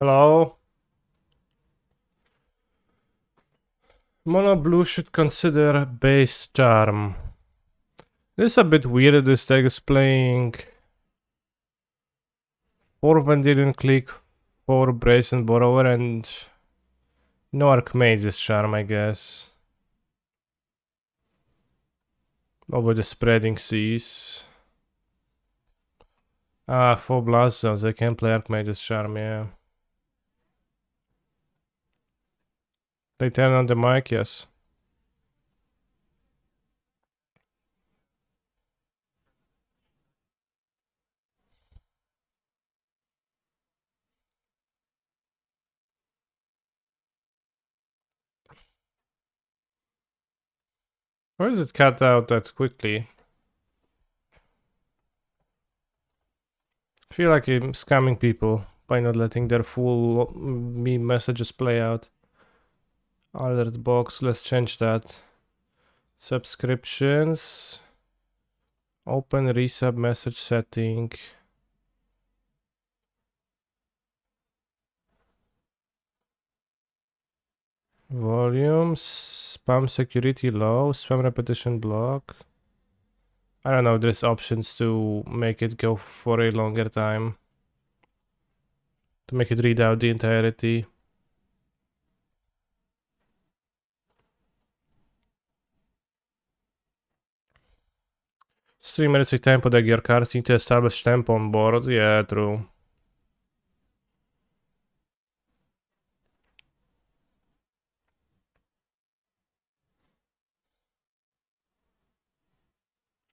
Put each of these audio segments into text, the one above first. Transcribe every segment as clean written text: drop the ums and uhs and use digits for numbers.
Hello? Mono blue should consider base charm. It is a bit weird this deck is playing 4 Vendilion Click, 4 Brazen Borrower, and no Archmage's Charm, I guess. Over the Spreading Seas. 4 Blast Zones, I can play Archmage's Charm, yeah. They turn on the mic, yes. Why is it cut out that quickly? I feel like I'm scamming people by not letting their full meme messages play out. Alert box, let's change that. Subscriptions. Open resub message setting. Volumes. Spam security low. Spam repetition block. I don't know, there's options to make it go for a longer time. To make it read out the entirety. Streamers take tempo that your cards need to establish tempo on board. Yeah, true.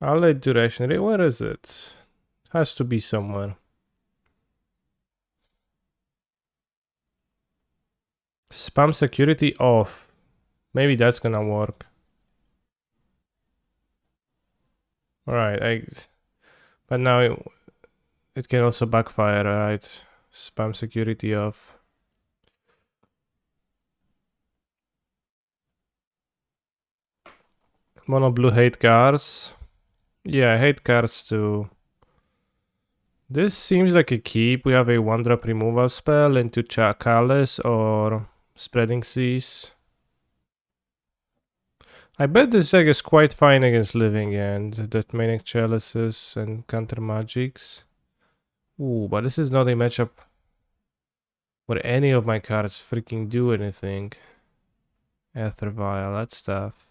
Allied duration. Where is it? Has to be somewhere. Spam security off. Maybe that's gonna work. Alright, but now it can also backfire, right? Spam security off. Mono blue hate cards. Yeah, I hate cards too. This seems like a keep. We have a 1-drop removal spell into Chalice or Spreading Seas. I bet this deck is quite fine against Living End, that Manic Chalices and Counter Magics. Ooh, but this is not a matchup where any of my cards freaking do anything. Aether Vial, that stuff.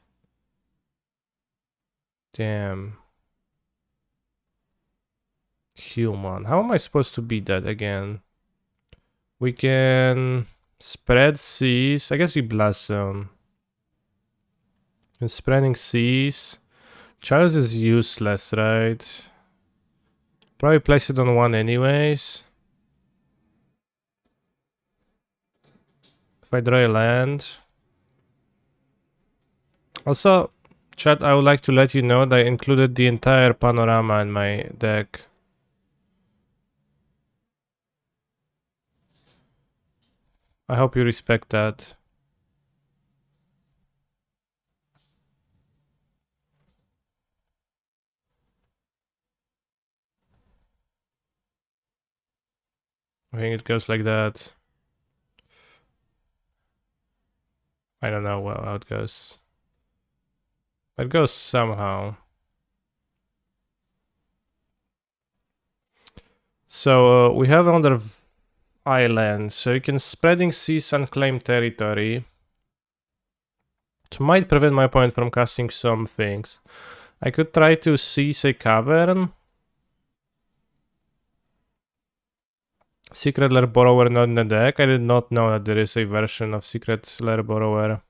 Damn. Human. How am I supposed to beat that again? We can spread seas. I guess we blast zone. And spreading seas. Chalice is useless, right? Probably place it on 1 anyways. If I draw a land. Also, chat, I would like to let you know that I included the entire panorama in my deck. I hope you respect that. I think it goes like that. I don't know how it goes. It goes somehow. So we have another island. So you can spreading seas unclaimed territory. It might prevent my opponent from casting some things. I could try to seize a cavern. Secret Lair Borrower not in the deck. I did not know that there is a version of Secret Lair Borrower.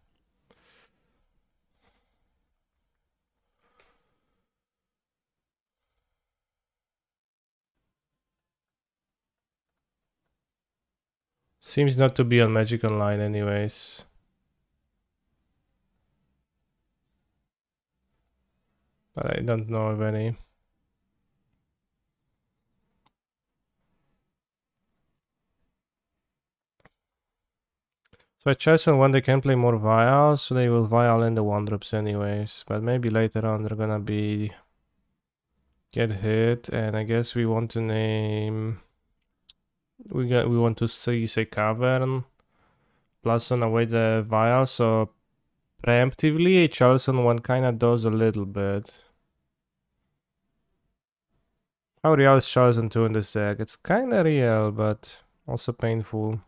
Seems not to be on Magic Online anyways. But I don't know of any. So I chose on when they can play more vials, so they will vial in the 1-drops anyways. But maybe later on they're gonna be get hit, and I guess we want to name we want to see, say, Cavern. Plus on away the Vial, so preemptively Chalice on one kinda does a little bit. How real is Chalice on 2 in this deck? It's kinda real, but also painful.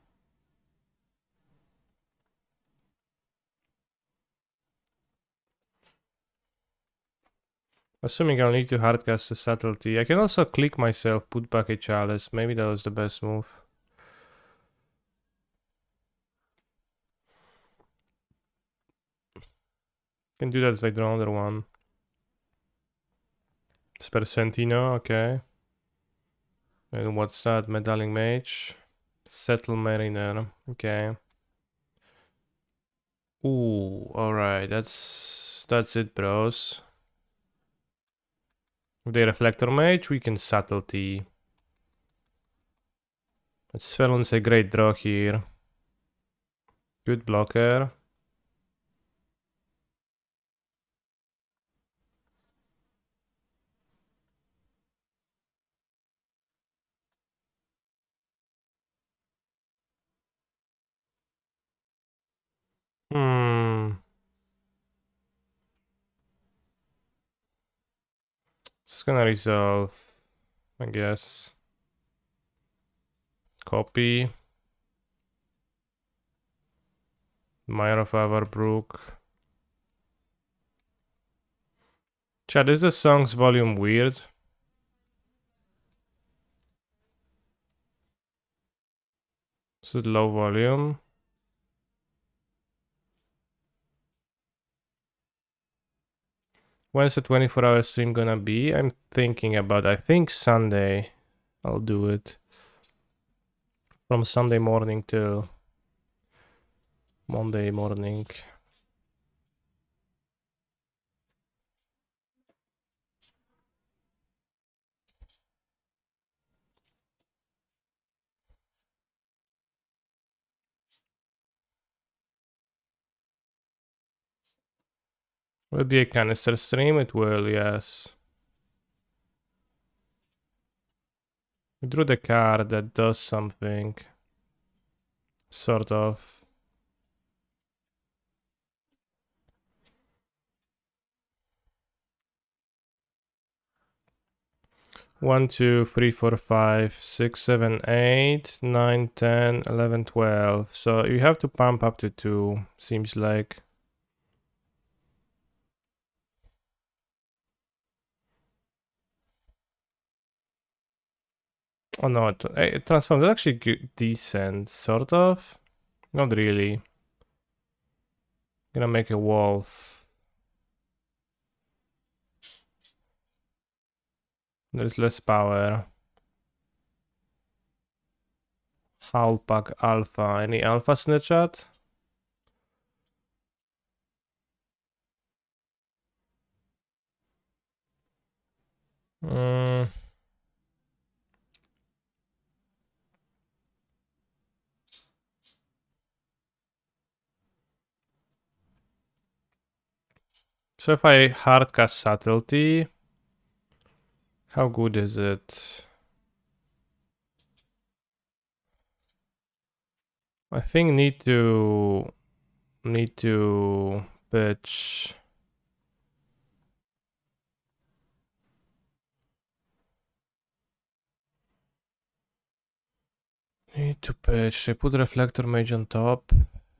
Assuming I'll need to hardcast the Subtlety. I can also click myself, put back a Chalice. Maybe that was the best move. Can do that if I draw another one. Spercentino, okay. And what's that? Meddling Mage. Settle Mariner, okay. Ooh, alright, that's it, bros. With the Reflector Mage, we can Subtlety. Svelon's a great draw here. Good blocker. Just gonna resolve, I guess. Copy. Mire of Averbrook. Chat, is the song's volume weird? Is it low volume? When's the 24-hour stream gonna be? I'm thinking about, I think Sunday. I'll do it. From Sunday morning till Monday morning. Will it be a canister stream? It will, yes. We drew the card that does something. Sort of. 1, 2, 3, 4, 5, 6, 7, 8, 9, 10, 11, 12. So you have to pump up to 2, seems like. Oh no, it transforms. It's actually good, decent, sort of. Not really. Gonna make a wolf. There's less power. Howlpack Alpha. Any alphas in the chat? So if I hardcast Subtlety, how good is it? I think need to pitch. Need to pitch. I put Reflector Mage on top.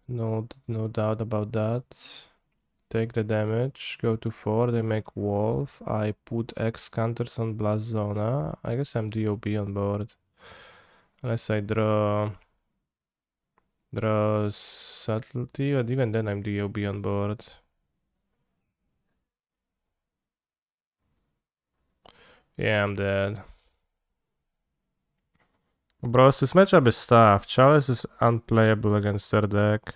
No doubt about that. Take the damage. Go to 4. They make Wolf. I put X counters on Blast Zona. I guess I'm DOB on board. Unless I draw Subtlety, but even then I'm DOB on board. Yeah, I'm dead. Bros, this matchup is tough. Chalice is unplayable against their deck.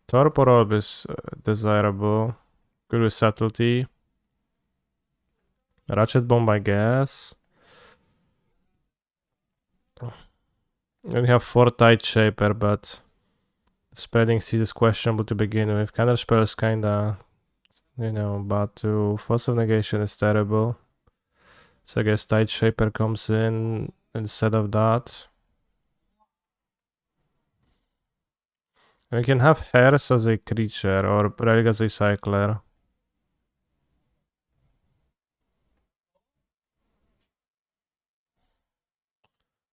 Torpor Orb is desirable. Good with Subtlety. Ratchet Bomb, I guess. And we have 4 Tide Shaper, but spreading seas is questionable to begin with. Counterspell is kinda, you know, bad too. Force of Negation is terrible. So I guess Tide Shaper comes in. instead of that. And we can have hares as a creature or relic as a cycler.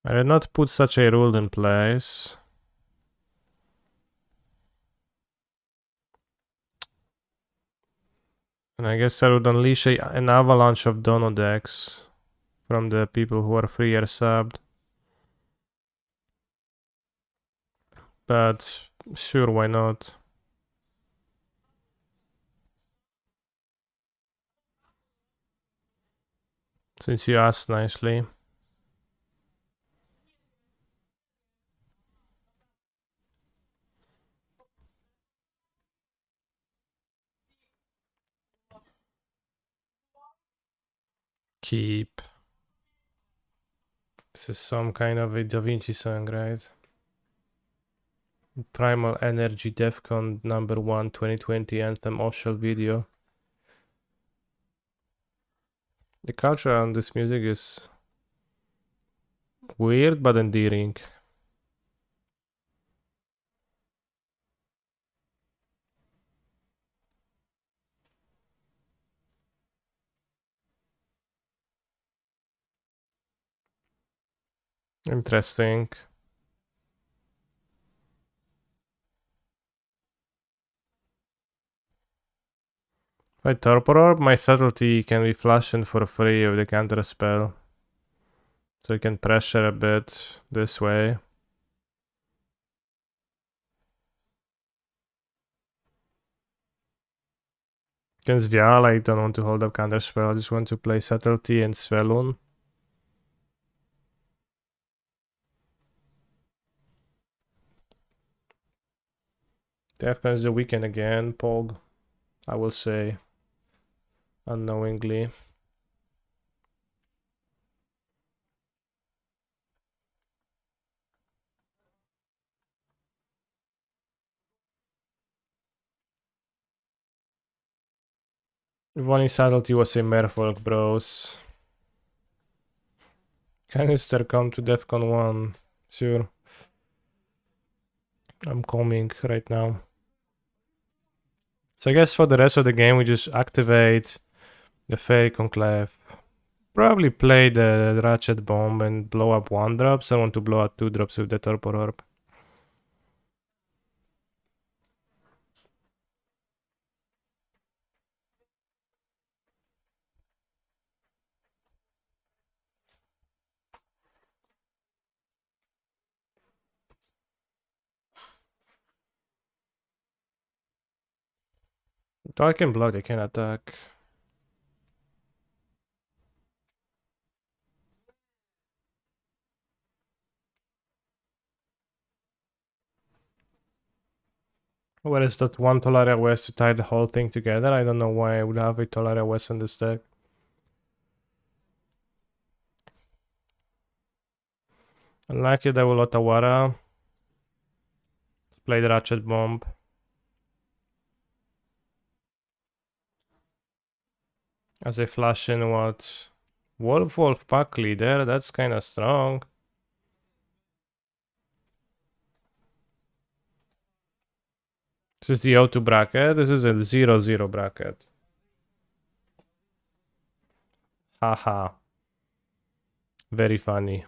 I did not put such a rule in place. And I guess I would unleash an avalanche of Dono decks from the people who are 3 years subbed. But sure, why not? Since you asked nicely. Keep. This is some kind of a Da Vinci song, right? Primal Energy Defcon #1 2020 anthem official video. The culture on this music is weird but endearing. Interesting. If I Torpor Orb, my subtlety can be flashed in for free with the counter spell. So I can pressure a bit this way. Against Vial, I don't want to hold up counter spell, I just want to play subtlety and Svelun. Defcon is the weekend again, Pog, I will say, unknowingly. If only subtlety was a Merfolk, bros. Canister come to Defcon 1. Sure. I'm coming right now. So I guess for the rest of the game we just activate the Fairy Conclave. Probably play the Ratchet Bomb and blow up 1-drops. I want to blow up 2-drops with the Torpor Orb. Though I can block, they can attack. Where is that one Tolaria West to tie the whole thing together? I don't know why I would have a Tolaria West in this deck. Unlikely they will Otawara. Play the Ratchet Bomb. As a flash in what? Wolf pack leader? That's kinda strong. This is the O2 bracket. This is a 0-0 bracket. Haha. Very funny.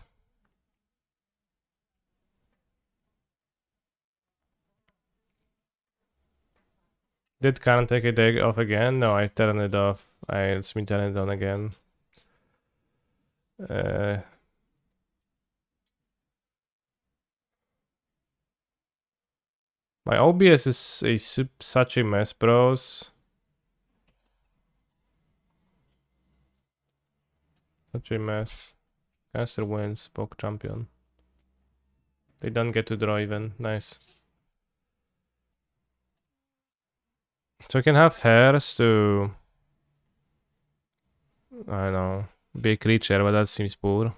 Did Karen take a day off again? No, I turned it off. It's me turning it on again. My OBS is such a mess, bros. Such a mess. Cancer wins, Spoke champion. They don't get to draw even. Nice. So I can have hairs to... I don't know. Be a creature, but that seems poor.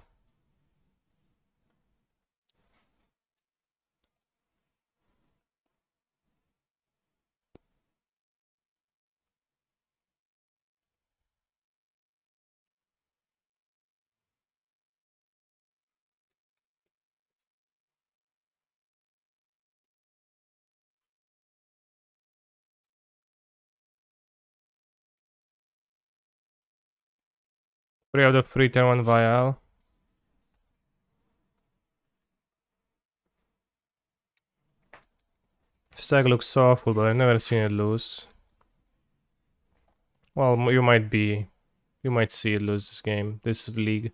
3 out of 3, turn 1 vial. Stag looks so awful, but I've never seen it lose. Well, you might see it lose this game, this league.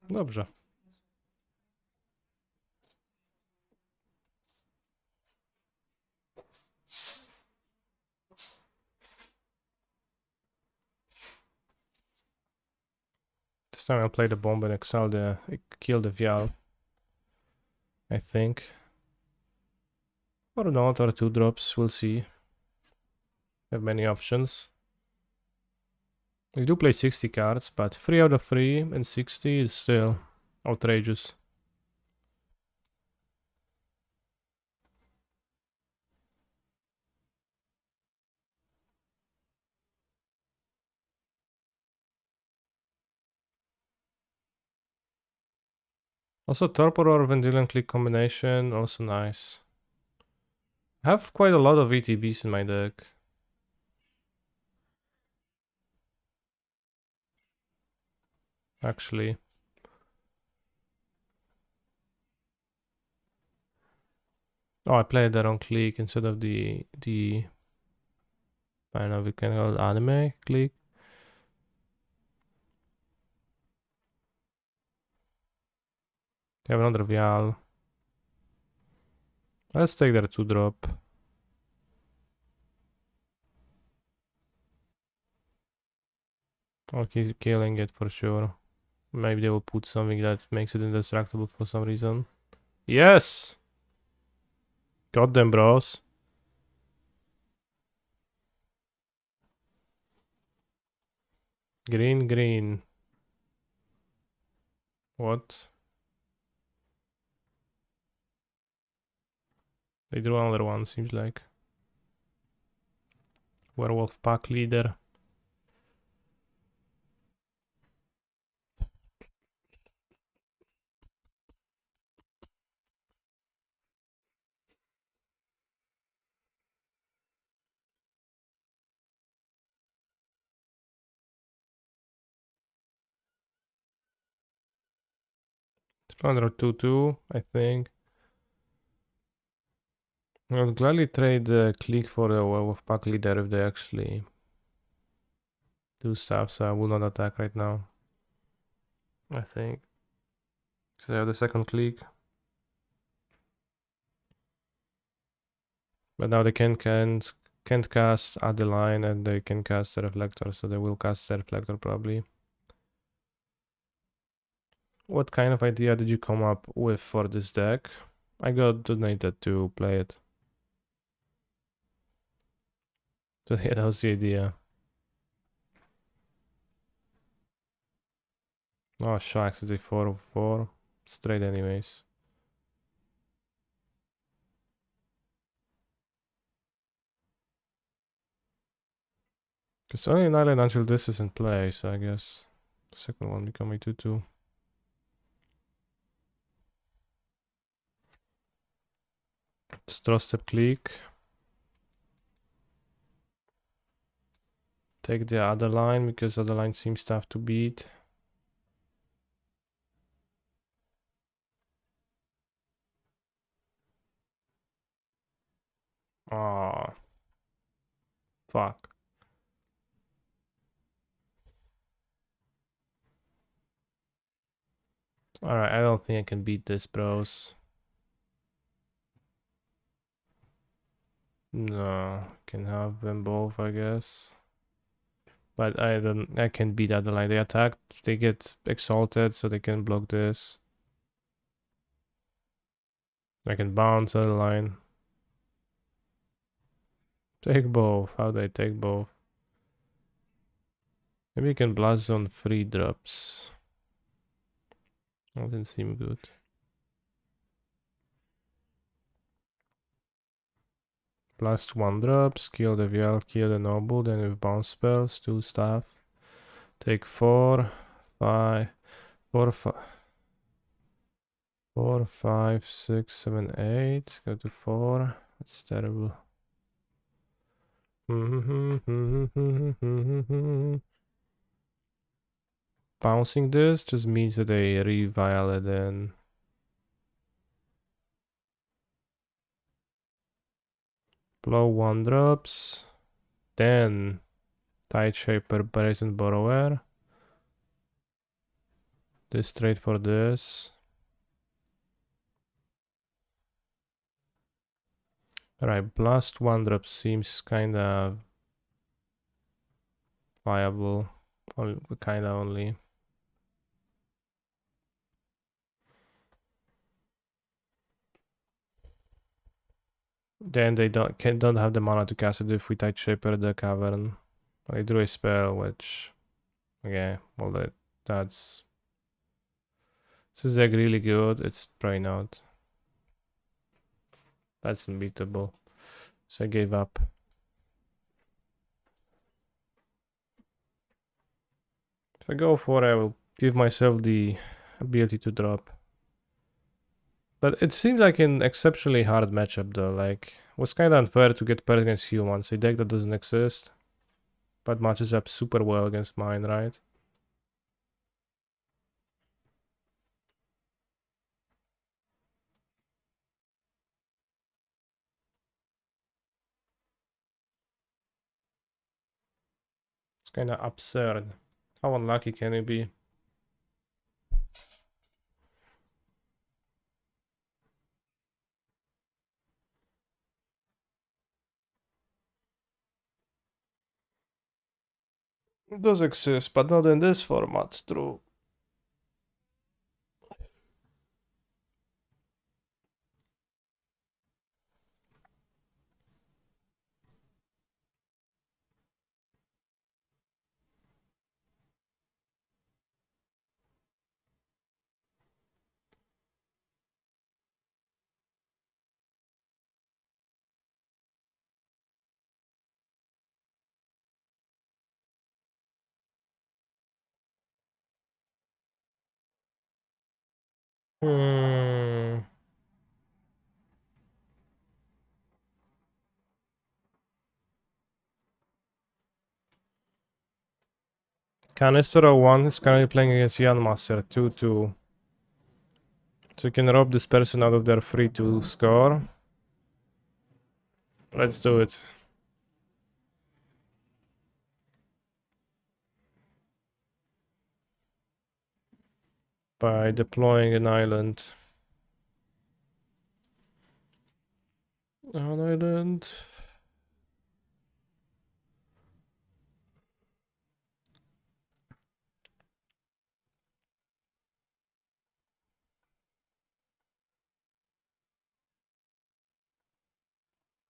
Dobrze. This time I'll play the bomb and kill the vial. I think. Or not, or 2 drops, we'll see. Have many options. We do play 60 cards, but 3 out of 3 and 60 is still outrageous. Also Torpor or Vendilion Click combination, also nice. I have quite a lot of ETBs in my deck. Actually. Oh, I played that on Click instead of the I don't know, we can call it anime Click. They have another Vial. Let's take their 2-drop. I'll keep killing it for sure. Maybe they will put something that makes it indestructible for some reason. Yes! Got them, bros. Green, green. What? They drew another one, seems like. Werewolf pack leader. Another 2-2, I think. I would gladly trade the Click for the Werewolf pack leader if they actually do stuff, so I will not attack right now. I think. Because I have the second Click. But now they can't cast Adeline and they can cast the Reflector, so they will cast the Reflector probably. What kind of idea did you come up with for this deck? I got donated to play it. So yeah, that was the idea. Oh, shucks, it's a 4/4. Straight anyways. It's only an island until this is in play, so I guess the second one become a 2/2. Straw step Click. Take the other line because other line seems tough to beat. Ah, fuck. Alright, I don't think I can beat this, bros. No, can have them both, I guess. But I can beat other line. They attack, they get exalted, so they can block this. I can bounce other line. Take both. How do I take both? Maybe you can blast zone 3 drops. That didn't seem good. Blast 1 drops, kill the VL, kill the noble, then with bounce spells, 2 staff. Take 4, 5, 4, 5, 4, 5, 6, 7, 8. Go to 4. It's terrible. Bouncing this just means that they revile it in. Blow 1 drops. Then Tide Shaper, Brazen Borrower. This trade for this. Alright, Blast 1-drop seems kinda viable. Kinda only. Then they don't have the mana to cast it if we Tide Shaper the Cavern. I drew a spell, which, okay, well that's this is like really good. It's probably not. That's unbeatable. So I gave up. If I go for it, I will give myself the ability to drop. But it seems like an exceptionally hard matchup though. Like, it was kind of unfair to get paired against humans, a deck that doesn't exist, but matches up super well against mine, right? It's kind of absurd. How unlucky can it be? It does exist, but not in this format, true. Hmm. Canister 01 is currently playing against Jan Master 2-2. So you can rob this person out of their free to score. Let's do it. By deploying an island. An island.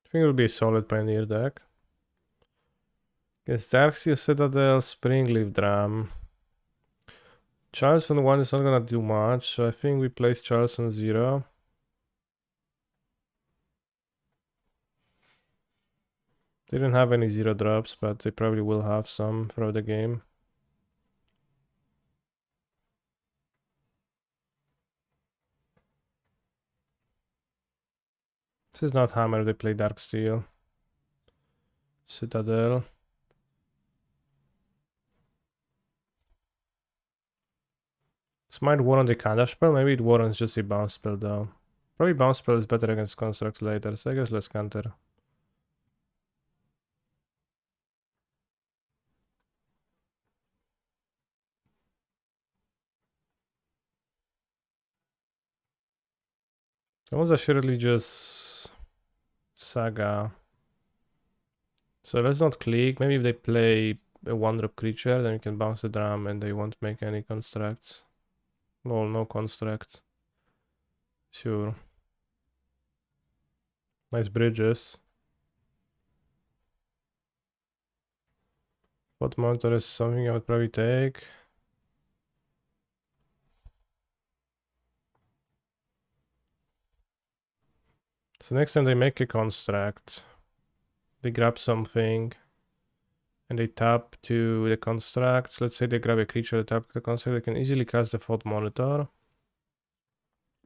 I think it will be a solid Pioneer deck. Against Darkseer, Citadel, Springleaf Dram. Chalice on 1 is not gonna do much, so I think we place Chalice on 0. They didn't have any 0-drops, but they probably will have some throughout the game. This is not Hammer, they play Darksteel. Citadel. This might warrant a counterspell, maybe it warrants just a bounce spell though. Probably bounce spell is better against constructs later, so I guess let's counter. That was assuredly just Saga. So let's not click. Maybe if they play a 1-drop creature, then you can bounce the drum and they won't make any constructs. Well, no constructs. Sure. Nice bridges. What monitor is something I would probably take. So next time they make a construct, they grab something and they tap to the construct. Let's say they grab a creature, they tap to the construct, they can easily cast the Thought Monitor.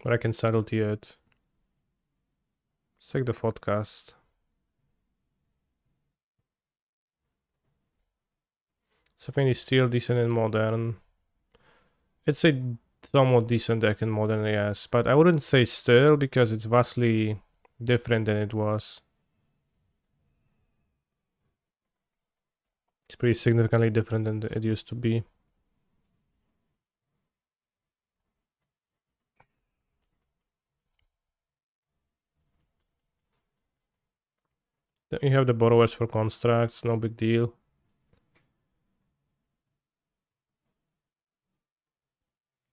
Or I can subtlety it. Let's take the podcast. Something is still decent in modern. It's a somewhat decent deck in modern, yes, but I wouldn't say still because it's vastly different than it was. It's pretty significantly different than it used to be. Then you have the borrowers for constructs, no big deal.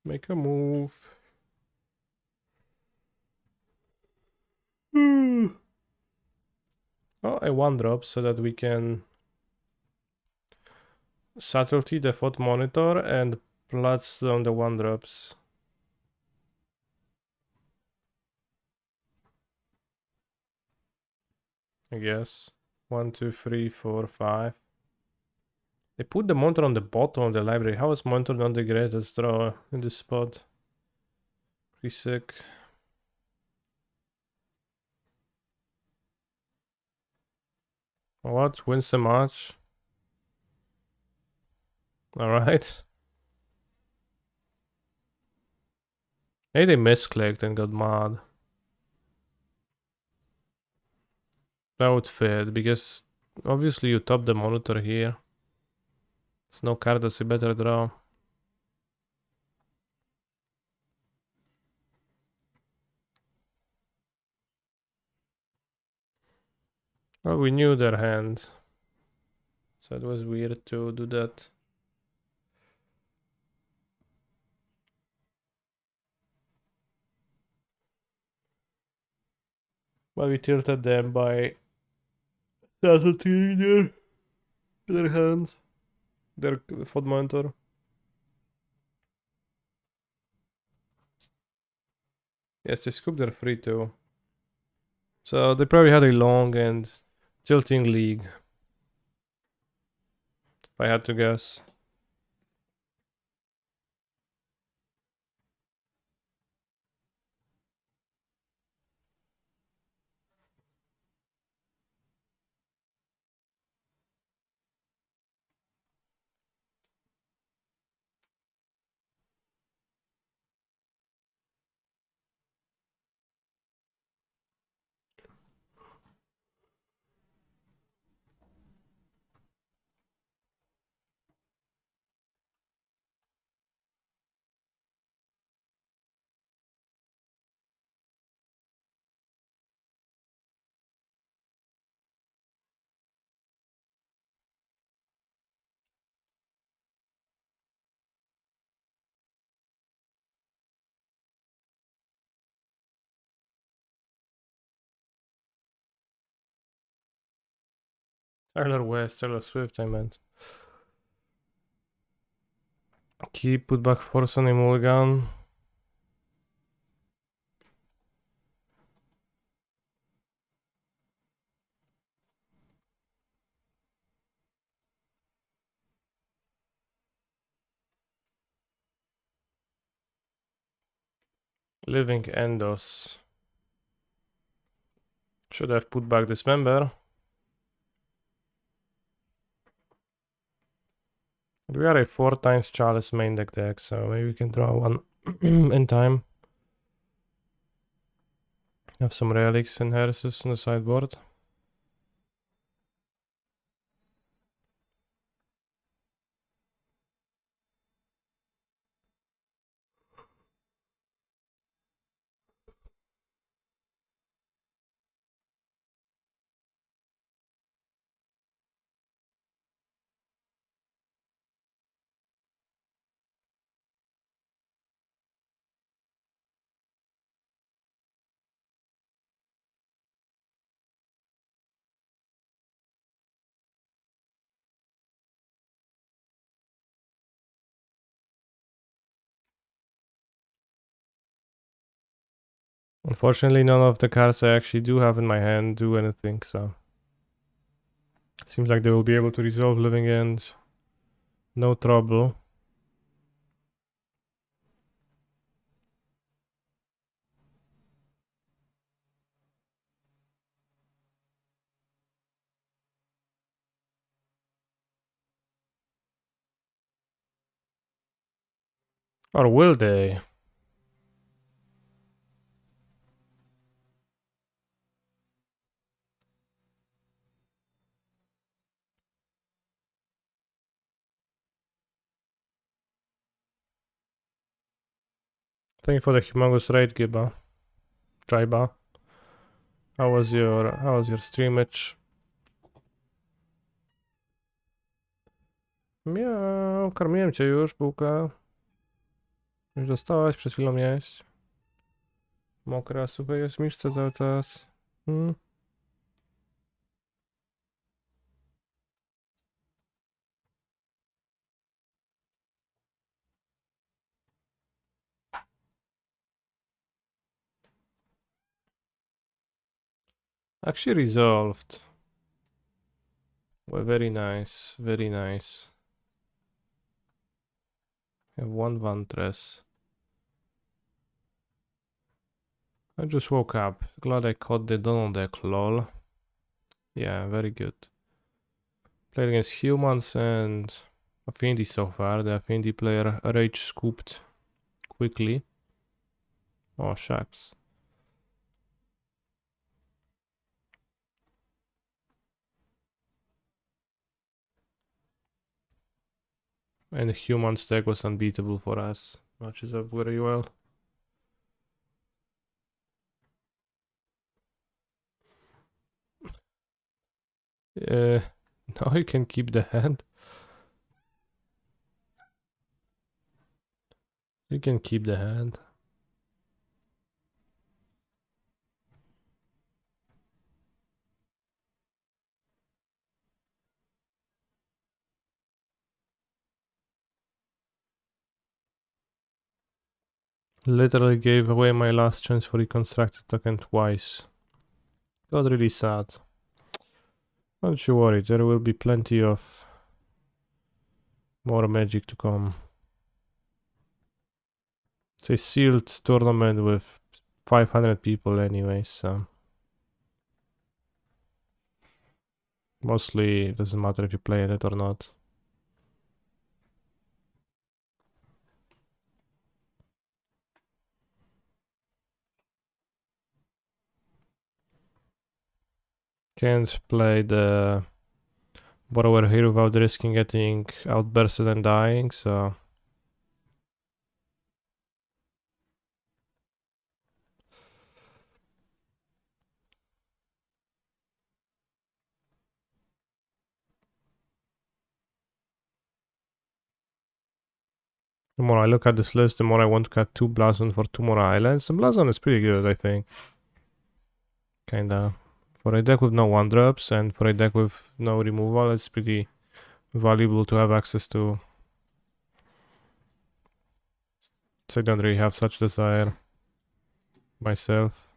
Make a move. Oh, a 1-drop so that we can subtlety, default monitor, and plus on the 1-drops. I guess. 1, 2, 3, 4, 5. They put the monitor on the bottom of the library. How is monitor not the greatest draw in this spot? Pretty sick. What? Wins the match? Alright. Maybe they misclicked and got mad. That would fit because obviously you top the monitor here. It's no card that's a better draw. Well, we knew their hand. So it was weird to do that. But we tilted them by subtlety their hand. Their foot monitor. Yes, they scooped their free too. So they probably had a long and tilting league. If I had to guess. Taylor Swift, I meant. Keep, put back force on a mulligan. Living Endos. Should have put back Dismember. We are a 4 times Chalice main deck, so maybe we can draw one in time. Have some relics and heresies on the sideboard. Unfortunately, none of the cards I actually do have in my hand do anything, so... Seems like they will be able to resolve Living End. No trouble. Or will they? Thank you for the humongous raid, Giba. Jaiba. How was your streamage? Miau, karmiłem cię już, bułka. Już dostałaś, przed chwilą jeść. Mokra, suche jest w miszce cały czas. Actually resolved. Well, very nice, very nice. I have one Vantress. I just woke up. Glad I caught the Donald deck, lol. Yeah, very good. Played against humans and Affinity so far. The Affinity player rage scooped quickly. Oh, shucks. And the human stack was unbeatable for us. Matches up very well. Now you can keep the hand. You can keep the hand. Literally gave away my last chance for reconstructed token twice. Got really sad. Don't you worry, there will be plenty of more magic to come. It's a sealed tournament with 500 people anyway, so mostly it doesn't matter if you play it or not. Can't play the borrower here without risking getting outbursted and dying, so the more I look at this list, the more I want to cut 2 Blazon for 2 more islands. The Blazon is pretty good, I think. Kinda. For a deck with no 1-drops and for a deck with no removal, it's pretty valuable to have access to. So I don't really have such desire myself.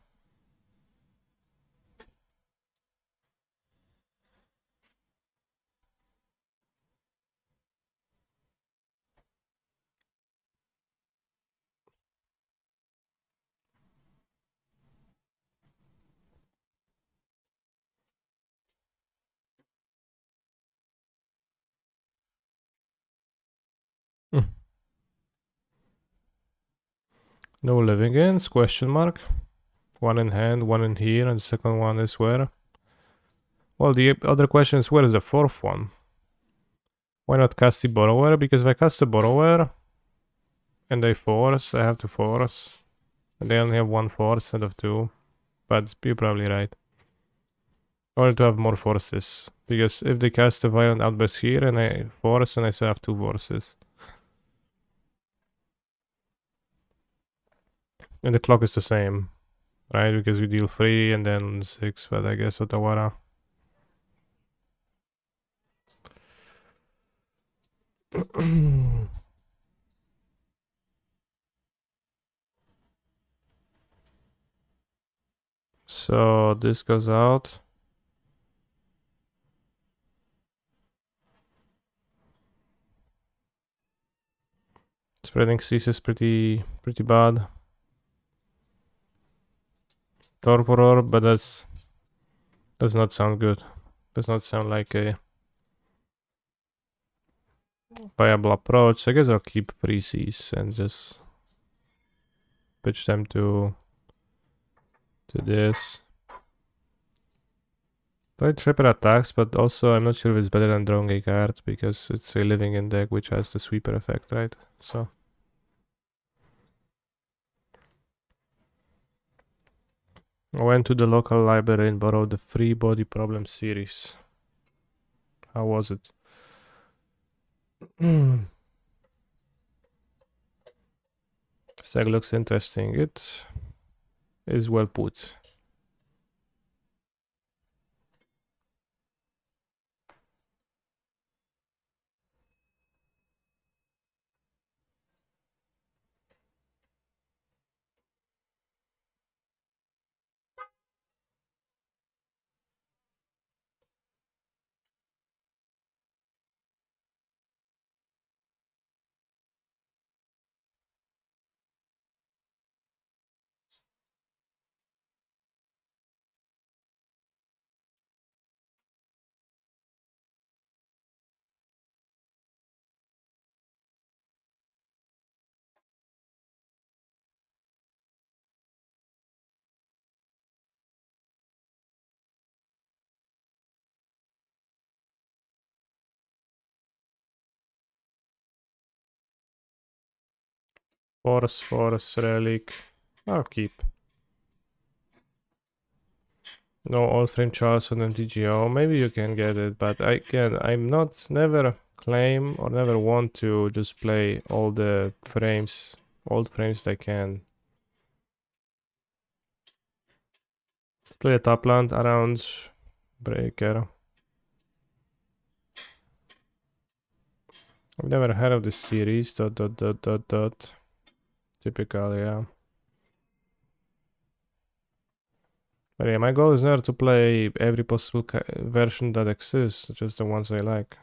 No living ends? Question mark. One in hand, one in here, and the second one is where? Well, the other question is where is the fourth one? Why not cast the borrower? Because if I cast the borrower and they force, I have to force. And they only have 1 force instead of 2. But you're probably right. I wanted to have more forces. Because if they cast a violent outburst here and I force, and I still have 2 forces. And the clock is the same, right? Because we deal 3 and then 6, but I guess Otawara. So this goes out. Spreading cease is pretty bad. Torpor, but does not sound good. Does not sound like a viable approach. I guess I'll keep Seas and just pitch them to this. Play triple attacks, but also I'm not sure if it's better than drawing a card because it's a living in deck which has the sweeper effect, right? So I went to the local library and borrowed the Free Body Problem series. How was it? This deck looks interesting. It is well put. Force, Relic. I'll keep. No old frame Chalice on MTGO. Maybe you can get it, but I'm not never claim or never want to just play all the frames, old frames that I can. Play a top land around Breaker. I've never heard of this series. Typical, yeah. But yeah, my goal is never to play every possible version that exists, just the ones I like.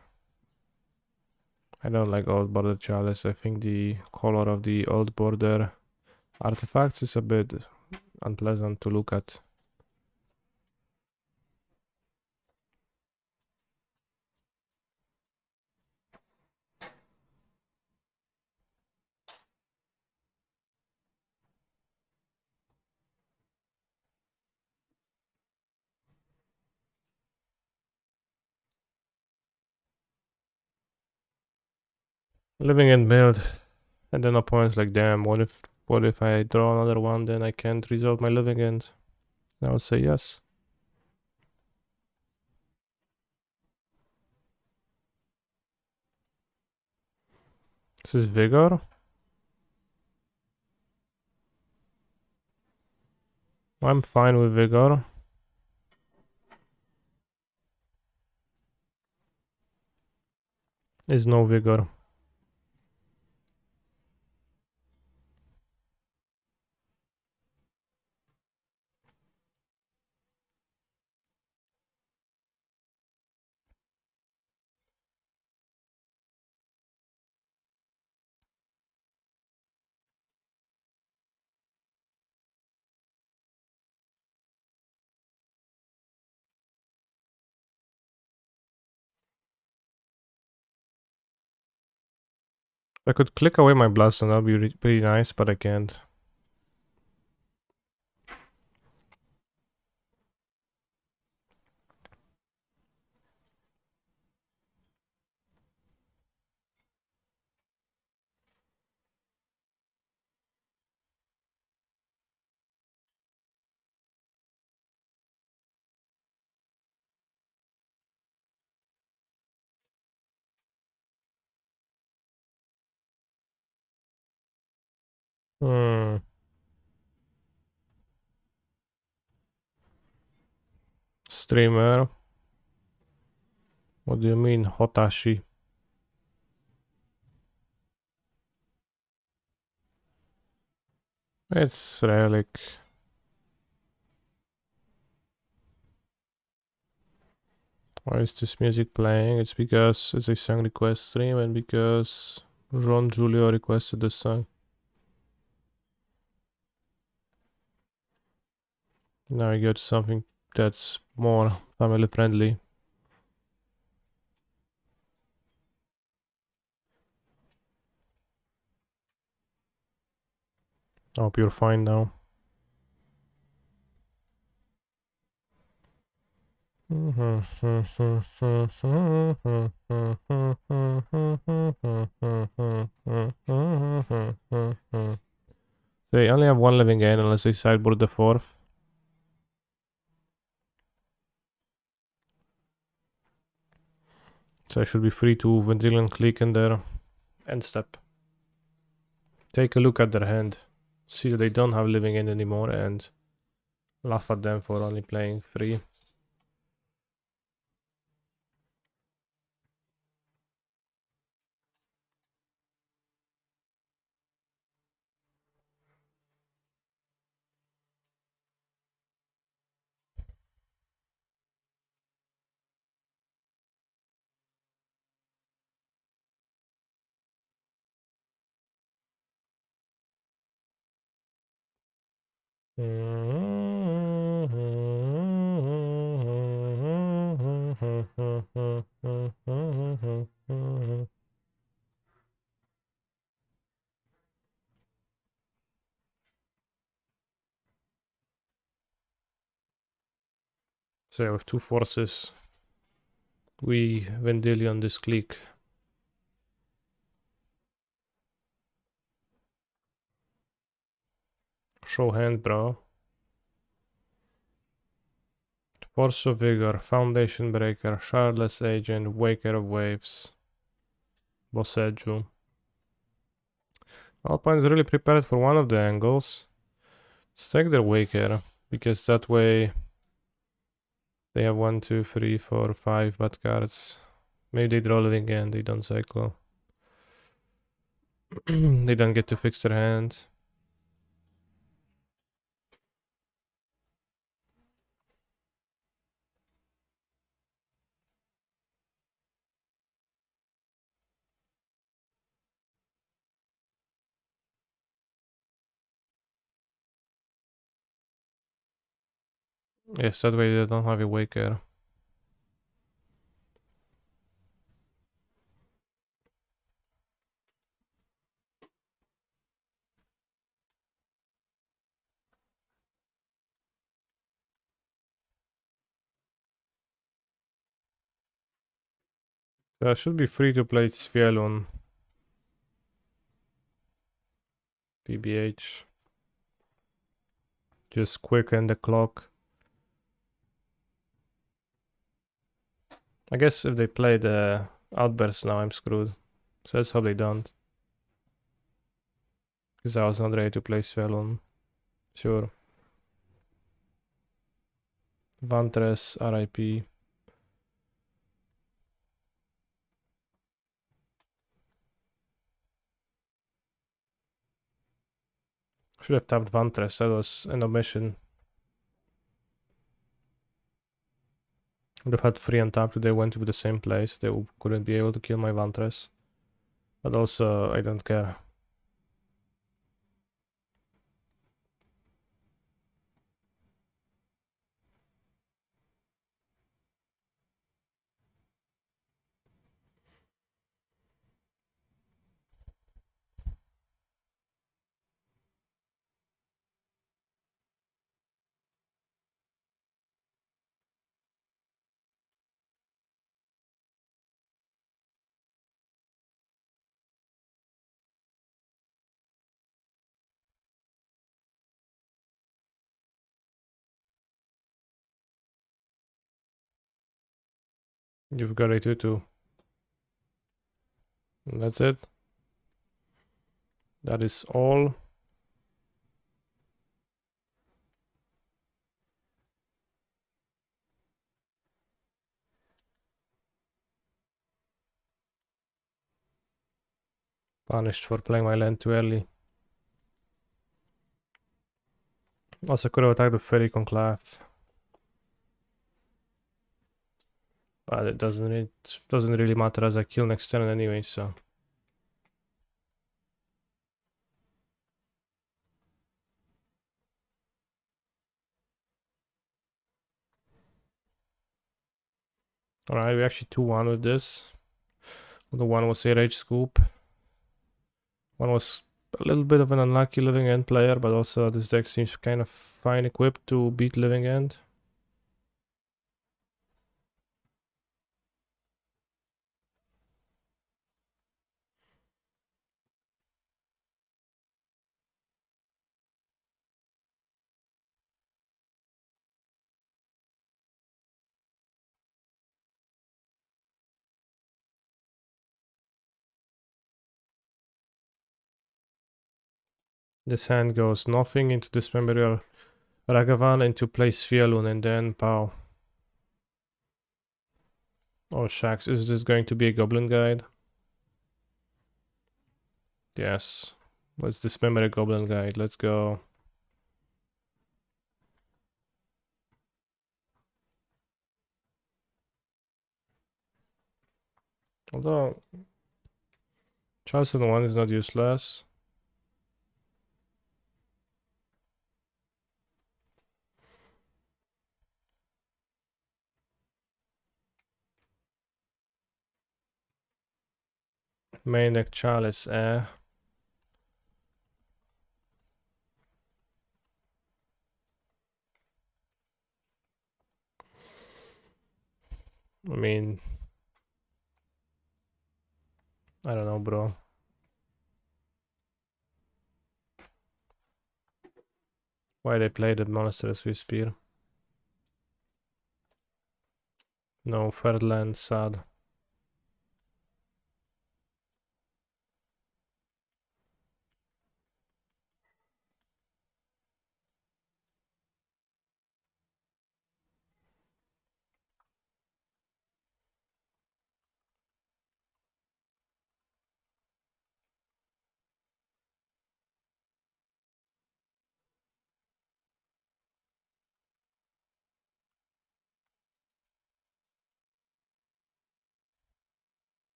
I don't like old border Chalice. I think the color of the old border artifacts is a bit unpleasant to look at. Living in build, and then opponents like, damn, what if I draw another one, then I can't resolve my living end? I would say yes. This is Vigor. I'm fine with Vigor. Is no Vigor. I could click away my blast and that'll be pretty nice, but I can't. Streamer. What do you mean, Hotashi? It's Relic. Why is this music playing? It's because it's a song request stream and because Ron Julio requested the song. Now I go to something that's more family friendly. I hope you're fine now. They only have one living in unless they sideboard the fourth. So I should be free to Vendilion click in their end step. Take a look at their hand. See that they don't have living in anymore and laugh at them for only playing 3. So with 2 forces, we Vendilion this click. Show hand, bro. Force of Vigor, Foundation Breaker, Shardless Agent, Waker of Waves, Boseju. Alpine's really prepared for one of the angles. Let's take their Waker, because that way they have 1, 2, 3, 4, 5 bad cards. Maybe they draw living again, they don't cycle. They don't get to fix their hand. Yes, that way they don't have a Waker. So I should be free to play Svielon. PBH. Just quicken the clock. I guess if they play the Outburst now, I'm screwed. So let's hope they don't. Because I was not ready to play Svielon. Sure. Vantress, RIP. Should have tapped Vantress, that was an omission. Would have had 3 untapped if they went to the same place. They couldn't be able to kill my Vantress. But also, I don't care. You've got a 2-2. And that's it. That is all. Punished for playing my land too early. Also could have attacked the Fairy Conclave. But it doesn't really matter as I kill next turn anyway, so. Alright, we actually 2-1 with this. The one was a Rage Scoop. One was A little bit of an unlucky Living End player, but also this deck seems kind of fine equipped to beat Living End. This hand goes nothing into Dismember your Ragavan, into play Svialun, and then pow. Oh shucks, is this going to be a Goblin Guide? Yes. Let's dismember a Goblin Guide, let's go. Although Chalice on 1 is not useless. Main deck Chalice, I mean, I don't know, bro. Why they play the monsters with spear? No, third land, sad.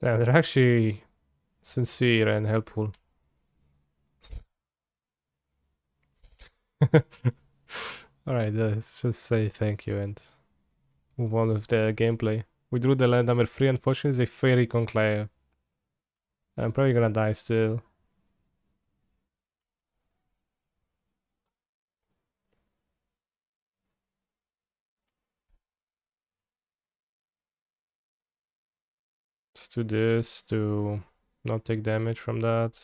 Yeah, they're actually sincere and helpful. Alright, let's just say thank you and move on with the gameplay. We drew the land number 3, unfortunately, it's a Fairy Conclave. I'm probably gonna die still. Let's do this to not take damage from that.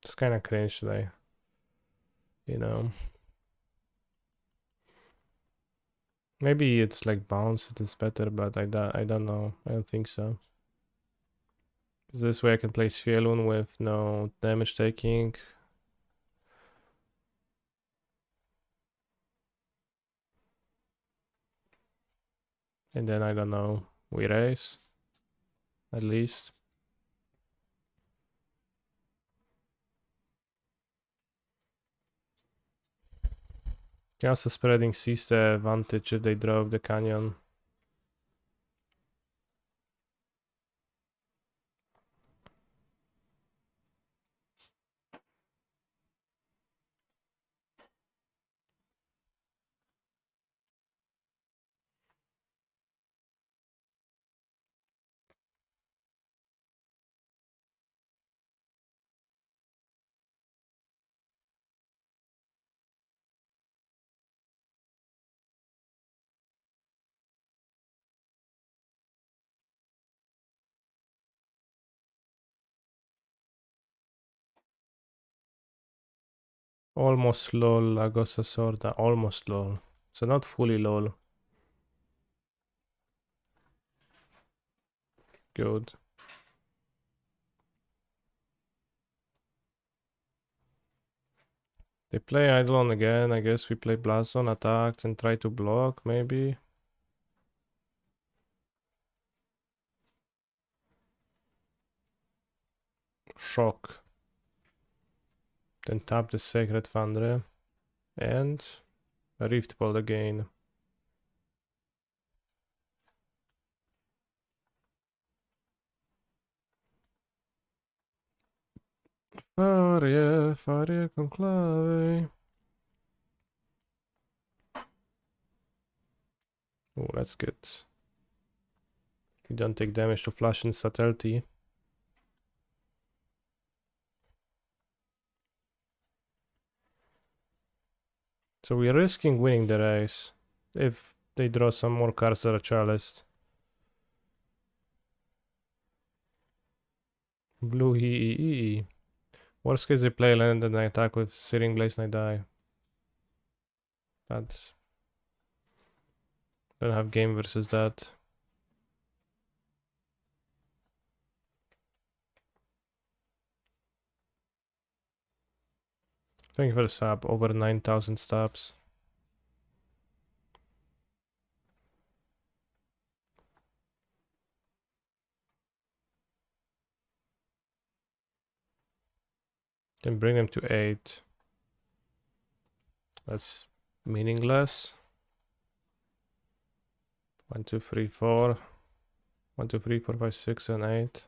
It's kind of cringe today, you know. Maybe it's like bounce, it is better, but I don't know. I don't think so. This way I can play Svialun with no damage taking. And then I don't know, we raise at least. Also spreading sees the advantage if they drove the canyon. Almost lol, Agosa Sorda, almost lol. So not fully lol. Good. They play Eidolon again, I guess we play Blazon, attacked and try to block, maybe. Shock. Then tap the Sacred Thunder. And a Rift Bolt again. Farie conclave. Oh, that's good. You don't take damage to flash and subtlety. So we're risking winning the race if they draw some more cards that are Chalice. Blue E. Worst case they play land and I attack with Searing Blaze and I die. That's... Don't have game versus that. Thank you for the sub. Over 9,000 stabs. Can bring them to 8. That's meaningless. 1, 2, 3, 4. 1, 2, 3, 4, 5, 6, and 8.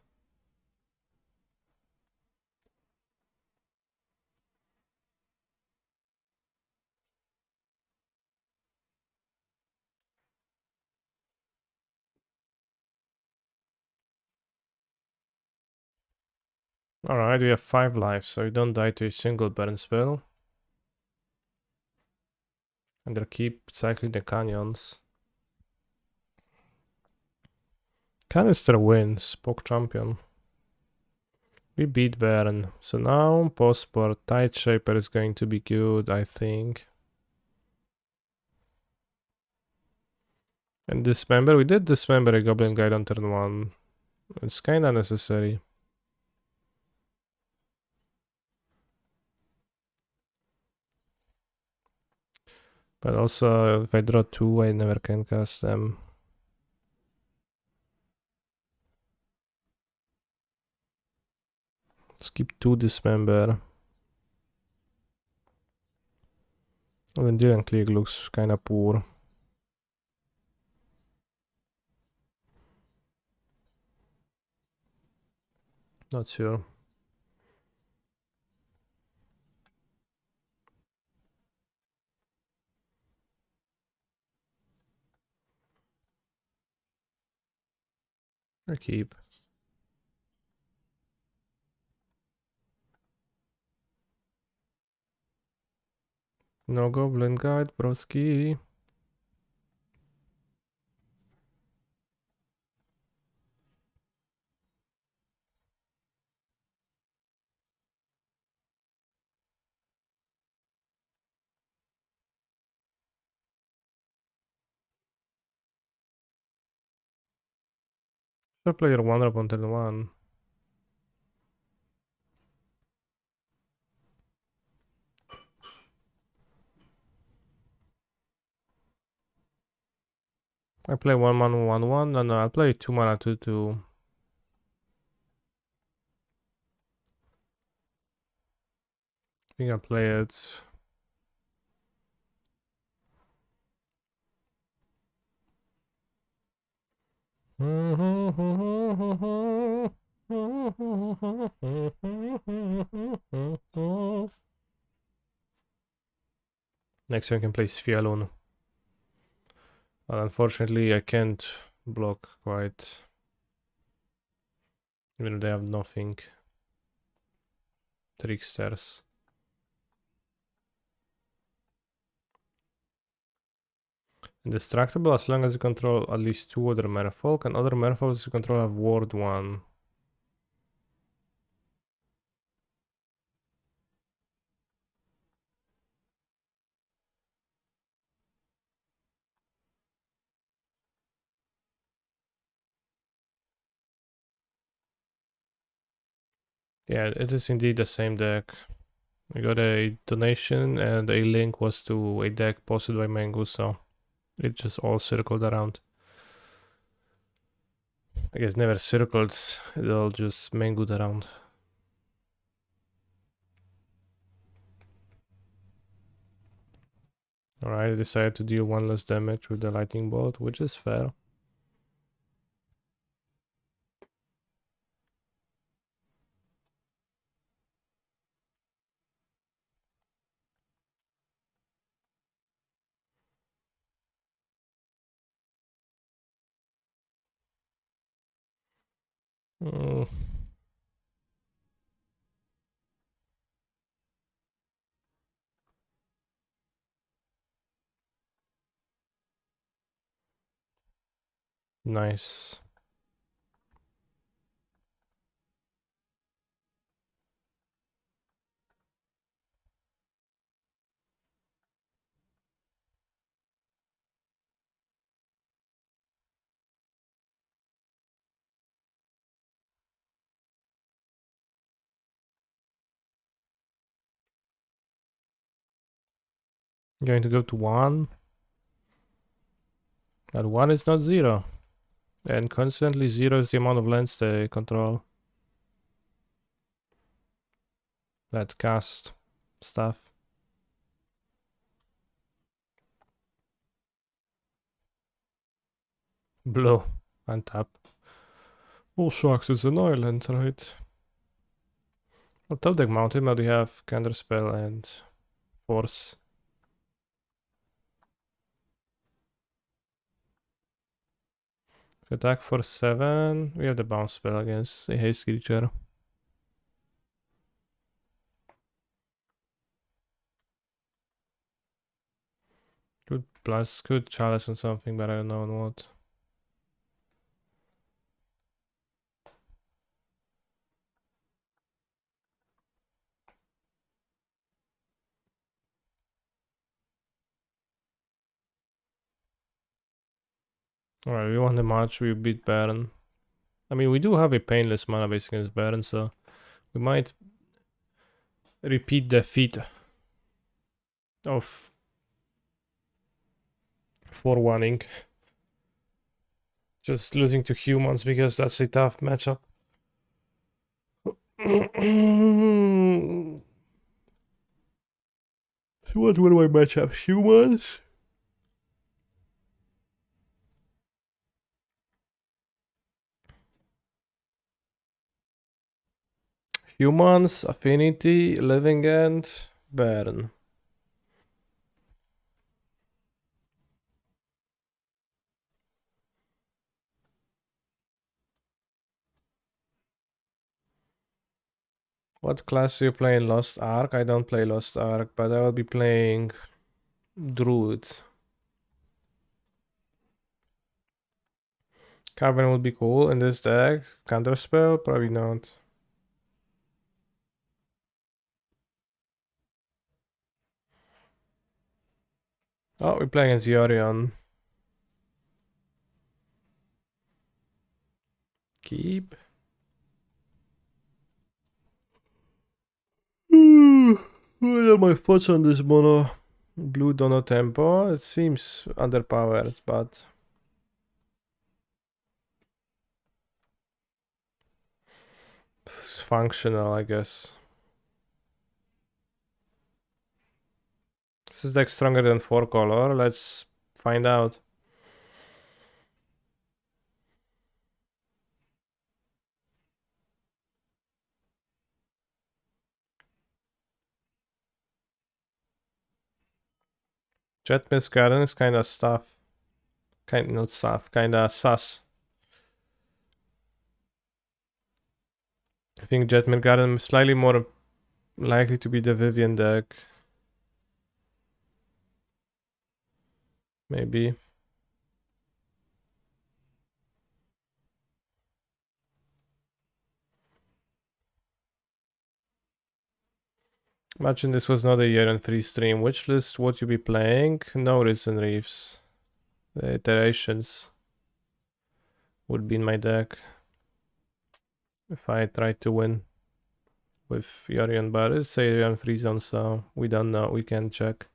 Alright, we have 5 lives, so you don't die to a single burn spell. And they'll keep cycling the canyons. Canister wins, Poke Champion. We beat Baron, so now post-sport Tide Shaper is going to be good, I think. And dismember, we did dismember a Goblin Guide on turn 1. It's kinda necessary. But also, if I draw 2, I never can cast them. Skip 2 dismember. And then Dylan Click looks kinda poor. Not sure. I keep. No Goblin Guide, broski. The player 1 up on turn 1. I play 1 mana 1 1. No, I'll play 2 mana 2 2. I think I'll play it. Next turn I can play Svialun. But unfortunately I can't block quite. Even though they have nothing. Tricksters. Indestructible as long as you control at least 2 other merfolk, and other merfolks you control have ward 1. Yeah, it is indeed the same deck. I got a donation and a link was to a deck posted by Mango, so it just all circled around. I guess never circled, it all just mangoed around. Alright, I decided to deal 1 less damage with the lightning bolt, which is fair. Mm. Nice. Going to go to 1. But 1 is not 0. And constantly 0 is the amount of lands they control. That cast stuff. Blue. Untap. Oh shucks, it's an island, right? Well, top deck mountain, but we have counterspell and force. Attack for 7. We have the bounce spell against a haste creature. Could plus, could chalice on something, but I don't know on what. Alright, we won the match, we beat Baron. I mean, we do have a painless mana base against Baron, so we might repeat the feat of 4-1ing. Just losing to humans because that's a tough matchup. What were my matchups? Humans? Humans, Affinity, Living End, Baron. What class do you play in Lost Ark? I don't play Lost Ark, but I will be playing Druid. Cavern would be cool in this deck. Counterspell? Probably not. Oh, we're playing against Yorion. Keep. What are my thoughts on this mono? Blue Dono Tempo? It seems underpowered, but it's functional, I guess. This is deck stronger than 4 color. Let's find out. Jetmist Garden is kinda stuff. Not stuff, kinda sus. I think Jetmist Garden is slightly more likely to be the Vivian deck. Maybe. Imagine this was not a year and 3 stream. Which list would you be playing? No Risen Reefs. The iterations would be in my deck if I tried to win with Yorion, but it's a Yorion free zone, so we don't know. We can check.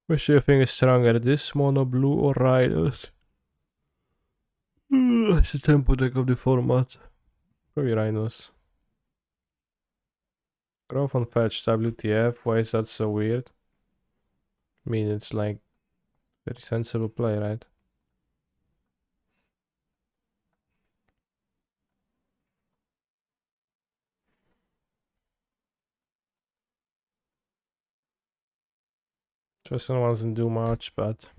Which do you think is stronger, this mono blue or Rhinos? It's the tempo deck of the format. Probably Rhinos. Growth on fetch, WTF, why is that so weird? I mean, it's like very sensible play, right? Tristan doesn't do much, but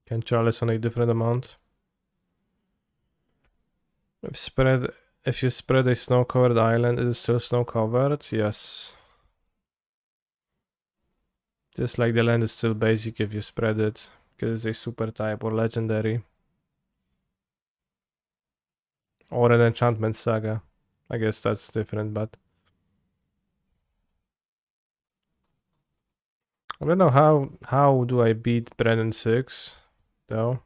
can Chalice on a different amount. If you spread a snow-covered island, is it still snow-covered? Yes. Just like the land is still basic if you spread it, because it's a super type or legendary. Or an enchantment saga. I guess that's different, but I don't know how do I beat Brennan 6 though.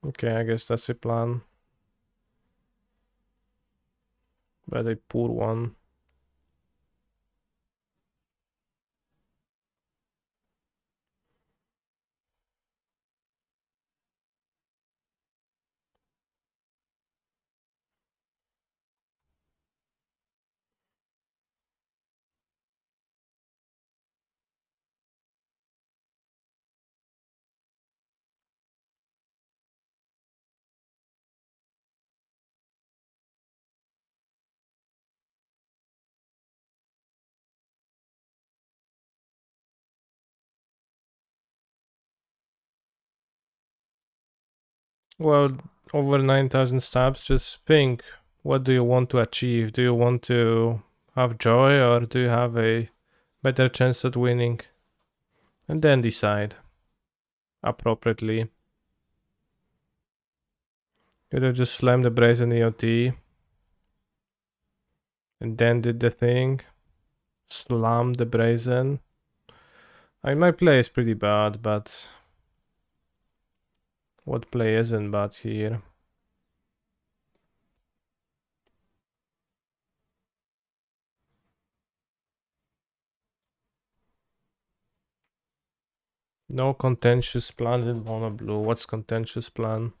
Okay, I guess that's a plan. But a poor one. Well, over 9,000 stabs, just think, what do you want to achieve? Do you want to have joy or do you have a better chance at winning? And then decide appropriately. Could have just slammed the brazen EOT and then did the thing. Slam the brazen. I mean, my play is pretty bad, but what play isn't bad here? No contentious plan in mono blue. What's contentious plan?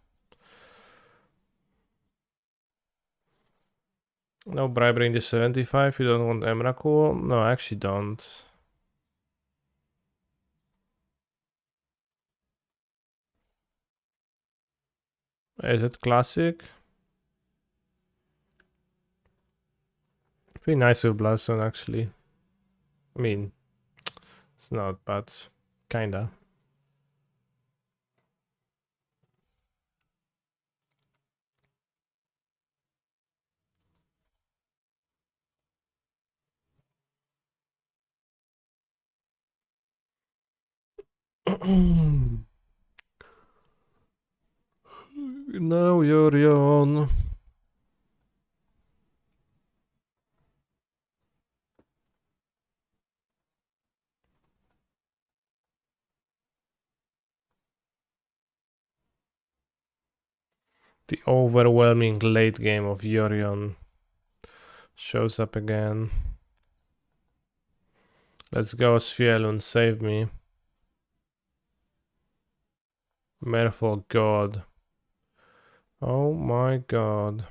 No bribery in the 75. You don't want Emrakul? No, I actually don't. Is it classic? Pretty nice with Blossom actually. I mean, it's not, but kinda. Now you're on. The overwhelming late game of Yorion shows up again. Let's go, Svielun, save me. Merfolk God. Oh my god.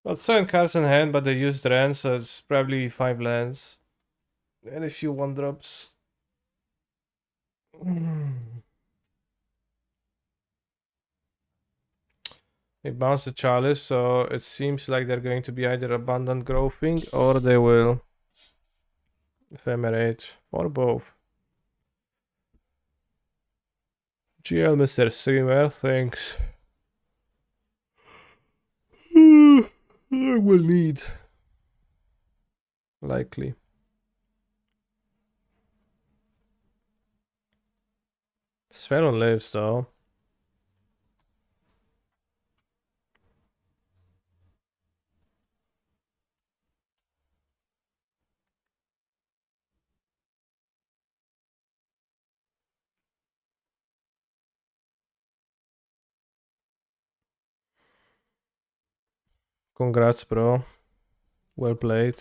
Well, 7 cards in hand, but they used Ren, so it's probably 5 lands. And a few 1-drops. They bounced the Chalice, so it seems like they're going to be either Abundant Growthing or they will Ephemerate, or both. GL Mr. Streamer, thanks. I will need. Likely. Sveron lives though. Congrats, bro. Well played.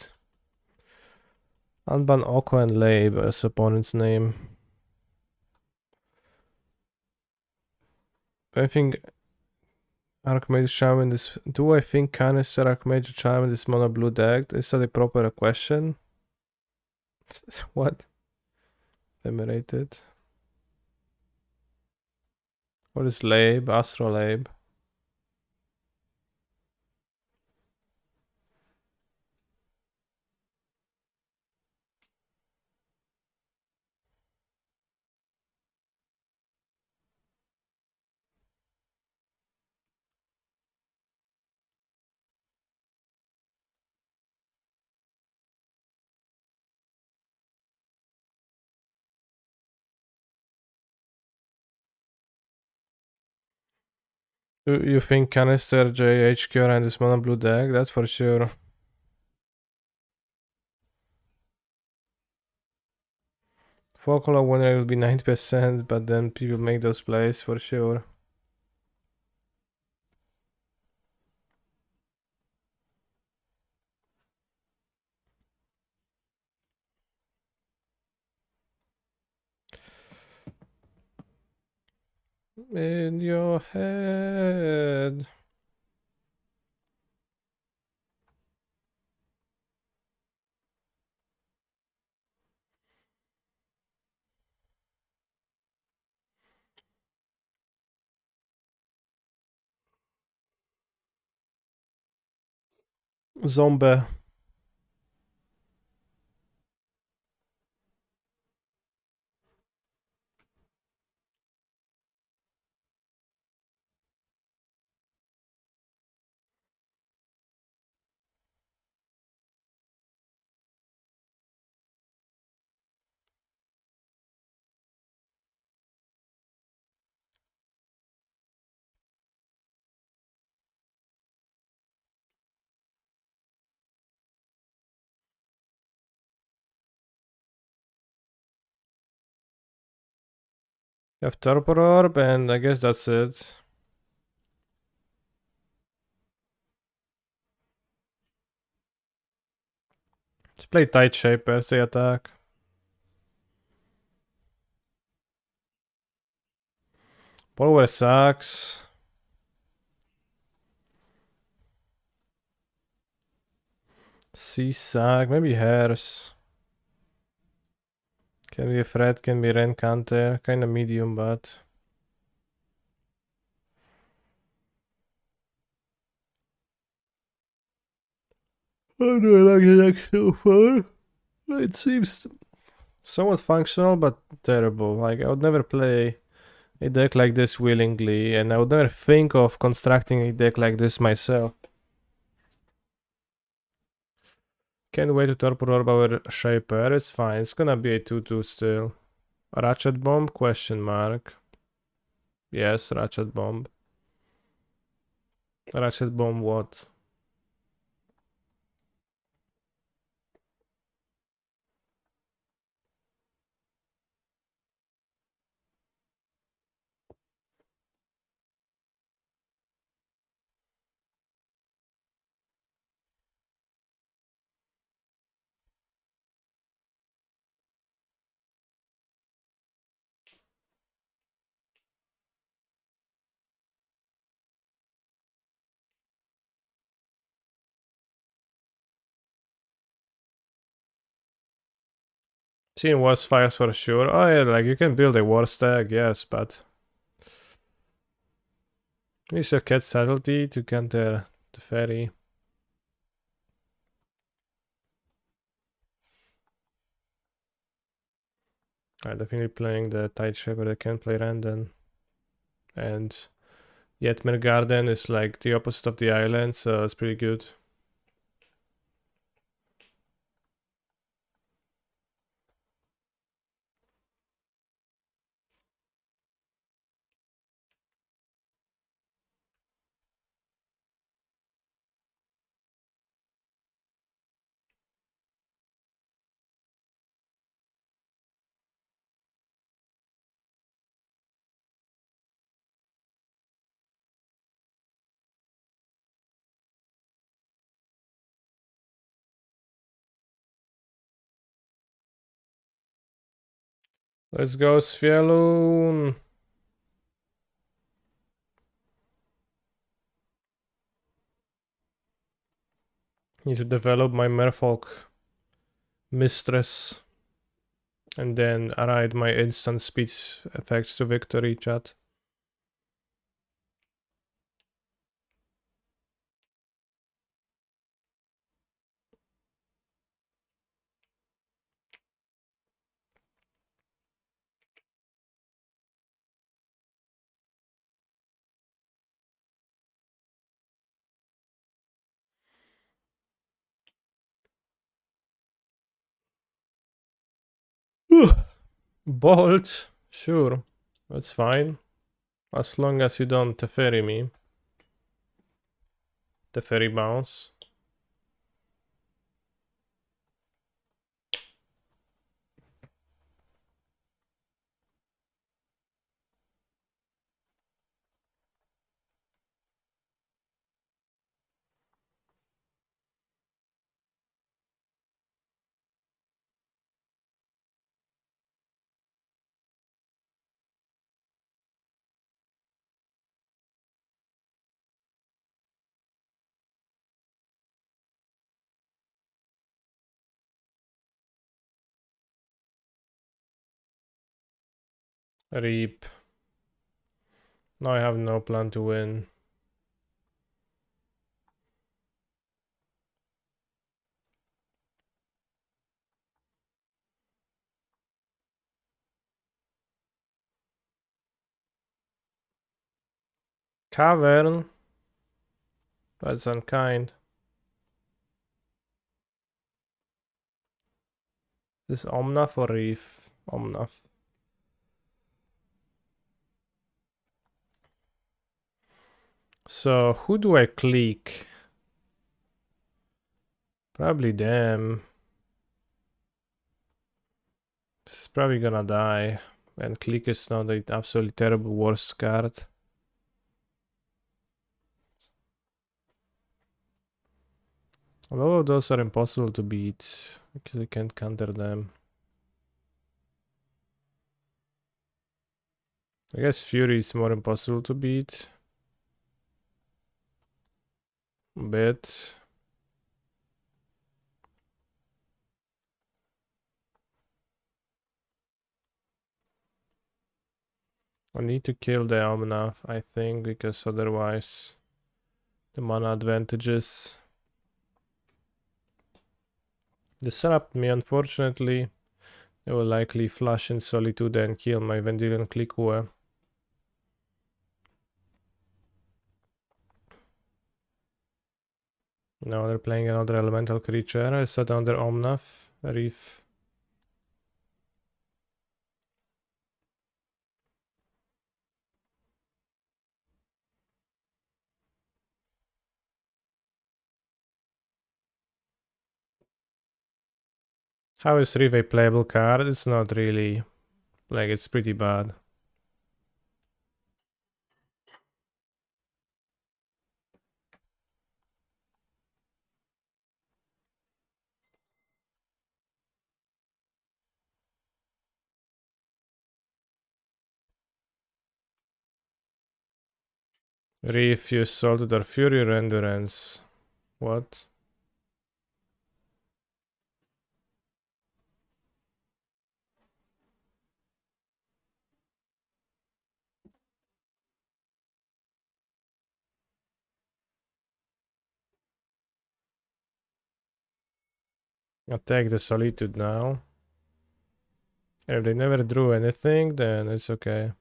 Unban Oko and Labe as opponent's name. I think Archmage Shaman is. Do I think Canister Archmage Shaman is mono blue decked? Is that a proper question? What? Emerated. What is Labe? Astrolabe. You think Canister JHQ and this mono blue deck? That's for sure. Folklore win rate will be 90%, but then people make those plays for sure. In your head. Zombie. You have Torpor Orb, and I guess that's it. Let's play Tight Shaper, say attack. Power sucks. C suck, maybe Hairs. Can be a threat, can be Ren counter. Kinda medium, but. How do I like the deck so far? It seems somewhat functional, but terrible. Like, I would never play a deck like this willingly, and I would never think of constructing a deck like this myself. Can't wait to Torpor Orb our Shaper. It's fine. It's gonna be a 2-2 still. Ratchet Bomb? Question mark. Yes, Ratchet Bomb. Ratchet Bomb what? Seen worse files for sure. Oh yeah, like you can build a war stag, yes, but use your cat subtlety to counter the fairy. I'm definitely playing the Tight Shaper that can play Random. And Yetmer Garden is like the opposite of the island, so it's pretty good. Let's go, Svielun. Need to develop my Merfolk Mistress. And then ride my instant speed effects to victory, chat. Bolt, sure, that's fine. As long as you don't Teferi me. Teferi bounce. Reap. Now I have no plan to win. Cavern. That's unkind. This is Omnath or Reef? Omnath. So who do I click? Probably them. This is probably gonna die. And click is not the absolutely terrible worst card. All of those are impossible to beat because I can't counter them. I guess Fury is more impossible to beat. A bit. I need to kill the Omnath, I think, because otherwise the mana advantages. They disrupt me, unfortunately. They will likely flash in Solitude and kill my Vendilion Clickua. Now they're playing another elemental creature. I set under Omnath, Reef. How is Reef a playable card? It's not really. Like, it's pretty bad. Reef, you salted or Fury or Endurance. What? Attack the Solitude now. If they never drew anything, then it's okay.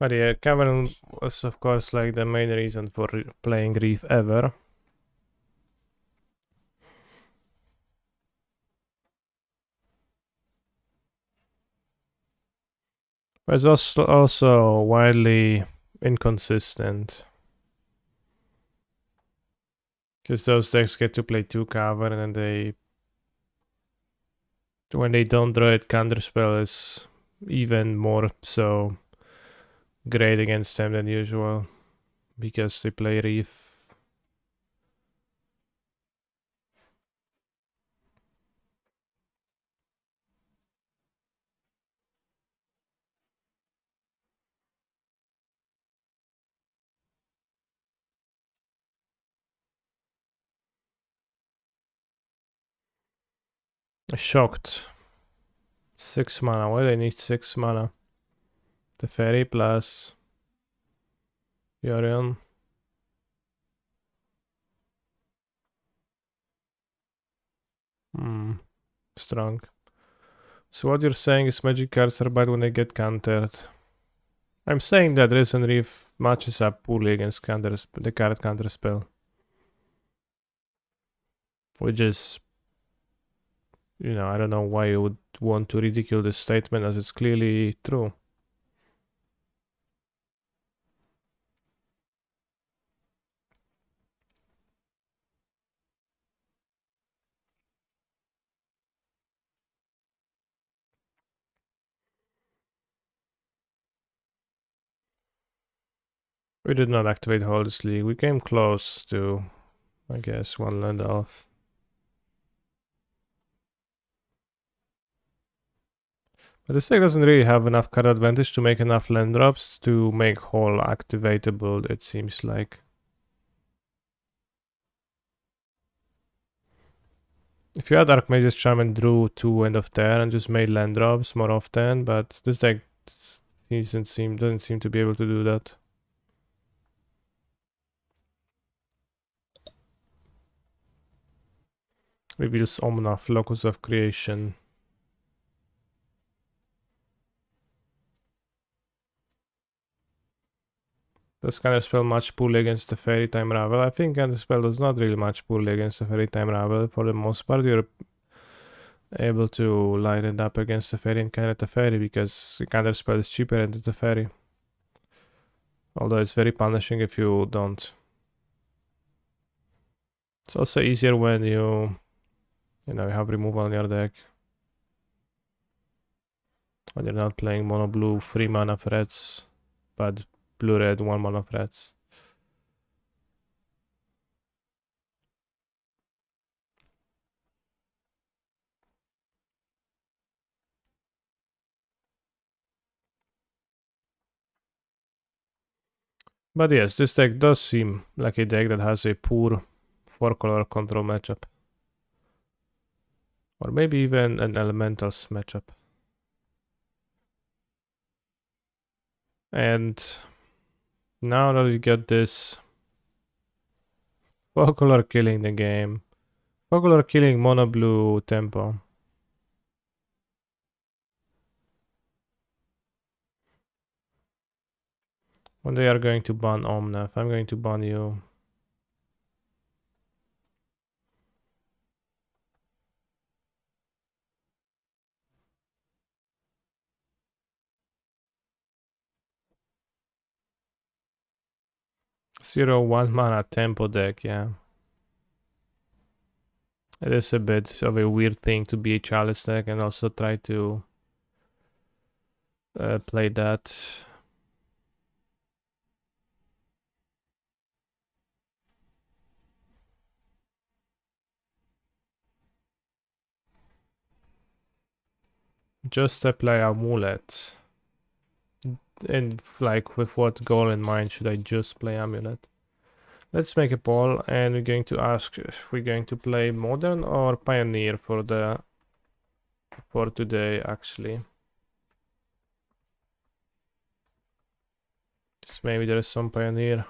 But yeah, Cavern was of course like the main reason for playing Reef ever. But it's also widely inconsistent. Because those decks get to play 2 cover, and then when they don't draw it, counterspell is even more so great against them than usual, because they play Reef. Shocked. 6 mana. Why do I need 6 mana? The Fairy plus Yorion. Strong. So what you're saying is magic cards are bad when they get countered. I'm saying that Risen Reef matches up poorly against the card counterspell. Which is, you know, I don't know why you would want to ridicule this statement, as it's clearly true. We did not activate Holders League. We came close to, I guess, 1 land off. But this deck doesn't really have enough card advantage to make enough land drops to make Hole activatable, it seems like. If you had Archmage's Charm and drew 2 end of turn and just made land drops more often, but this deck doesn't seem to be able to do that. Maybe use Omnath, Locus of Creation. Does Counterspell match poorly against the Fairy Time Ravel? I think Counterspell does not really match poorly against the Fairy Time Ravel. For the most part, you're able to light it up against the Fairy and counter the Fairy, because the Counterspell is cheaper than the Fairy. Although it's very punishing if you don't. It's also easier when you have removal on your deck. When you're not playing mono blue 3 mana threats, but blue red 1 mana threats. But yes, this deck does seem like a deck that has a poor 4-color control matchup. Or maybe even an elementals matchup. And now that we get this 4-color killing the game, 4-color killing mono blue tempo. When they are going to ban Omnath, I'm going to ban you. Zero 1 mana tempo deck, yeah. It is a bit of a weird thing to be a Chalice deck and also try to play that. Just apply Amulet. And like, with what goal in mind should I just play Amulet? Let's make a poll, and we're going to ask if we're going to play Modern or Pioneer for today, actually. Just maybe there is some Pioneer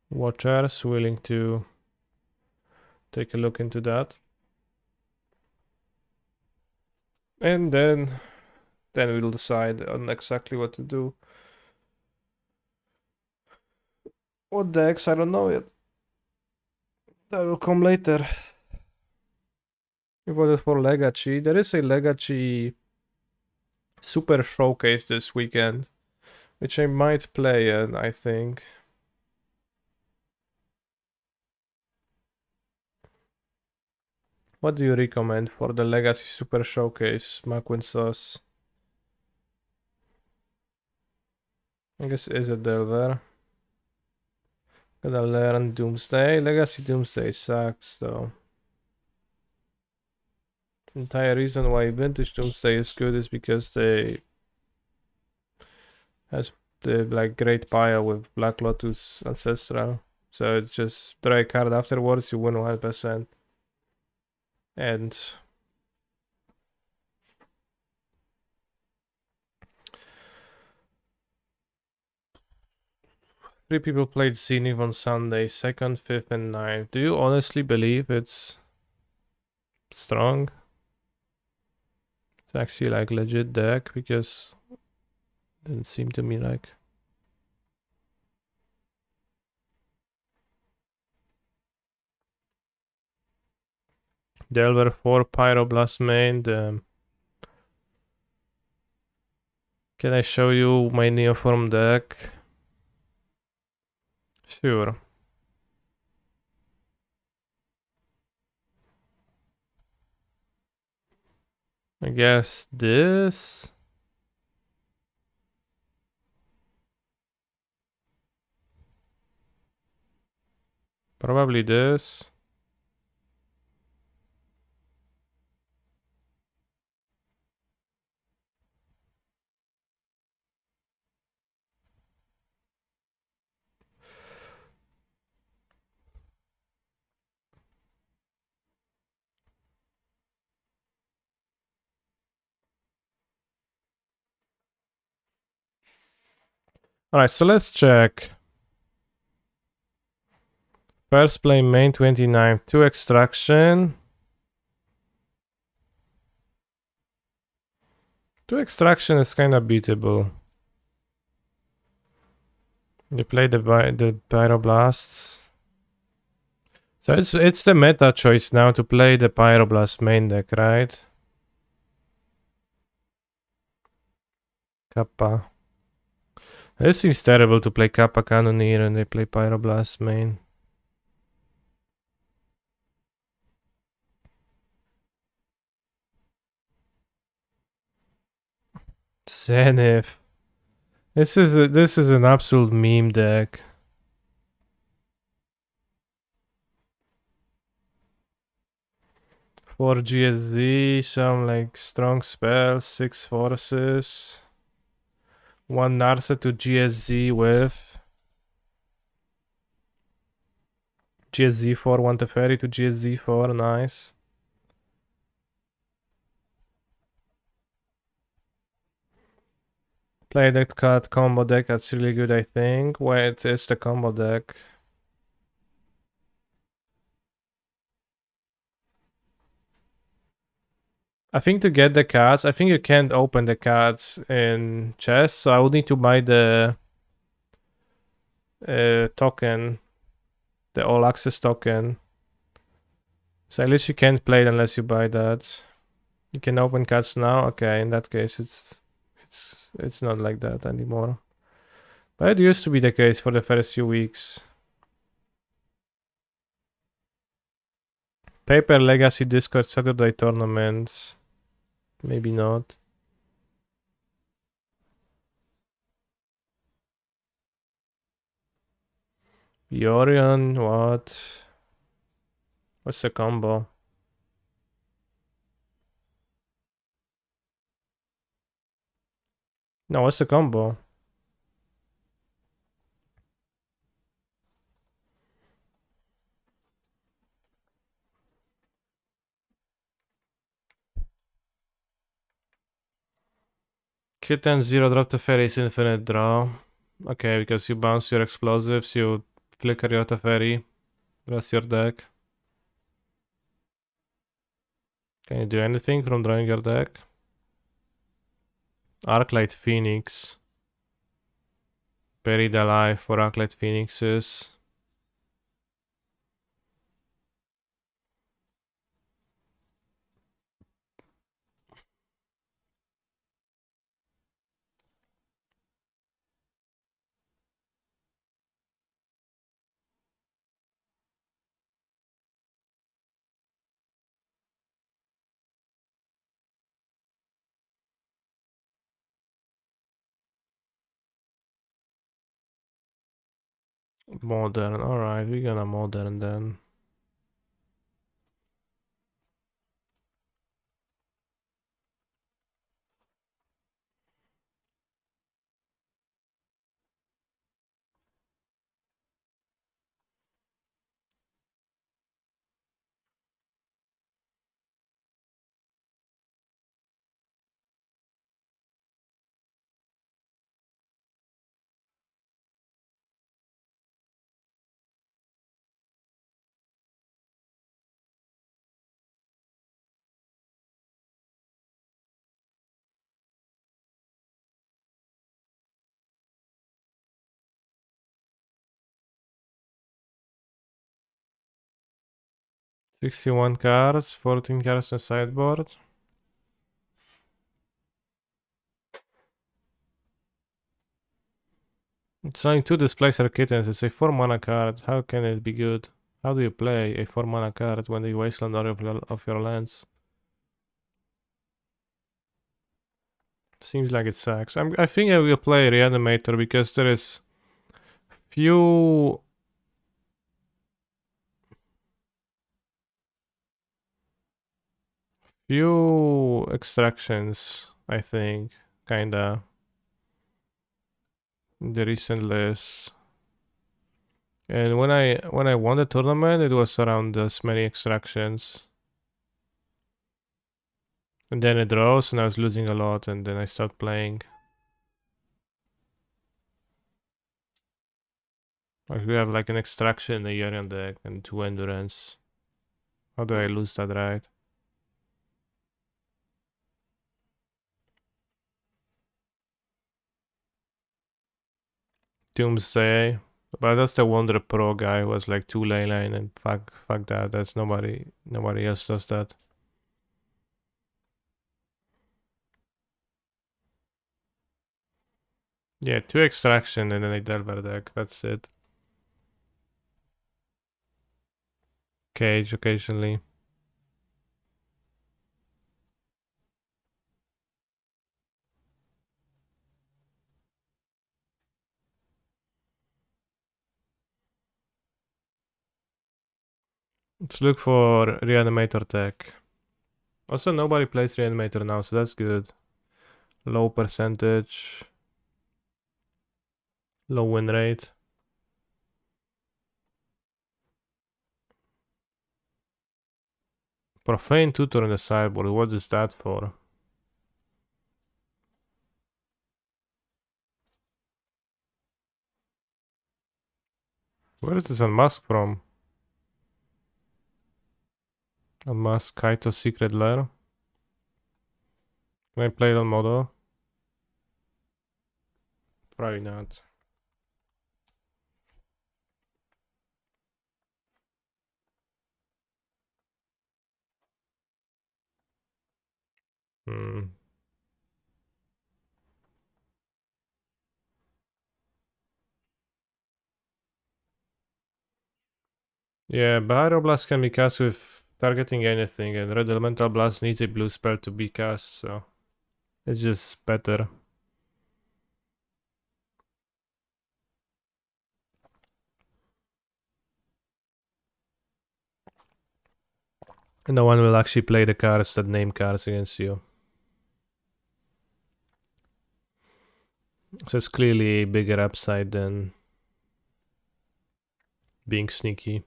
watchers willing to take a look into that. And then we'll decide on exactly what to do. What decks? I don't know yet. That will come later. We voted for Legacy. There is a Legacy Super Showcase this weekend, which I might play it, I think. What do you recommend for the Legacy Super Showcase, Mac Sauce? I guess is a Delver. Gotta learn Doomsday. Legacy Doomsday sucks though. The entire reason why Vintage Doomsday is good is because they has the like great pile with Black Lotus Ancestral. So it's just draw a card afterwards, you win 100%. And three people played Zenith on Sunday, 2nd, 5th, and 9th. Do you honestly believe it's strong? It's actually like legit deck because it didn't seem to me like. Delver 4 Pyroblast main. Can I show you my Neoform deck? Sure. I guess this. Probably this. Alright, so let's check. First play main 29, 2 extraction. 2 extraction is kinda beatable. You play the Pyroblasts. So it's the meta choice now to play the Pyroblast main deck, right? Kappa. It seems terrible to play Kappa Cannoneer and they play Pyroblast main. Zenith. This is an absolute meme deck. 4 GSZ, some like strong spells, 6 forces. 1 Narset to GSZ with GSZ4, 1 Teferi to GSZ4, nice. Play that card combo deck, that's really good I think. Wait, it's the combo deck. I think to get the cards, I think you can't open the cards in chess, so I would need to buy the token, the all access token. So I literally can't play it unless you buy that. You can open cards now. Okay, in that case, it's not like that anymore. But it used to be the case for the first few weeks. Paper Legacy Discord Saturday tournaments. Maybe not. Yorion, what? What's the combo? No, what's the combo? Kitten 0 drop the fairies infinite draw. Okay, because you bounce your explosives, you flicker your Teferi. That's your deck. Can you do anything from drawing your deck? Arclight Phoenix. Buried Alive for Arclight Phoenixes. Modern, alright, we're gonna modern then. $61 cards, 14 cards in sideboard. It's only 2 Displacer Kittens, it's a 4 mana card. How can it be good? How do you play a 4 mana card when the wasteland all of your lands? Seems like it sucks. I think I will play Reanimator because there is few extractions, I think, kinda, in the recent list. And when I won the tournament, it was around this many extractions. And then it rose, and I was losing a lot, and then I stopped playing. Like we have like an extraction, a Yorion deck, and 2 endurance. How do I lose that right? Doomsday. But that's the Wonder Pro guy who was like 2 leyline, and fuck that. That's nobody else does that. Yeah, 2 extraction and then a Delver deck. That's it. Cage occasionally. Let's look for Reanimator deck. Also, nobody plays Reanimator now, so that's good. Low percentage. Low win rate. Profane Tutor in the sideboard. What is that for? Where is this unmask from? Unmask Kaito's Secret Lair. Can I play it on model? Probably not. Hmm. Yeah, Pyro Blast can be cast with targeting anything, and Red Elemental Blast needs a blue spell to be cast, so it's just better. And no one will actually play the cards that name cards against you. So it's clearly a bigger upside than being sneaky.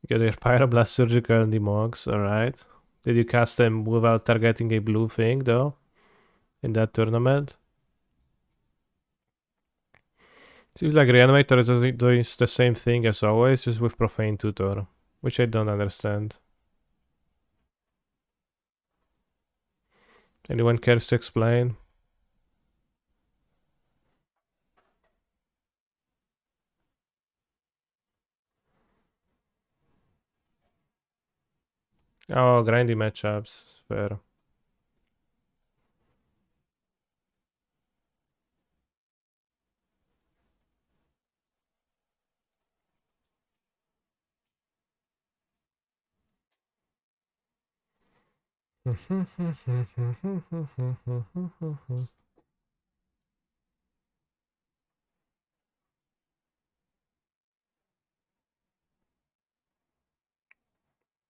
You get your Pyroblast Surgical and the Mogs, alright. Did you cast them without targeting a blue thing though? In that tournament? Seems like Reanimator is doing the same thing as always, just with Profane Tutor, which I don't understand. Anyone cares to explain? Oh, grindy matchups, fair.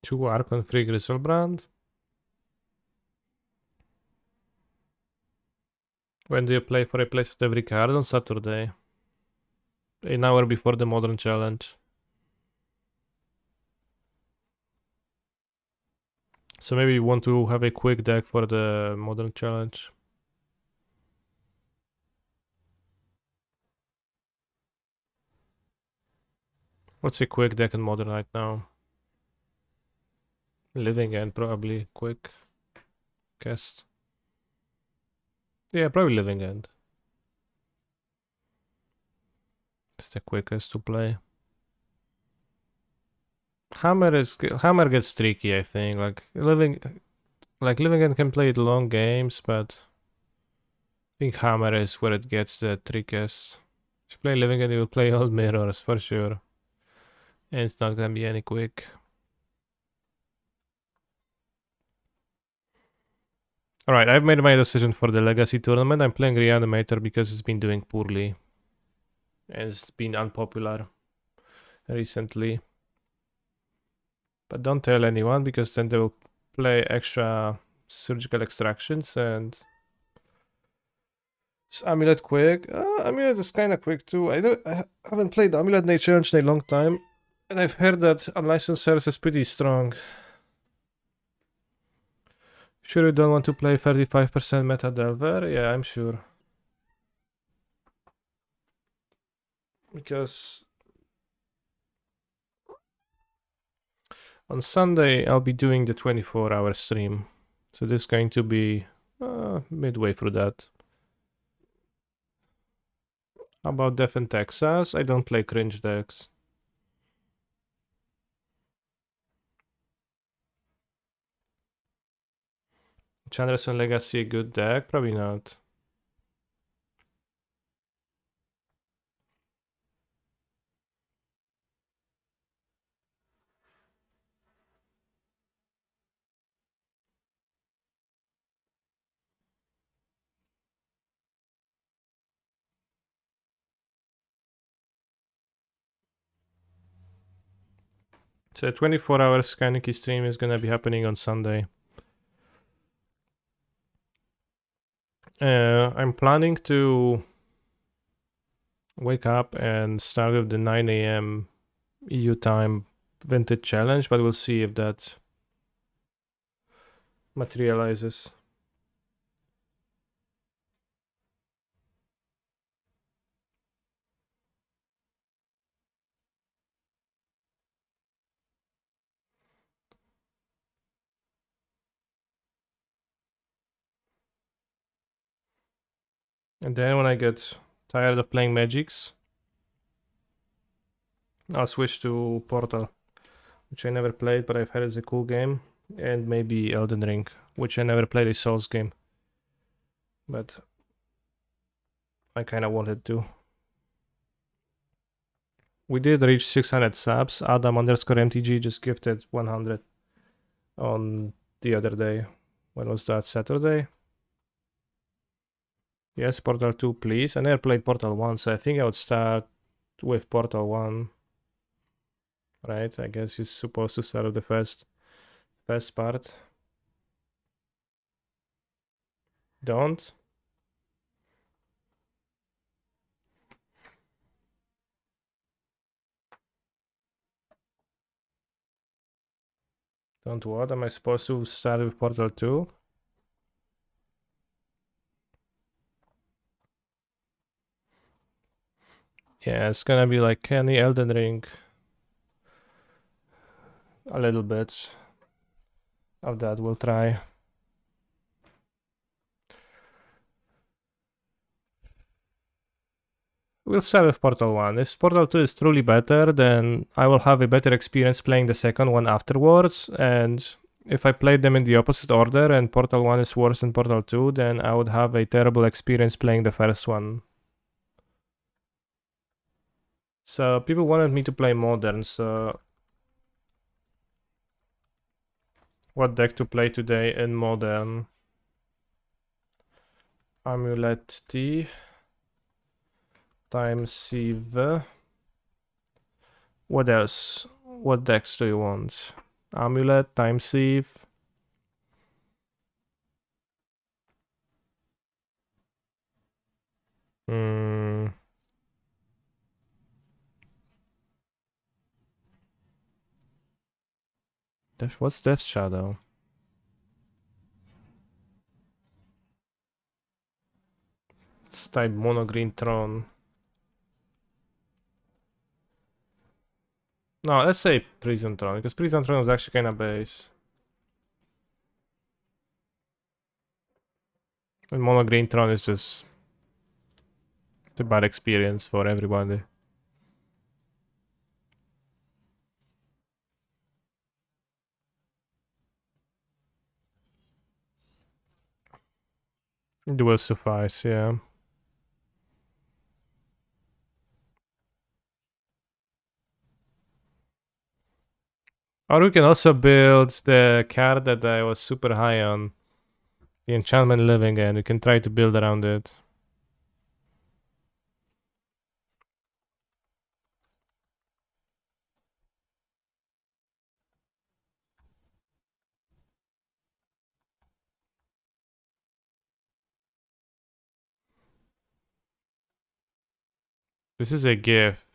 2 Archon, 3 Griselbrand. When do you play for a place at every card? On Saturday. An hour before the Modern Challenge. So maybe you want to have a quick deck for the Modern Challenge. What's a quick deck in Modern right now? Living End, probably. Quick. Cast. Yeah, probably Living End. It's the quickest to play. Hammer gets tricky, I think. Like Living End can play long games, but I think Hammer is where it gets the trickiest. If you play Living End, you will play Old Mirrors for sure. And it's not gonna be any quick. Alright, I've made my decision for the Legacy tournament. I'm playing Reanimator because it's been doing poorly. And it's been unpopular recently. But don't tell anyone because then they will play extra surgical extractions and Amulet quick. Amulet is kind of quick too. I haven't played Amulet Night Challenge in a long time, and I've heard that Unlicensed Service is pretty strong. Sure you don't want to play 35% Meta Delver? Yeah, I'm sure. Because on Sunday I'll be doing the 24-hour stream. So this is going to be midway through that. How about Death in Texas? I don't play cringe decks. Chandras and Legacy a good deck? Probably not. So 24-hour Skynicky stream is gonna be happening on Sunday. I'm planning to wake up and start with the 9 a.m. EU time Vintage Challenge, but we'll see if that materializes. And then when I get tired of playing Magics, I'll switch to Portal, which I never played, but I've heard is a cool game, and maybe Elden Ring, which I never played, a Souls game, but I kind of wanted to. We did reach 600 subs. Adam_MTG just gifted 100 on the other day. When was that? Saturday? Yes, Portal 2, please. I never played Portal 1, so I think I would start with Portal 1. Right? I guess you're supposed to start with the first part. Don't. Don't what? Am I supposed to start with Portal 2? Yeah, it's gonna be like Kenny Elden Ring. A little bit of that we'll try. We'll start with Portal 1. If Portal 2 is truly better, then I will have a better experience playing the second one afterwards. And if I played them in the opposite order and Portal 1 is worse than Portal 2, then I would have a terrible experience playing the first one. So people wanted me to play Modern, so what deck to play today in Modern? Amulet T times Sieve. What else? What decks do you want? Amulet, Time Thief. Hmm. What's Death Shadow? Let's type Mono Green Throne. No, let's say Prison Throne, because Prison Throne is actually kind of base. And Mono Green Throne is just... It's a bad experience for everybody. It will suffice, yeah. Or we can also build the card that I was super high on. The Enchantment Living, and we can try to build around it. This is a gift.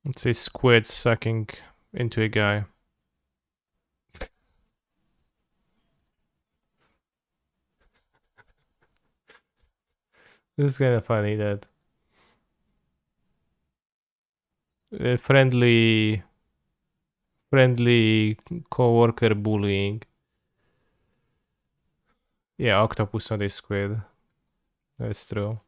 It's a squid sucking into a guy. This is kind of funny that friendly co-worker bullying. Yeah, octopus not a squid. That's true.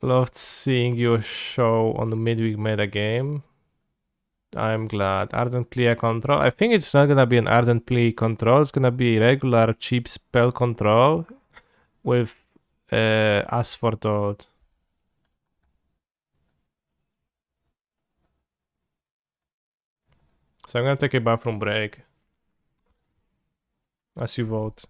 Loved seeing your show on the midweek meta game. I'm glad. Ardent Plea control. I think it's not gonna be an Ardent Plea control. It's gonna be regular cheap spell control with Asphodel. So I'm gonna take a bathroom break. As you vote.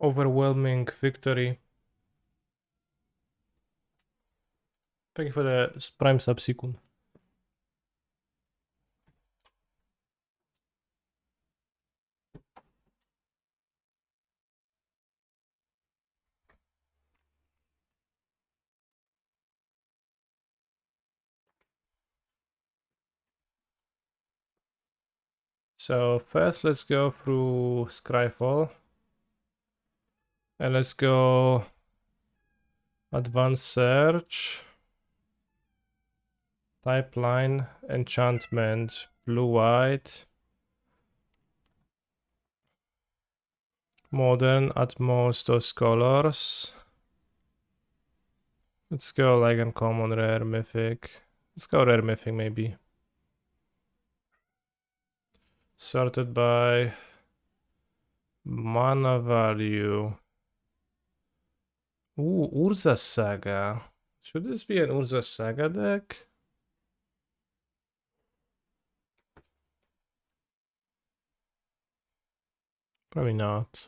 overwhelming victory. Thank you for the prime subsequent. So first let's go through Scryfall. And let's go Advanced Search. Pipeline, Enchantment, Blue-White. Modern, at most those colors. Let's go like uncommon, rare, mythic. Let's go rare, mythic maybe. Sorted by mana value. Ooh, Urza Saga. Should this be an Urza Saga deck? Probably not.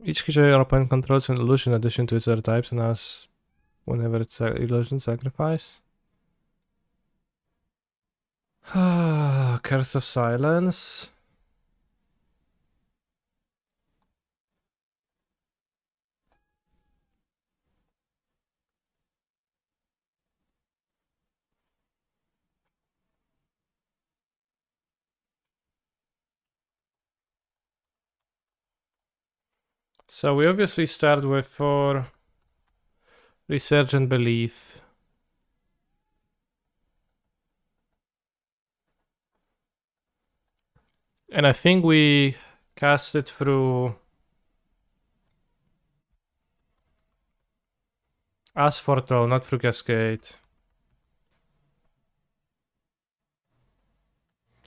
Each creature your opponent controls an illusion in addition to its other types and has whenever it's illusion sacrifice. Curse of Silence. So we obviously start with 4 Resurgent Belief. And I think we cast it through Asphodel, not through Cascade.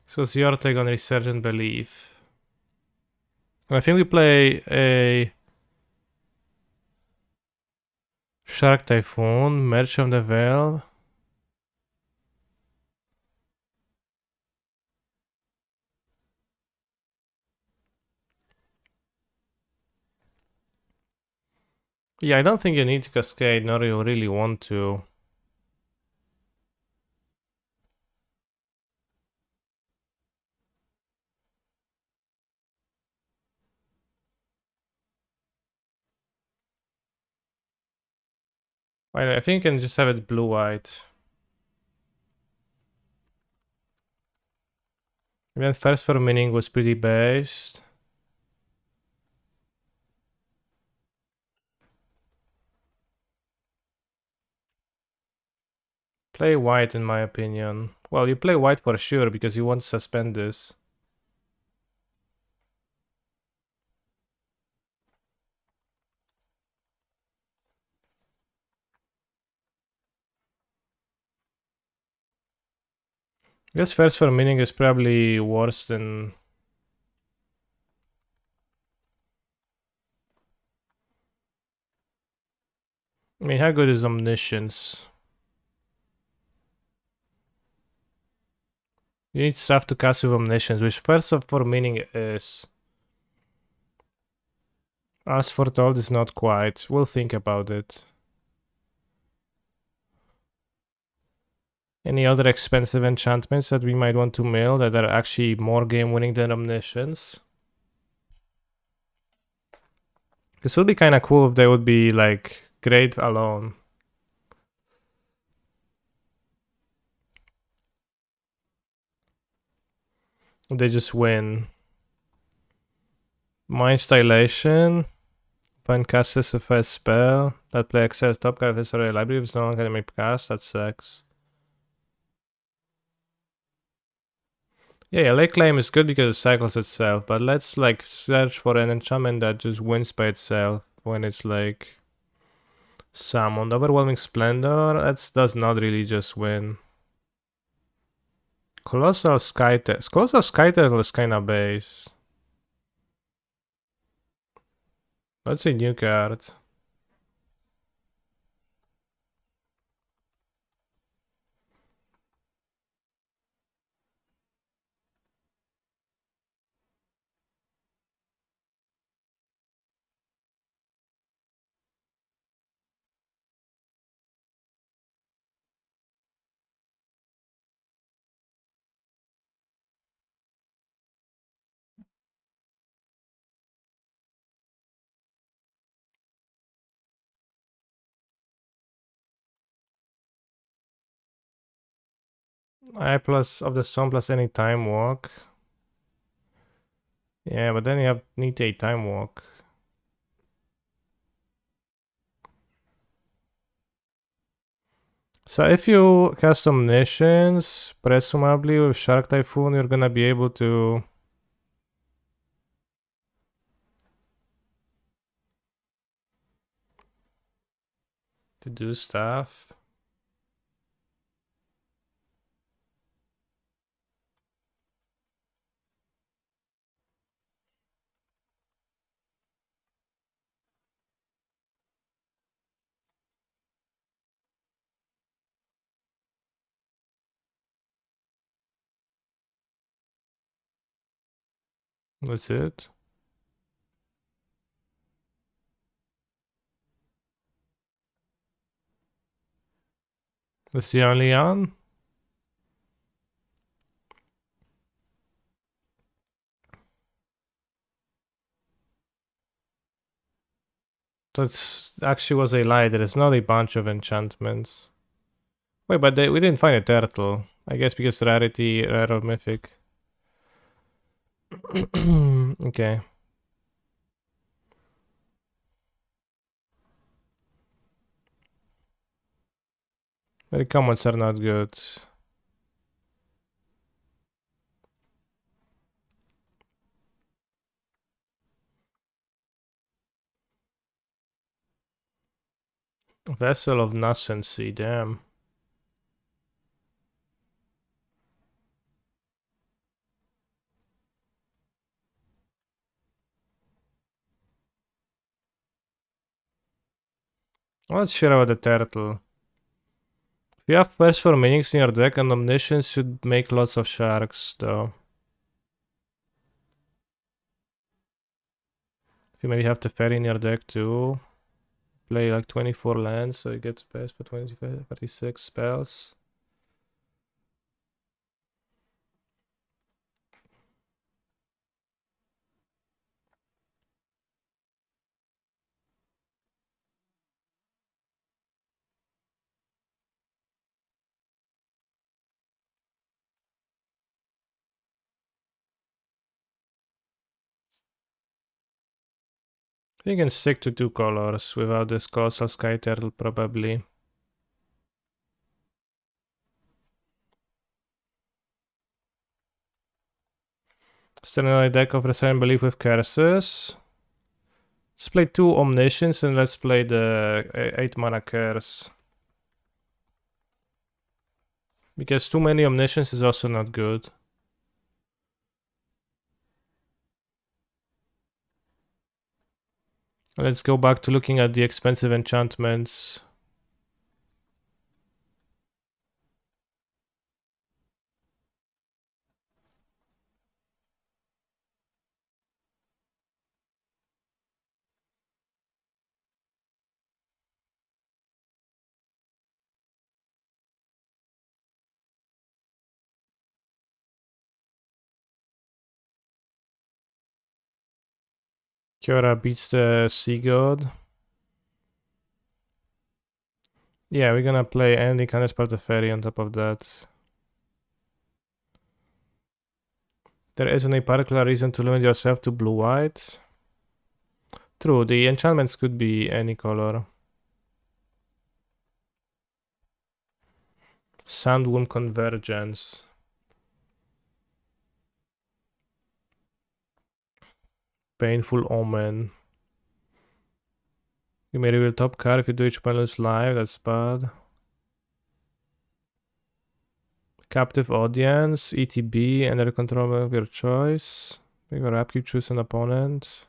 So it's your take on Resurgent Belief. And I think we play a Shark Typhoon, Merch of the Veil. Yeah, I don't think you need to Cascade, nor you really want to. I think you can just have it blue-white. And then first for Meaning was pretty based. Play white in my opinion. Well, you play white for sure because you want to suspend this. I guess first for Meaning is probably worse than... I mean, how good is Omniscience? You need stuff to cast with Omniscience, which first of for Meaning is... As Foretold is not quite. We'll think about it. Any other expensive enchantments that we might want to mill that are actually more game winning than Omniscience? This would be kind of cool if they would be like great alone. They just win. Mind Dilation. When cast is a first spell. That play access top card of his array library if it's no longer gonna make cast. That sucks. Yeah, Lake Claim is good because it cycles itself, but let's like search for an enchantment that just wins by itself when it's like summoned. Overwhelming Splendor, that does not really just win. Colossal Sky Test. Colossal Sky Test is kinda base. Let's say new card. I plus of the sun plus any time walk. Yeah, but then you need a time walk. So if you cast Omniscience, presumably with Shark Typhoon, you're gonna be able to do stuff. That's it. That's the only one. That's actually was a lie. There is not a bunch of enchantments. Wait, but we didn't find a turtle. I guess because rarity, rare or mythic. Okay. Very commons are not good. Vessel of Nascency, damn. I'm not sure about the turtle. If you have first 4 meanings in your deck, and Omniscience should make lots of sharks, though. If you maybe have the fairy in your deck too. Play like 24 lands, so you get space for 36 spells. You can stick to 2 colors without this Colossal Sky Turtle, probably. Still another deck of Resurgent Belief with Curses. Let's play 2 Omniscience and let's play the 8 mana Curse. Because too many Omniscience is also not good. Let's go back to looking at the expensive enchantments. Kiora beats the Sea God. Yeah, we're gonna play any kind of Sparta Fairy on top of that. There isn't a particular reason to limit yourself to blue-white. True, the enchantments could be any color. Sandworm Convergence. Painful Omen. You may reveal top card if you do each opponent's live, that's bad. Captive Audience, ETB, and a controller of your choice. Make your upkeep, choose an opponent.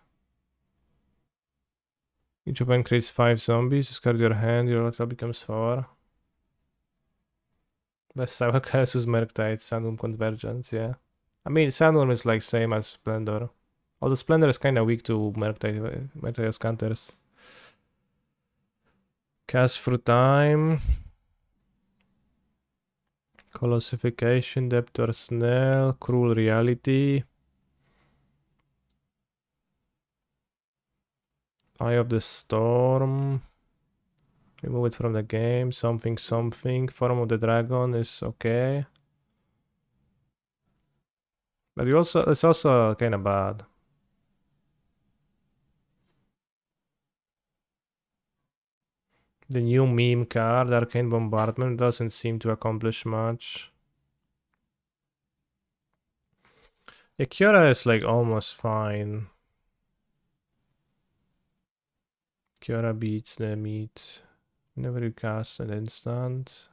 Each opponent creates 5 zombies, discard your hand, your total becomes 4. Best Sour Casus Merctide, Sandworm Convergence, yeah. I mean, Sandworm is like same as Splendor. Although Splendor is kinda weak to Merctide counters. Cast through time. Colossification, Deptor Snell, Cruel Reality. Eye of the Storm. Remove it from the game. Something. Form of the Dragon is okay. But it's also kind of bad. The new meme card, Arcane Bombardment, doesn't seem to accomplish much. Yeah, Kiora is like almost fine. Kiora beats the meat. Whenever you cast an instant.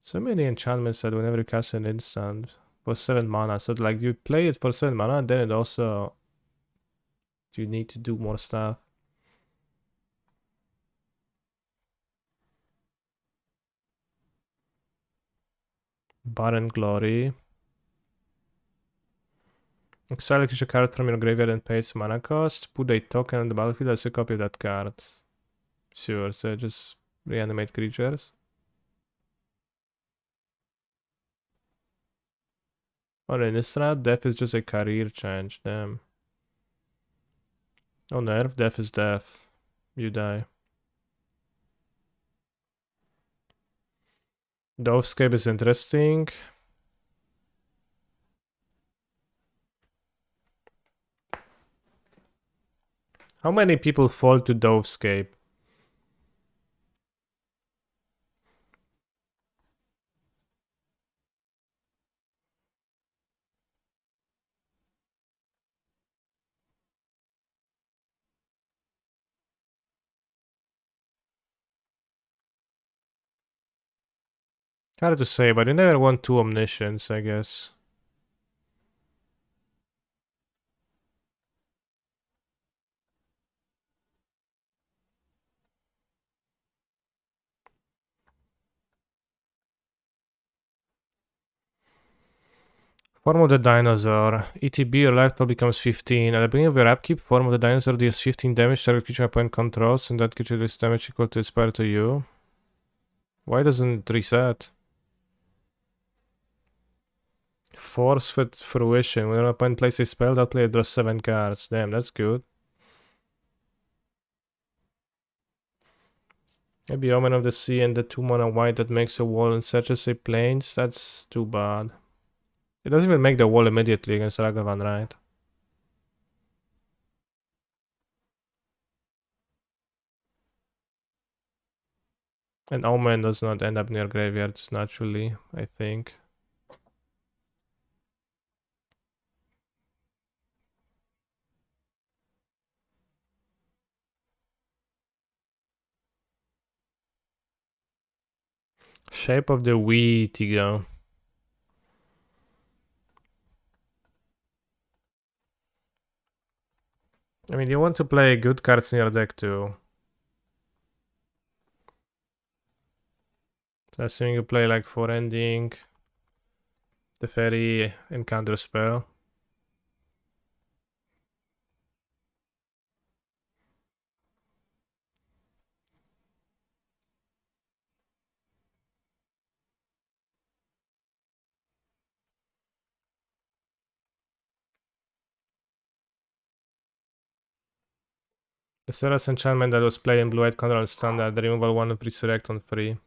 So many enchantments that whenever you cast an instant for 7 mana. So like you play it for 7 mana and then it also you need to do more stuff. Barren Glory. Exile a creature card from your graveyard and pay its mana cost. Put a token on the battlefield as a copy of that card. Sure, so just reanimate creatures. On Innistrad, death is just a career change, damn. On Nerf, death is death. You die. Dovescape is interesting. How many people fall to Dovescape? Hard to say, but you never want 2 omniscience, I guess. Form of the Dinosaur. ETB, your life total becomes 15. At the beginning of your upkeep, Form of the Dinosaur deals 15 damage to every creature opponent controls, and that creature deals damage equal to its power to you. Why doesn't it reset? Force Fit Fruition. When an opponent plays a spell, that player draws 7 cards. Damn, that's good. Maybe Omen of the Sea and the 2 mana white that makes a wall and searches a plains. That's too bad. It doesn't even make the wall immediately against Ragavan, right? And Omen does not end up near graveyards naturally, I think. Shape of the Wii, Tigo. I mean, you want to play good cards in your deck too. So assuming you play like 4 ending, the fairy encounter spell. The Seraph enchantment that was played in blue-white control standard, the removal 1 of Resurrect on 3.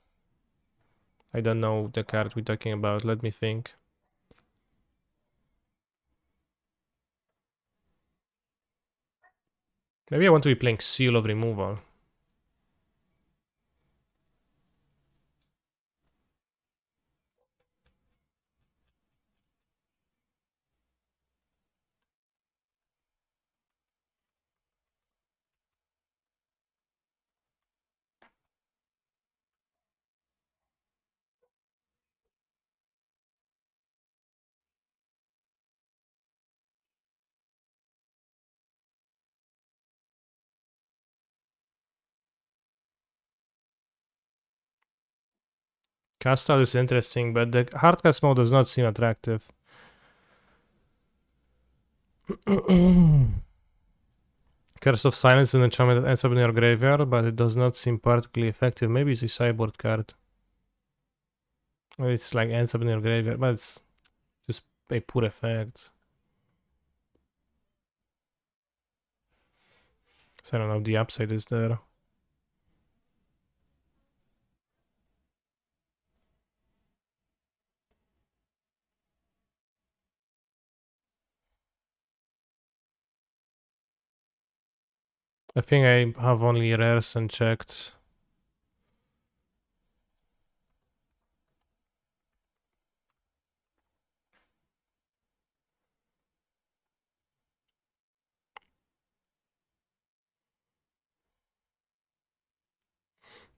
I don't know the card we're talking about, let me think. Maybe I want to be playing Seal of Removal. Castle is interesting, but the hardcast mode does not seem attractive. Curse of Silence is an enchantment that ends up in your graveyard, but it does not seem particularly effective. Maybe it's a sideboard card. It's like ends up in your graveyard, but it's just a poor effect. So I don't know if the upside is there. I think I have only rares unchecked.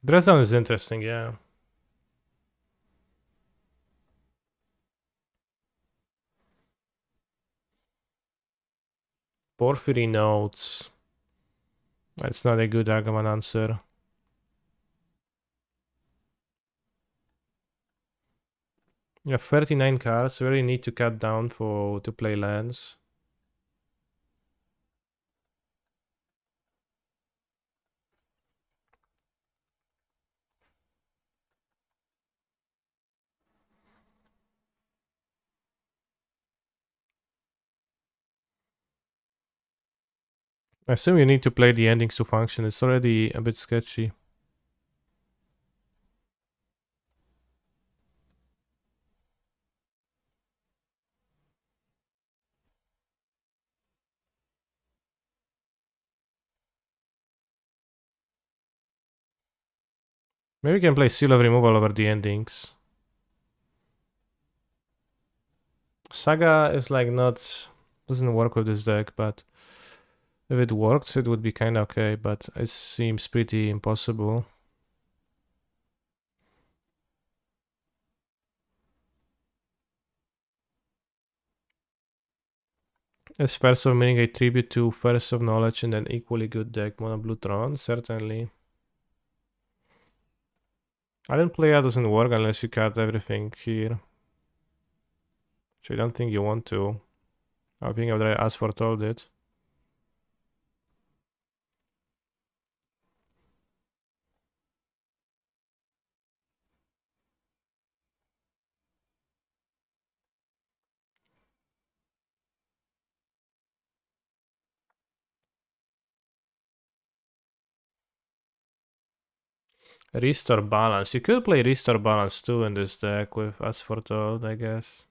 Dresden is interesting, yeah. Porphyry notes. That's not a good Agaman answer. You have 39 cards, so you really need to cut down to play lands. I assume you need to play the endings to function. It's already a bit sketchy. Maybe we can play Seal of Removal over the endings. Saga is like not... doesn't work with this deck, but if it works, it would be kinda okay, but it seems pretty impossible. Is First of Meaning a tribute to First of Knowledge and an equally good deck, Mono Blue Tron? Certainly. I didn't play doesn't work unless you cut everything here. Which I don't think you want to. I think I'd rather ask for told it. Restore Balance. You could play Restore Balance too in this deck with As Foretold, I guess.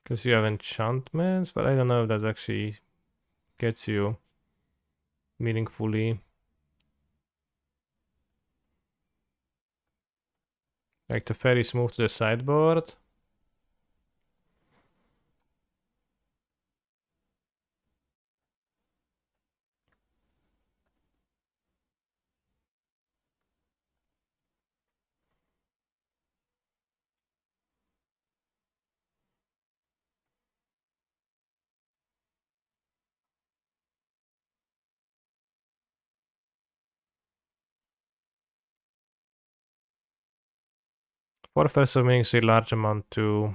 Because you have enchantments, but I don't know if that actually gets you meaningfully. Like the fairies move to the sideboard. For First of Meaning is a large amount too.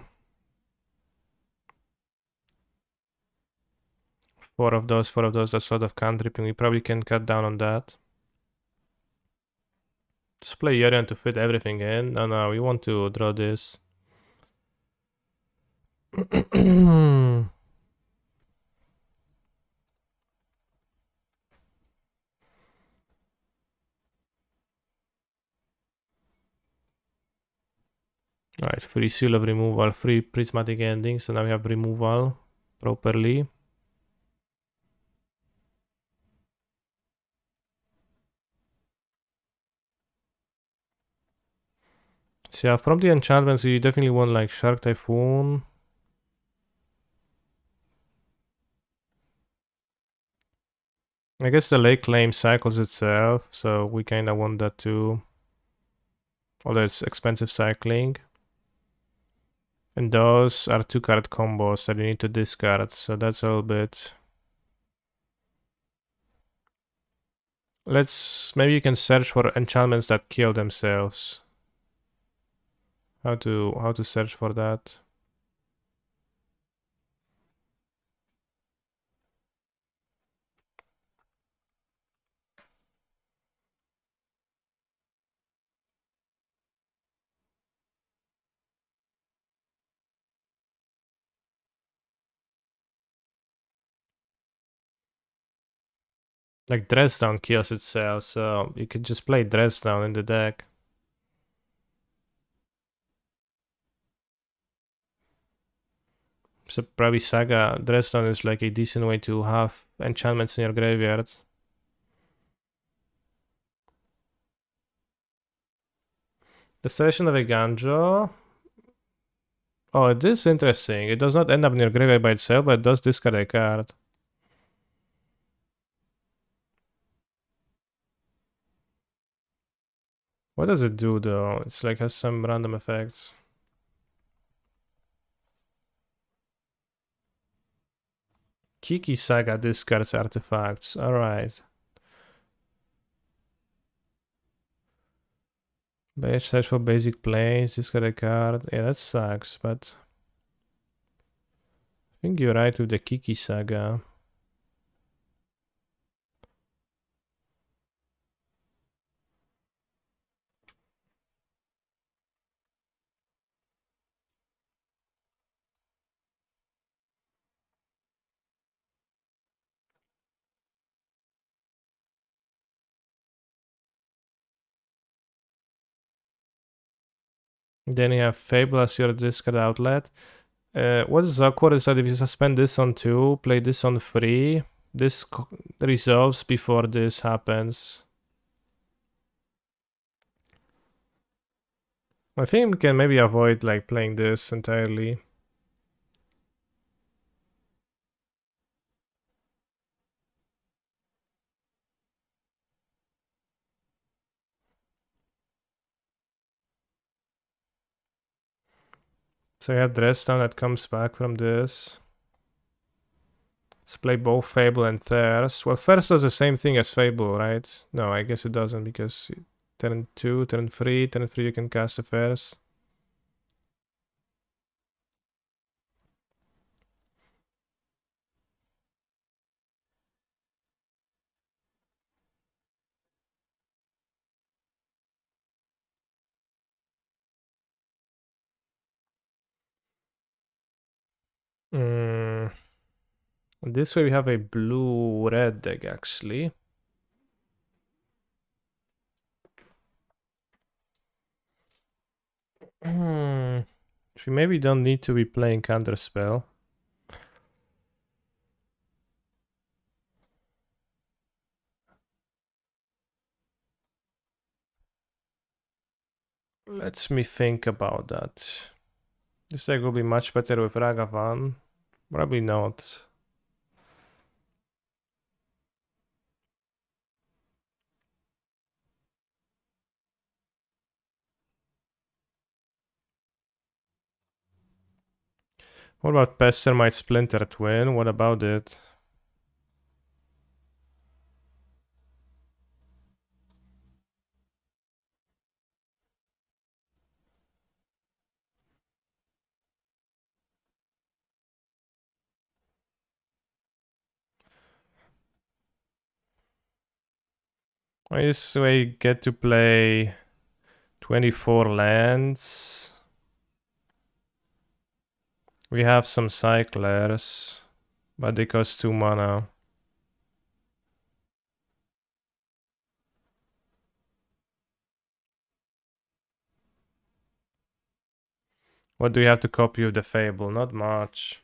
4 of those, that's a lot of cantripping. We probably can cut down on that. Just play Yorion to fit everything in. No, we want to draw this. Alright, free Seal of Removal, free Prismatic Endings, so now we have removal properly. So yeah, from the enchantments, we definitely want like Shark Typhoon. I guess the Lake Claim cycles itself, so we kinda want that too. Although it's expensive cycling. And those are 2-card combos that you need to discard, so that's a little bit... maybe you can search for enchantments that kill themselves. How to search for that? Like Dresdown kills itself, so you could just play Dresdown in the deck. So probably Saga Dreadstone is like a decent way to have enchantments in your graveyard. Restoration of a Ganjo. Oh, it is interesting. It does not end up in your graveyard by itself, but it does discard a card. What does it do though? It's like has some random effects. Kiki Saga discards artifacts. Alright. Search for basic planes, discard a card. Yeah, that sucks, but I think you're right with the Kiki Saga. Then you have Fable as your discard outlet. What is awkward is that if you suspend this on 2, play this on 3, this resolves before this happens. I think we can maybe avoid like playing this entirely. So you have Dresden that comes back from this. Let's play both Fable and Thirst. Well, Thirst does the same thing as Fable, right? No, I guess it doesn't because turn 2, turn 3, turn 3 you can cast a Thirst. This way we have a blue-red deck actually. We maybe don't need to be playing Counterspell. Let me think about that. This deck will be much better with Ragavan. Probably not. What about Pestermite Splinter Twin? What about it? This way get to play 24 lands. We have some cyclers, but they cost 2 mana. What do you have to copy of the Fable? Not much.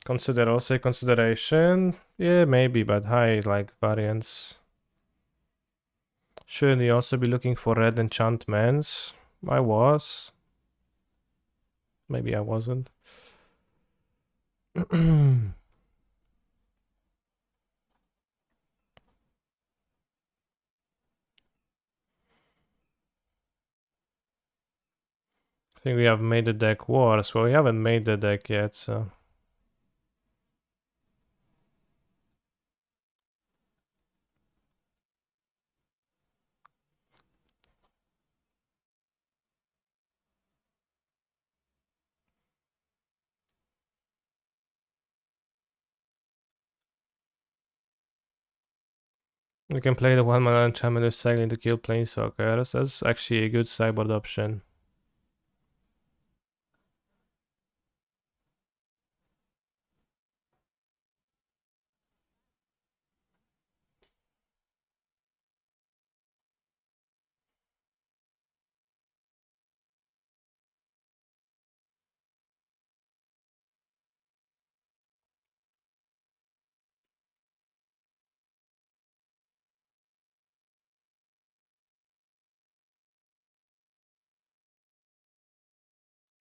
Consider also consideration? Yeah, maybe, but high like variance. Should you also be looking for red enchantments? I was. Maybe I wasn't. I think we have made the deck worse. Well, we haven't made the deck yet, so. We can play the 1-mana enchantment with cycling to kill planeswalkers. That's actually a good sideboard option.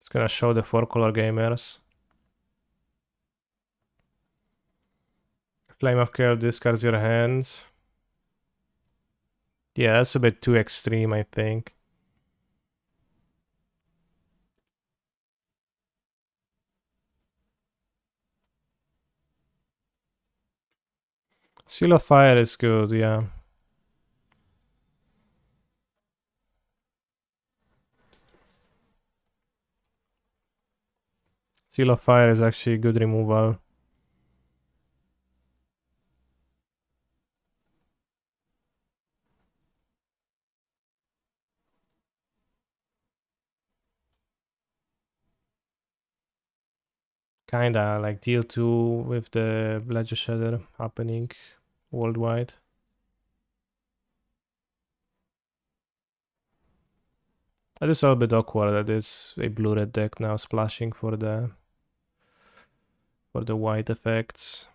It's gonna show the 4-color gamers. Flame of Chaos discards your hand. Yeah, that's a bit too extreme, I think. Seal of Fire is good, yeah. Seal of Fire is actually good removal. Kinda like deal 2 with the Ledger Shatter happening worldwide. That is a little bit awkward that it's a blue-red deck now splashing for the white effects.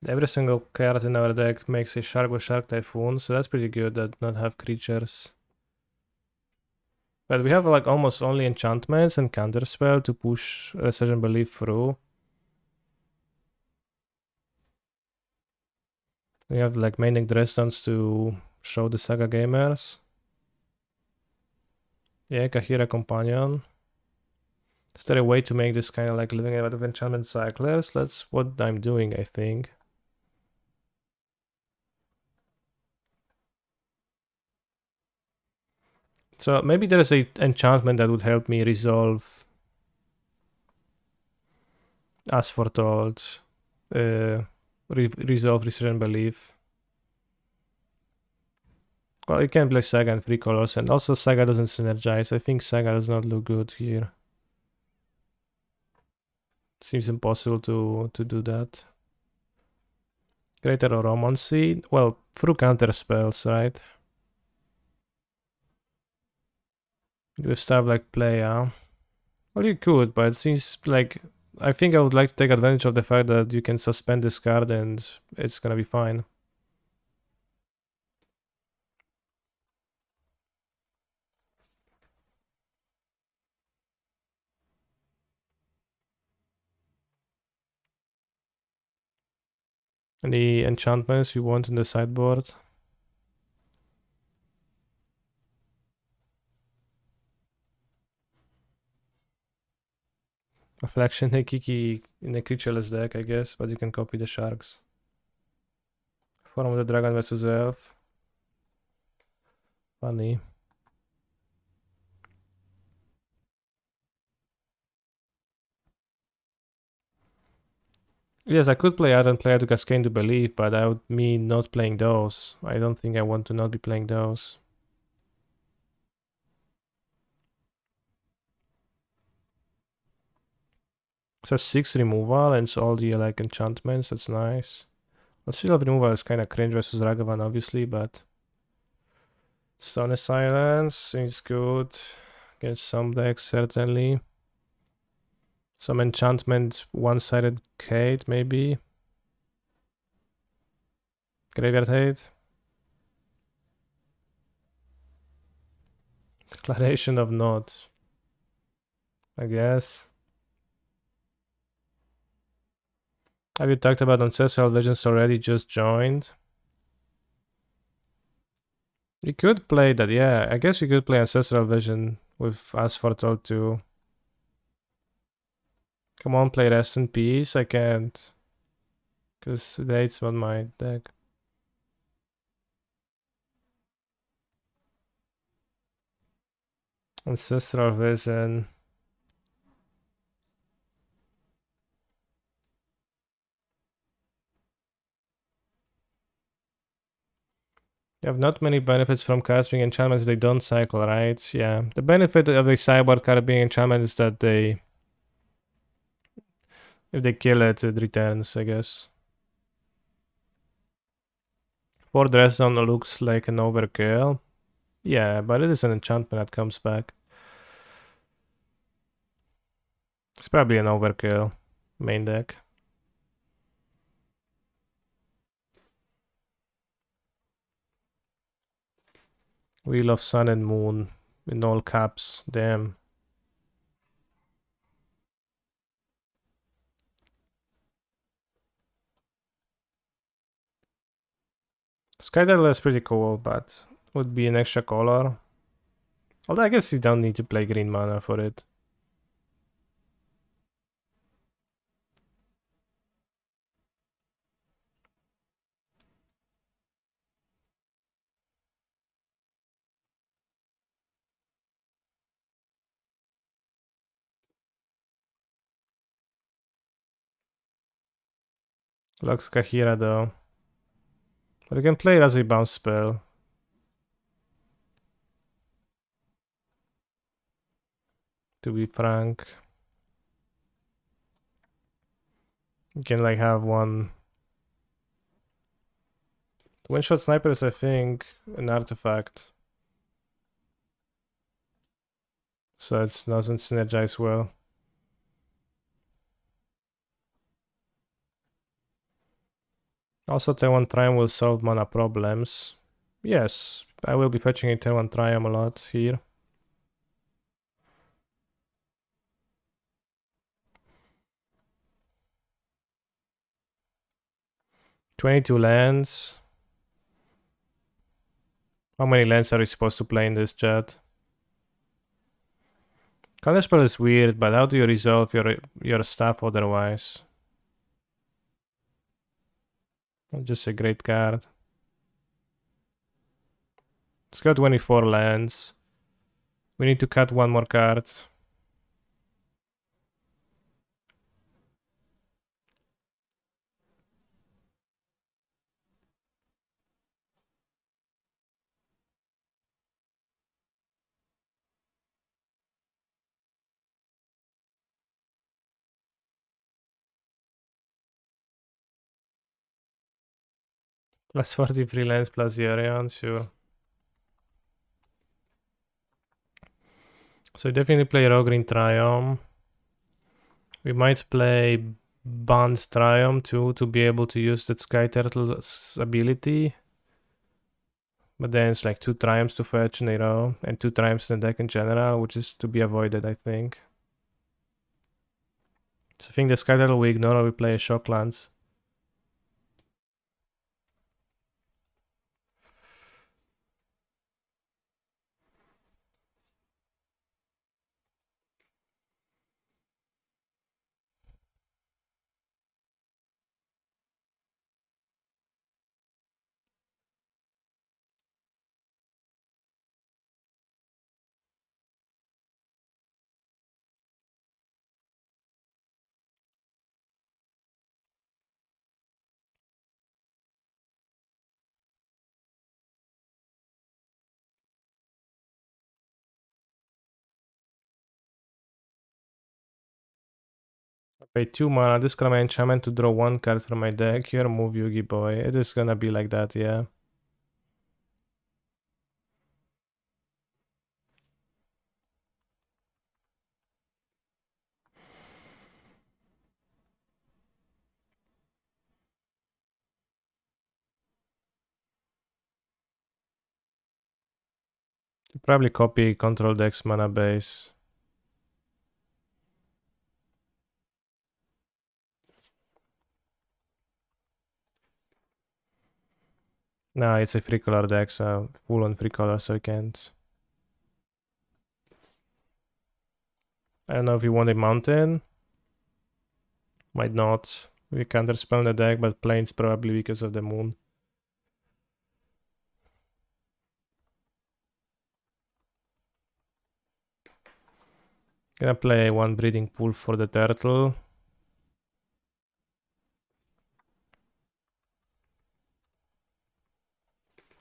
Every single card in our deck makes a Shark with Shark Typhoon, so that's pretty good that not have creatures. But we have like almost only enchantments and counterspell to push Resurgent Belief through. We have like maining Dressstones to show the Saga gamers. Yeah, Kahira Companion. Is there a way to make this kind of like living out of enchantment cyclers? That's what I'm doing, I think. So maybe there is a enchantment that would help me resolve As Foretold, resolve Resurgent Belief. Well, you can play Saga and 3 colors, and also Saga doesn't synergize. I think Saga does not look good here. Seems impossible to do that. Greater Oromancy, well, through counter spells, right? You stuff like Playa. Well, you could, but it seems like I think I would like to take advantage of the fact that you can suspend this card and it's gonna be fine. Any enchantments you want in the sideboard? Affliction Hikiki in a creatureless deck, I guess, but you can copy the sharks. Form of the Dragon versus Elf. Funny. Yes, I could play Ardent Player to Cascade to Believe, but that would mean not playing those. I don't think I want to not be playing those. So 6 removal and it's all the like enchantments, that's nice. Well, Seal of Removal is kind of cringe versus Ragavan, obviously, but Stone Silence seems good. Against some decks, certainly. Some enchantment, one-sided Kate, maybe. Graveyard Hate. Declaration of Not, I guess. Have you talked about Ancestral Visions already? Just joined. You could play that, yeah. I guess you could play Ancestral Vision with As Foretold too. Come on, play Rest in Peace. I can't. Because it's not my deck. Ancestral Vision. You have not many benefits from cards being enchantments. They don't cycle, right? Yeah. The benefit of a sideboard card being enchantment is that if they kill it, it returns, I guess. 4 Dressdown looks like an overkill. Yeah, but it is an enchantment that comes back. It's probably an overkill. main deck. Wheel of Sun and Moon in all caps. Damn. Skydale is pretty cool, but would be an extra color. Although I guess you don't need to play green mana for it. Looks Kahira though. But you can play it as a bounce spell. To be frank. You can like have one. One-shot sniper is, I think, an artifact. So it doesn't synergize well. Also, T1 Triumph will solve mana problems. Yes, I will be fetching a T1 Triumph a lot here. $22 lands. How many lands are we supposed to play in this chat? Counterspell is weird, but how do you resolve your stuff otherwise? Just a great card. Let's go 24 lands. We need to cut one more card. Plus 43 lands plus Yorion, sure. So definitely play Rogue Triumph. We might play Bond Triumph too to be able to use that Sky Turtle's ability. But then it's like 2 Triumphs to fetch in a row and 2 Triumphs in the deck in general, which is to be avoided, I think. So I think the Sky Turtle we ignore or we play a Shock Lance. I pay 2 mana, discard my enchantment to draw 1 card from my deck. Here, move Yugi Boy. It is gonna be like that, yeah. You probably copy control deck's mana base. No, it's a 3 color deck, so full on 3 colors, so I can't. I don't know if you want a mountain. Might not. We counterspell the deck, but plains probably because of the moon. Gonna play 1 breeding pool for the turtle.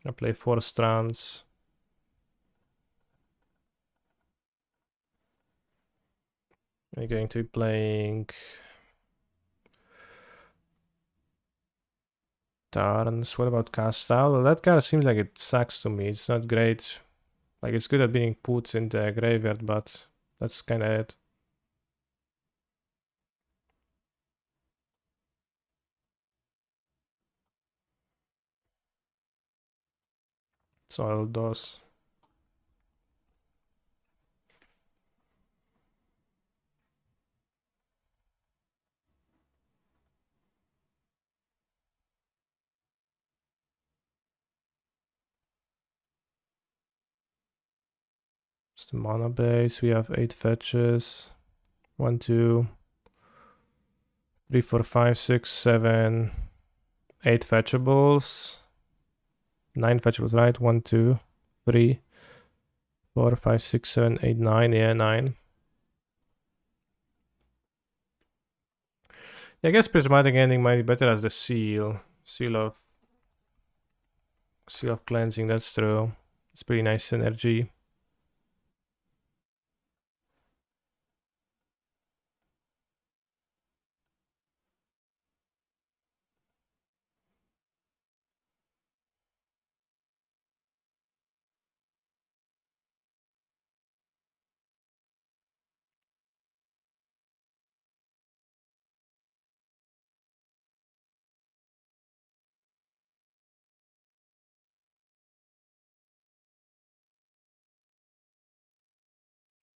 Gonna play 4 strands. I'm going to be playing Tarns. What about cast out? Well, that card seems like it sucks to me. It's not great. Like, it's good at being put in the graveyard, but that's kinda it. Soil DOS. It's the mana base. We have 8 fetches. 1, 2, 3, 4, 5, 6, 7, 8 fetchables. 9 fetchables, right? 1, 2, 3, 4, 5, 6, 7, 8, 9. Yeah, 9. Yeah, I guess prismatic ending might be better as the seal. Seal of cleansing, that's true. It's pretty nice synergy.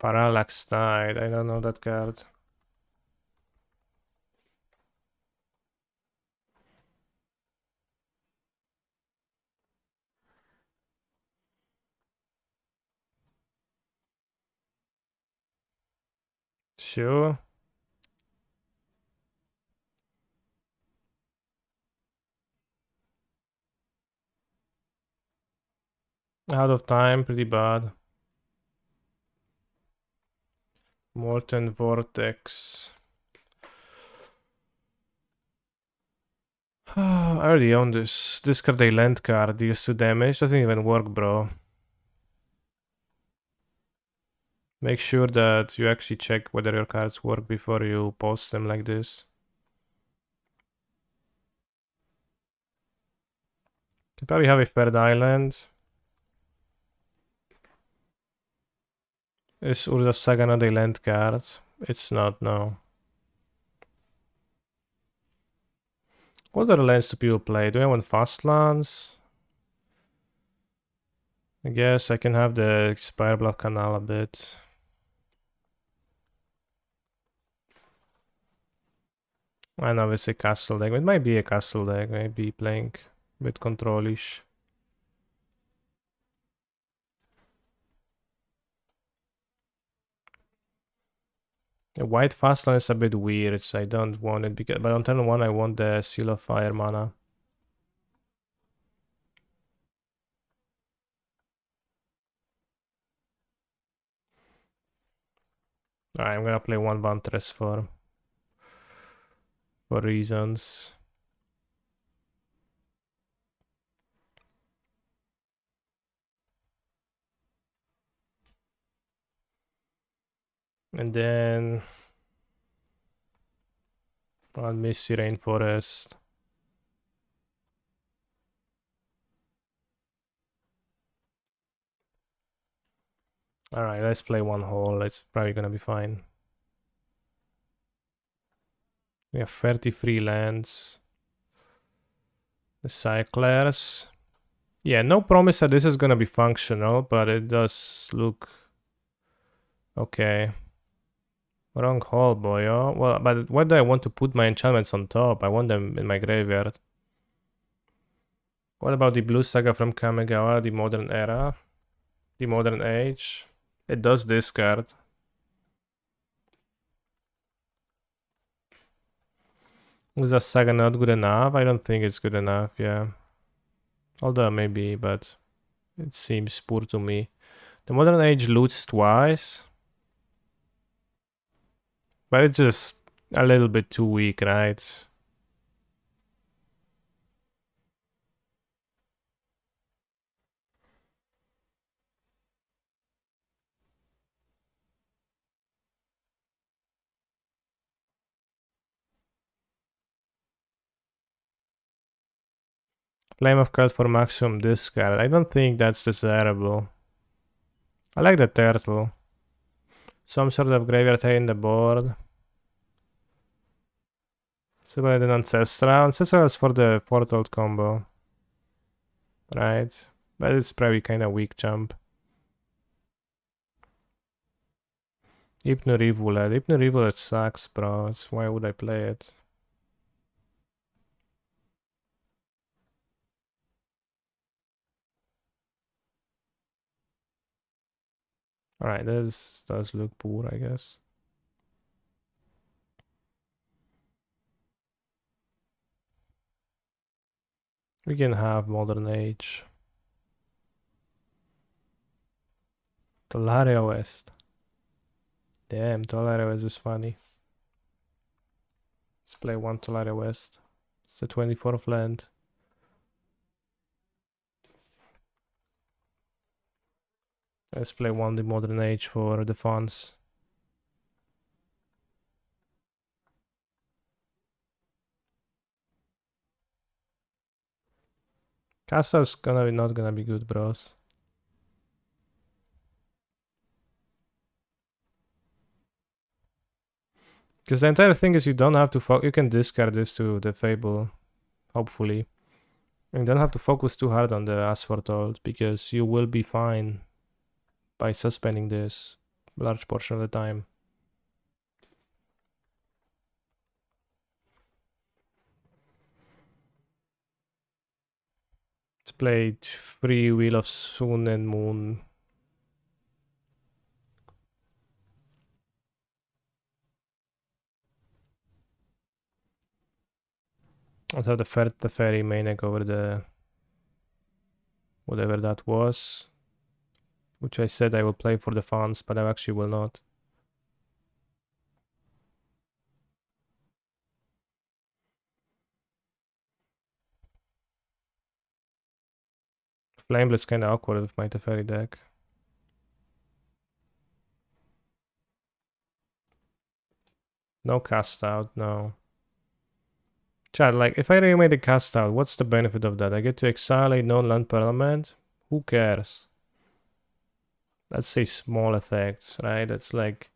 Parallax Tide, I don't know that card. Sure. Out of time, pretty bad. Molten Vortex. I already own this. Discard a land card, deals 2 damage. Doesn't even work, bro. Make sure that you actually check whether your cards work before you post them like this. You probably have a third island. Is Urza Saga not a land card? It's not, no. What other lands do people play? Do I want fast lands? I guess I can have the Spireblock Canal a bit. I know it's a castle deck. It might be a castle deck, maybe playing a bit control-ish. The white fastland is a bit weird, so I don't want it because, but on turn 1 I want the Seal of Fire mana. Alright, I'm gonna play 1 Vantress for reasons. And then I'll Misty Rainforest. Alright, let's play 1 hole. It's probably gonna be fine. We have 33 lands. The Cyclers. Yeah, no promise that this is gonna be functional, but it does look okay. Wrong hole, boy. Oh, well, but why do I want to put my enchantments on top? I want them in my graveyard. What about the Blue Saga from Kamigawa, the Modern Era? The Modern Age? It does discard. Was a Saga not good enough? I don't think it's good enough, yeah. Although maybe, but it seems poor to me. The Modern Age loots twice. But it's just a little bit too weak, right? Flame of Cult for maximum discard. I don't think that's desirable. I like the turtle. Some sort of graveyard high in the board. Similar than Ancestral. Ancestral is for the portal combo. Right? But it's probably kind of weak jump. Hypno-Rivulet sucks, bro. Why would I play it? Alright, this does look poor, I guess. We can have Modern Age. Tolaria West. Damn, Tolaria West is funny. Let's play one Tolaria West. It's the 24th land. Let's play one the Modern Age for the funds. Casta's not gonna be good, bros. Because the entire thing is you don't have to you can discard this to the Fable, hopefully. And you don't have to focus too hard on the Asphodel because you will be fine by suspending this large portion of the time. Let's play Free Wheel of Sun and Moon. Let's have the fairy maniac over the whatever that was, which I said I will play for the fans, but I actually will not. Flameless kind of awkward with my Teferi deck. No cast out, no. Chad, like, if I remade a cast out, what's the benefit of that? I get to exile a non-land parliament? Who cares? Let's say small effects, right? That's like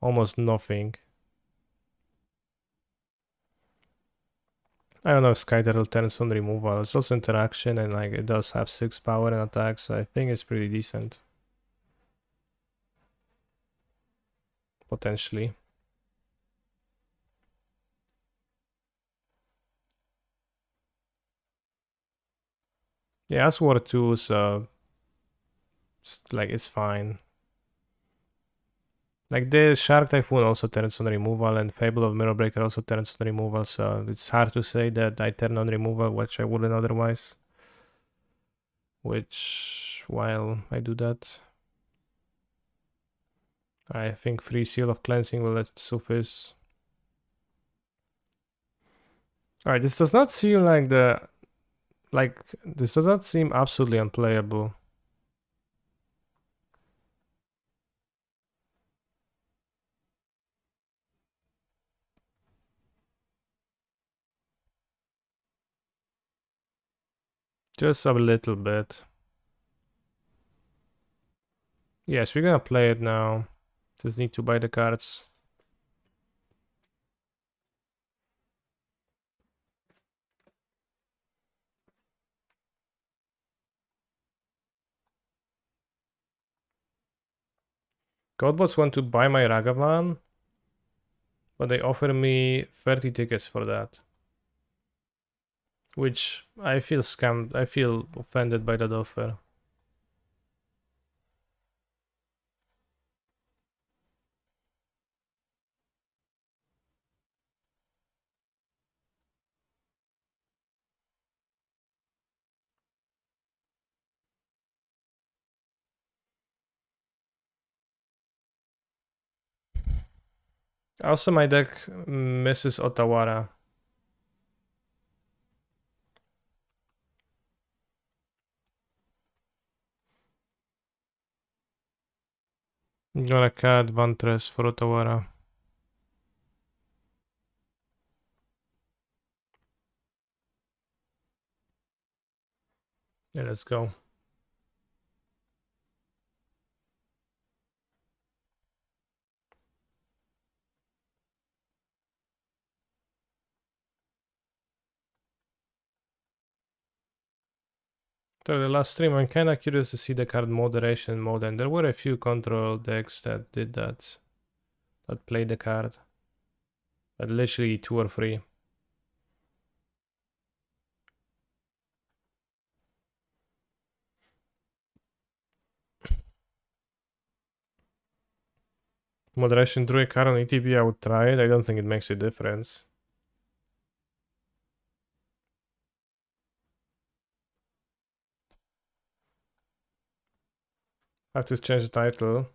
almost nothing. I don't know if Sky Turtle turns on removal. It's also interaction and like it does have 6 power and attack, so I think it's pretty decent. Potentially. Yeah, as War 2, so like it's fine. Like the Shark Typhoon also turns on removal and Fable of Mirror Breaker also turns on removal, so it's hard to say that I turn on removal, which I wouldn't otherwise. Which, while I do that, I think free Seal of Cleansing will let suffice. Alright, this does not seem like this does not seem absolutely unplayable. Just a little bit. Yes, we're gonna play it now. Just need to buy the cards. Godbots want to buy my Ragavan, but they offer me 30 tickets for that. Which I feel scammed. I feel offended by that offer. Also, my deck misses Otawara. I'm gonna cut Vantress for Otawara. Yeah, let's go. After the last stream, I'm kinda curious to see the card moderation mode, and there were a few control decks that did that. That played the card. But literally 2 or 3. Moderation drew a card on ETB, I would try it. I don't think it makes a difference. I have to change the title.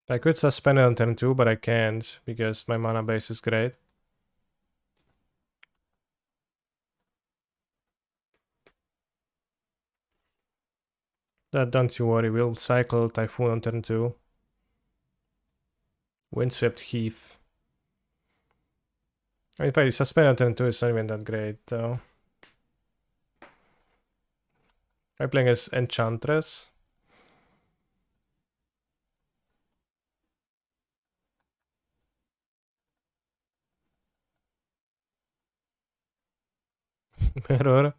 I could suspend it on turn 2, but I can't because my mana base is great. Don't you worry, we'll cycle Typhoon on turn 2. Windswept Heath. If I suspend on turn 2, it's not even that great though. I'm playing as Enchantress. Mirror.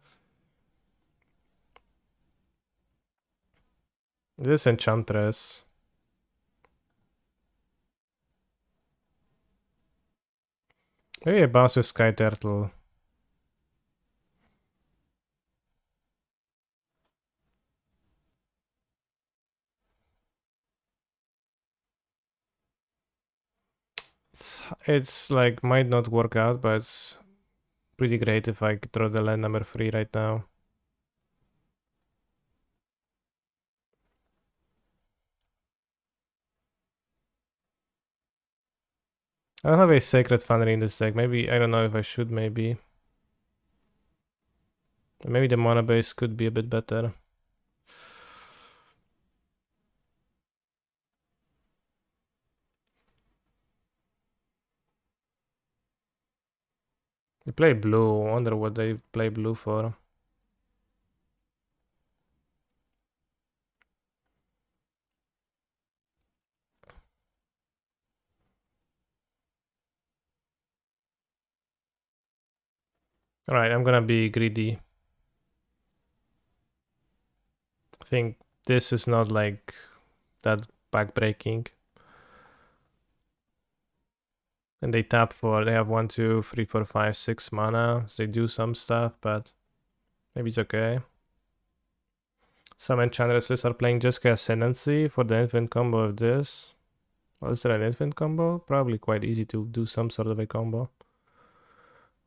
This is Enchantress. Maybe I bounce with Sky Turtle. It's like might not work out, but it's pretty great if I draw the land number 3 right now. I don't have a Sacred Foundry in this deck. Maybe, I don't know if I should, maybe. Maybe the mana base could be a bit better. They play blue. I wonder what they play blue for. Alright, I'm gonna be greedy. I think this is not like that backbreaking. And they tap for, they have 1, 2, 3, 4, 5, 6 mana. So they do some stuff, but maybe it's okay. Some enchantresses are playing Jessica Ascendancy for the infinite combo of this. Well, is there an infinite combo? Probably quite easy to do some sort of a combo.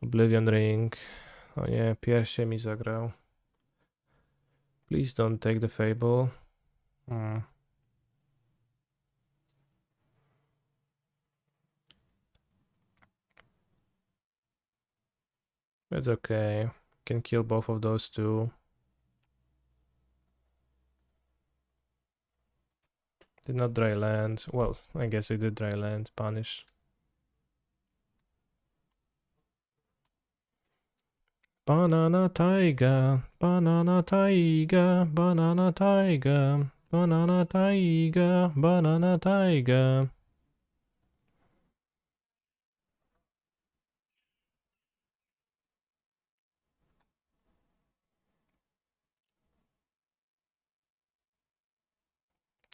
Oblivion Ring. Oh yeah, Pierre Mizagrał. Please don't take the Fable. It's okay. Can kill both of those two. Did not dry land. Well, I guess I did dry land. Punish. Banana Taiga, Banana Taiga, Banana Taiga, Banana Taiga, Banana Taiga.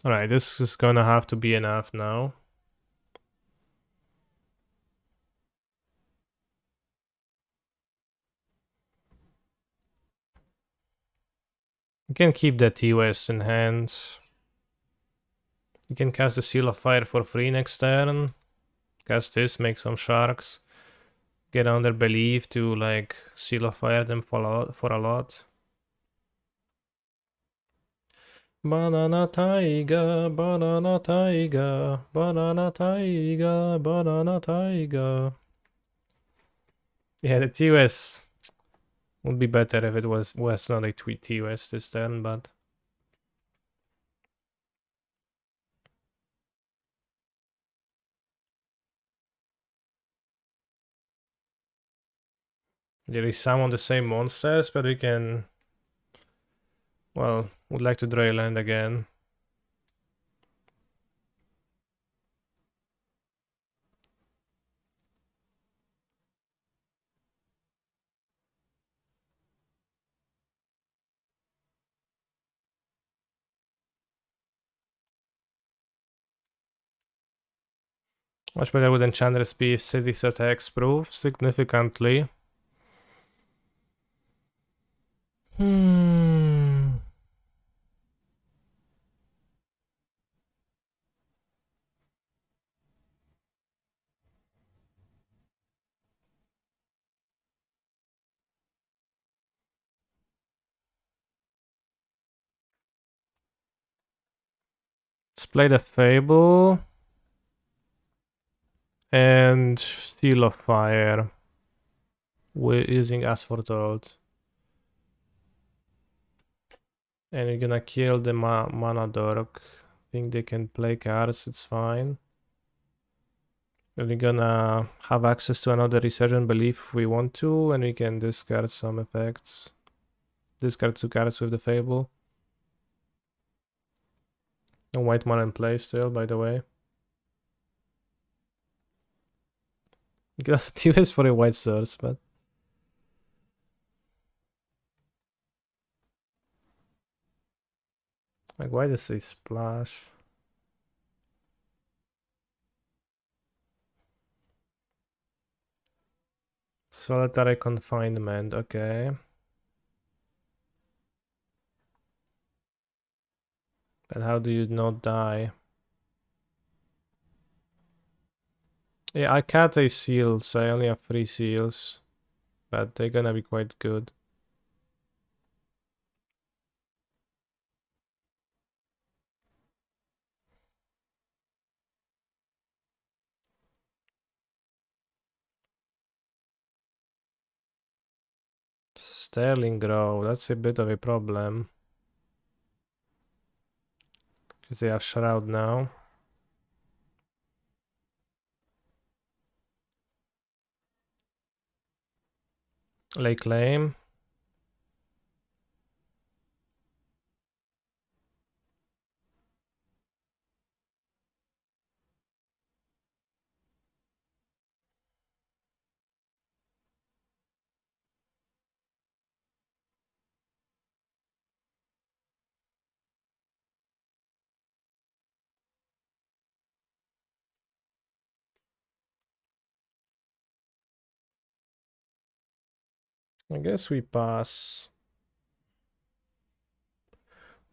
Alright, this is gonna have to be enough now. You can keep the T-West in hand. You can cast the Seal of Fire for free next turn. Cast this, make some sharks. Get under belief to like Seal of Fire them for a lot. Banana taiga, banana taiga, banana taiga, banana taiga. Yeah, the TOS would be better if it was not a TOS this turn, but there is some on the same monsters, but we can, well, would like to draw a land again. Much better with Enchantress P if cities attacks proof significantly. Let's play the Fable and Seal of Fire. We're using Asphodel. And we're gonna kill the Mana Dork. Think they can play cards, it's fine. And we're gonna have access to another Resurgent Belief if we want to, and we can discard some effects. Discard 2 cards with the Fable. No white mana in play still, by the way. Because TOS for a white source, but like, why does it say splash? Solitary confinement, okay. And how do you not die? Yeah, I cut a seal, so I only have 3 seals. But they're gonna be quite good. Sterling Grove, that's a bit of a problem. Because they have Shroud now. Lay Claim. I guess we pass.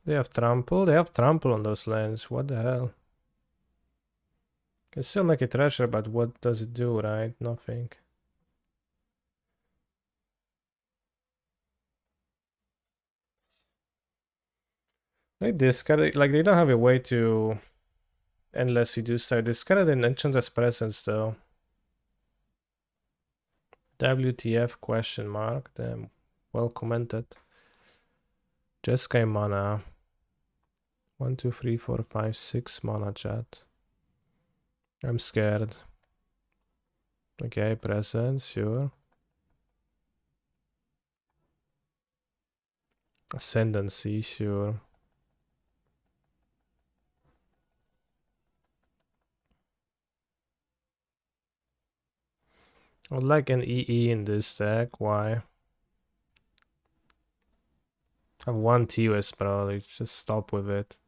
They have Trample? They have Trample on those lands. What the hell? Can still make a treasure, but what does it do, right? Nothing. They discard, like, they don't have a way to endlessly do so. Discarded an Enchantress Presence though. WTF question mark. Damn, well commented. Jeskai mana. 1, 2, 3, 4, 5, 6 mana, chat. I'm scared. Okay, presence, sure. Ascendancy, sure. I would like an EE in this deck. Why? I have 1 TOS probably. Just stop with it.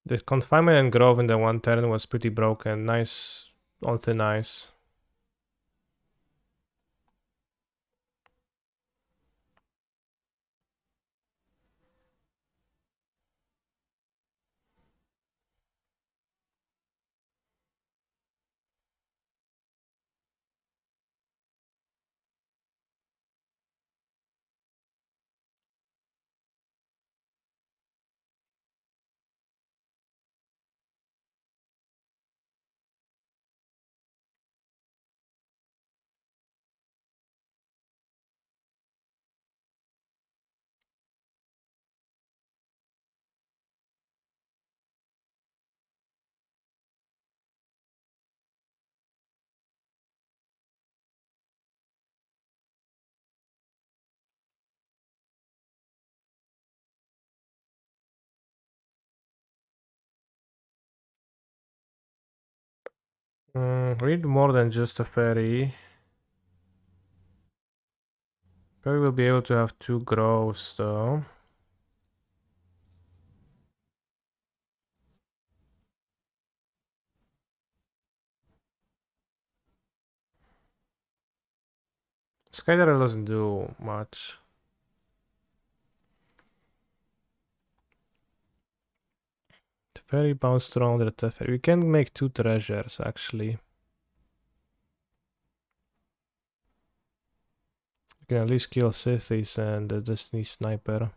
The confinement and grove in the 1 turn was pretty broken. Nice on thin ice. We need more than just a ferry. Probably will be able to have 2 groves though. Skydiver doesn't do much. The ferry bounced around at the ferry. We can make 2 treasures actually. We can at least kill Sithis and the Destiny Sniper.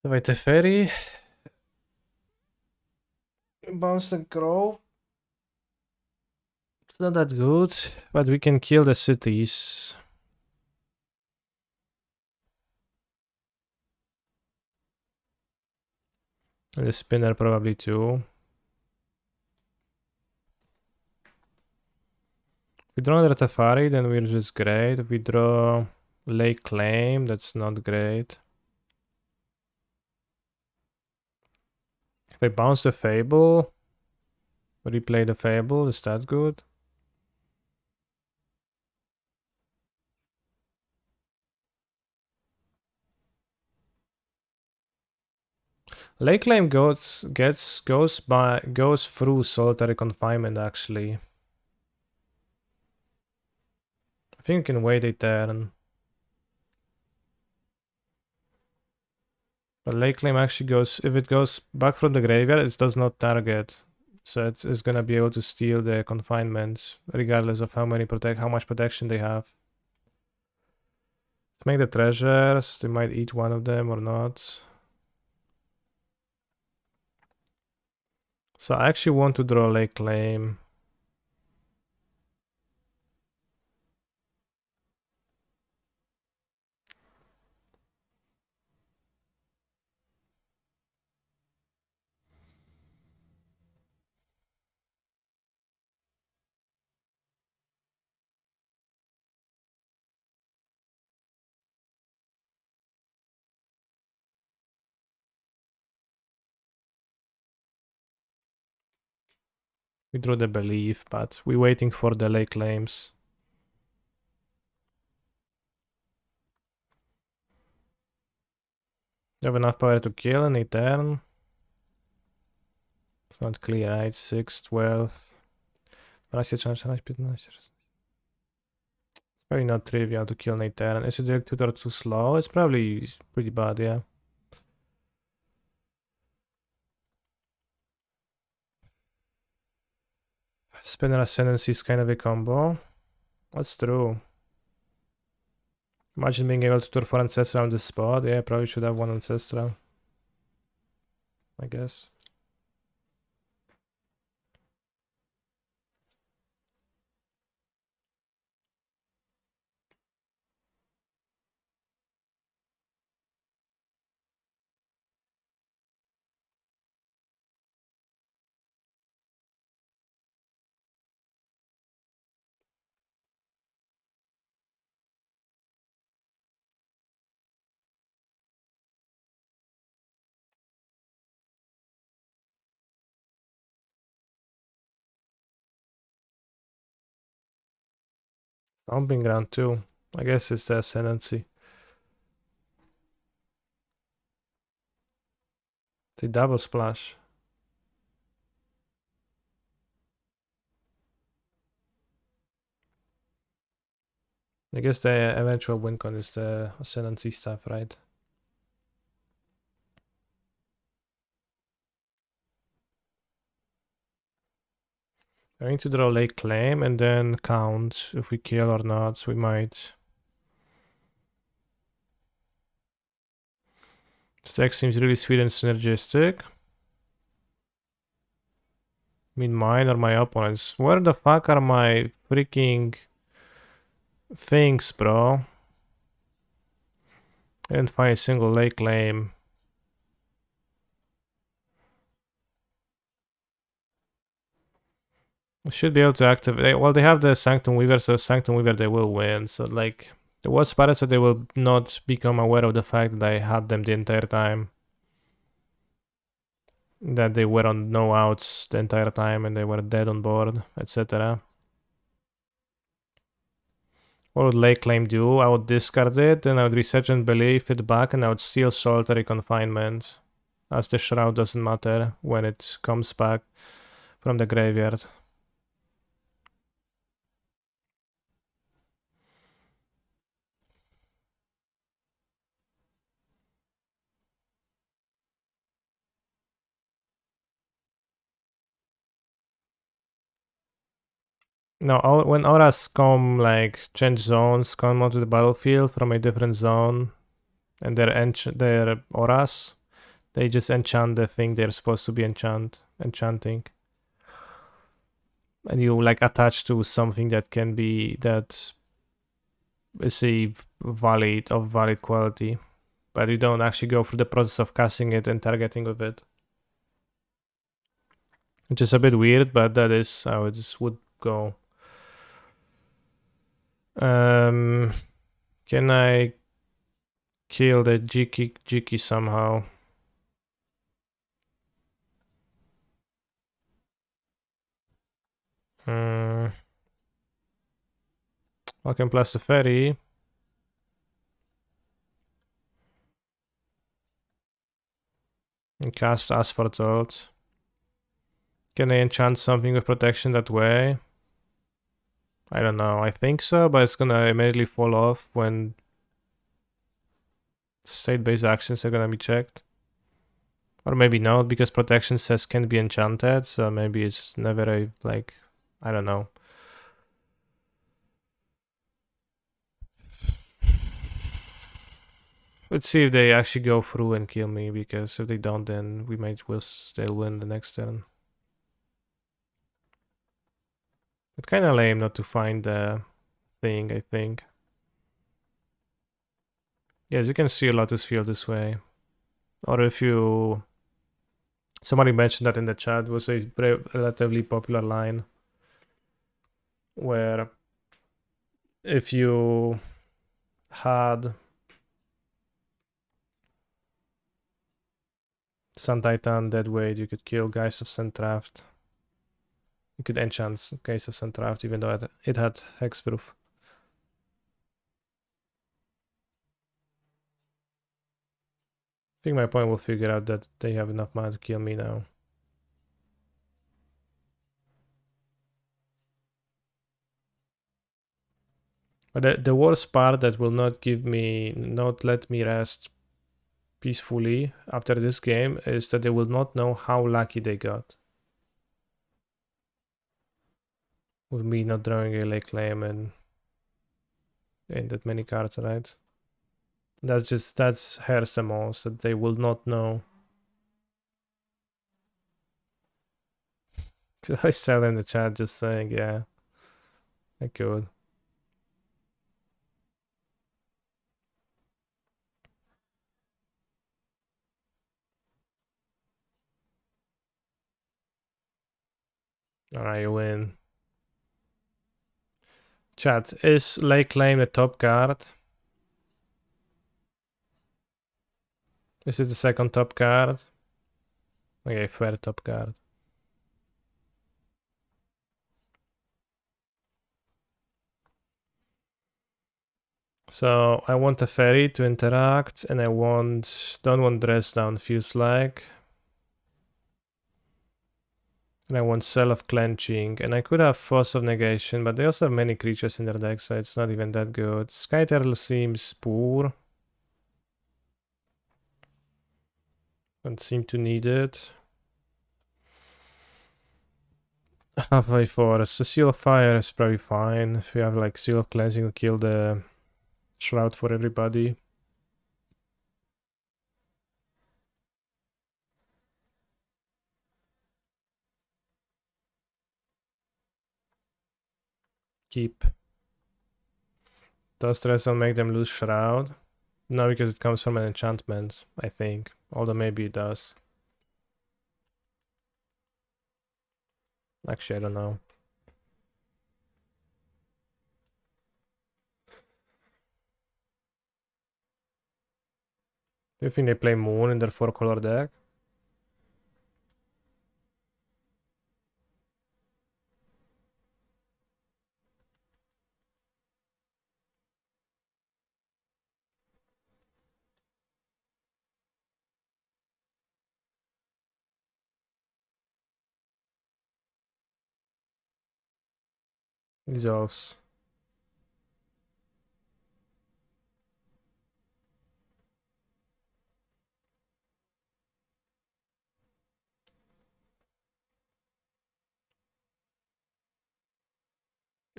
Wait, the ferry bounce and grove. It's not that good, but we can kill the cities. And the spinner probably too. If we draw the Tafari, then we're just great. If we draw Lake Claim, that's not great. If I bounce the Fable, replay the Fable, is that good? Lake Claim goes through Solitary Confinement actually. I think you can wait a turn. But Lake Claim actually goes, if it goes back from the graveyard, it does not target. So it's gonna be able to steal the confinement, regardless of how much protection they have. Let's make the treasures. They might eat one of them or not. So I actually want to draw Lake Claim. We drew the Belief, but we're waiting for the Lake Claims. You have enough power to kill any turn. It's not clear, right? 6, 12. 12, 14, 15. Probably not trivial to kill any turn. Is it directed or too slow? It's probably pretty bad, yeah. Spinner Ascendancy is kind of a combo. That's true. Imagine being able to draw 4 Ancestral on this spot. Yeah, probably should have 1 Ancestral, I guess. Stomping Ground too. I guess it's the Ascendancy. The double splash. I guess the eventual win con is the Ascendancy stuff, right? I need to draw Lake Claim and then count if we kill or not. We might. This deck seems really sweet and synergistic. I mean, mine or my opponents. Where the fuck are my freaking things, bro? I didn't find a single lake claim. Should be able to activate. Well, they have the Sanctum Weaver, so Sanctum Weaver they will win. So like, the worst part is that they will not become aware of the fact that I had them the entire time. That they were on no outs the entire time and they were dead on board, etc. What would Lake Claim do? I would discard it, and I would Resurgent Belief it back, and I would steal Solitary Confinement. As the Shroud doesn't matter when it comes back from the graveyard. No, when auras come, like, change zones, come onto the battlefield from a different zone, and their auras, they just enchant the thing they're supposed to be enchanting. And you, like, attach to something that can be, that is a valid quality. But you don't actually go through the process of casting it and targeting with it. Which is a bit weird, but that is how it just would go. Can I kill the Jiki somehow? I can plus the ferry. And cast Asphaltalt. Can I enchant something with protection that way? I don't know. I think so, but it's gonna immediately fall off when state-based actions are gonna be checked. Or maybe not, because protection says can be enchanted, so maybe it's never a, like, I don't know. Let's see if they actually go through and kill me, because if they don't, then we might will still win the next turn. It's kind of lame not to find the thing, I think. Yes, you can see a Lotus Field this way. Or if you... Somebody mentioned that in the chat, was a relatively popular line where if you had Sun Titan Deadweight, you could kill Geist of Sundraft. You could enchant Geist of Sundraft even though it had Hexproof. I think my opponent will figure out that they have enough mana to kill me now. But the worst part that will not let me rest peacefully after this game is that they will not know how lucky they got. With me not drawing a Lake Claim and that many cards, right? That's hurts the most, that they will not know. I said in the chat just saying, yeah, I could. Alright, you win. Chat, is Lake Claim the top card? Is it the second top card? Okay, fair top card. So I want a fairy to interact, and I don't want dress down, feels like. And I want Cell of Clenching, and I could have Force of Negation, but they also have many creatures in their deck, so it's not even that good. Sky Turtle seems poor. Don't seem to need it. Halfway Forest. The Seal of Fire is probably fine. If you have like Seal of Cleansing to kill the Shroud for everybody. Keep. Does stress will make them lose Shroud. No, because it comes from an enchantment, I think. Although maybe it does. Actually, I don't know. Do you think they play Moon in their 4-color deck? Dissolves.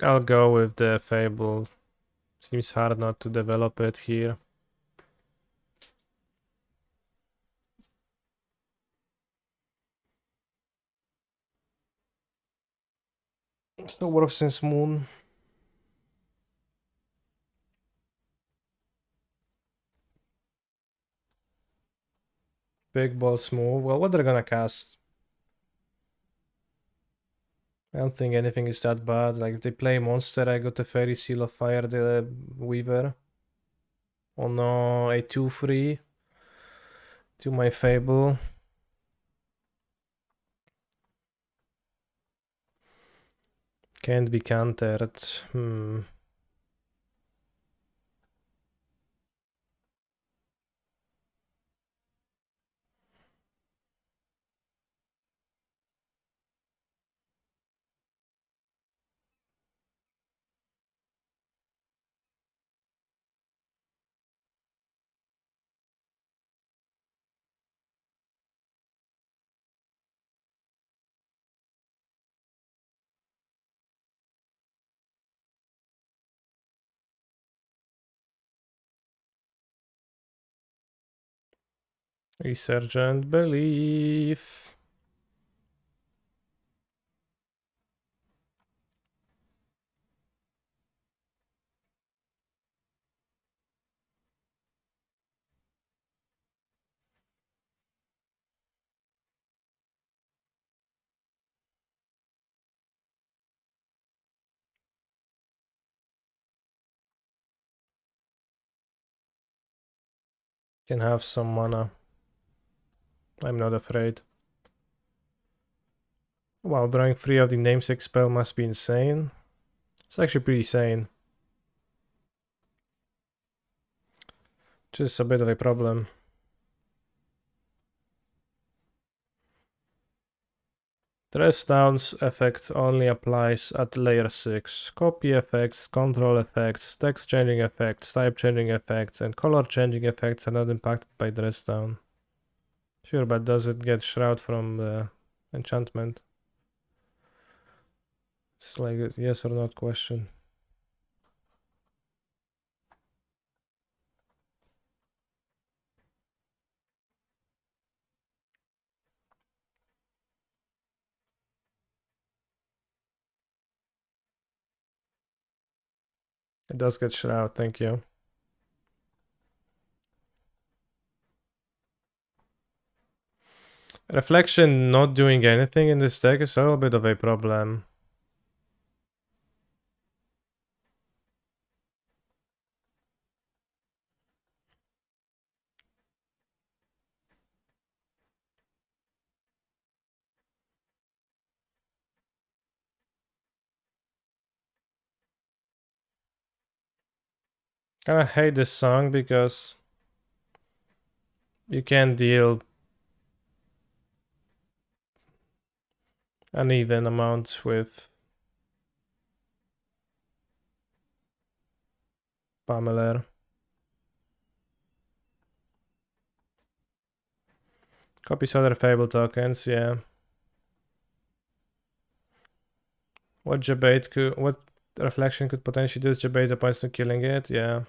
I'll go with the Fable. Seems hard not to develop it here. Still works since Moon. Big boss move. Well, what they're gonna cast? I don't think anything is that bad. Like, if they play monster, I got the Fairy Seal of Fire, the Weaver. Oh no, a 2-3 to my Fable. Can't be countered. Resurgent Belief. Can have some mana. I'm not afraid. Wow, drawing 3 of the namesake spell must be insane. It's actually pretty sane. Just a bit of a problem. Dress Down's effect only applies at layer 6. Copy effects, control effects, text changing effects, type changing effects, and color changing effects are not impacted by Dress Down. Sure, but does it get Shroud from the enchantment? It's like a yes or not question. It does get Shroud, thank you. Reflection not doing anything in this deck is a little bit of a problem. I hate this song because you can deal uneven amounts with Pamela. Copies other Fable tokens, yeah. What reflection could potentially do is debate opponents to killing it, yeah.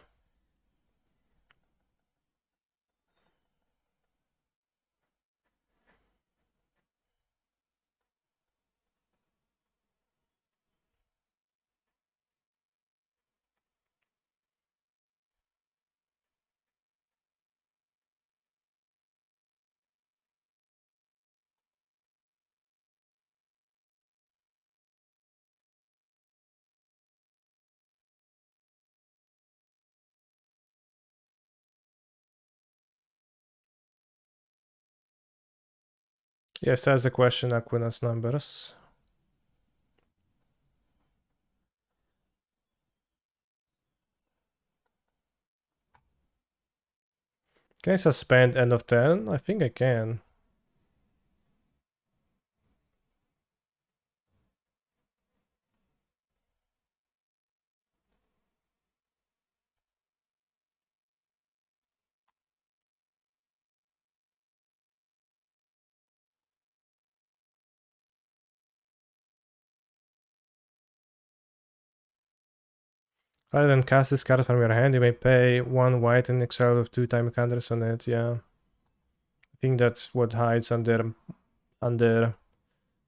Yes, that's the question, Aquinas numbers. Can I suspend end of turn? I think I can. Rather than cast this card from your hand, you may pay 1 white and exile with 2 time counters on it, yeah. I think that's what hides under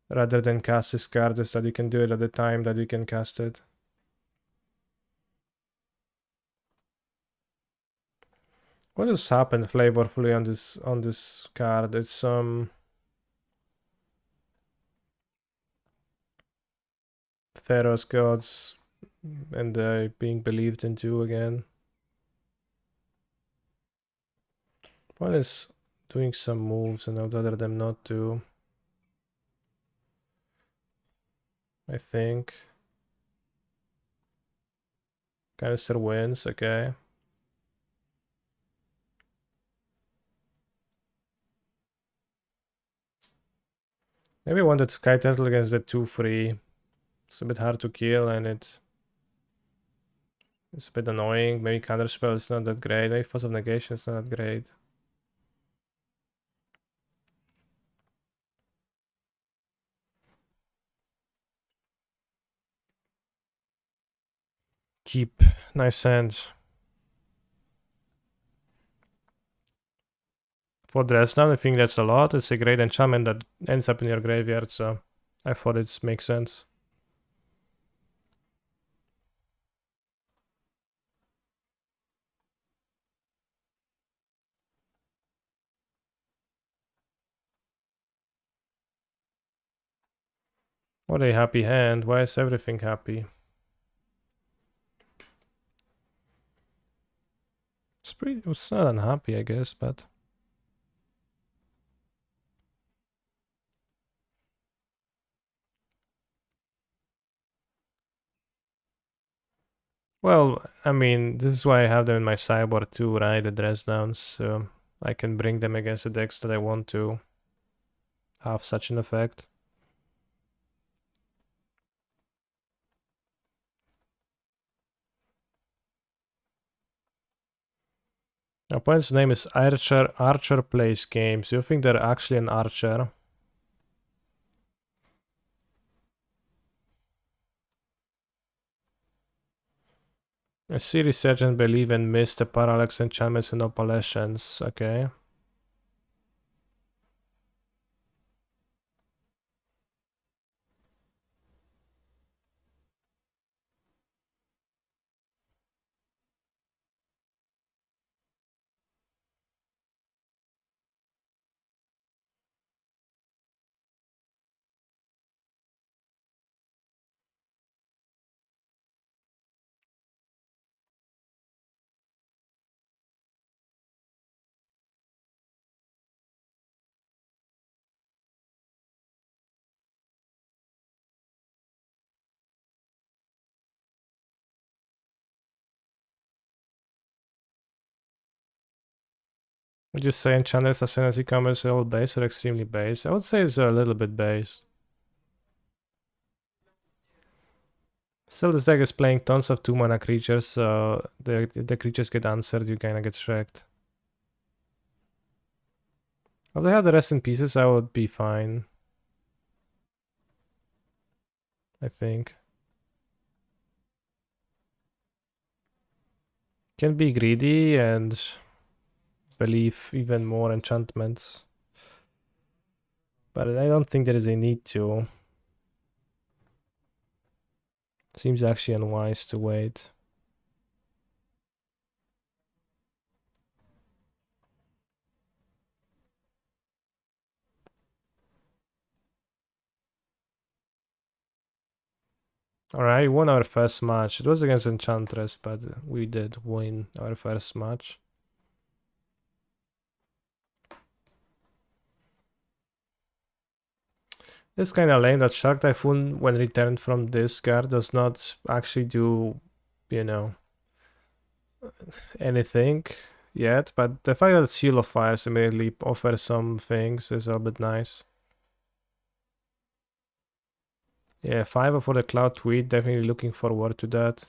rather than cast this card, is that you can do it at the time that you can cast it. What has happened flavorfully on this card? It's Theros gods and being believed into again. One is doing some moves and I would rather them not to. I think. Canister wins, okay. Maybe one that Sky Turtle against the 2-3. It's a bit hard to kill and it's a bit annoying. Maybe Counterspell is not that great. Maybe Force of Negation is not that great. Keep. Nice hand. For Dresden, I think that's a lot. It's a great enchantment that ends up in your graveyard, so I thought it makes sense. What a happy hand. Why is everything happy? It's not unhappy, I guess, but... Well, I mean, this is why I have them in my sideboard too, right? The Dresdowns, so I can bring them against the decks that I want to have such an effect. Opponent's name is Archer. Archer plays games. Do you think they're actually an archer? I see Resurgent, Believe, and Mist, the Parallax, Enchantments, and Opalations. Okay. Would you say Enchantress Ascendancy combos are all base or extremely base? I would say it's a little bit base. Still, this deck is playing tons of 2-mana creatures, so if the creatures get answered, you kinda get wrecked. If they had the rest in pieces, I would be fine. I think. Can be greedy and believe even more enchantments. But I don't think there is a need to. Seems actually unwise to wait. Alright, we won our first match. It was against Enchantress, but we did win our first match. It's kind of lame that Shark Typhoon, when returned from discard, does not actually do, you know, anything yet. But the fact that Seal of Fires immediately offers some things is a little bit nice. Yeah, 5 for the Cloud Tweet, definitely looking forward to that.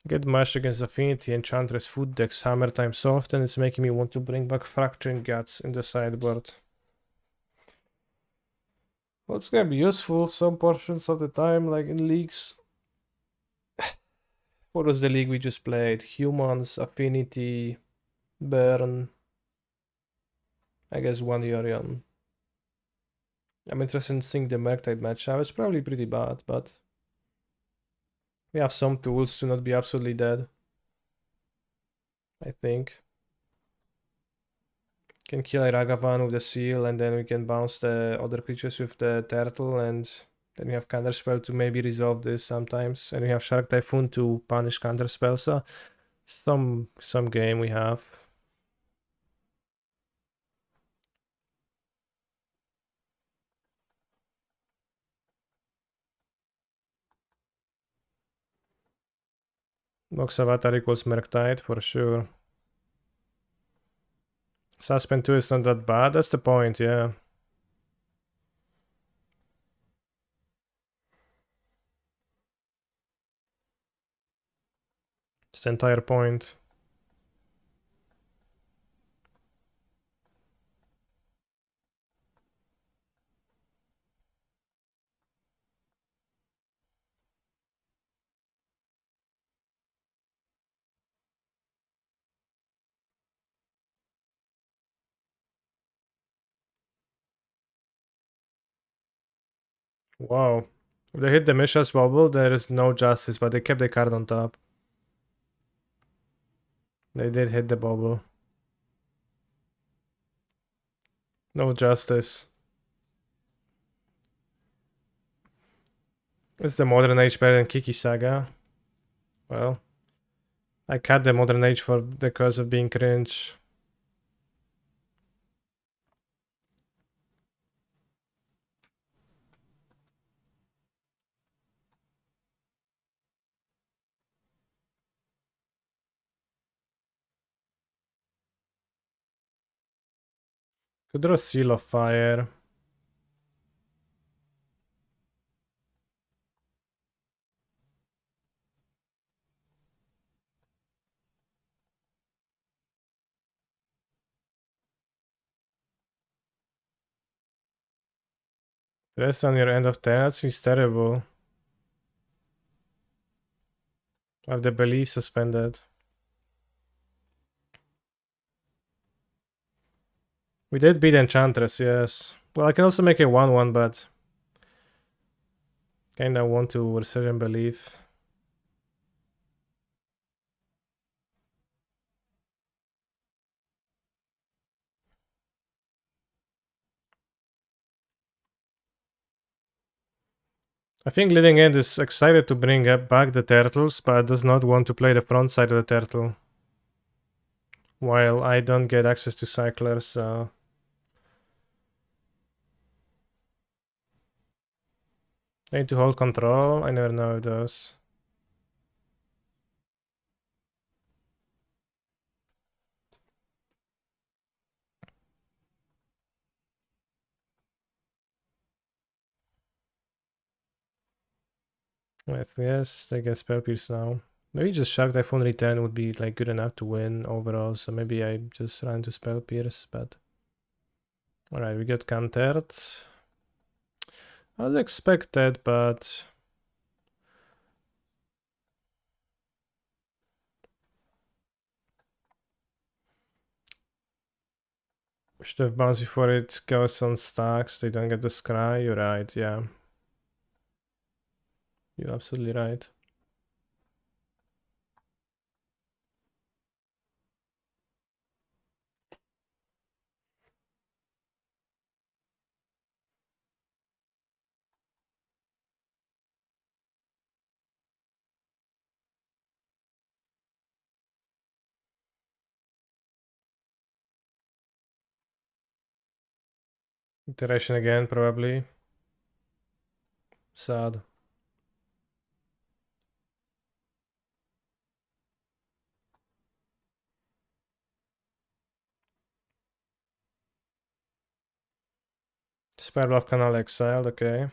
Get matched against Affinity, Enchantress, Food decks, Hammer Time Soft, and it's making me want to bring back Fracturing Guts in the sideboard. Well, it's gonna be useful some portions of the time, like in leagues. What was the league we just played? Humans, Affinity, Burn, I guess one Yorion. I'm interested in seeing the Murktide matchup. It's probably pretty bad, but we have some tools to not be absolutely dead, I think. Can kill a Ragavan with the seal, and then we can bounce the other creatures with the turtle, and then we have Counterspell to maybe resolve this sometimes. And we have Shark Typhoon to punish Counterspell, so some game we have. Nox Avatar equals Murktide for sure. Suspend 2 is not that bad, that's the point, yeah. It's the entire point. Wow. If they hit the Mishra's Bubble, there is no justice, but they kept the card on top. They did hit the bubble. No justice. Is the Modern Age better than Kiki Saga? Well, I cut the Modern Age for the cause of being cringe. Could draw Seal of Fire. Rest on your end of turn, that seems terrible. Have the belief suspended. We did beat Enchantress, yes. Well, I can also make a 1-1, but kinda want to Resurgent Belief. I think Leading End is excited to bring back the turtles, but does not want to play the front side of the turtle. While I don't get access to cyclers, so... I need to hold control, I never know those. Yes, I guess Spell Pierce now. Maybe just Shark Typhoon Return would be like good enough to win overall, so maybe I just run to Spell Pierce, but... Alright, we get countered. I was expected, but... Should have bounced before it goes on stacks, they don't get the scry, you're right, yeah. You're absolutely right. Iteration again, probably. Sad. Spell of Canal exiled, okay.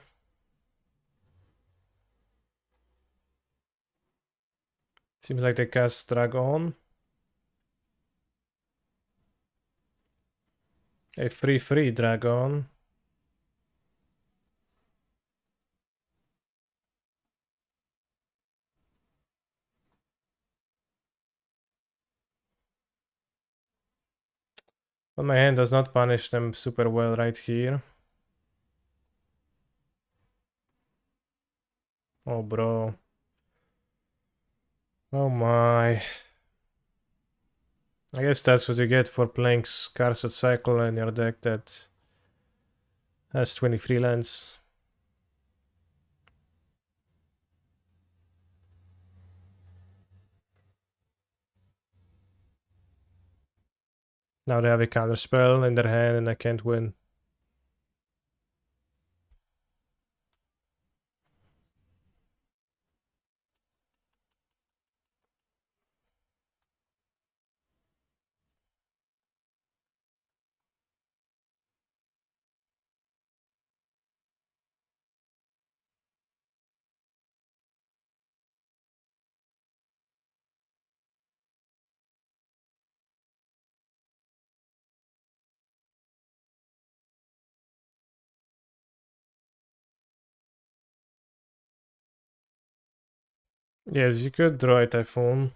Seems like they cast Dragon. A free Dragon. But my hand does not punish them super well right here. Oh, bro. Oh my. I guess that's what you get for playing Scarset Cycle in your deck that has 23 lands. Now they have a counter spell in their hand and I can't win. Yes, you could draw a Typhoon.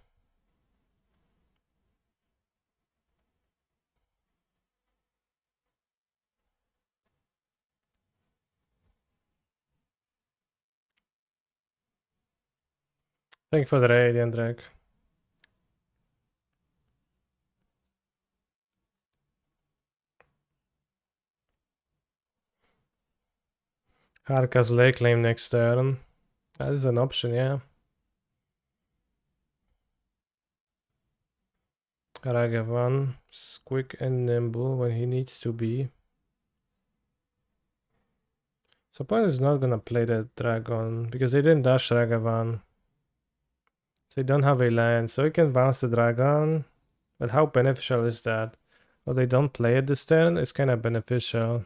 Thank you for the Radiant Drag. Harka's Lake Claim next turn. That is an option, yeah. Ragavan is quick and nimble when he needs to be. So opponent is not gonna play that Dragon because they didn't dash Ragavan. So they don't have a land, so he can bounce the Dragon. But how beneficial is that? Well, they don't play it this turn, it's kind of beneficial.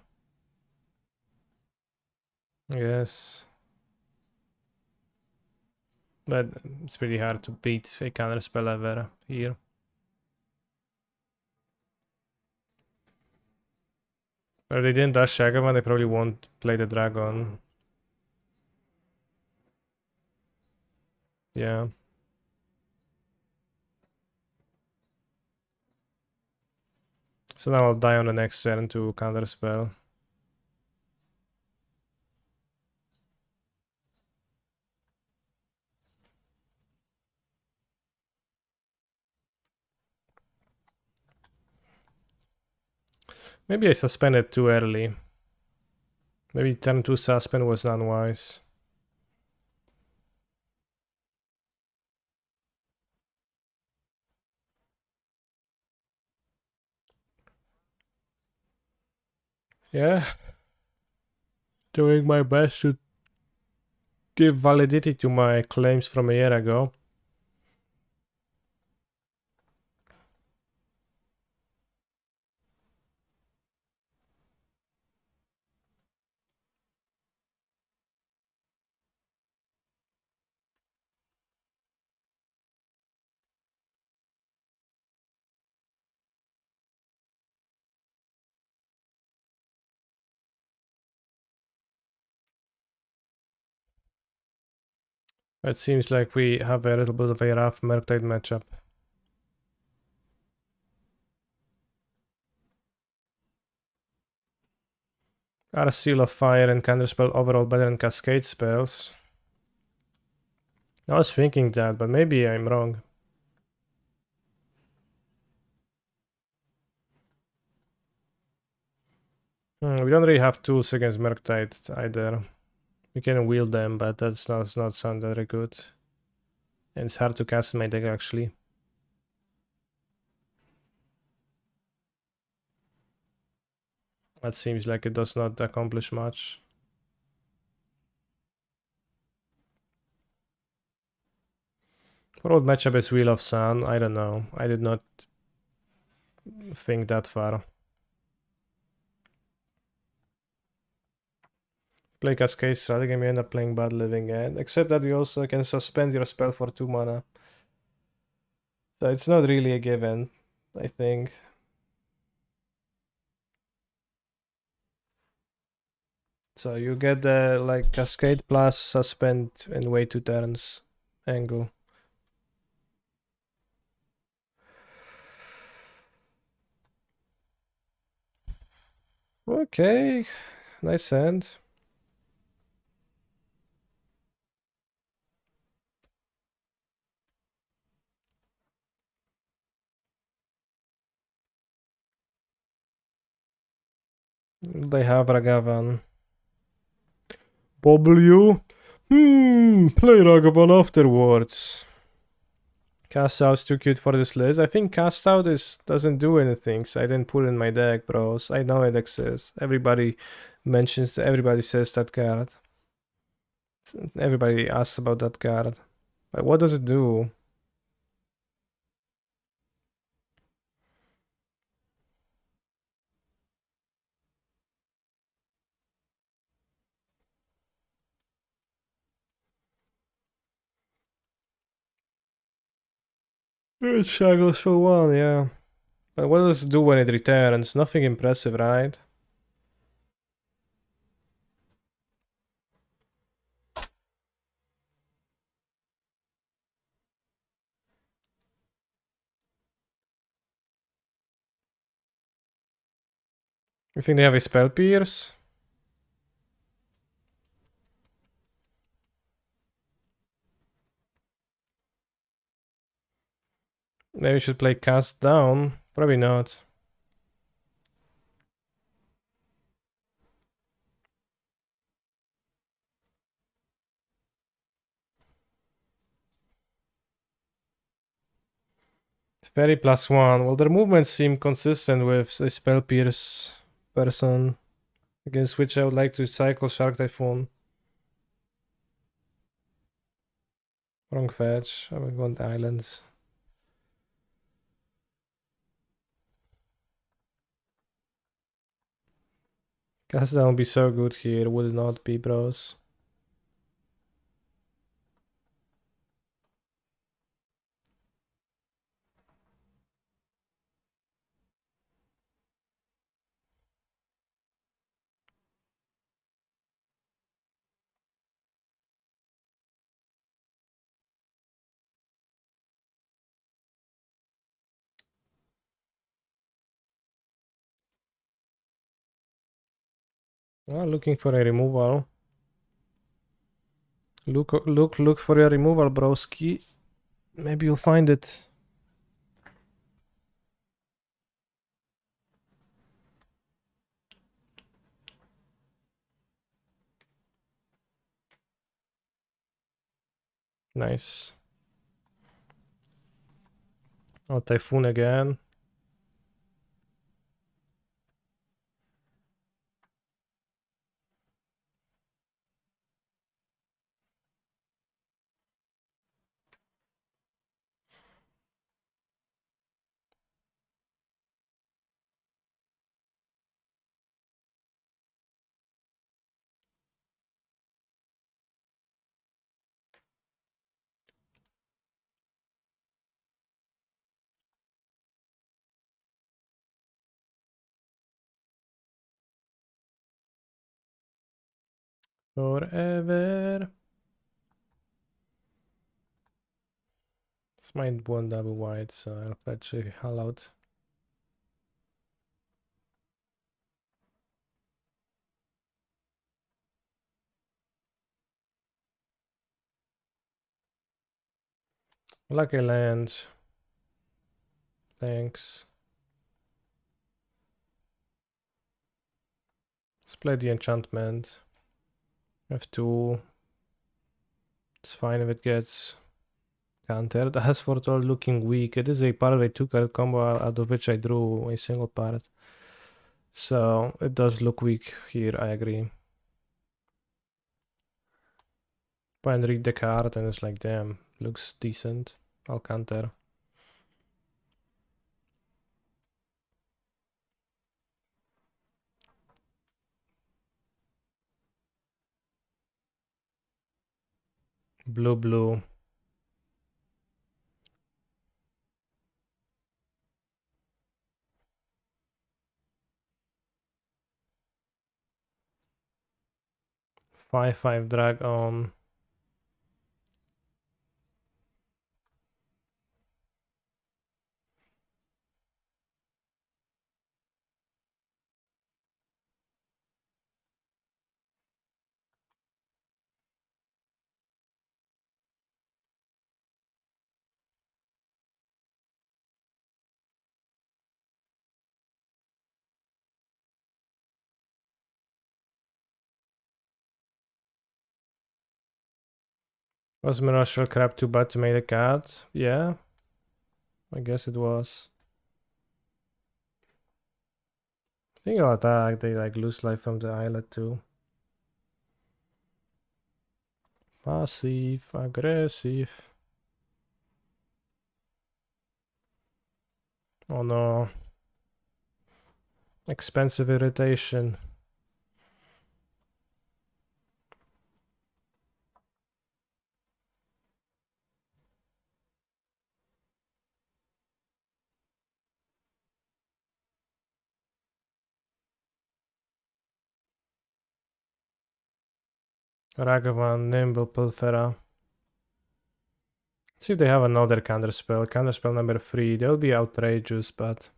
Yes. But it's pretty hard to beat a counter spell ever here. But if they didn't dash Ragavan, they probably won't play the Dragon. Yeah. So now I'll die on the next turn to counter spell. Maybe I suspended too early. Maybe turn 2 suspend was not wise. Yeah. Doing my best to give validity to my claims from a year ago. It seems like we have a little bit of a rough Murktide matchup. Our Seal of Fire and Counterspell overall better than Cascade spells. I was thinking that, but maybe I'm wrong. We don't really have tools against Murktide either. We can wield them, but that's not sound very good. And it's hard to cast in my deck actually. That seems like it does not accomplish much. For old matchup is Wheel of Sun, I don't know. I did not think that far. Play Cascade strategy and you end up playing Bad Living End. Except that you also can suspend your spell for 2 mana. So it's not really a given, I think. So you get the like Cascade plus suspend and wait 2 turns angle. Okay, nice hand. They have Ragavan. W? Play Ragavan afterwards. Cast Out's too cute for this list. I think Cast Out doesn't do anything, so I didn't put it in my deck, bros. I know it exists. Everybody says that card. Everybody asks about that card. But what does it do? It shackles for 1, yeah. But what does it do when it returns? Nothing impressive, right? You think they have a Spell Pierce? Maybe we should play Cast Down. Probably not. It's very +1. Well, their movements seem consistent with a Spell Pierce person, against which I would like to cycle Shark Typhoon. Wrong fetch. I would want islands. Cast Down would be so good here, would it not be, bros? Well, looking for a removal. Look for a removal, broski. Maybe you'll find it. Nice. Oh, Typhoon again. Forever. It's my one double white, so I'll fetch a hell out. Lucky land. Thanks. Let's play the enchantment. F2. It's fine if it gets countered. As for all looking weak, it is a part of a 2-card combo out of which I drew a single part. So it does look weak here, I agree. But I read the card and it's like, damn, looks decent. I'll counter. Blue, blue. Five drag on. Was Mirage Crab too bad to make a card? Yeah, I guess it was. I think I'll attack, they like lose life from the islet too. Passive, aggressive. Oh no. Expensive irritation. Ragavan, Nimble, Pulfera. Let's see if they have another counterspell. Counterspell number 3. They'll be outrageous, but...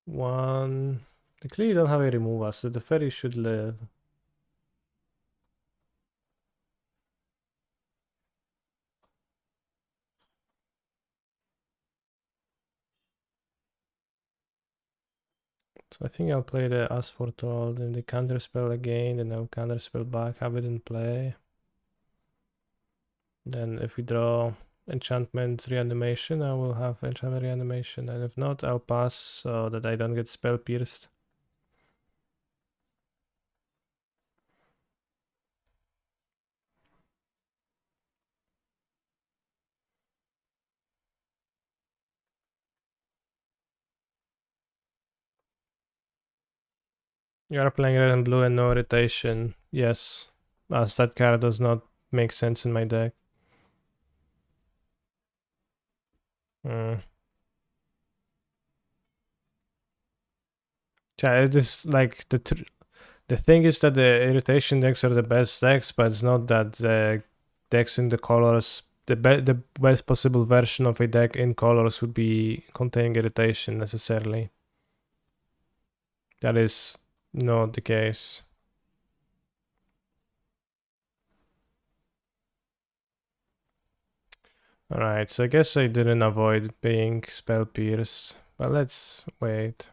One... They clearly don't have a remove us, so the fairy should live. So I think I'll play the Asfortol, then the counterspell again, then I'll counterspell back, have it in play. Then if we draw enchantment reanimation, I will have enchantment reanimation, and if not, I'll pass so that I don't get spell pierced. You are playing red and blue and no irritation. Yes, as that card does not make sense in my deck. Yeah, it is like the thing is that the irritation decks are the best decks, but it's not that the decks in the colors, the best possible version of a deck in colors would be containing irritation necessarily. That is not the case. Alright, so I guess I didn't avoid being spell pierced, but let's wait.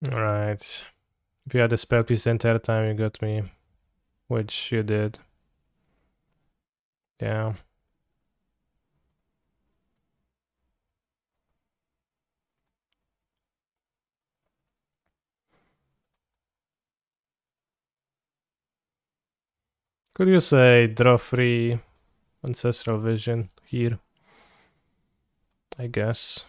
Alright. If you had a spell piece the entire time, you got me. Which you did. Yeah. Could you say draw free Ancestral Vision here? I guess.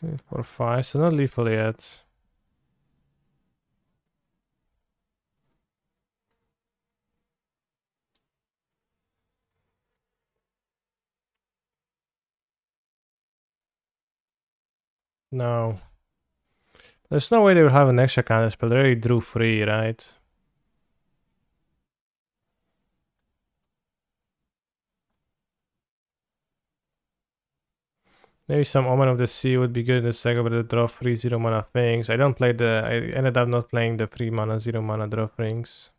3, 4, 5. So not lethal yet. No. There's no way they will have an extra counter spell. They already drew 3, right? Maybe some Omen of the Sea would be good in the second, but they draw 3 0 mana things. I ended up not playing the 3 mana 0 mana draw things.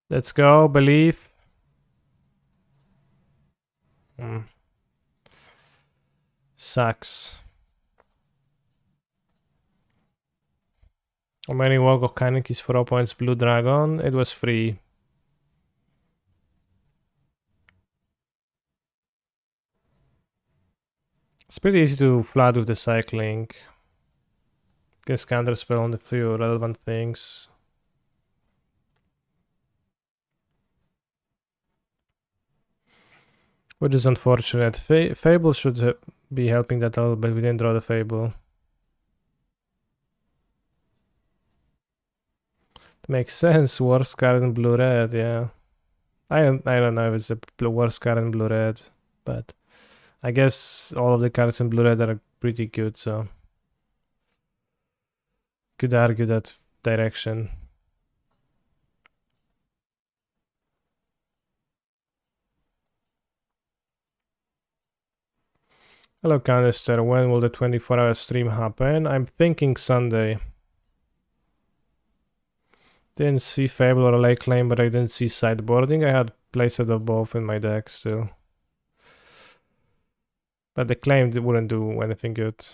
Let's go, believe. Sucks. How many walk of Kanekis for opponent's blue dragon? It was free. It's pretty easy to flood with the cycling. Guess counter spell on the few relevant things. Which is unfortunate. Fable should be helping that a little bit. We didn't draw the Fable. Makes sense. Worst card in blue-red, yeah. I don't know if it's the worst card in blue-red, but I guess all of the cards in blue-red are pretty good, so could argue that direction. Hello, Canister. When will the 24-hour stream happen? I'm thinking Sunday. Didn't see Fable or Lake Claim, but I didn't see sideboarding. I had playset of both in my deck still. But the claim wouldn't do anything good.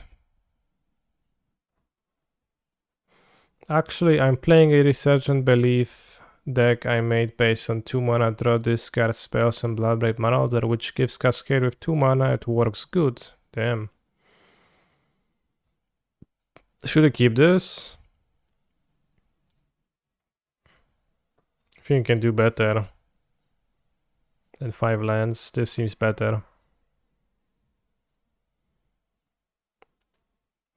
Actually, I'm playing a Resurgent Belief deck I made based on 2 mana, draw, discard spells, and Bloodbraid Marauder, which gives Cascade with 2 mana. It works good. Damn. Should I keep this? I think I can do better than 5 lands. This seems better.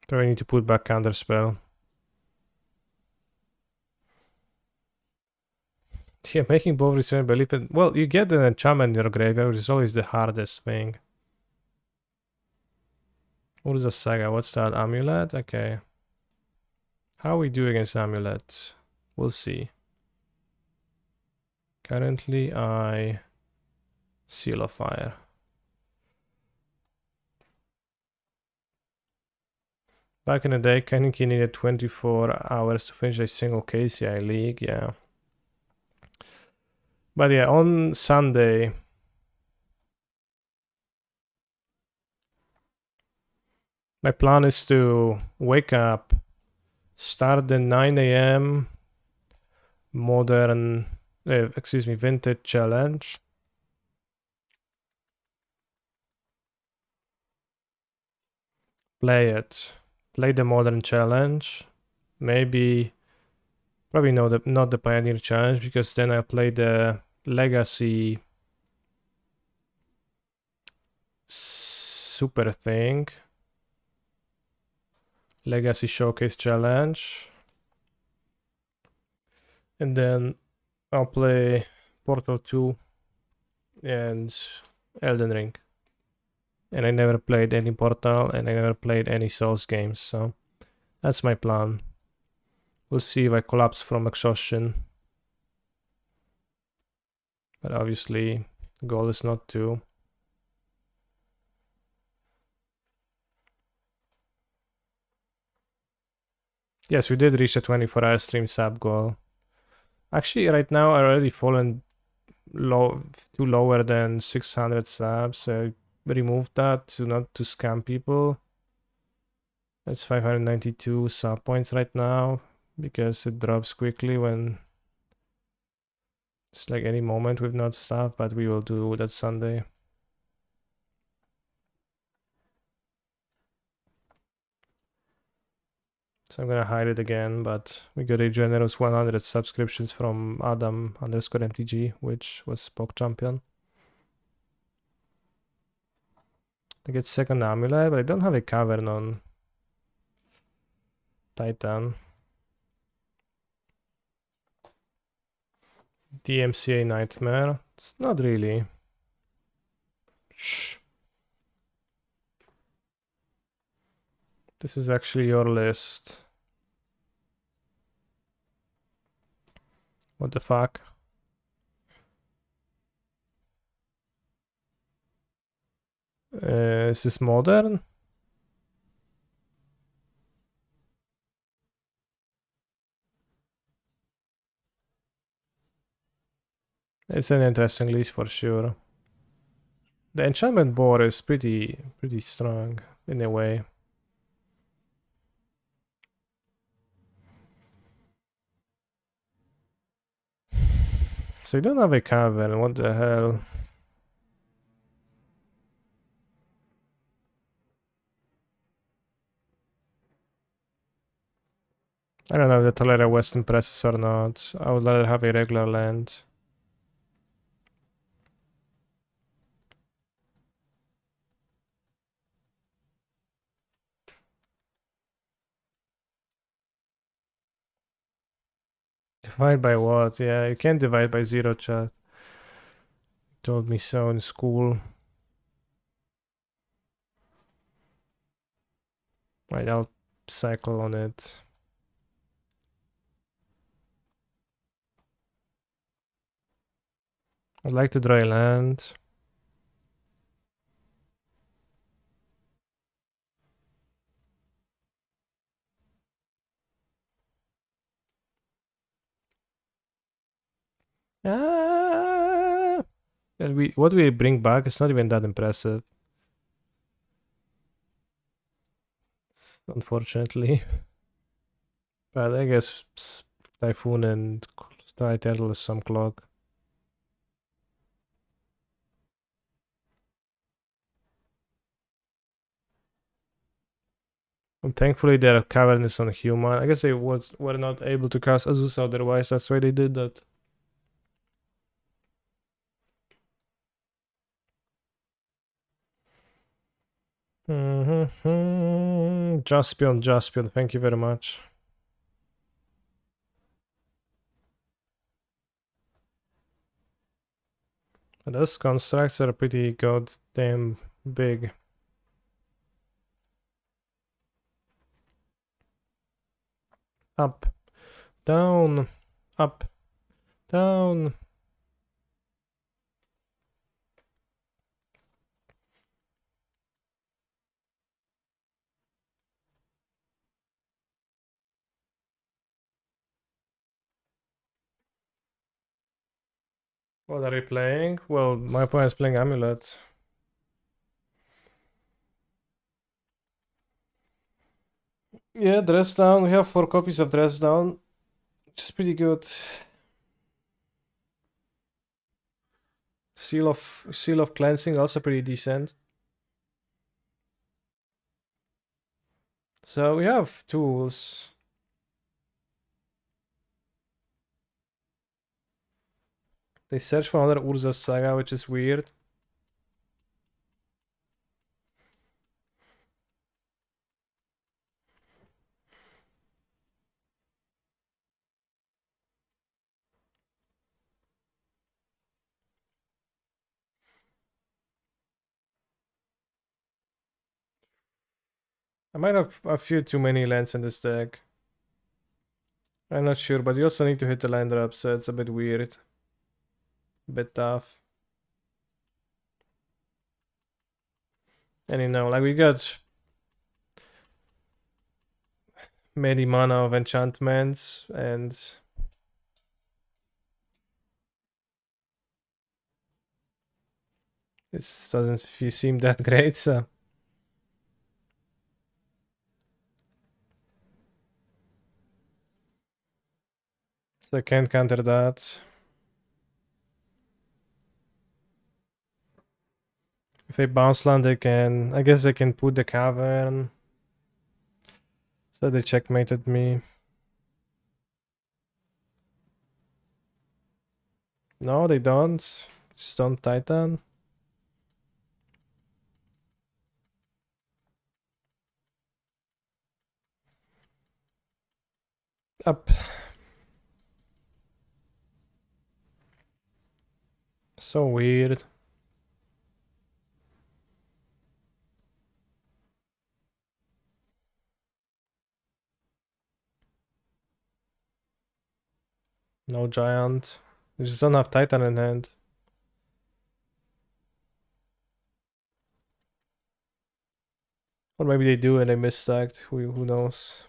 So I need to put back Counterspell. Yeah, making both Resurgent Belief. Well, you get an enchantment in your graveyard, which is always the hardest thing. What is a saga? What's that? Amulet? Okay. How we do against Amulet? We'll see. Currently, I Seal of Fire. Back in the day, Kaneki needed 24 hours to finish a single KCI league, yeah. But yeah, on Sunday, my plan is to wake up, start the 9 a.m. Vintage challenge. Play it. Play the modern challenge. Probably not the Pioneer challenge, because then I'll play the Legacy super thing. Legacy Showcase challenge. And then I'll play Portal 2 and Elden Ring. And I never played any Portal, and I never played any Souls games, so that's my plan. We'll see if I collapse from exhaustion. But obviously, the goal is not to. Yes, we did reach the 24-hour stream sub goal. Actually, right now I already fallen lower than 600 subs. So I removed that to not to scam people. It's 592 sub points right now, because it drops quickly when it's like any moment with not stuff, but we will do that Sunday. So I'm gonna hide it again, but we got a generous 100 subscriptions from Adam_MTG, which was Pog Champion. I get second amulet, but I don't have a cavern on Titan. DMCA Nightmare. It's not really. Shh. This is actually your list. What the fuck? Is this modern? It's an interesting list for sure. The enchantment board is pretty strong in a way. So you don't have a cavern, what the hell? I don't know if they tolerate Western presses or not. I would rather have a regular land. Divide by what? Yeah, you can't divide by 0, chat. You told me so in school. Right, I'll cycle on it. I'd like to draw a land. Ah! And what we bring back is not even that impressive. Unfortunately. But I guess Typhoon and Sky Turtle is some clock. And thankfully their cavern is on human. I guess they were not able to cast Azusa otherwise, that's why they did that. Jaspion, thank you very much. But those constructs are pretty goddamn big. Up, down, up, down. What are you playing? Well, my opponent is playing Amulet. Yeah, Dress Down. We have 4 copies of Dress Down, which is pretty good. Seal of Cleansing, also pretty decent. So we have tools. They search for another Urza Saga, which is weird. I might have a few too many lands in this deck. I'm not sure, but you also need to hit the land drop, so it's a bit weird. A bit tough. And you know, like we got many mana of enchantments, and this doesn't seem that great, so. So I can't counter that. If they bounce land, I guess they can put the cavern. So So they checkmated me. No, they don't. Just don't Titan. Up. So weird. No giant. They just don't have Titan in hand. Or maybe they do and they misstacked. Who knows?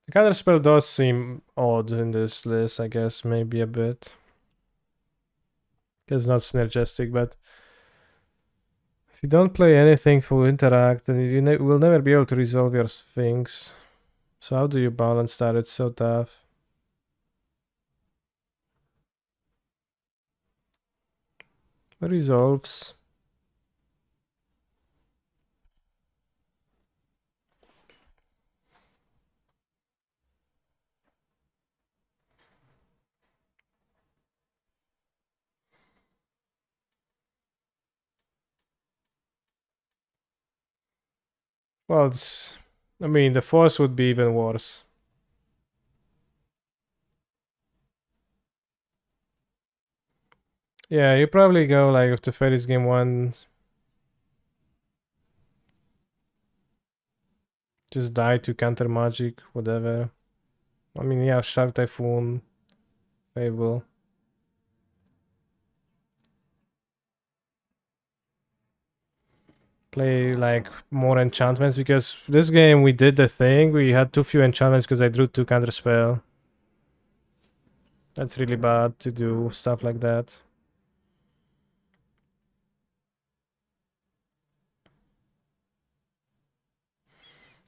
The counter spell does seem odd in this list, I guess, maybe a bit. It's not synergistic, but if you don't play anything for interact, then you will never be able to resolve your things. So how do you balance that? It's so tough. Resolves. Well, I mean, the force would be even worse. Yeah, you probably go like if the Fairies game 1. Just die to counter magic, whatever. I mean, yeah, Shark Typhoon, Fable. Play like more enchantments because this game we did the thing. We had too few enchantments because I drew 2 counter spell. That's really bad to do stuff like that.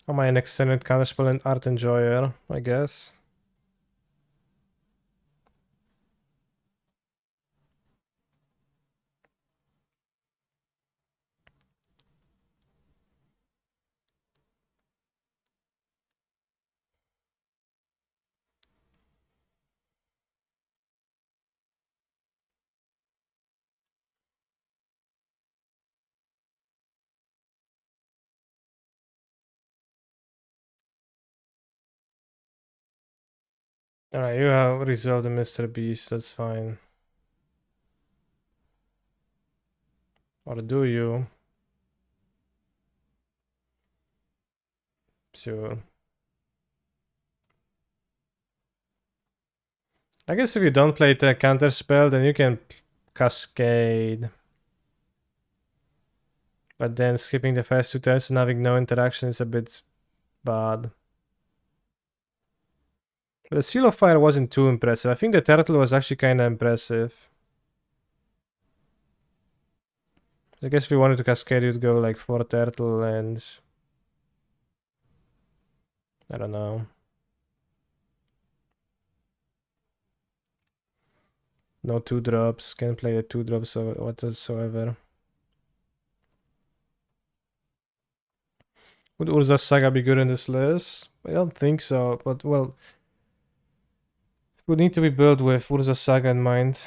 Am I an extended counterspell and art enjoyer? I guess. Alright, you have resolved the Mr. Beast, that's fine. Or do you? Sure. I guess if you don't play the counter spell, then you can cascade. But then skipping the first 2 turns and having no interaction is a bit bad. But the Seal of Fire wasn't too impressive. I think the turtle was actually kind of impressive. I guess if you wanted to cascade, you'd go like 4 turtle and... I don't know. No 2-drops, can't play the 2-drops or whatsoever. Would Urza's Saga be good in this list? I don't think so, but well... It would need to be built with Urza's Saga in mind.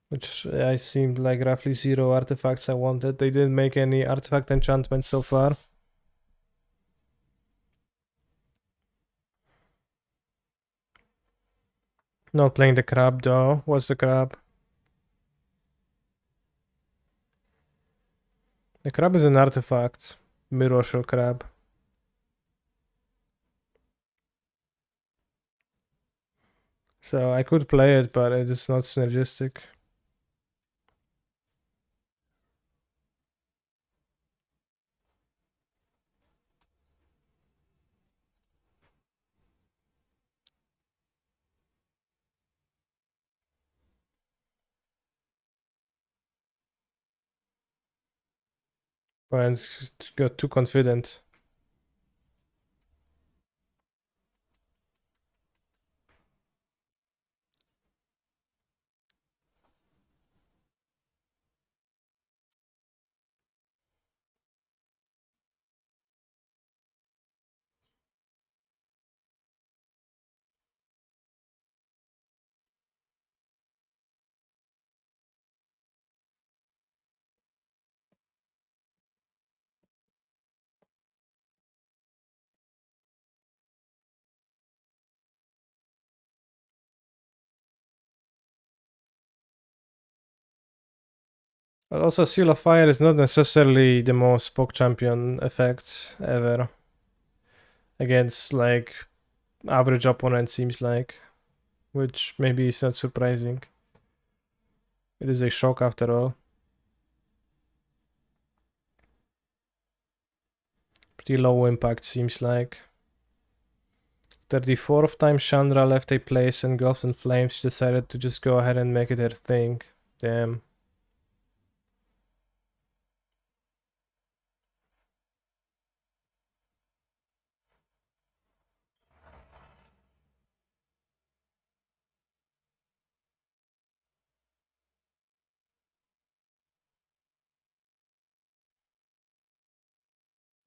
Which I seemed like roughly 0 artifacts I wanted. They didn't make any artifact enchantments so far. Not playing the crab though. What's the crab? The crab is an artifact. Mirror Shell crab. So I could play it, but it is not synergistic. Well, got too confident. But also, Seal of Fire is not necessarily the most poke champion effect ever against like average opponent, seems like, which maybe is not surprising. It is a shock after all. Pretty low impact, seems like. 34th time Chandra left a place engulfed in flames, she decided to just go ahead and make it her thing. Damn.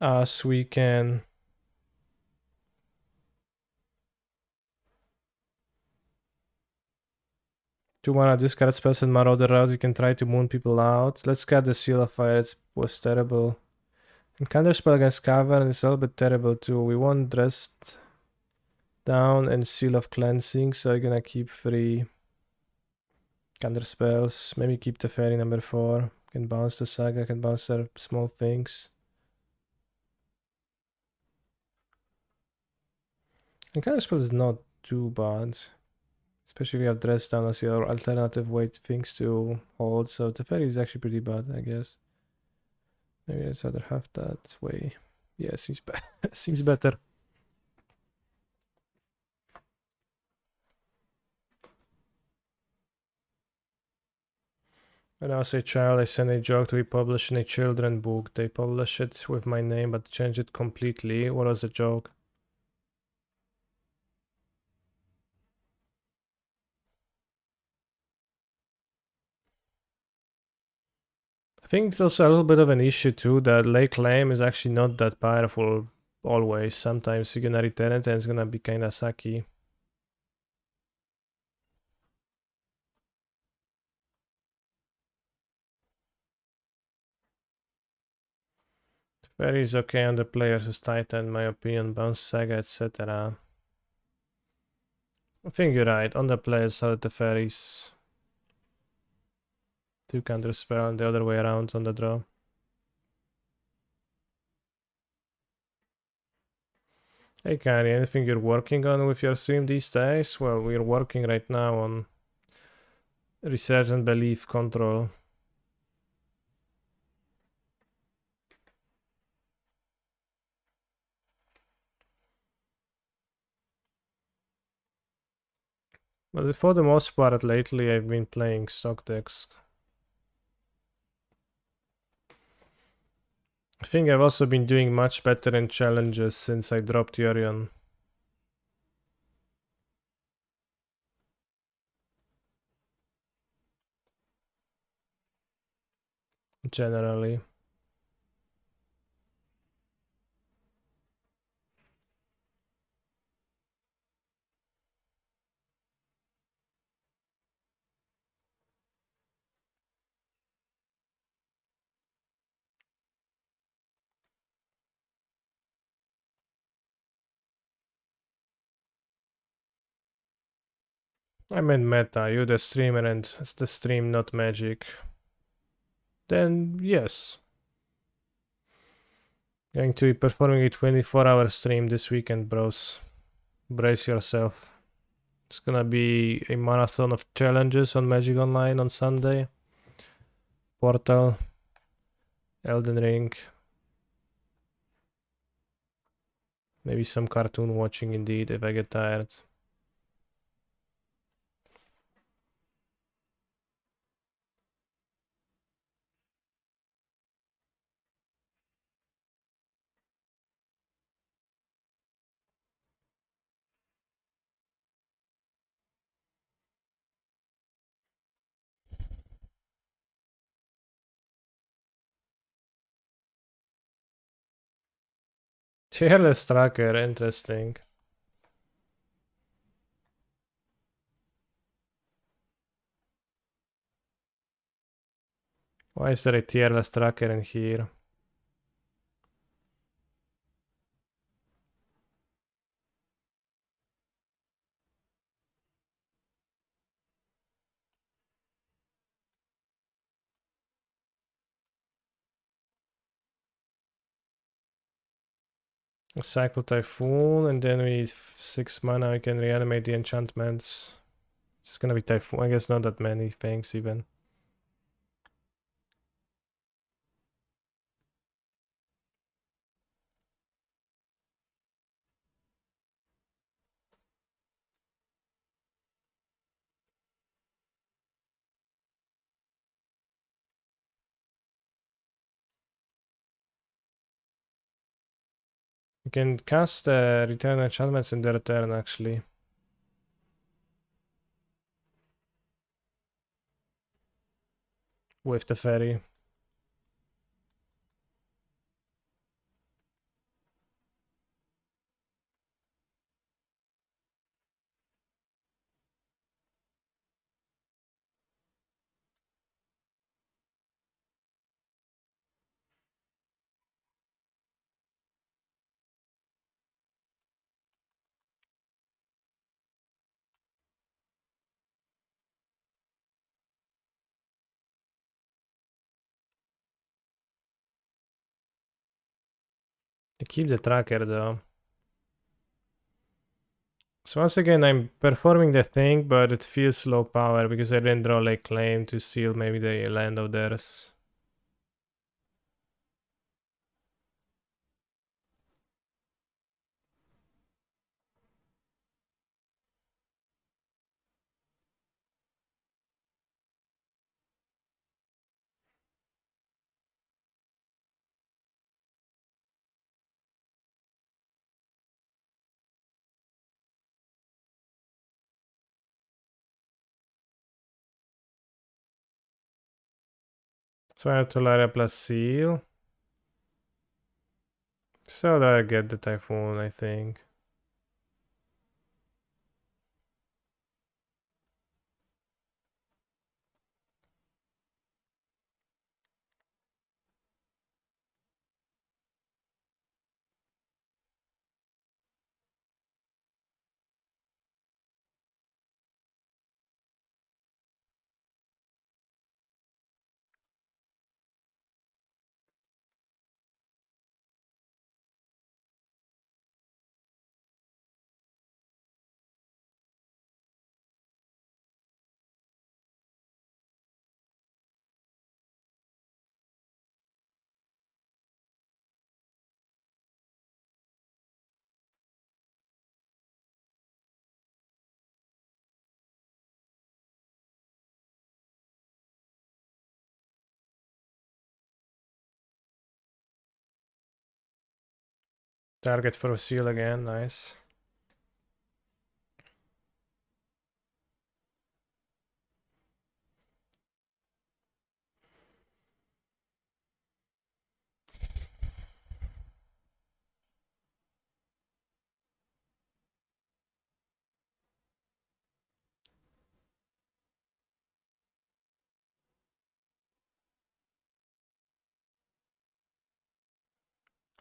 As we can. Do wanna discard spells and Marauder route, you can try to moon people out. Let's get the Seal of Fire, it was terrible. And Counterspell against Cavern is a little bit terrible too. We want Dressed Down and Seal of Cleansing, so I'm gonna keep 3 Counterspells. Maybe keep the Fairy number 4. Can bounce the Saga, can bounce their small things. And Counterspell is not too bad. Especially if you have Dress Down as your alternative way things to hold. So the Fairy is actually pretty bad, I guess. Maybe I'd rather have that way. Yeah, seems seems better. When I was a child, I sent a joke to be published in a children book. They published it with my name, but changed it completely. What was the joke? I think it's also a little bit of an issue too that lay claim is actually not that powerful always. Sometimes you're gonna return it and it's gonna be kinda sucky. Fairy is okay on the players who's Titan, in my opinion. Bounce Saga, etc. I think you're right. On the players, how the fairies 2 counter spell and the other way around on the draw. Hey Kari, anything you're working on with your stream these days? Well, we're working right now on Resurgent Belief Control. But for the most part lately I've been playing stock decks. I think I've also been doing much better in challenges since I dropped Yorion. Generally. I meant meta, you're the streamer and it's the stream, not magic. Then yes. Going to be performing a 24-hour stream this weekend, bros. Brace yourself. It's gonna be a marathon of challenges on Magic Online on Sunday. Portal. Elden Ring. Maybe some cartoon watching indeed if I get tired. Chalice tracker, interesting. Why is there a tier-less tracker in here? A cycle Typhoon, and then we 6 mana, we can reanimate the enchantments. It's gonna be Typhoon, I guess not that many things even. You can cast return enchantments in their turn actually. With the fairy. I keep the tracker though. So once again, I'm performing the thing, but it feels low power because I didn't draw like claim to steal maybe the land of theirs. So I have Tolaria plus seal. So that I get the Typhoon, I think. Target for a seal again, nice.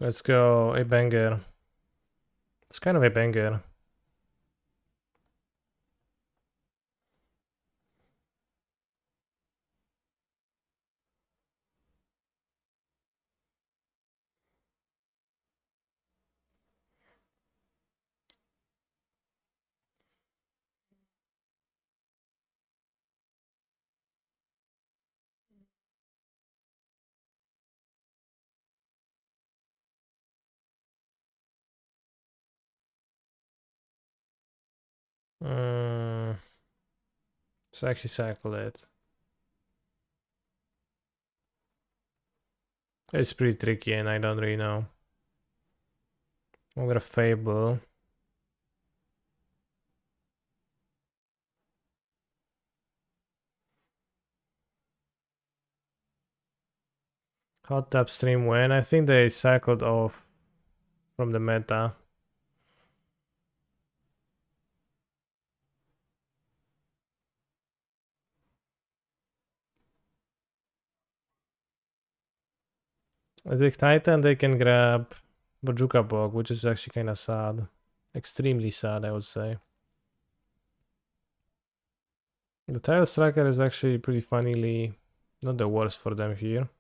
Let's go, a banger. It's kind of a banger. Let's actually cycle it. It's pretty tricky and I don't really know. I'm gonna Fable. Hot upstream when? I think they cycled off from the meta. I think Titan they can grab Bajuka Bog, which is actually kind of sad. Extremely sad, I would say. The Tile Striker is actually pretty funnily not the worst for them here.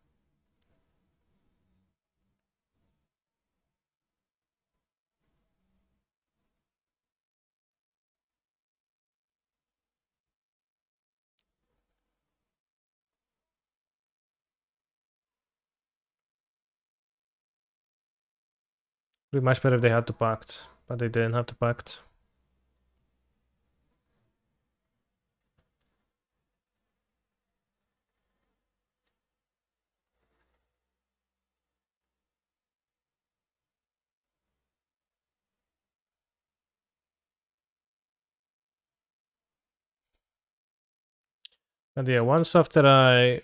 Be much better if they had to pact, but they didn't have to pact. And yeah, once after I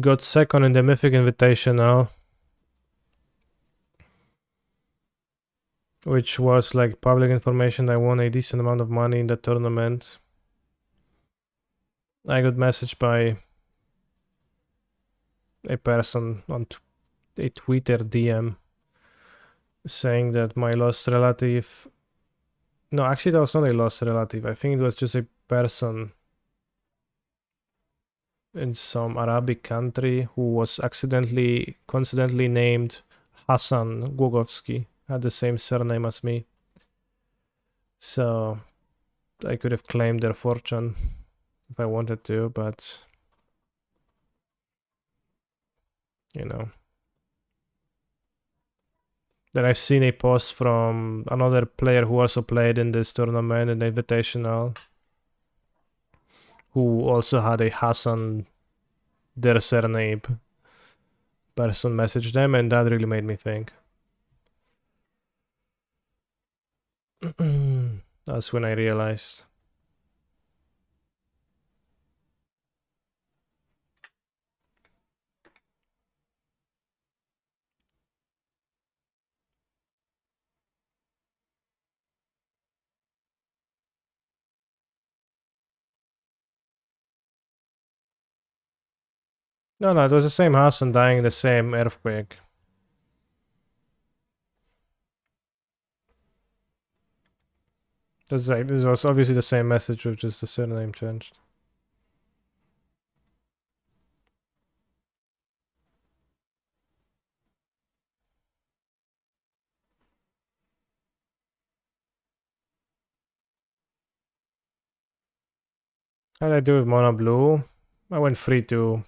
got second in the Mythic Invitational, which was like public information, I won a decent amount of money in the tournament. I got messaged by a person on a Twitter DM saying that my lost relative. No, actually, that was not a lost relative. I think it was just a person in some Arabic country who was coincidentally named Hassan Głogowski, had the same surname as me. So I could have claimed their fortune if I wanted to, but you know. Then I've seen a post from another player who also played in this tournament, in the Invitational, who also had a Hassan, their surname person messaged them, and that really made me think. That's when I realized. No, it was the same Hassan dying in the same earthquake. This was obviously the same message with just the surname changed. How did I do with mono blue? I went 3-2.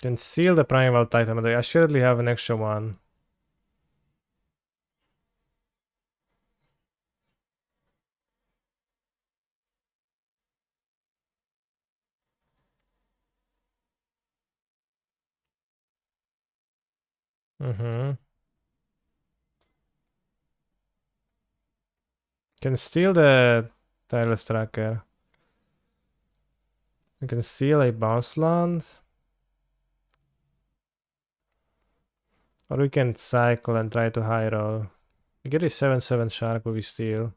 Then seal the Primeval Titan, but I assuredly have an extra one. Can steal the Tireless Tracker. I can steal a bounce land. Or we can cycle and try to high roll. We get a 7/7 shark, but we steal.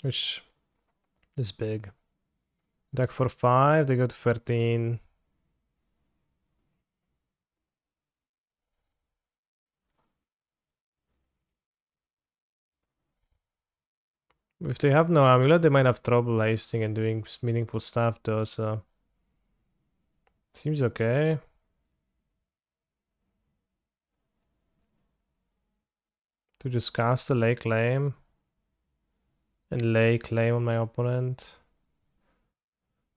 Which is big. Deck for 5, they go to 13. If they have no amulet, they might have trouble hasting and doing meaningful stuff though, so... Seems okay. To just cast a lay claim. And lay claim on my opponent.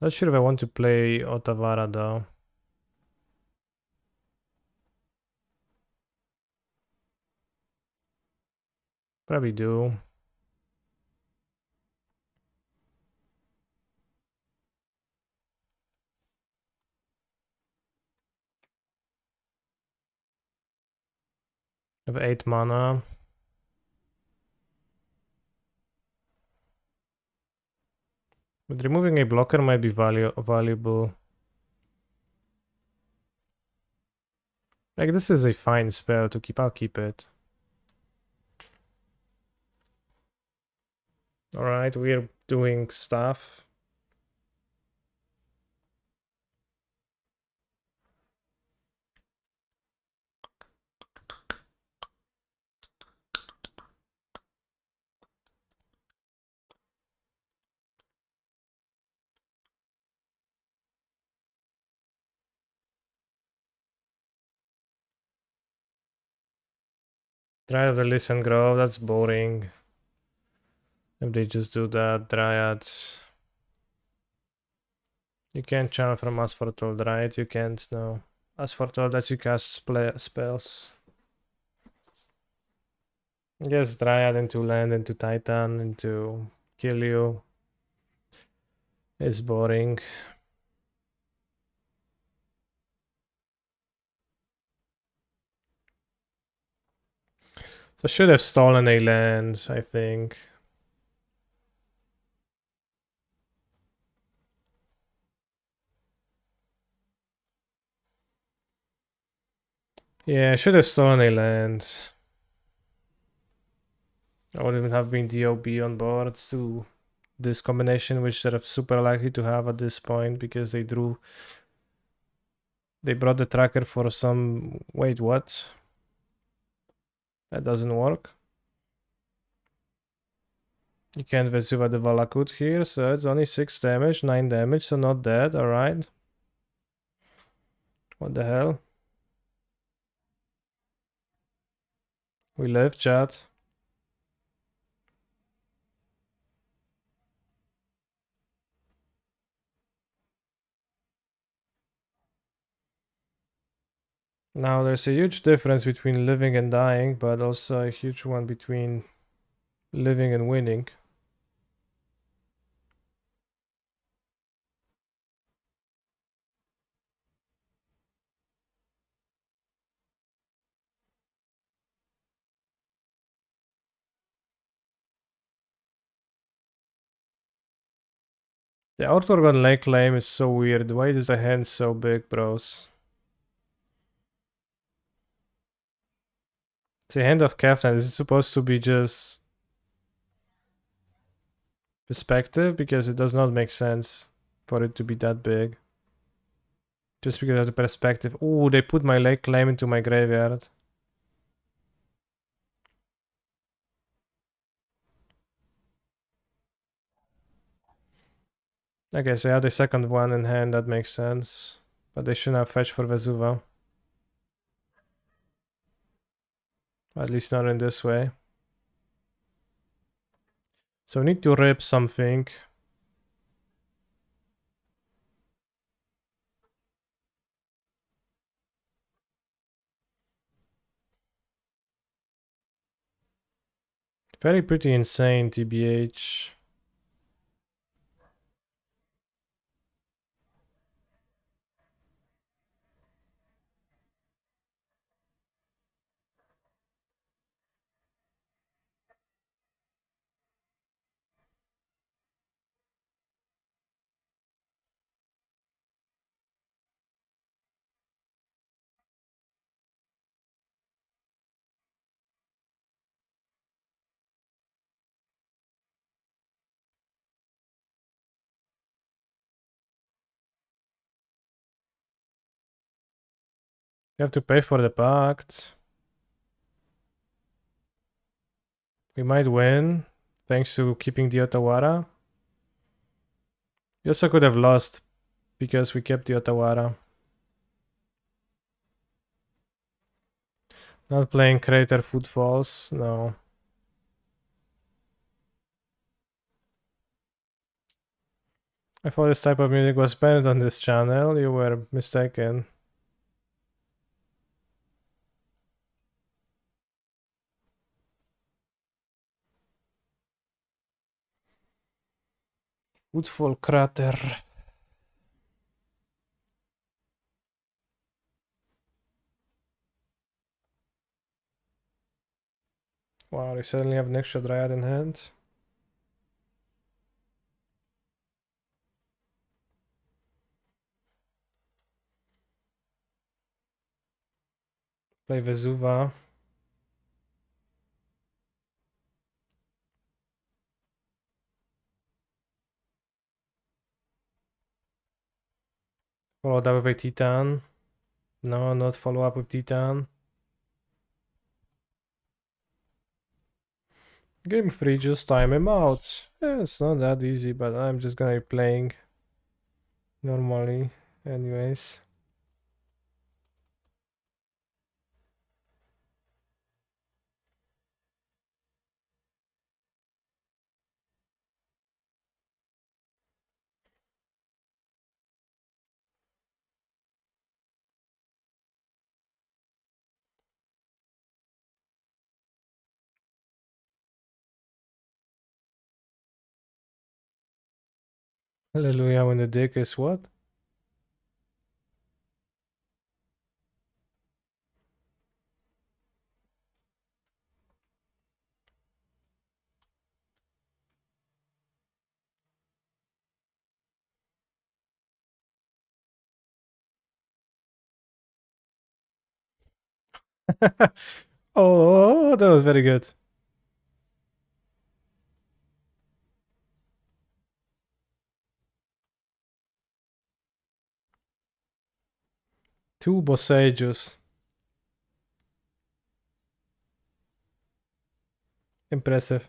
Not sure if I want to play Otavara though. Probably do. I have 8 mana. But removing a blocker might be valuable. Like, this is a fine spell to keep. I'll keep it. Alright, we're doing stuff. Dryad release and grow, that's boring. If they just do that, Dryads. You can't channel from Asphodel, right? You can't, no. Asphodel lets you cast spells. Yes, Dryad into land, into Titan, into kill you. It's boring. So I should have stolen a land, I think. Yeah, I should have stolen a land. I wouldn't have been DOB on board to this combination, which they're super likely to have at this point because they brought the tracker for some. Wait, what? That doesn't work. You can't Vesuva the Valakut here, so it's only 6 damage, 9 damage, so not dead, alright. What the hell? We live, chat. Now there's a huge difference between living and dying, but also a huge one between living and winning. The Orthorgon Lake claim is so weird. Why is the hand so big, bros? It's a hand of Keftan. Is it supposed to be just perspective? Because it does not make sense for it to be that big. Just because of the perspective. Oh, they put my lake claim into my graveyard. Okay, so I had the second one in hand, that makes sense. But they shouldn't have fetched for Vesuva. At least not in this way. So we need to rip something. Very pretty insane, TBH. You have to pay for the pact. We might win, thanks to keeping the Otawara. We also could have lost because we kept the Otawara. Not playing Crater Footfalls, no. I thought this type of music was banned on this channel, you were mistaken. Footfall Crater. Wow, they suddenly have an extra Dryad in hand. Play Vesuva. Follow that with a Titan. No, not follow up with Titan. Game 3, just time him out. Yeah, it's not that easy, but I'm just gonna be playing normally anyways. Hallelujah when the dick is what? Oh, that was very good. Two Bosages. Impressive.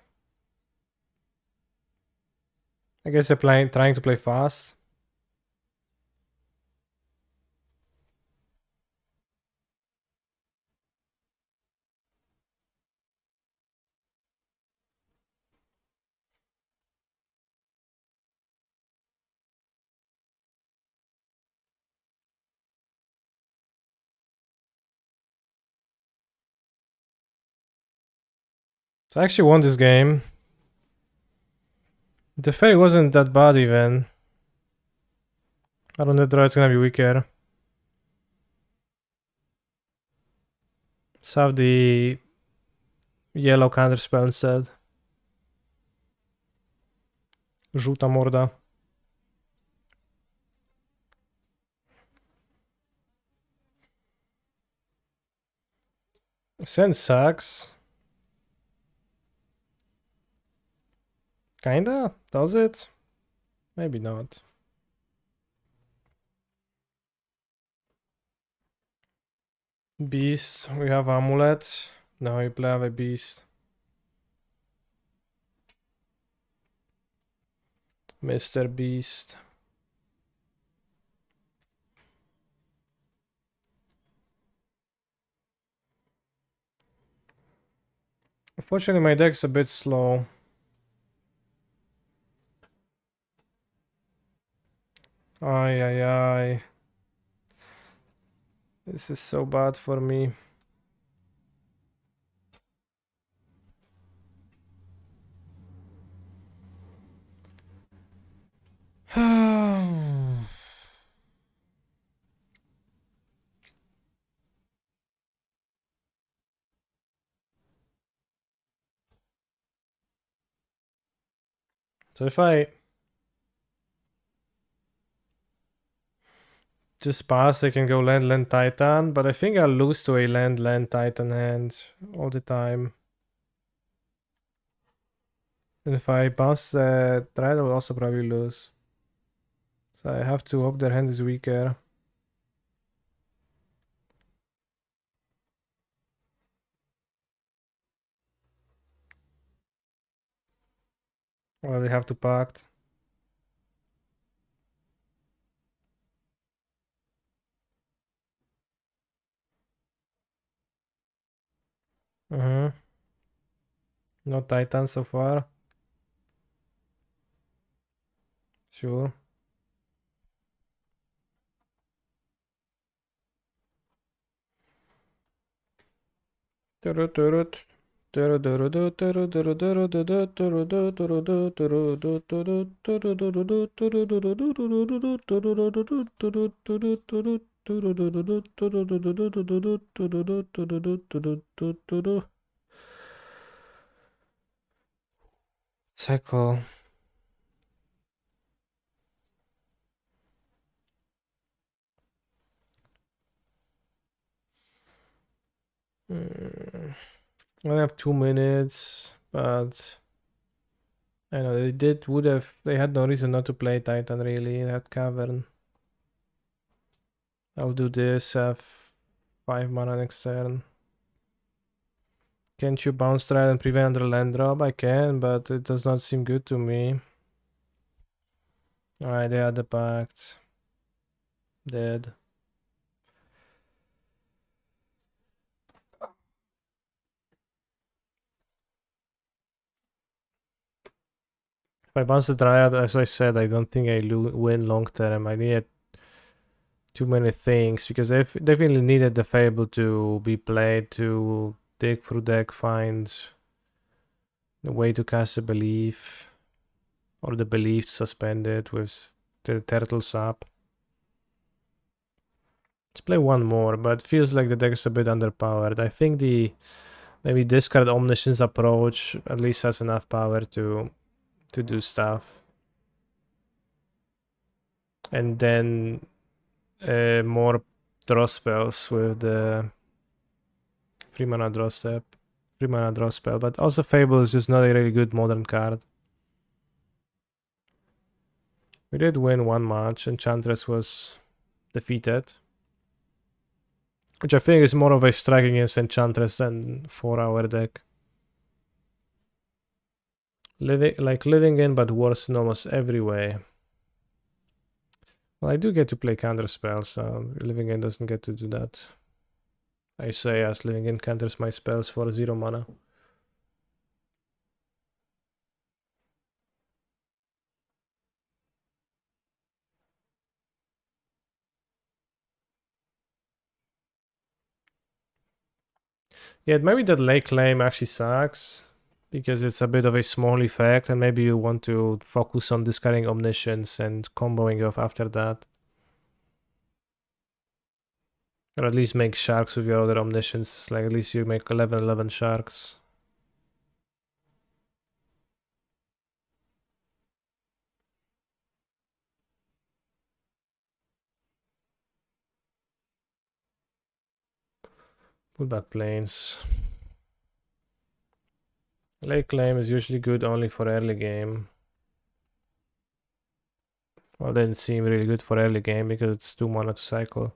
I guess they're trying to play fast. So I actually won this game. The fairy wasn't that bad even. I don't know, the draw it's gonna be weaker. Let's have the yellow counter spell instead. Żółta morda. Send sucks. Kinda? Does it? Maybe not. Beast. We have amulet. Now we play a beast. Mr. Beast. Unfortunately, my deck's a bit slow. Ay, ay, ay. This is so bad for me. So if I just pass, I can go land, Titan, but I think I'll lose to a land, Titan hand all the time. And if I pass Thread, I'll also probably lose. So I have to hope their hand is weaker. Or they have to pact. No Titan so far. Sure. Cycle. I have 2 minutes, but I know they had no reason not to play Titan really, that cavern. I'll do this, have 5 mana next turn. Can't you bounce try and prevent another land drop? I can, but it does not seem good to me. Alright, they had the pact. Dead. If I bounce the Dryad, as I said, I don't think I win long term. I needed too many things, because I definitely needed the Fable to be played to dig through deck, find the way to cast a Belief, or the Belief to suspend it with the Turtles up. Let's play one more, but it feels like the deck is a bit underpowered. I think the maybe discard Omniscience approach at least has enough power to do stuff. And then more draw spells with the 3 mana draw step. 3 mana draw spell, but also Fable is just not a really good modern card. We did win one match, Enchantress was defeated. Which I think is more of a strike against Enchantress than for our deck. Living in, but worse in almost every way. Well, I do get to play counter spells, so Living in doesn't get to do that. I say as Living in counters my spells for 0 mana. Yeah, maybe that late claim actually sucks, because it's a bit of a small effect, and maybe you want to focus on discarding Omniscience and comboing off after that. Or at least make sharks with your other Omniscience, like at least you make 11 sharks. Put back planes. Late claim is usually good only for early game. Well, didn't seem really good for early game because it's 2 mana to cycle.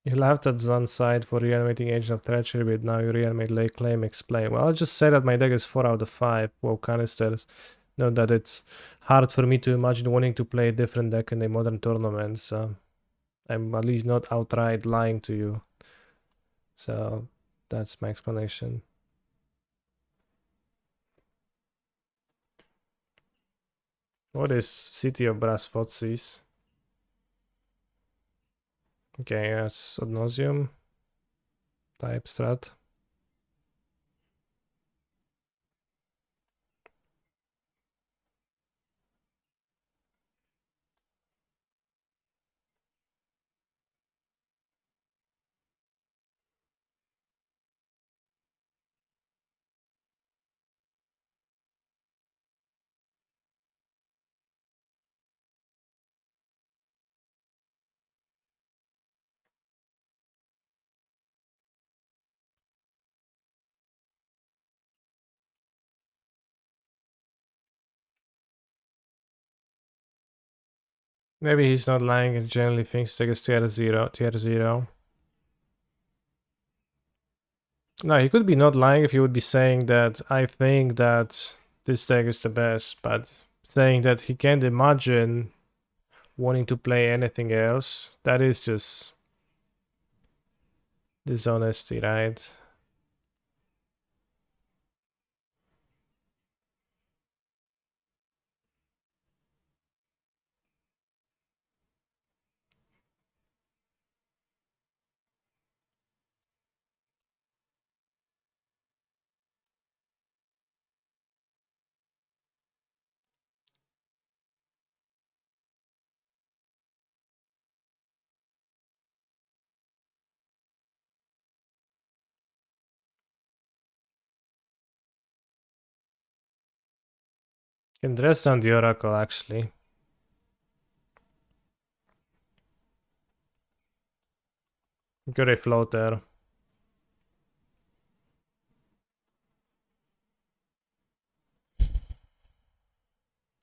You left that Zun side for reanimating Agent of Treachery, but now you reanimate Lake Claim. Explain. Well, I'll just say that my deck is 4 out of 5 WoW canisters. Note that it's hard for me to imagine wanting to play a different deck in a modern tournament, so I'm at least not outright lying to you. So that's my explanation. What is City of Brass Footsies? Okay, that's Ad Nauseam. Type strat. Maybe he's not lying and generally thinks deck is tier 0. No, he could be not lying if he would be saying that I think that this deck is the best, but saying that he can't imagine wanting to play anything else, that is just dishonesty, right? Can dress down the Oracle actually. Got a floater.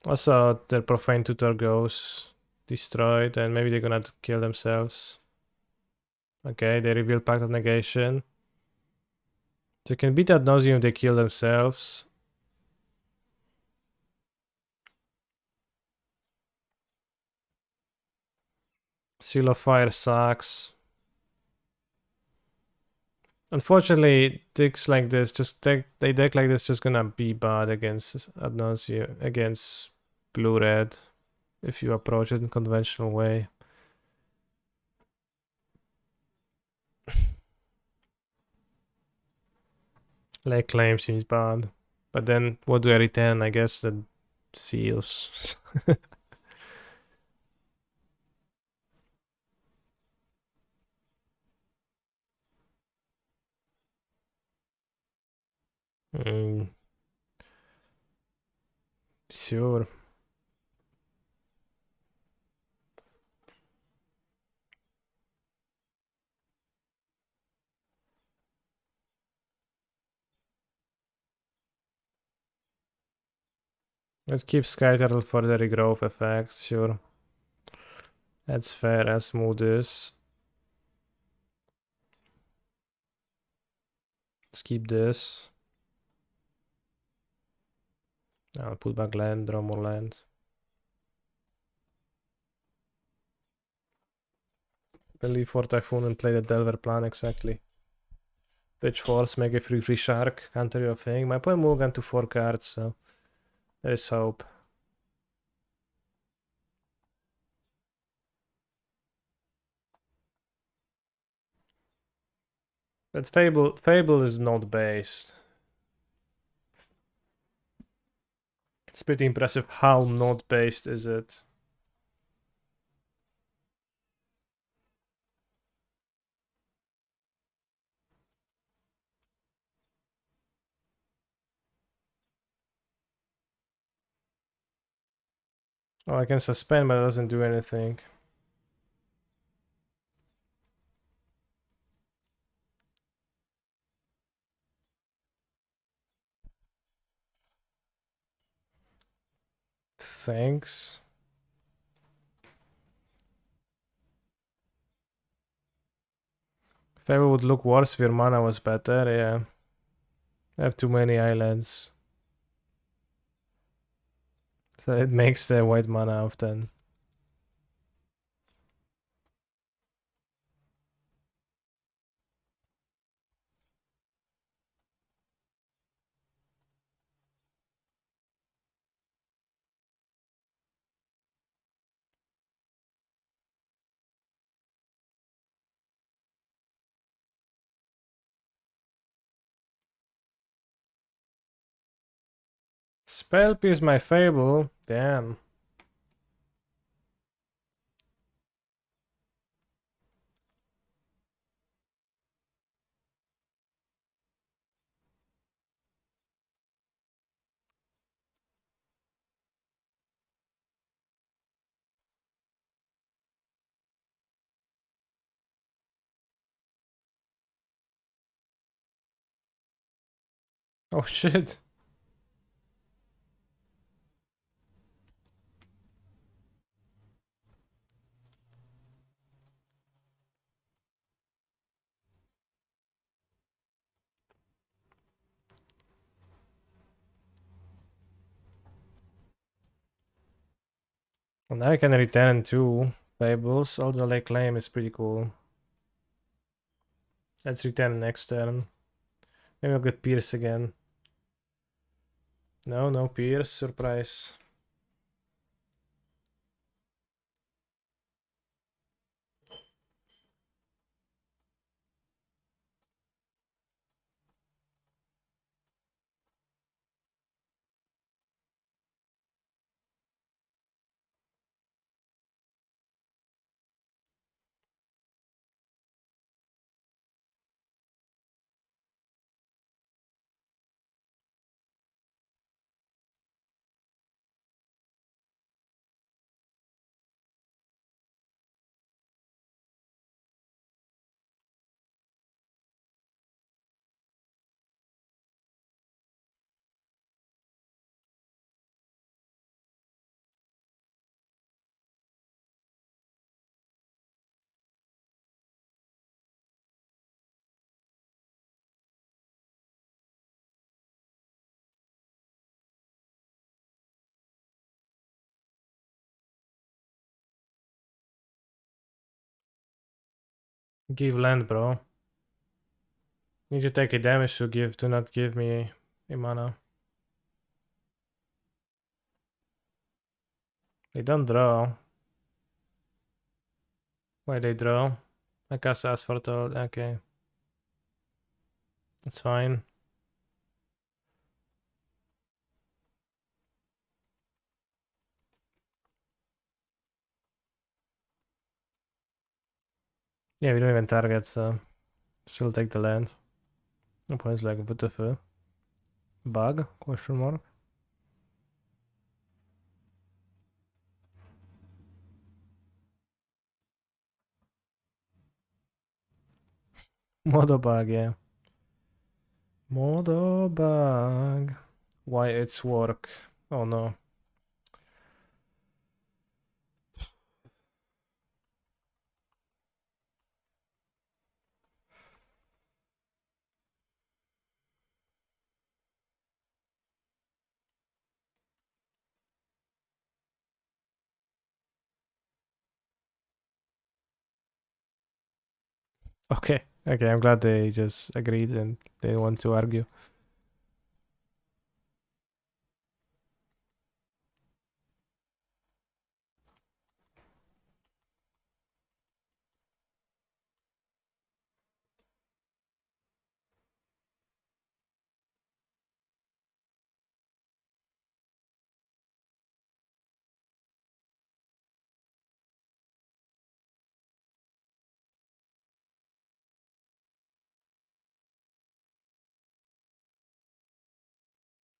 Also, their profane tutor goes destroyed, and maybe they're gonna kill themselves. Okay, they reveal Pact of Negation. They can beat Ad Nauseam if they kill themselves. Seal of Fire sucks. Unfortunately, decks like this, they deck like this just gonna be bad against Ad Nauseam, against blue-red, if you approach it in conventional way. Lake Claim seems bad. But then, what do I return? I guess the seals. Mm, sure. Let's keep Sky Turtle for the regrowth effect, sure. That's fair, as smooth this. Let's keep this. I'll put back land, draw more land. Believe for Typhoon and play the Delver plan exactly. Pitch Force, make a free shark, counter your thing. My opponent Mulligan to 4 cards, so there is hope. But Fable is not based. It's pretty impressive how not based is it. Oh, I can suspend, but it doesn't do anything. Thanks. Fable would look worse if your mana was better, yeah. I have too many islands. So it makes the white mana often. Spell Pierce my Fable. Damn. Oh shit. Well, now I can return 2 Fables. Although Lake Claim is pretty cool. Let's return next turn. Maybe I'll get Pierce again. No, no Pierce. Surprise. Give land, bro. Need to take a damage to not give me a mana. They don't draw. Why they draw? I cast Asphaltol, okay. That's fine. Yeah, we don't even target, so still take the land. No points like what the fuck? Bug? Question mark. Modo bug, yeah. Modo bug. Why it's work? Oh no. Okay, okay, I'm glad they just agreed and they want to argue.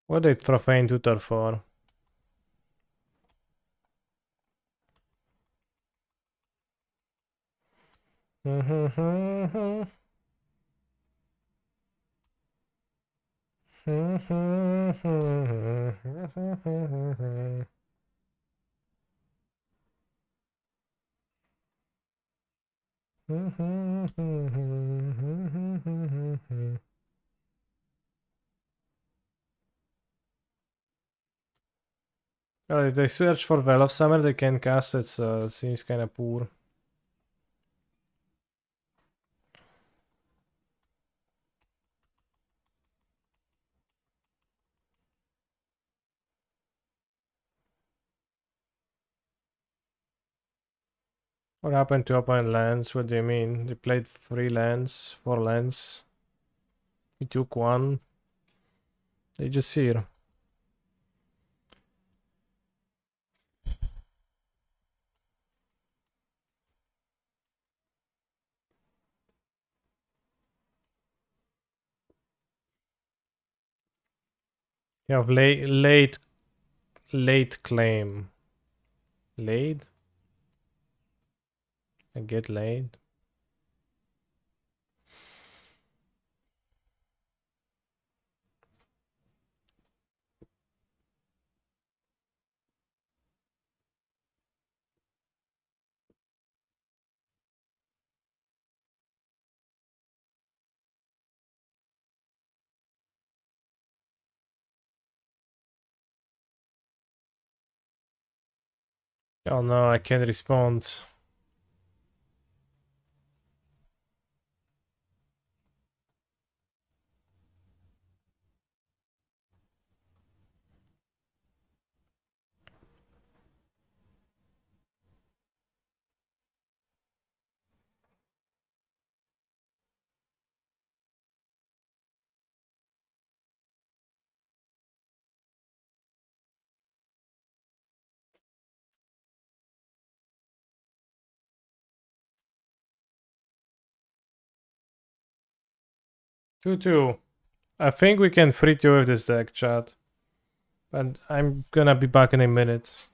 What did Profane Tutor for? Oh, if they search for Well of Summer, they can cast it, so it seems kind of poor. What happened to opponent lands? What do you mean? They played 3 lands, 4 lands. We took 1. They just here. You have late claim. Late? I get laid. Oh no, I can't respond. Two. I think we can 3-2 with this deck, chat. And I'm gonna be back in a minute.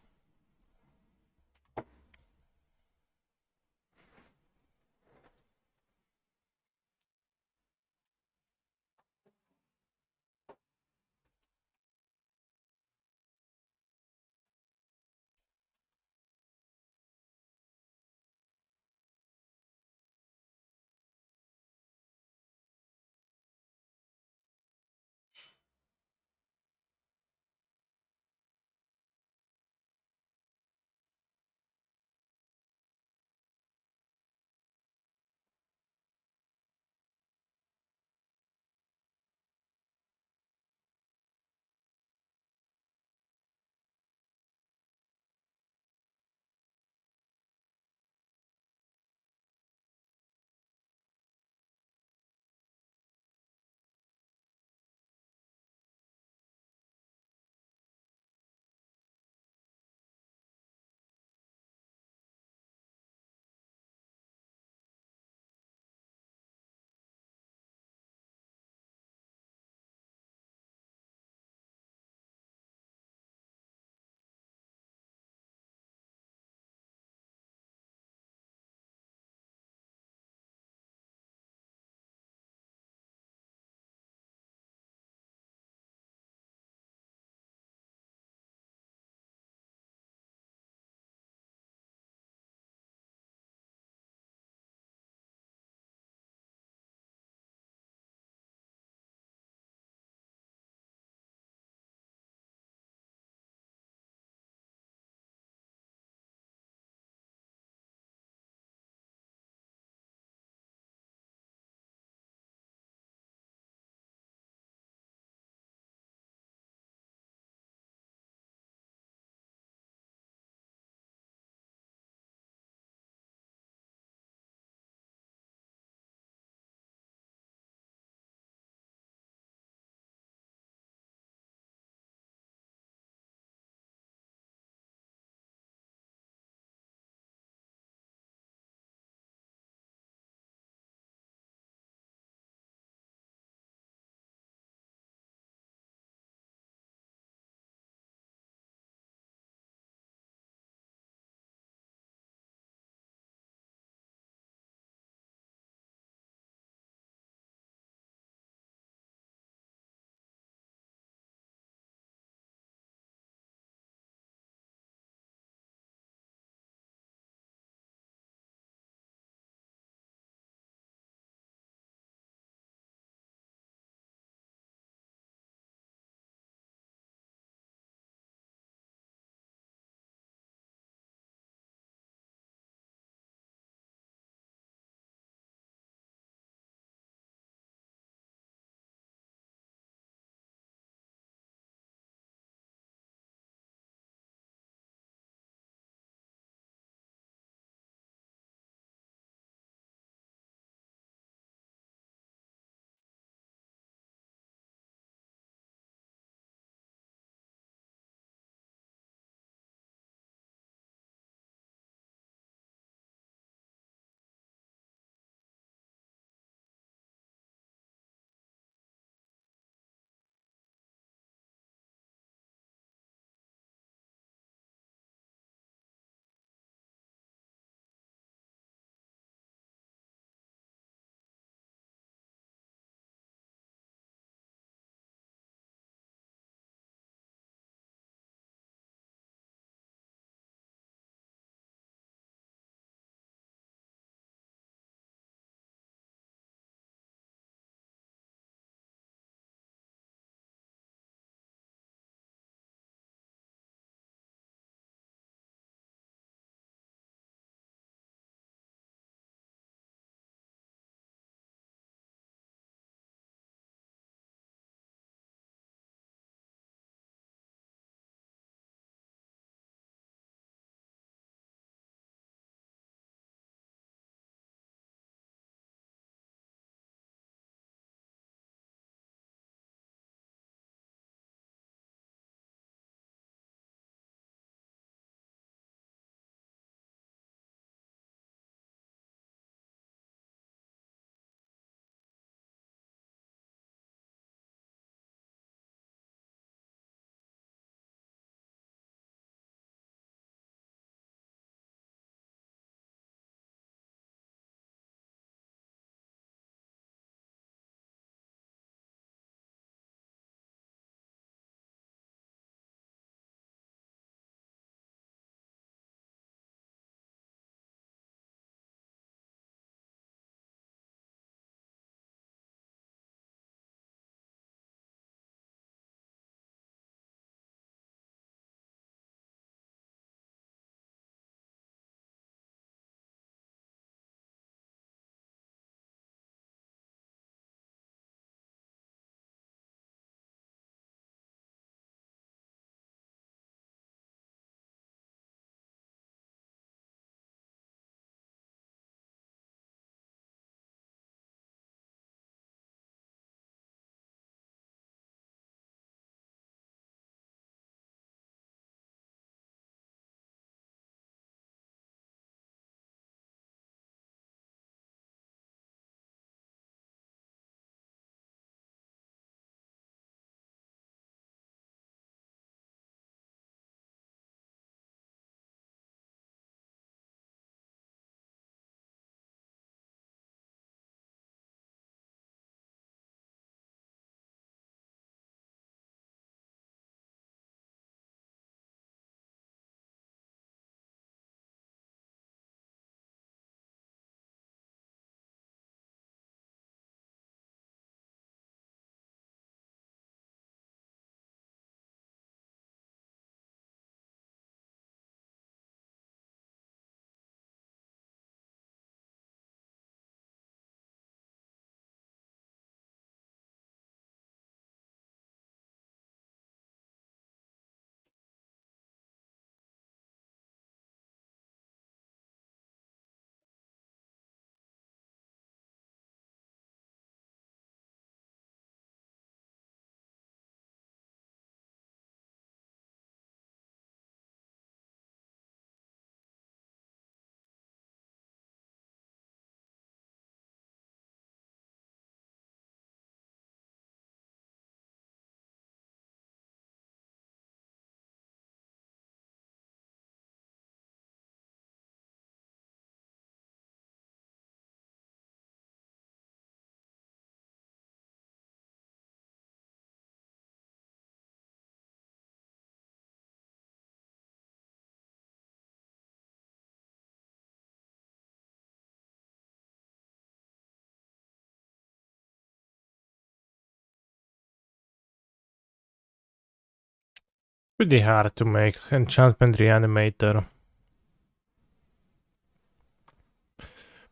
Pretty hard to make enchantment reanimator.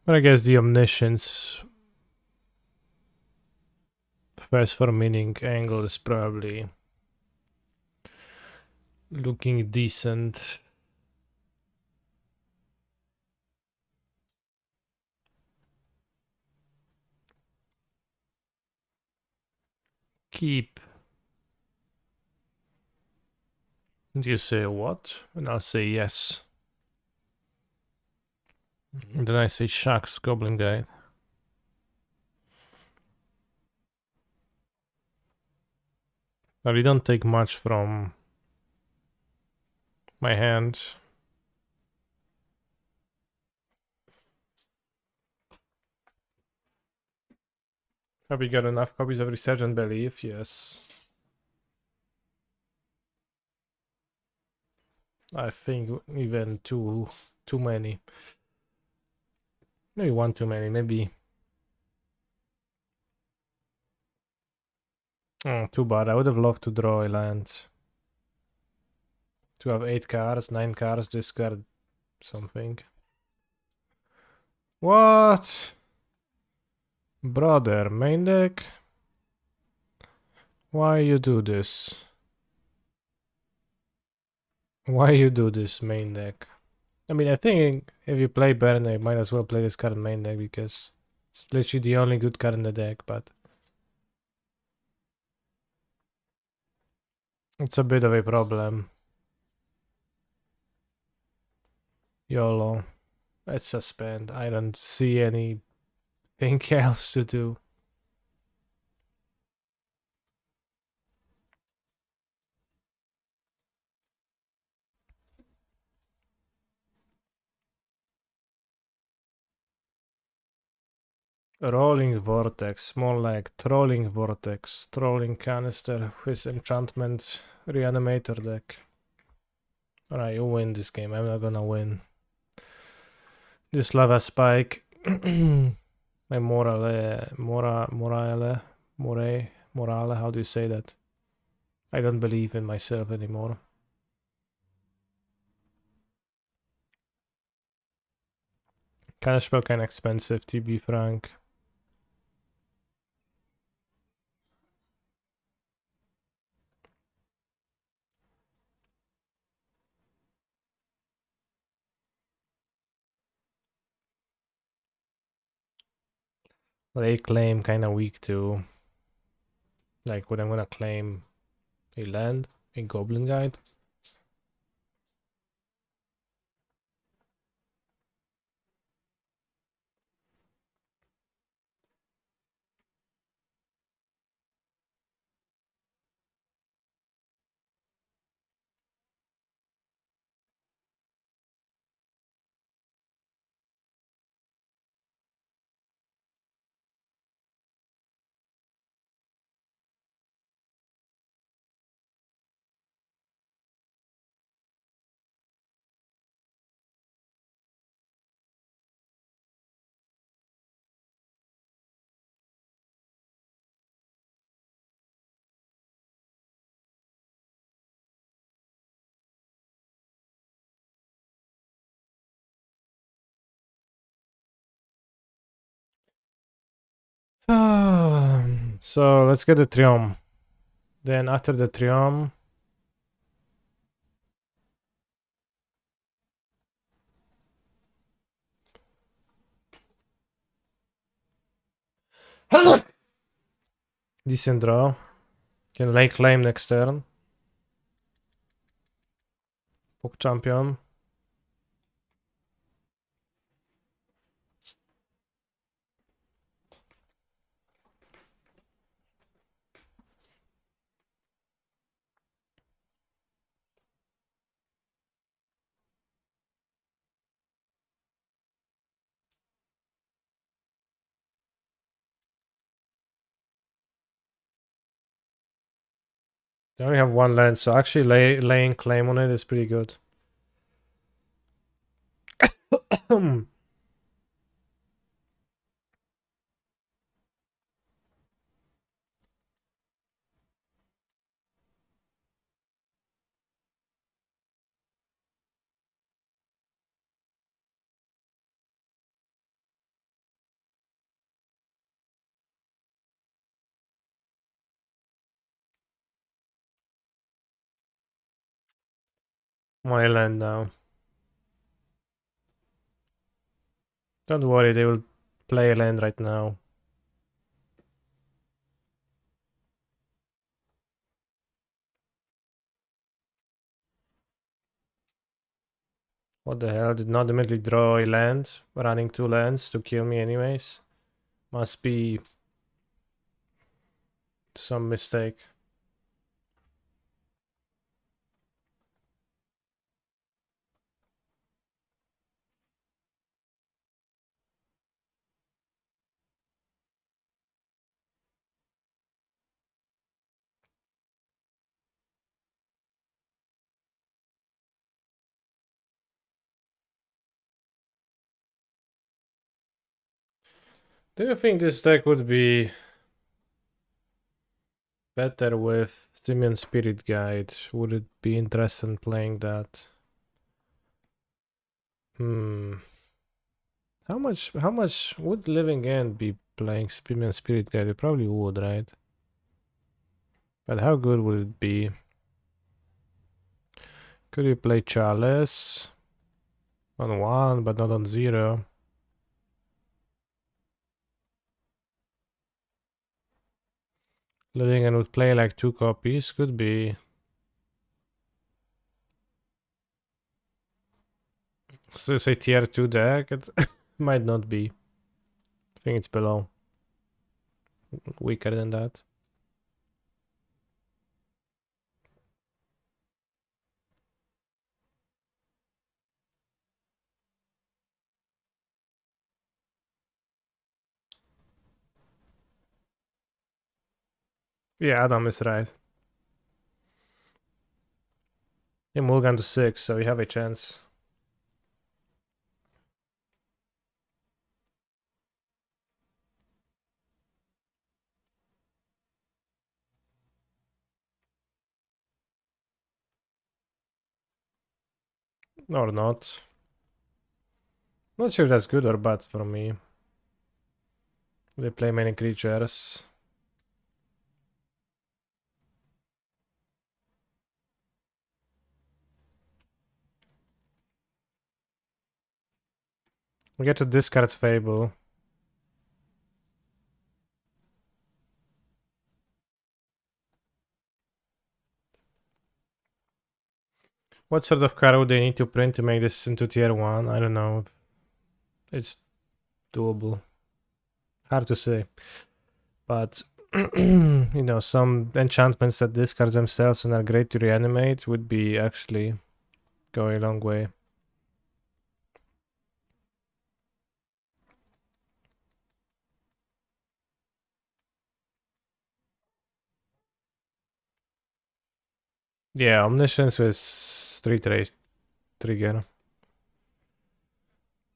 But I guess the omniscience first for meaning angle is probably looking decent. Keep. And you say what? And I'll say yes. And then I say shucks, goblin guy. Now you don't take much from my hand. Have we got enough copies of Resurgent Belief? Yes. I think even too many. Maybe one too many, maybe. Oh, too bad. I would have loved to draw a land. To have 8 cards, 9 cards, discard something. What? Brother, main deck? Why you do this? Why you do this main deck? I mean, I think if you play Burn, you might as well play this card in main deck because it's literally the only good card in the deck, but it's a bit of a problem. YOLO. Let's suspend. I don't see anything else to do. Rolling Vortex, small leg, Trolling Vortex, Trolling Canister with enchantment reanimator deck. Alright, you win this game. I'm not gonna win. This lava spike. My morale, how do you say that? I don't believe in myself anymore. Kinda spell kinda expensive, to be frank. They claim kinda weak too. Like when I'm gonna claim a land, a goblin guide. So let's get the Triumph. Then after the Triumph, decent draw. Can lay claim next turn. Poke champion. They only have one land, so actually laying claim on it is pretty good. My land now. Don't worry, they will play a land right now. What the hell? Did not immediately draw a land, running 2 lands to kill me anyways. Must be some mistake. Do you think this deck would be better with Simian Spirit Guide? Would it be interesting playing that? How much would Living End be playing Simian Spirit Guide? It probably would, right? But how good would it be? Could you play Chalice on 1 but not on 0? Living End would play like 2 copies, could be. So say tier 2 deck, it might not be. I think it's below. Weaker than that. Yeah, Adam is right. Yeah, Mulligan to 6, so we have a chance. Or not. Not sure if that's good or bad for me. They play many creatures. We get to discard Fable. What sort of card would they need to print to make this into tier 1? I don't know. It's doable. Hard to say. But, you know, some enchantments that discard themselves and are great to reanimate would be actually go a long way. Yeah, Omniscience with 3 trace trigger.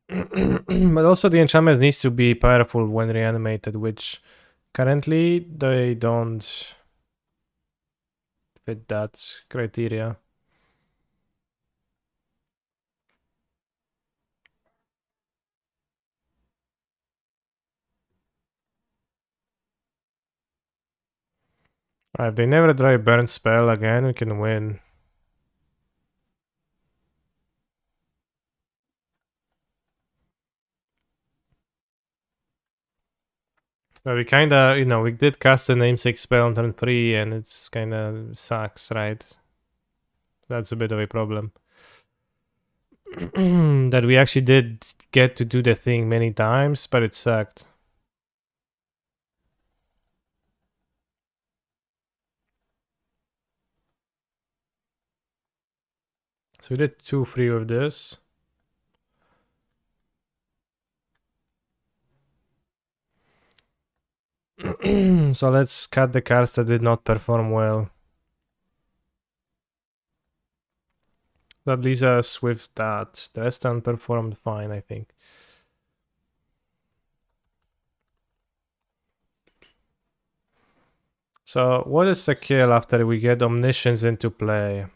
But also the enchantment needs to be powerful when reanimated, which currently they don't fit that criteria. If they never draw a burn spell again, we can win. But we kinda, you know, we did cast a namesake spell on turn 3 and it's kinda sucks, right? That's a bit of a problem. That we actually did get to do the thing many times, but it sucked. So we did 2-3 with this. So let's cut the cards that did not perform well. That leaves us with that. The rest performed fine, I think. So what is the kill after we get Omniscience into play?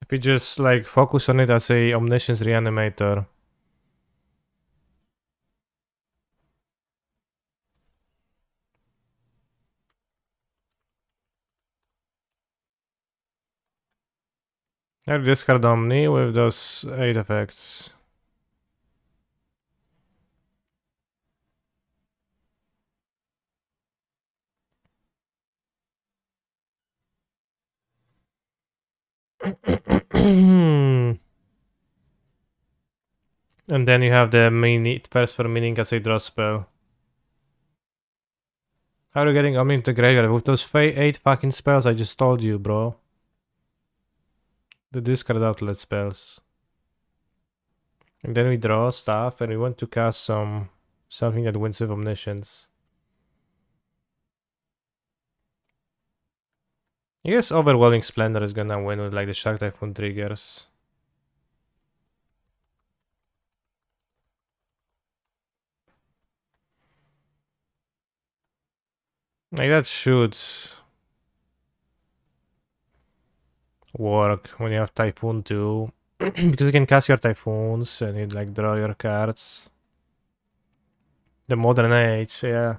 If we just like focus on it as a Omniscience Reanimator. I discard Omni with those 8 effects. And then you have the mini first for meaning as a draw spell. How are you getting Omni into graveyard with those 8 fucking spells I just told you, bro? The discard outlet spells. And then we draw stuff and we want to cast something that wins with Omniscience. I guess Overwhelming Splendor is gonna win with like the Shark Typhoon triggers. Like that should work when you have Typhoon too. Because you can cast your Typhoons and you like draw your cards. The Modern Age, yeah.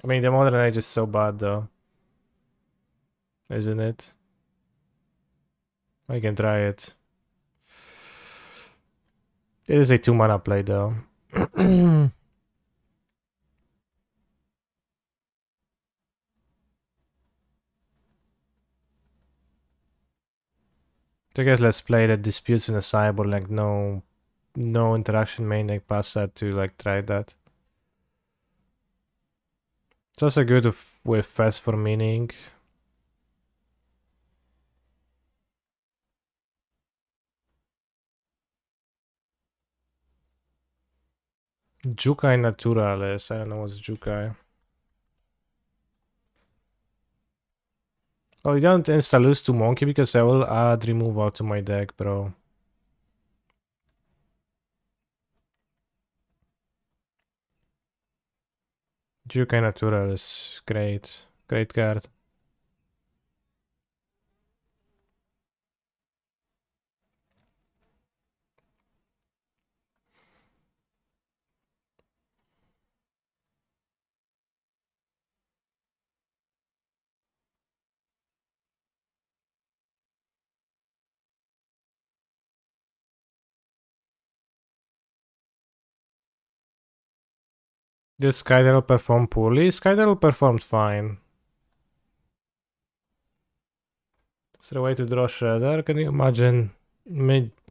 I mean, the Modern Age is so bad though. Isn't it? I can try it. It is a 2 mana play though. So I guess let's play the Disputes in a Cyborg, like no interaction main, like pass that to like try that. It's also good with Fast for Meaning. Jukai Naturales, I don't know what's Jukai. Oh, you don't insta-lose to Monkey because I will add removal to my deck, bro. Jukai Naturales, great. Great card. Did Skydale perform poorly? Skydale performed fine. Is there a way to draw Shredder? Can you imagine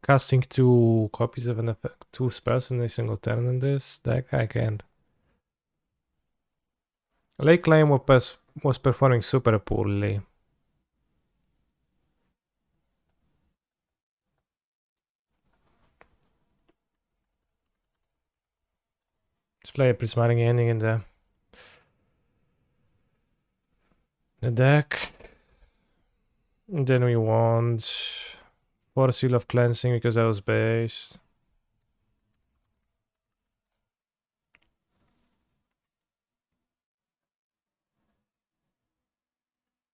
casting 2 copies of an effect, 2 spells in a single turn in this deck? I can't. Lake Claim was performing super poorly. Let's play a Prismatic Ending in the deck. And then we want 4 Seal of Cleansing because that was based.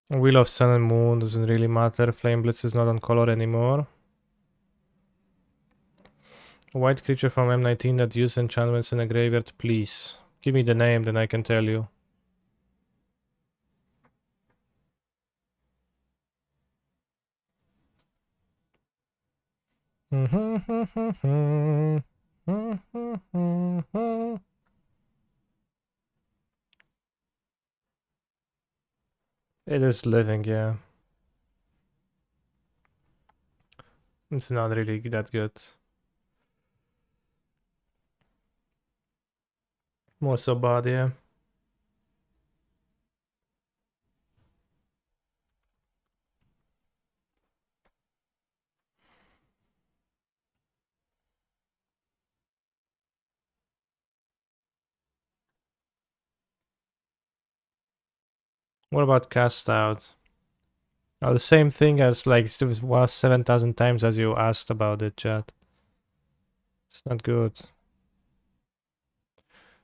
Wheel of Sun and Moon doesn't really matter. Flame Blitz is not on color anymore. A white creature from M19 that uses enchantments in a graveyard, please. Give me the name, then I can tell you. It is living, yeah. It's not really that good. More so bad, yeah. What about Cast Out? Oh, the same thing as like it was 7,000 times as you asked about it, chat. It's not good.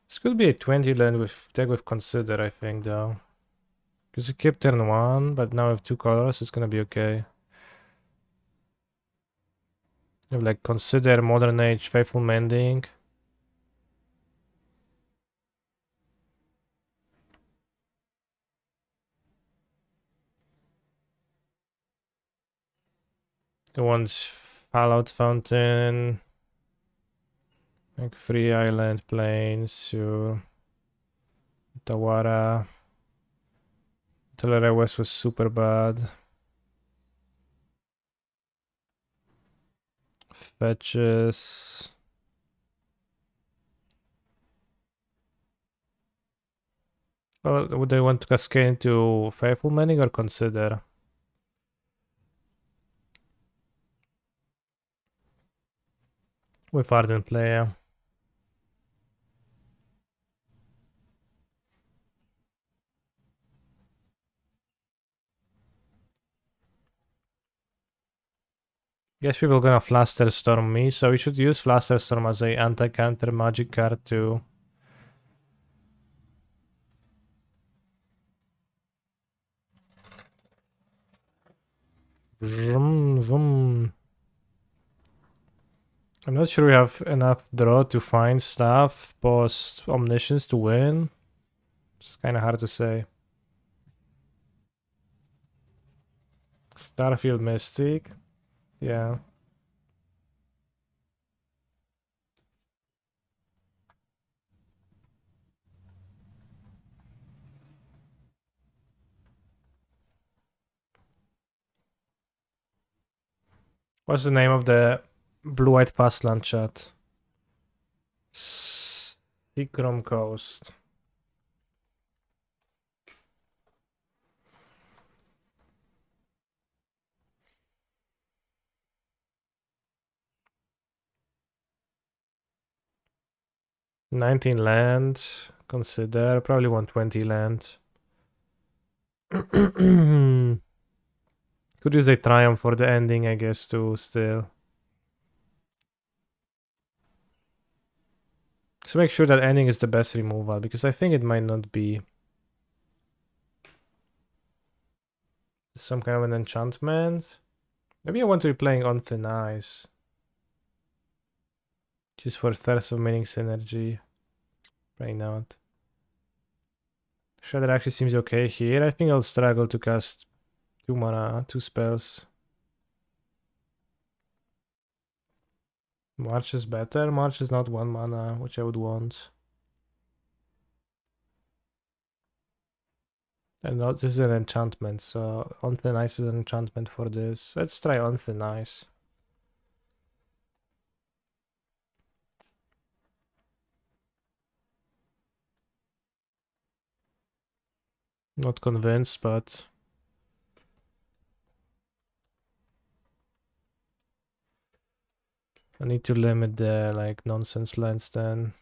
This could be a 20 land with deck with Consider, I think, though. Because you keep turn 1, but now with 2 colors, it's gonna be okay. You have like Consider, Modern Age, Faithful Mending. The one's Fallout Fountain. Like Free Island Plains, sure. Tawara. Tellere West was super bad. Fetches. Well, would they want to cascade into Faithful Manning or consider? With Ardent player. Guess people gonna Fluster Storm me, so we should use Fluster Storm as a anti-counter magic card too. Vroom, vroom. I'm not sure we have enough draw to find stuff post Omniscience to win. It's kind of hard to say. Starfield Mystic. Yeah. What's the name of the blue-white Pastland chat? Seacrom Coast. $19 land. Consider. Probably want $20 land. Could use a Triumph for the ending, I guess, too, still. So make sure that ending is the best removal, because I think it might not be. Some kind of an enchantment. Maybe I want to be playing on Thin Ice. Just for Thirst of Meaning synergy. Probably not. Shredder actually seems okay here. I think I'll struggle to cast 2 mana, 2 spells. March is better. March is not 1 mana, which I would want. And this is an enchantment, so On Thin Ice is an enchantment for this. Let's try On Thin Ice. Not convinced, but I need to limit the like nonsense lands then.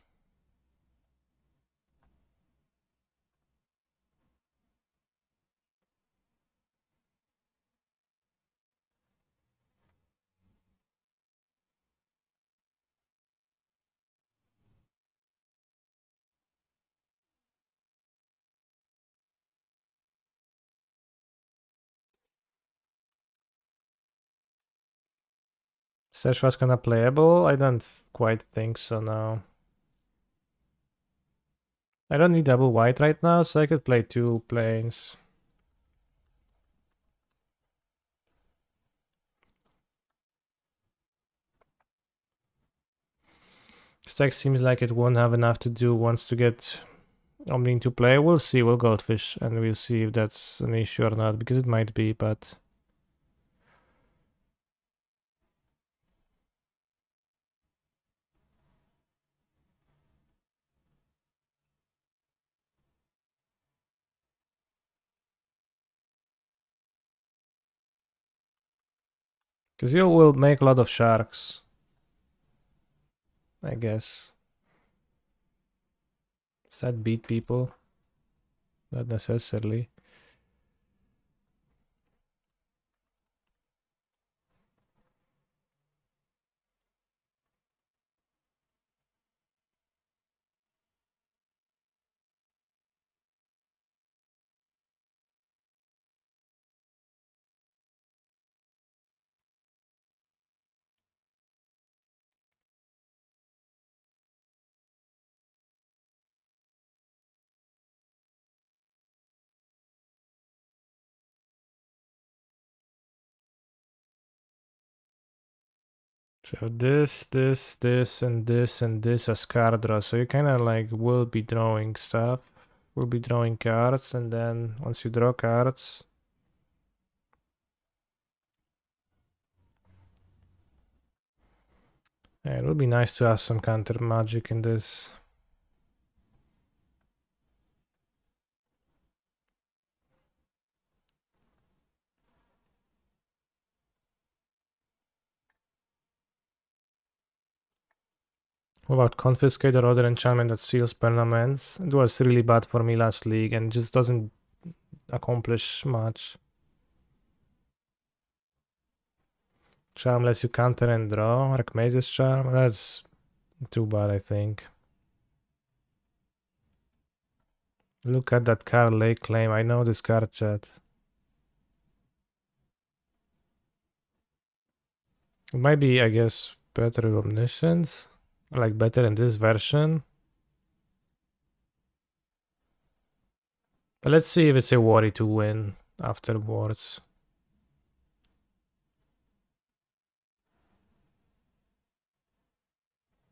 Search was kinda playable? I don't quite think so now. I don't need double white right now, so I could play 2 planes. Stack seems like it won't have enough to do once to get Omni to play. We'll see, we'll Goldfish, and we'll see if that's an issue or not, because it might be, but... Because you will make a lot of sharks. I guess. Does that beat people? Not necessarily. So this, and this as card draw. So you kind of like will be drawing stuff. Will be drawing cards, and then once you draw cards, yeah, it would be nice to have some counter magic in this. What about confiscate or other enchantment that seals permanents? It was really bad for me last league and just doesn't accomplish much. Charm lets you counter and draw. Archmage's Charm? That's too bad, I think. Look at that card, Lake Claim. I know this card, chat. It might be, I guess, better with Omniscience. Like, better in this version. But let's see if it's a worry to win afterwards.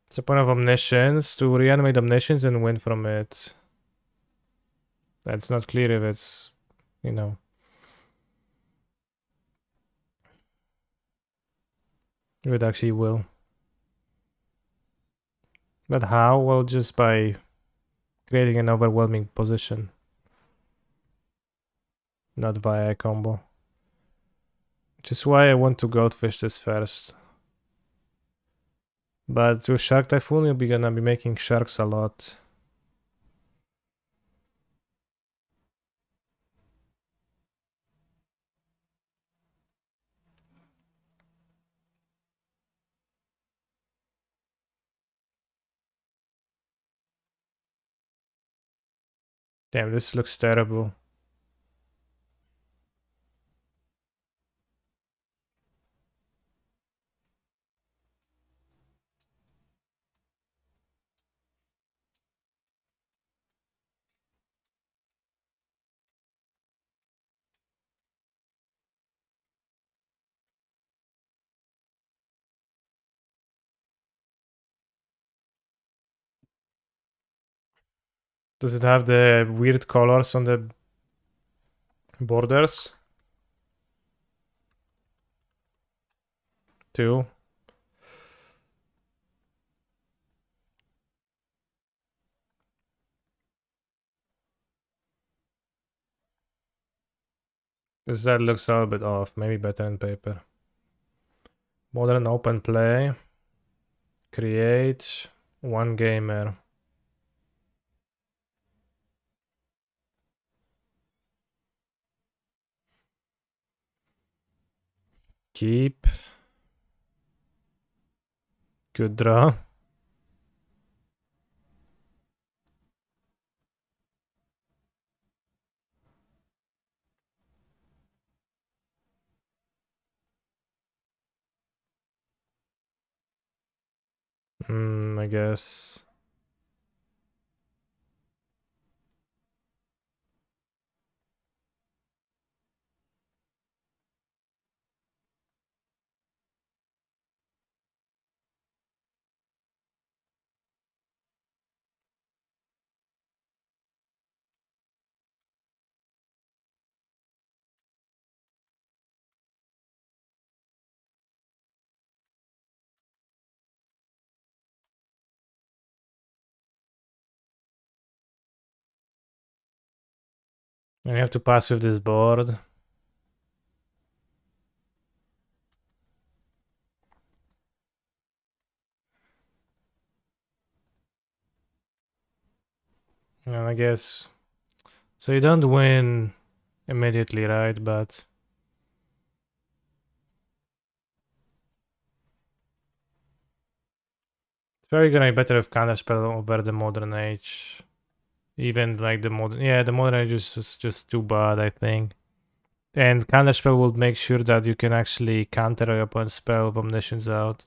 It's the point of Omniscience to reanimate Omniscience and win from it. That's not clear if it's, you know. If it actually will. But how? Well, just by creating an overwhelming position. Not via a combo. Which is why I want to Goldfish this first. But with Shark Typhoon, you'll be gonna be making sharks a lot. Damn, this looks terrible. Does it have the weird colors on the borders? Too. Because that looks a little bit off. Maybe better in paper. Modern open play. Create. One gamer. Keep. Good draw. I guess. And you have to pass with this board. And I guess. So you don't win immediately, right? But. It's probably gonna be better if Counterspell over the Modern Age. Even like the modern, yeah, the Modern Age is just too bad, I think. And Counterspell will make sure that you can actually counter your opponent's spell of Omniscience out.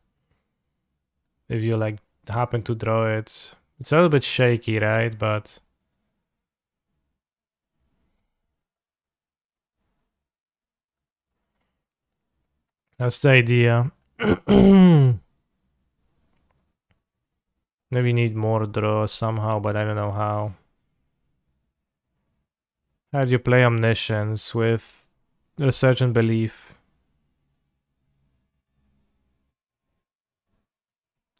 If you like happen to draw it. It's a little bit shaky, right? But that's the idea. Maybe need more draw somehow, but I don't know how. How do you play Omniscience with Resurgent Belief?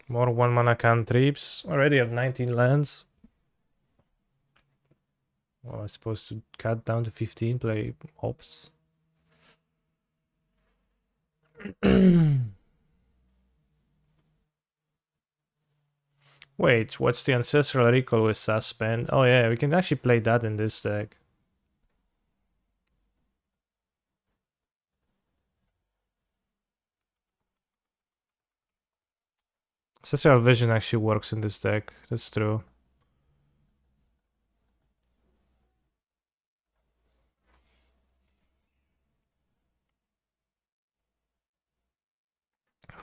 More 1-mana cantrips. Already have 19 lands. Well, I'm supposed to cut down to 15, play Ops. Wait, what's the Ancestral Recall with Suspend? Oh yeah, we can actually play that in this deck. Ancestral Vision actually works in this deck, that's true.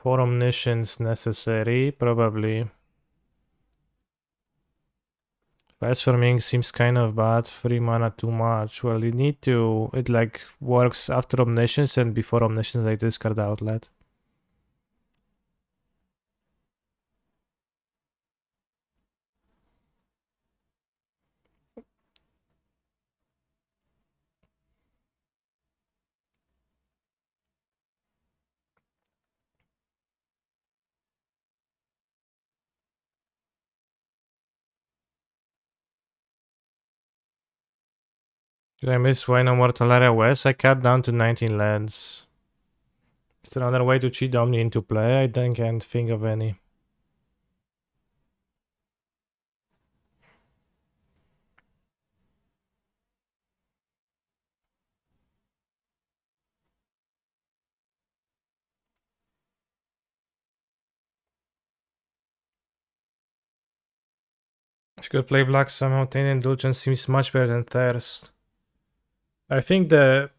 For Omniscience necessary, probably. Fast farming seems kind of bad. 3 mana too much. Well, you need to... It like works after Omniscience and before Omniscience I discard Outlet. Did I miss Why No More Talaria West? I cut down to 19 lands. Is there another way to cheat Omni into play? I then can't think of any. If you could play black somehow, Taint Indulgence seems much better than Thirst. I think the...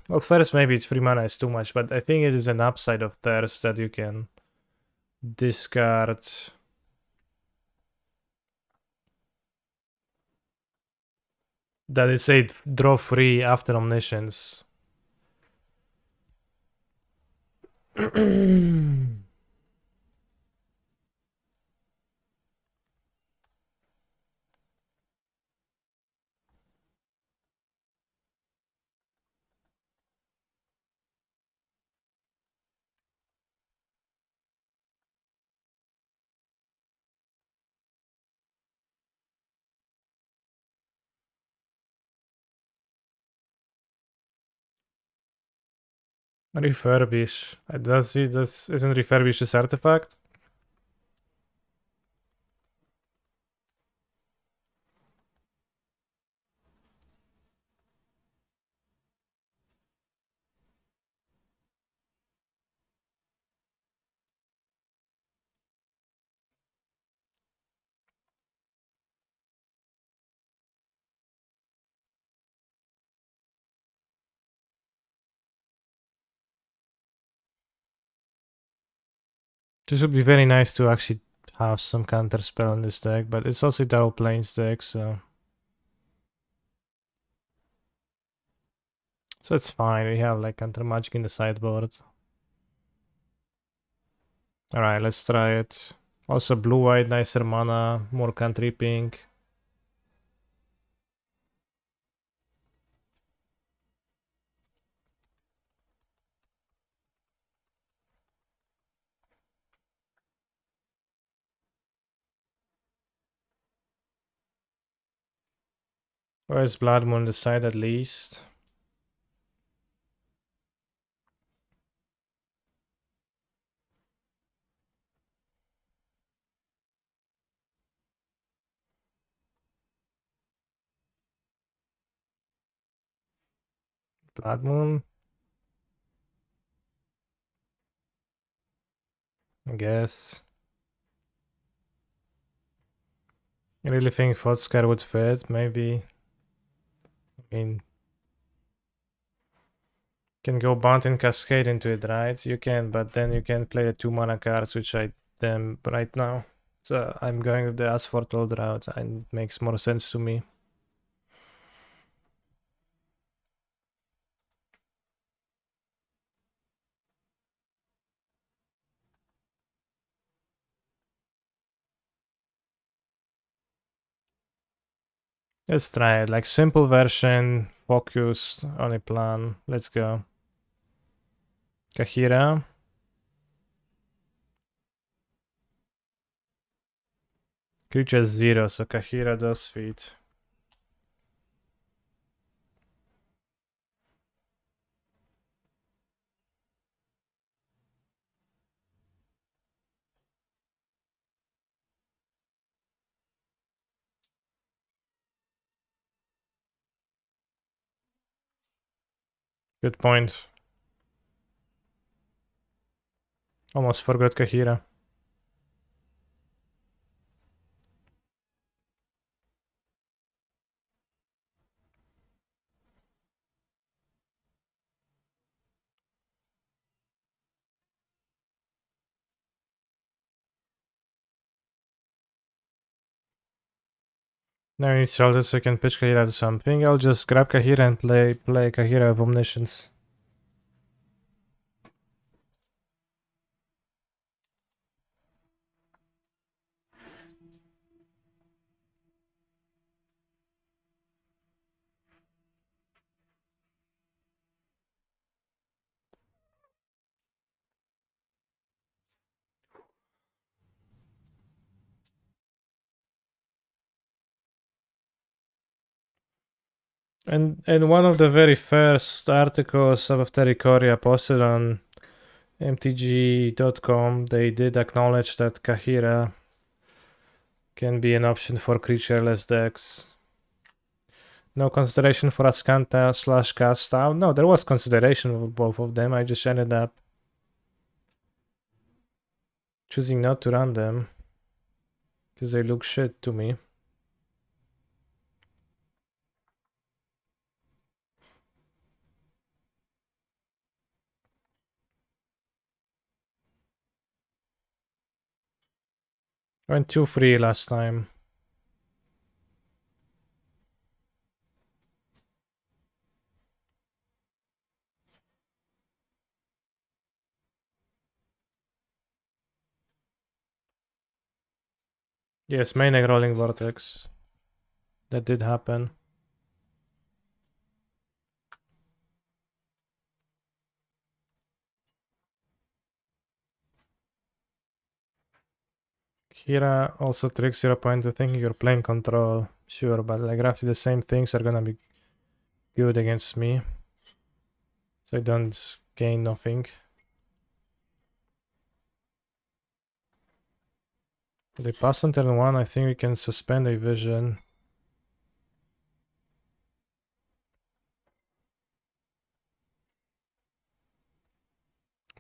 well, first maybe it's 3 mana is too much, but I think it is an upside of Thirst that you can discard... That is a draw free after Omniscience. Refurbish. Isn't refurbish this artifact? This would be very nice to actually have some counter spell in this deck, but it's also double planes deck, so it's fine. We have like counter magic in the sideboard. Alright, let's try it. Also blue-white, nicer mana, more country pink. Where's Blood Moon the side at least? Blood Moon? I guess. I really think Thoughtscar would fit, maybe. I mean, can go Bounty and Cascade into it, right? You can, but then you can play the 2 mana cards, which I am right now. So I'm going with the Asphodel route, and it makes more sense to me. Let's try it. Like simple version, focus on a plan. Let's go. Kahira. Creature 0, so Kahira does feed. Good point. Almost forgot Kahira. Now it's all so I can pitch Kahira to something. I'll just grab Kahira and play Kahira of Omniscience. And one of the very first articles of Terricoria posted on mtg.com, they did acknowledge that Kahira can be an option for creatureless decks. No consideration for Ascanta / Cast Out. No, there was consideration for both of them. I just ended up choosing not to run them because they look shit to me. I went 2-3 last time. Yes, main egg rolling vortex. That did happen. Hira also tricks your opponent to thinking you're playing control. Sure, but like roughly the same things are gonna be good against me. So I don't gain nothing. If they pass on turn 1, I think we can suspend a vision.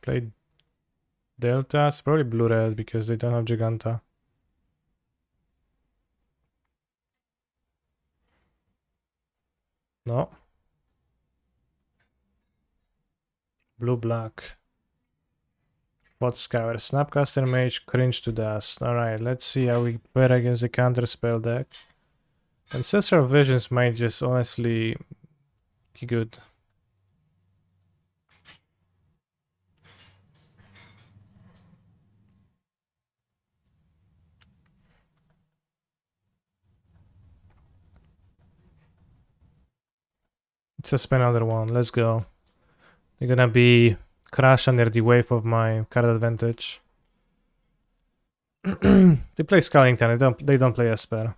Play Deltas, probably blue-red because they don't have Giganta. No. Blue-black. What Scour? Snapcaster Mage, cringe to dust. Alright, let's see how we fare against the counterspell deck. Ancestral Visions might just honestly be good. Suspend another one, let's go. They're gonna be crash under the wave of my card advantage. They play Skellington, they don't play Esper.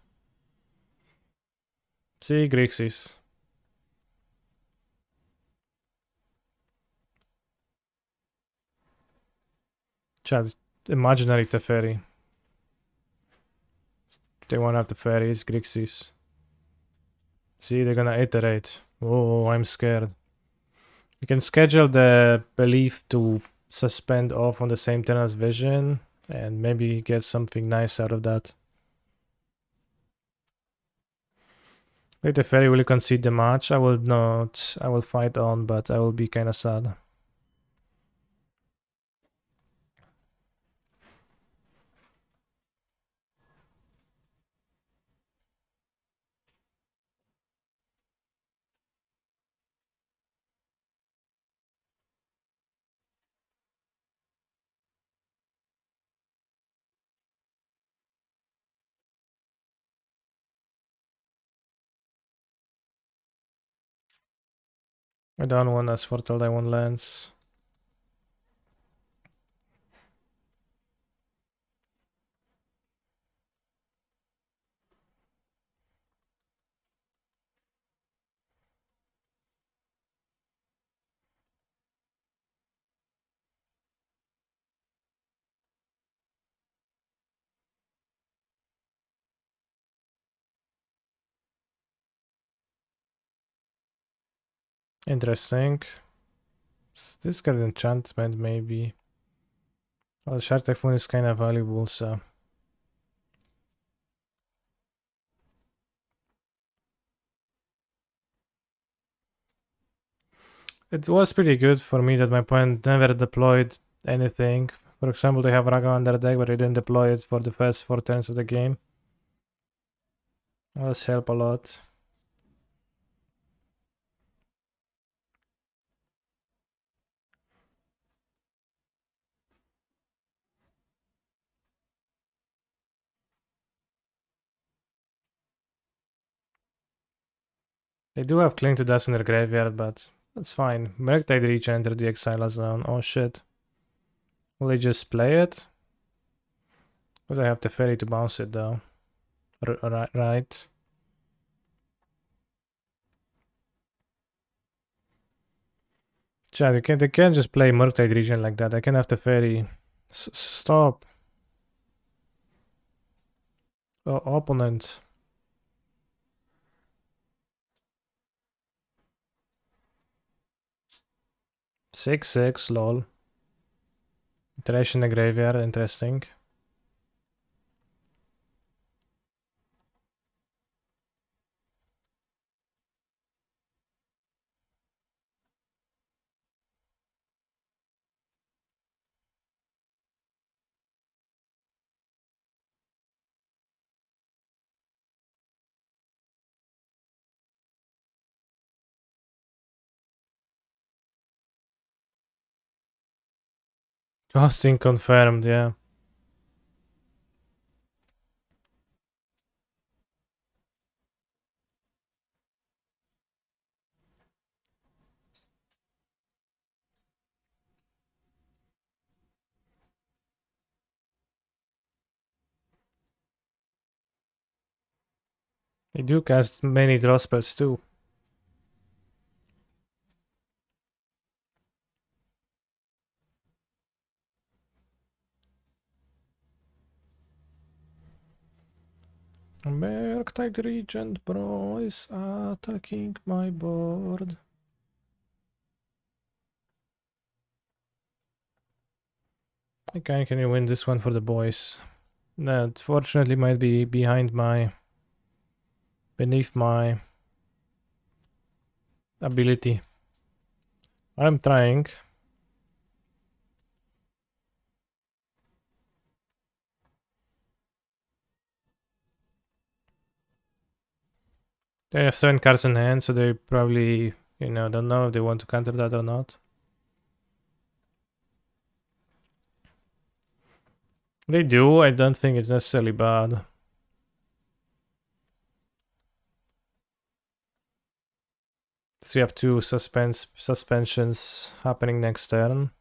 See, Grixis. Chat, imaginary Teferi. They won't have Teferi, it's Grixis. See, they're gonna iterate. Oh, I'm scared. You can schedule the belief to suspend off on the same turn as Vision, and maybe get something nice out of that. If the Fairy will concede the match, I will not. I will fight on, but I will be kinda sad. I don't want as for told I want lands. Interesting. This got enchantment maybe. Well, Shard Typhoon is kind of valuable, so. It was pretty good for me that my opponent never deployed anything. For example, they have Raga on their deck, but they didn't deploy it for the first 4 turns of the game. That does help a lot. They do have Cling to Dust in their graveyard, but that's fine. Murktide Reach entered the Exile zone. Oh shit. Will they just play it? Or do I have the Fairy to bounce it though? Right. Chad, they can't just play Murktide Region like that. I can have the Fairy. Stop. Opponent. 6/6, lol. Trash in the graveyard, interesting. Hosting confirmed, yeah. They do cast many draw spells too. Murktide Regent bro is attacking my board. Okay, can you win this one for the boys? That fortunately might be beneath my ability. I'm trying. They have 7 cards in hand, so they probably, don't know if they want to counter that or not. They do, I don't think it's necessarily bad. So you have 2 suspensions happening next turn.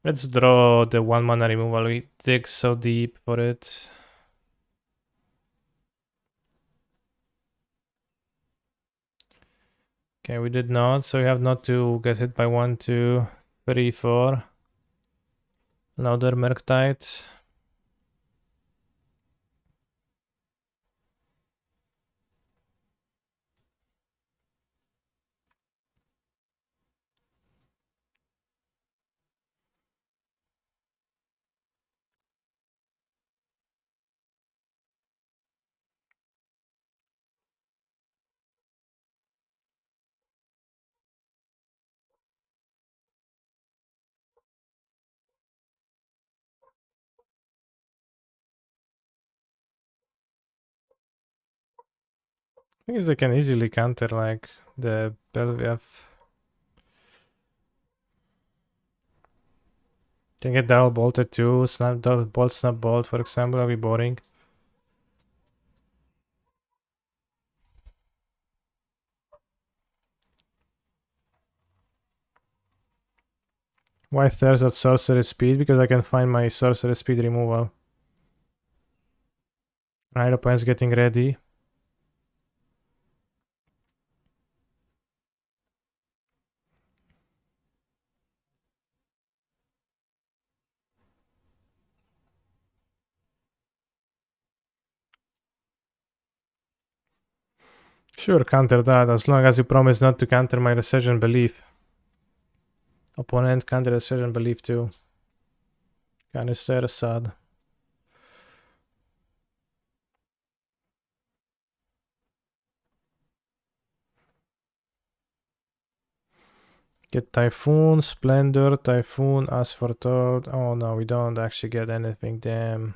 Let's draw the 1 mana removal. We dig so deep for it. Okay, we did not, so we have not to get hit by 1, 2, 3, 4. Another Murktide. I guess they can easily counter like the Belviath. Can get double bolted too. Snap double bolt, snap bolt, for example, that'll be boring. Why there's at sorcery speed? Because I can find my sorcery speed removal. Right, opponent's getting ready. Sure, counter that, as long as you promise not to counter my Resurgent Belief. Opponent counter Resurgent Belief too. Canister sad. Get Typhoon, Splendor, Typhoon, Ask for Toad. Oh no, we don't actually get anything, damn.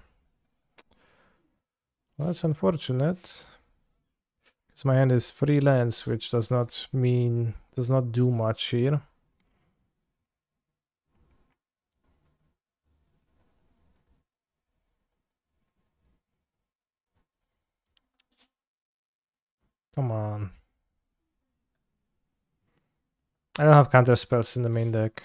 Well, that's unfortunate. Because my hand is 3 lands, which does not do much here. Come on. I don't have counter spells in the main deck.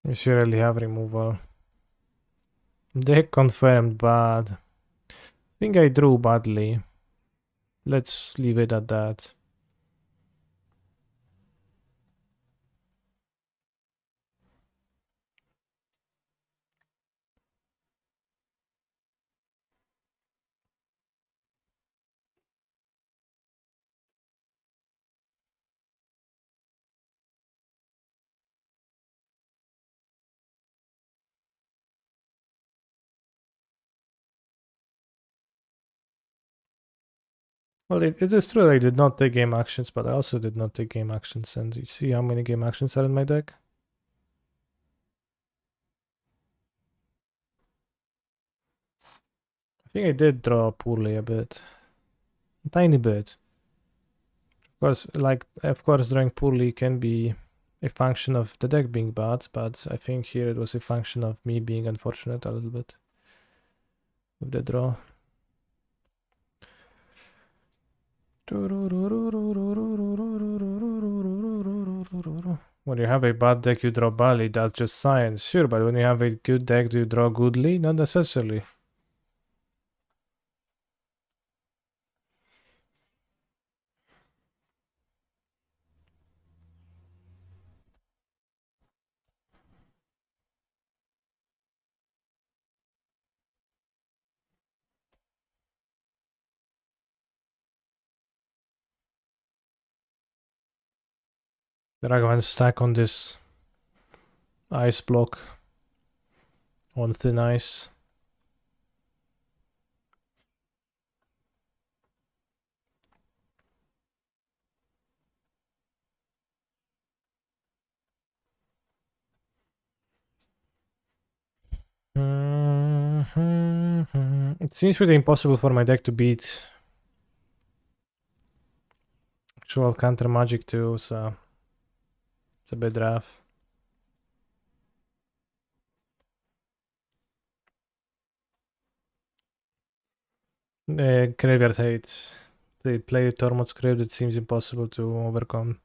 You should really have removal. Deck confirmed bad. I think I drew badly. Let's leave it at that. Well, it is true that I did not take game actions, but I also did not take game actions. And you see how many game actions are in my deck? I think I did draw poorly a bit. A tiny bit. Of course, drawing poorly can be a function of the deck being bad, but I think here it was a function of me being unfortunate a little bit with the draw. When you have a bad deck, you draw badly, that's just science. Sure, but when you have a good deck, do you draw goodly? Not necessarily. Dragman stack on this ice block on thin ice. It seems pretty impossible for my deck to beat actual counter magic too, so it's a bit rough. Graveyard hate. They play Tormod script, it seems impossible to overcome.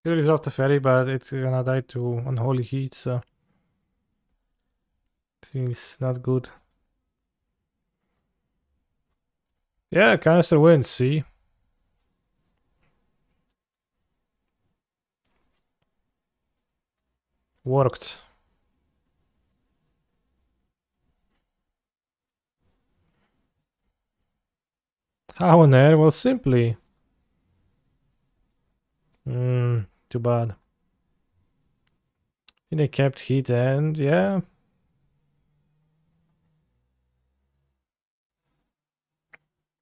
Good result the ferry, but it's gonna die to unholy heat, so seems not good. Yeah, canister wins, see? Worked. How on air? Well, simply. Too bad. They kept heat and yeah.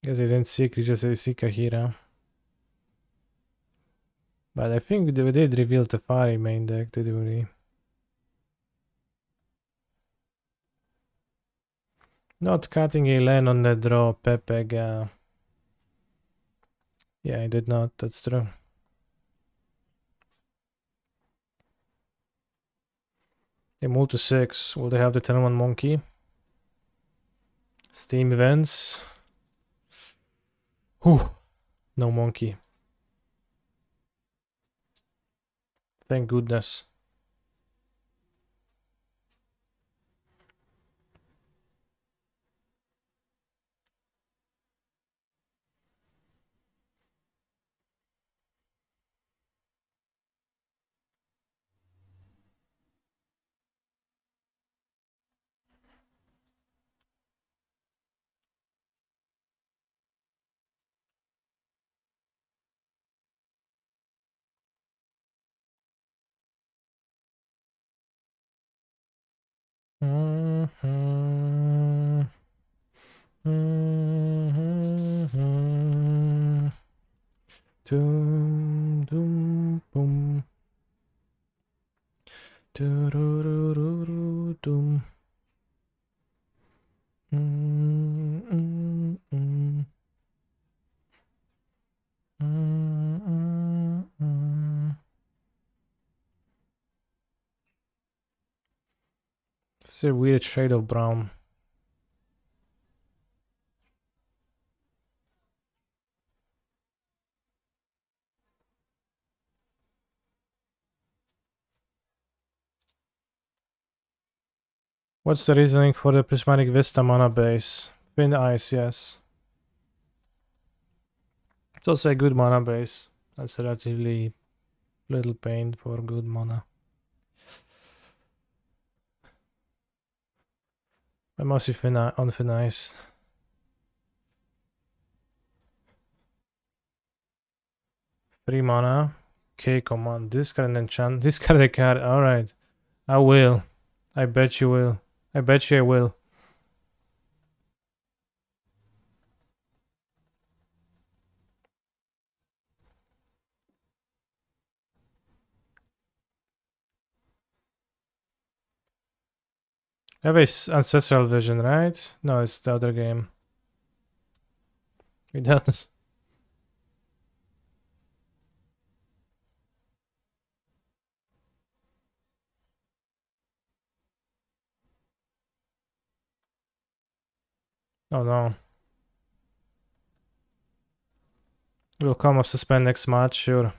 Guess I didn't see creatures, I see Kahira. But I think they did reveal the Teferi main deck, did we? Not cutting a land on the draw, Pepega. Yeah, I did not, that's true. They moved to 6. Will they have the turn 1 monkey? Steam events. Whew. No monkey. Thank goodness. Doom, doom, boom. Doom. It's a weird shade of brown. What's the reasoning for the Prismatic Vista mana base? Thin Ice, yes. It's also a good mana base. That's relatively little pain for good mana. I must be on Thin Ice. 3 mana. Okay, come on. Discard and enchant. Discard a card. Alright. I will. I bet you will. I bet you I will. I have a Ancestral Vision, right? No, it's the other game. It does. Oh no. Will come off suspend next match, sure.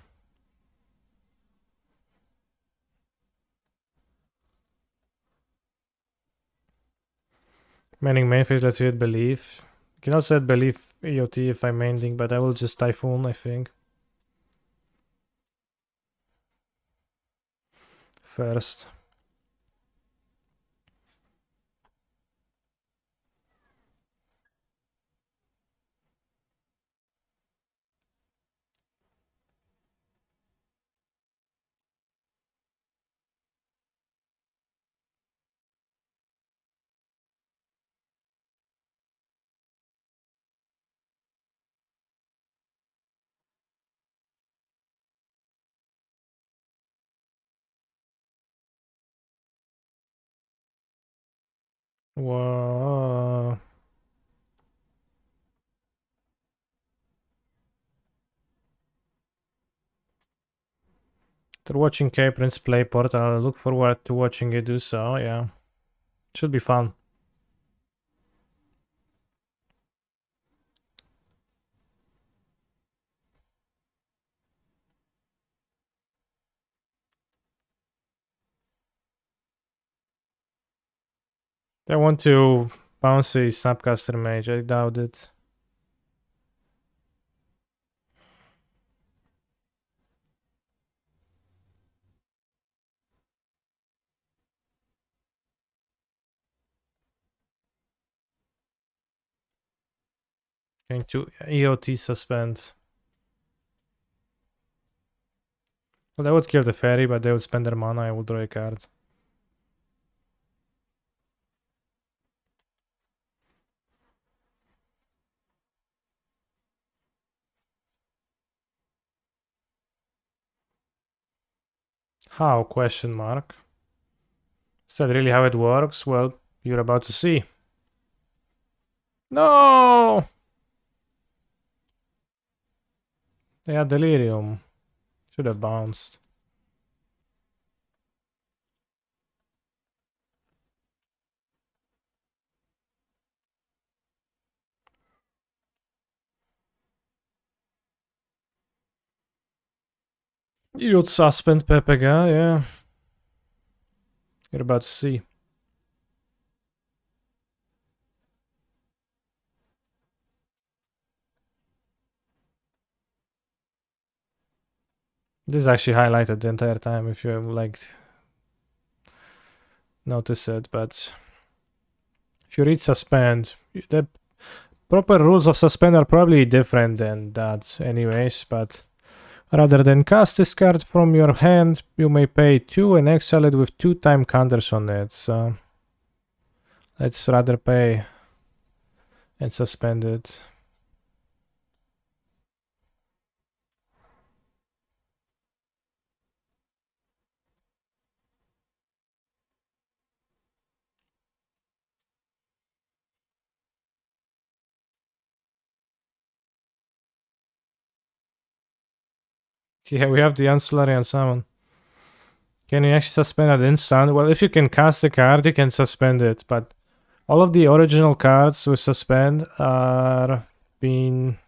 Maining main phase, let's hit Belief. You can also hit Belief EOT if I'm maining, but I will just Typhoon, I think. First. Whoa. After watching K-Prince play Portal, I look forward to watching you do so, yeah. Should be fun. I want to bounce a Snapcaster Mage, I doubt it. Going to EOT suspend. Well, that would kill the fairy, but they would spend their mana. I would draw a card. How? Question mark. Is that really how it works? Well, you're about to see. No! They had delirium. Should have bounced. You'd suspend Pepega, yeah. You're about to see. This is actually highlighted the entire time if you like notice it, but if you read suspend, the proper rules of suspend are probably different than that anyways, but rather than cast this card from your hand, you may pay 2 and exile it with 2 time counters on it, so let's rather pay and suspend it. Yeah, we have the Ancillary Summon. Can you actually suspend at instant? Well, if you can cast the card, you can suspend it, but all of the original cards with suspend are being...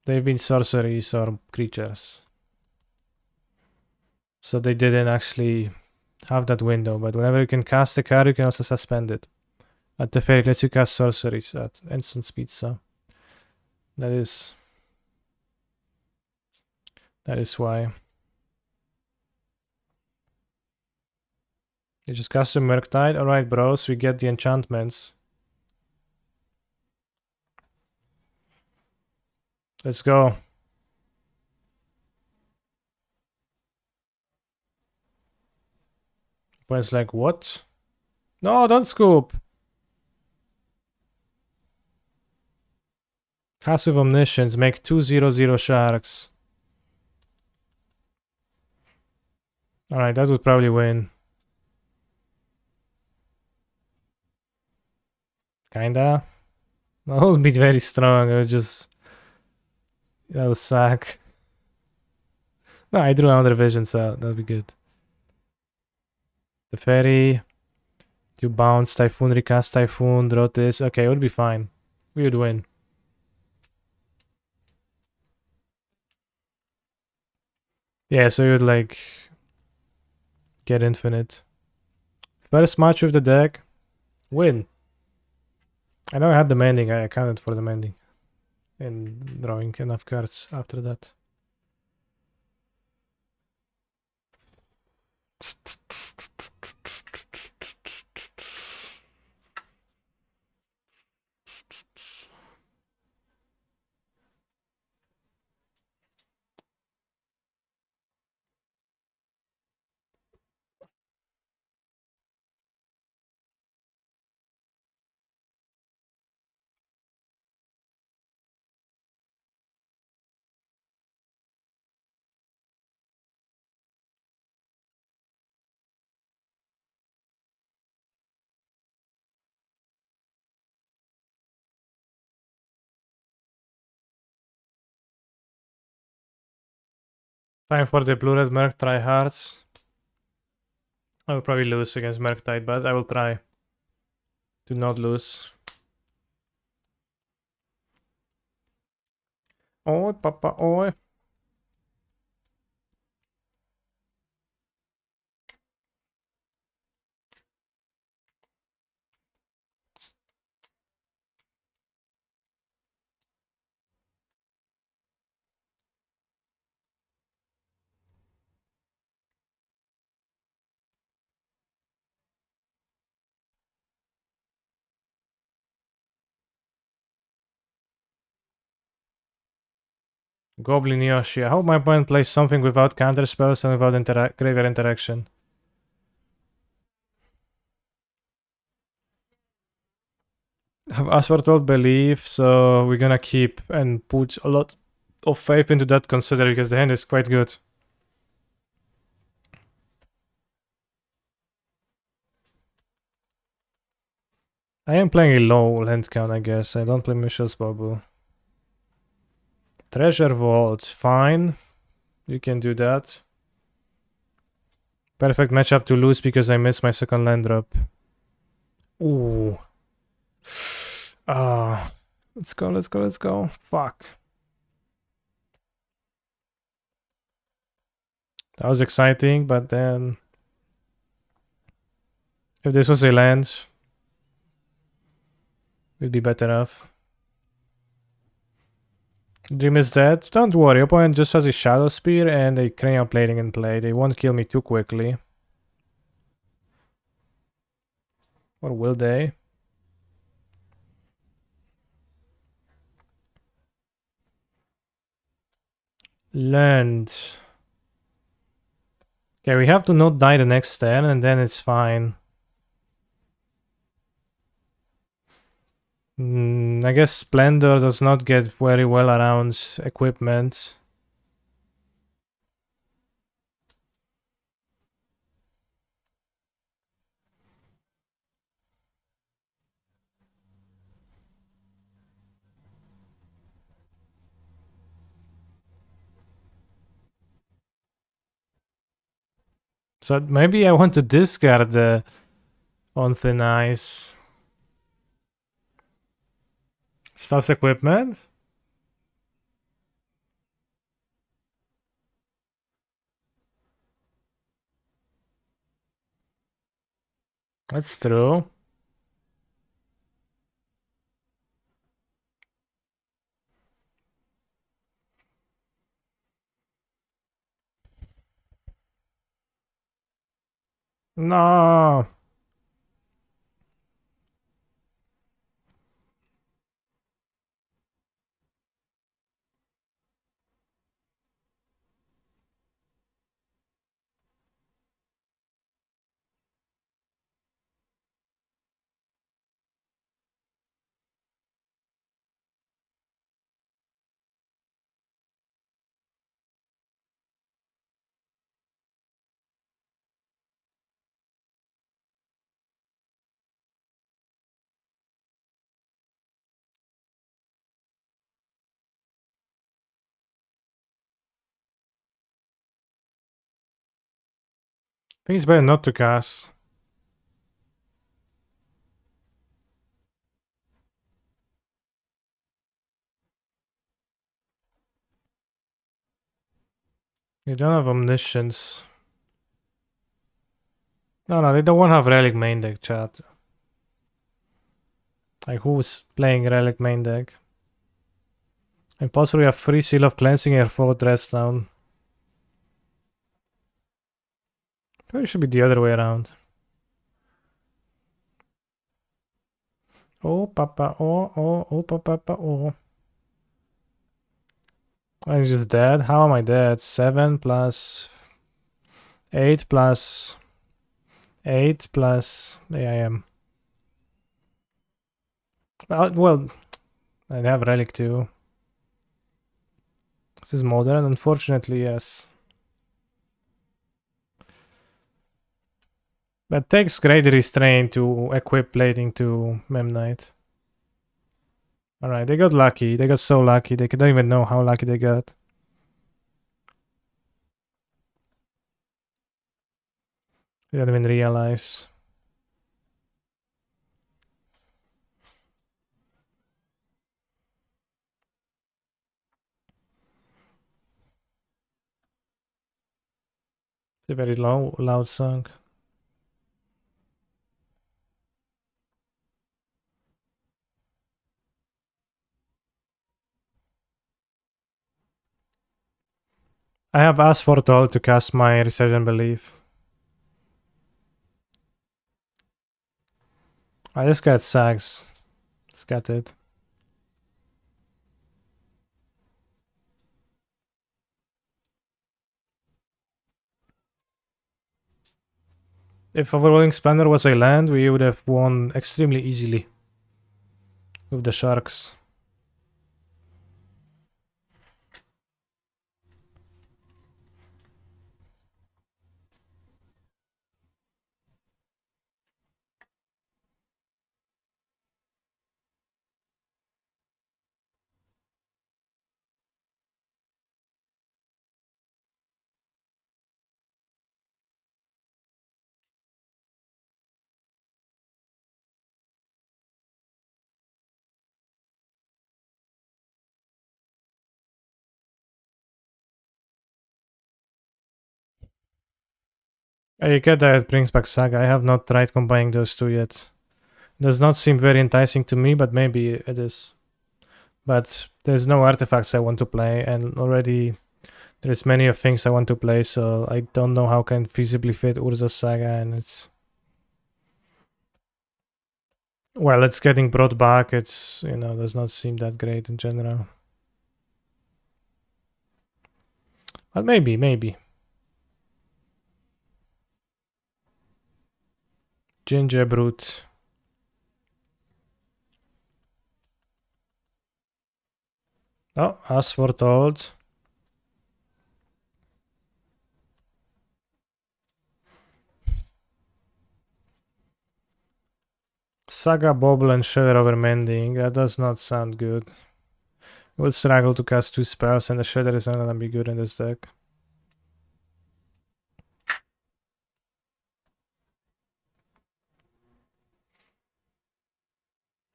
They've been sorceries or creatures. So they didn't actually have that window, but whenever you can cast the card, you can also suspend it. At the fairy lets you cast sorceries at instant speed, so that is why. You just cast a Murktide. Alright, bros, we get the enchantments. Let's go. But it's like, what? No, don't scoop. Cast with Omniscience, make 2/0/0 sharks. Alright, that would probably win. Kinda. That would be very strong. It would just... That would suck. No, I drew another vision, so that'd be good. The fairy. You bounce Typhoon, recast Typhoon, draw this. Okay, it would be fine. We would win. Yeah, so you would like get infinite. First match with the deck, win. I know I had the mending, I accounted for the mending. And drawing enough cards after that. Time for the blue-red Merc try hearts. I will probably lose against Merktide, but I will try to not lose. Oi, papa, oi. Goblin Yoshi. I hope my opponent plays something without counter spells and without graveyard interaction. I have asked for 12 belief, so we're gonna keep and put a lot of faith into that considering because the hand is quite good. I am playing a low hand count, I guess. I don't play Michelle's Bubble. Treasure Vault, fine. You can do that. Perfect matchup to lose because I missed my second land drop. Ooh. Let's go, let's go, let's go. Fuck. That was exciting, but then... if this was a land, we'd be better off. Dream is dead. Don't worry, opponent just has a Shadow Spear and a Cranial Plating in play. They won't kill me too quickly. Or will they? Land. Okay, we have to not die the next turn and then it's fine. I guess Splendor does not get very well around equipment. So maybe I want to discard the on thin ice. Stuff's equipment? That's true. No. I think it's better not to cast. You don't have Omniscience. No, they don't want to have Relic main deck, chat. Like, who's playing Relic main deck? And possibly have free Seal of Cleansing and 4 Dress down. Maybe it should be the other way around. Oh, papa, oh, papa, oh. I'm just dead. How am I dead? 7 plus 8 plus 8 plus... yeah, I am. Well, I have Relic too. This is modern, unfortunately, yes. But takes great restraint to equip plating to Memnite. Alright, they got lucky. They got so lucky. They don't even know how lucky they got. They don't even realize. It's a very loud song. I have asked for Toll to cast my Resurgent Belief. I just got sacks. It's got it. If Overwhelming Splendor was a land, we would have won extremely easily with the sharks. You get that it brings back Saga. I have not tried combining those two yet. Does not seem very enticing to me, but maybe it is. But there's no artifacts I want to play, and already there's many of things I want to play, so I don't know how can feasibly fit Urza's Saga, and it's... Well, it's getting brought back, it's, you know, does not seem that great in general. But maybe. Ginger Brute. Oh, as foretold. Saga, Bobble, and Shudder over Mending. That does not sound good. We'll struggle to cast 2 spells, and the Shudder is not gonna be good in this deck.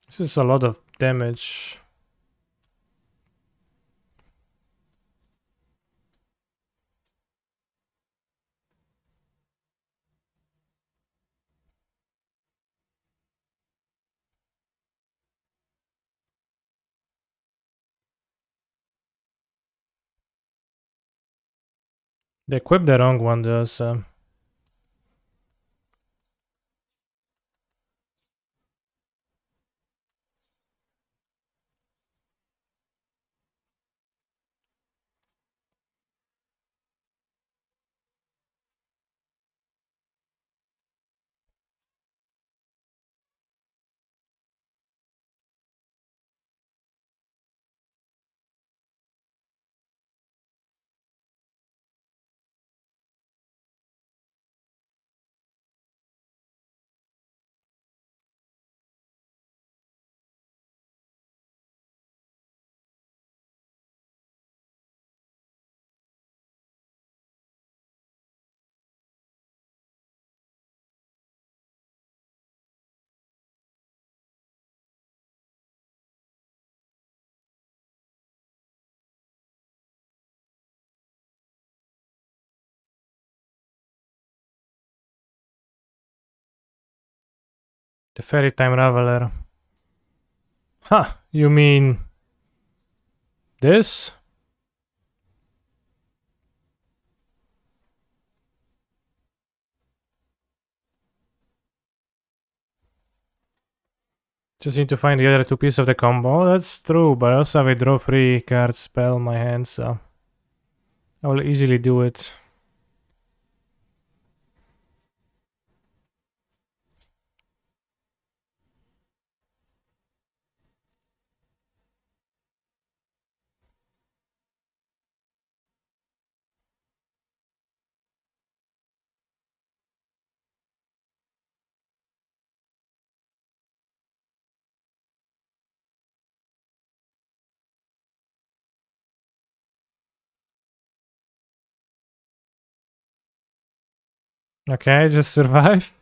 This is a lot of damage. They equipped the wrong one though, so... The Fairy Time Raveler. Huh, you mean... this? Just need to find the other 2 pieces of the combo. That's true, but I also have a draw 3 card spell in my hand, so... I will easily do it. Okay, just survive.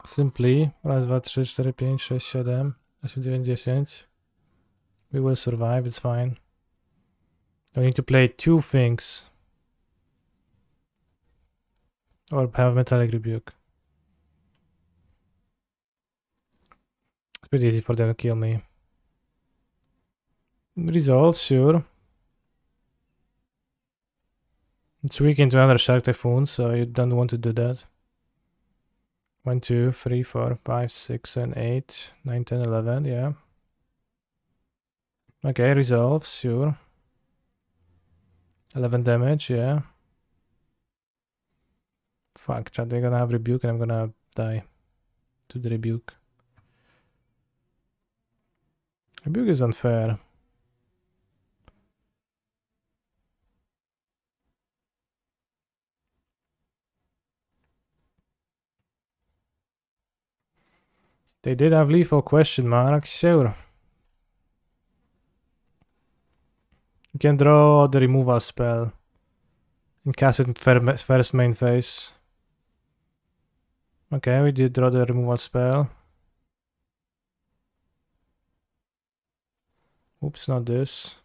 Simply. Raz, dwa, trzy, cztery, pięć, sześć, siedem, osiem, dziewięć, 10. We will survive, it's fine. I need to play 2 things. Or have Metallic Rebuke. It's pretty easy for them to kill me. Resolve, sure. It's weak into another Shark Typhoon, so you don't want to do that. 1, 2, 3, 4, 5, 6, 7, 8, 9, 10, 11, yeah. Okay, resolve, sure. 11 damage, yeah. Fuck, chat, they're gonna have rebuke and I'm gonna die to the rebuke. Rebuke is unfair. They did have lethal question mark, sure. You can draw the removal spell and cast it in first main phase. Okay, we did draw the removal spell. Oops, not this.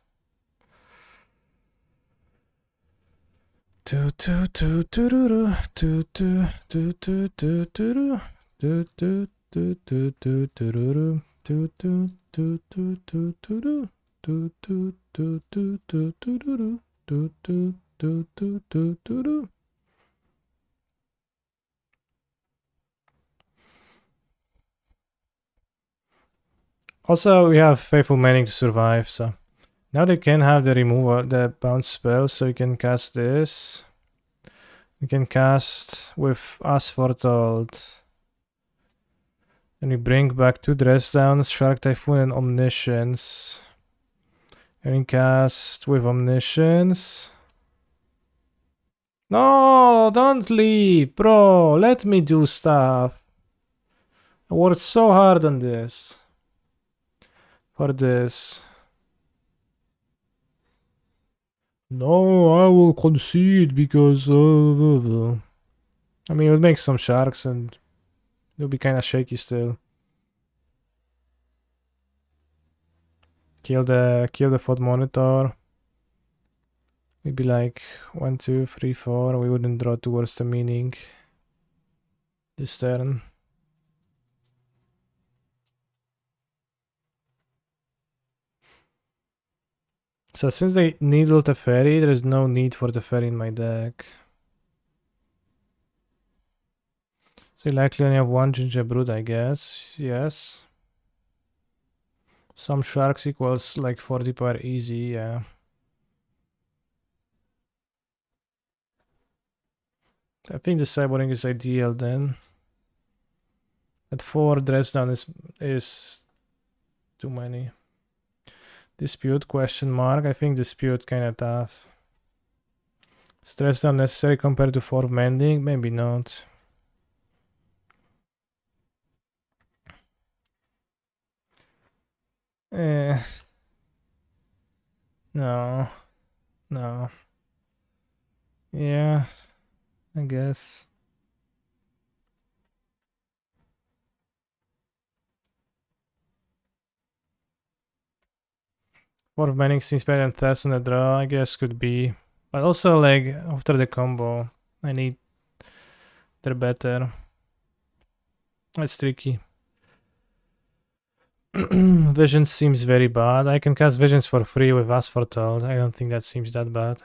Also, we have Faithful Manning to survive, so now they can have the removal, the bounce spell, so you can cast this. You can cast with Asphaltald. And we bring back 2 dress downs, Shark Typhoon and Omniscience. And we cast with Omniscience. No, don't leave, bro. Let me do stuff. I worked so hard on this. For this. No, I will concede because... I mean, it would make some sharks and it'll be kind of shaky still. Kill the FOD monitor. We'd be like 1, 2, 3, 4. We wouldn't draw towards the meaning this turn. So since they needled a fairy, there is no need for the fairy in my deck. So you likely only have 1 Gingerbread, I guess. Yes. Some sharks equals like 40 per easy, yeah. I think the cyborg is ideal then. At 4, dress down is too many. Dispute question mark. I think dispute kinda tough. Stress down necessary compared to 4 mending? Maybe not. Eh. No. No. Yeah. I guess. 4 mending seems better than Thess on the draw. I guess could be. But also like after the combo, I need they're better. It's tricky. Vision seems very bad. I can cast visions for free with Asphaltald. I don't think that seems that bad.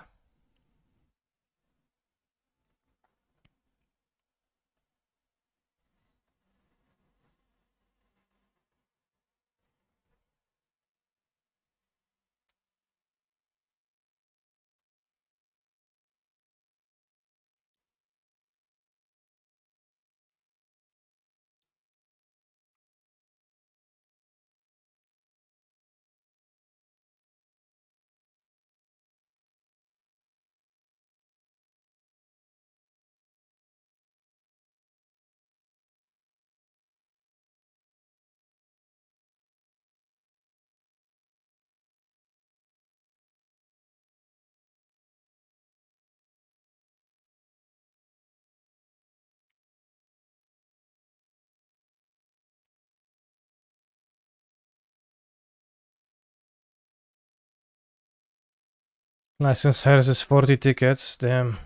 License Harris is 40 tickets. Damn.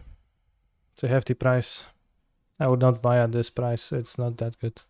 It's a hefty price. I would not buy at this price. It's not that good.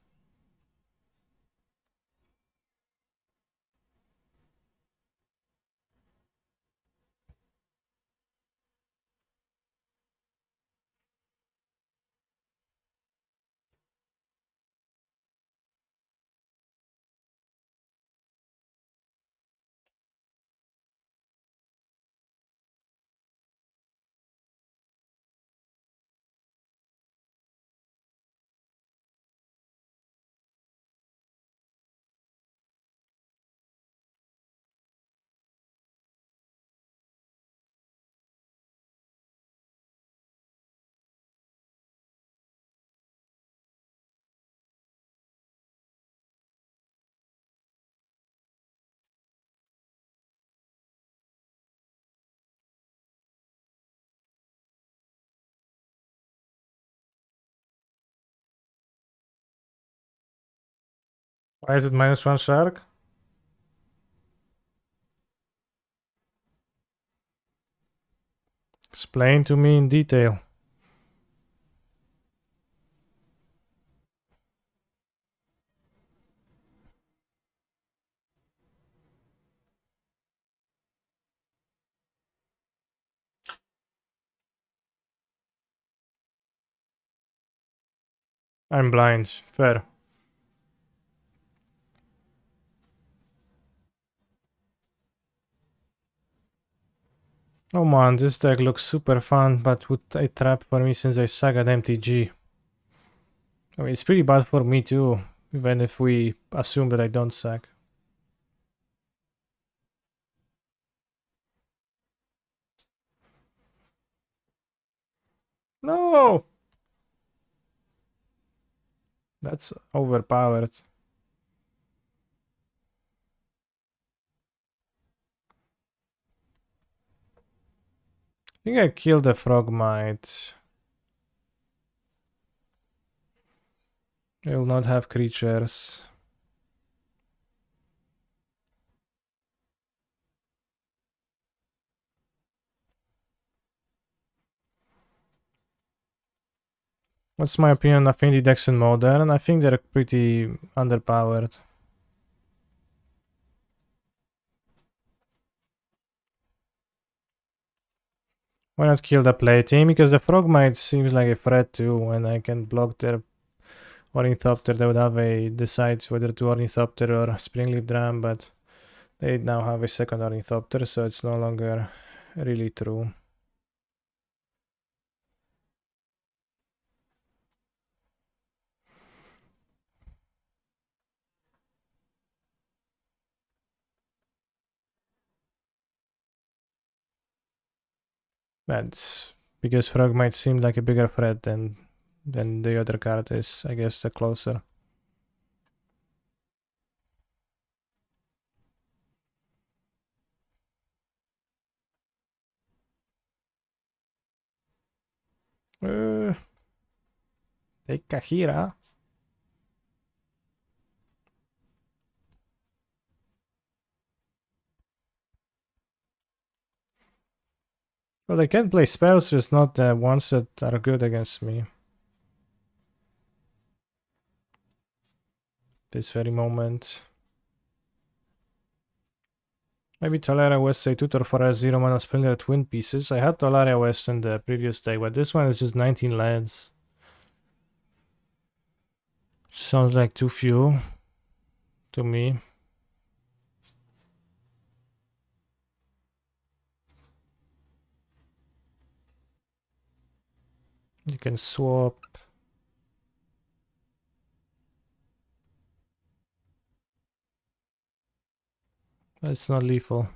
Why is it -1 shark? Explain to me in detail. I'm blind. Fair. Oh man, this deck looks super fun, but would a trap for me since I suck at MTG. I mean, it's pretty bad for me too, even if we assume that I don't suck. No! That's overpowered. I think I killed the Frogmite. I will not have creatures. What's my opinion of indie decks in Modern? I think they're pretty underpowered. Why not kill the play team? Because the Frogmite seems like a threat too. When I can block their Ornithopter, they would have a decide whether to Ornithopter or Springleaf Dram, but they now have a second Ornithopter, so it's no longer really true. That's because Frogmite seemed like a bigger threat than the other card is, I guess, the closer. Take Kahira. Well, they can play spells, just not the ones that are good against me. This very moment. Maybe Tolaria West a tutor for a 0 mana Springer Twin Pieces. I had Tolaria West in the previous deck, but this one is just 19 lands. Sounds like too few to me. You can swap. But it's not lethal.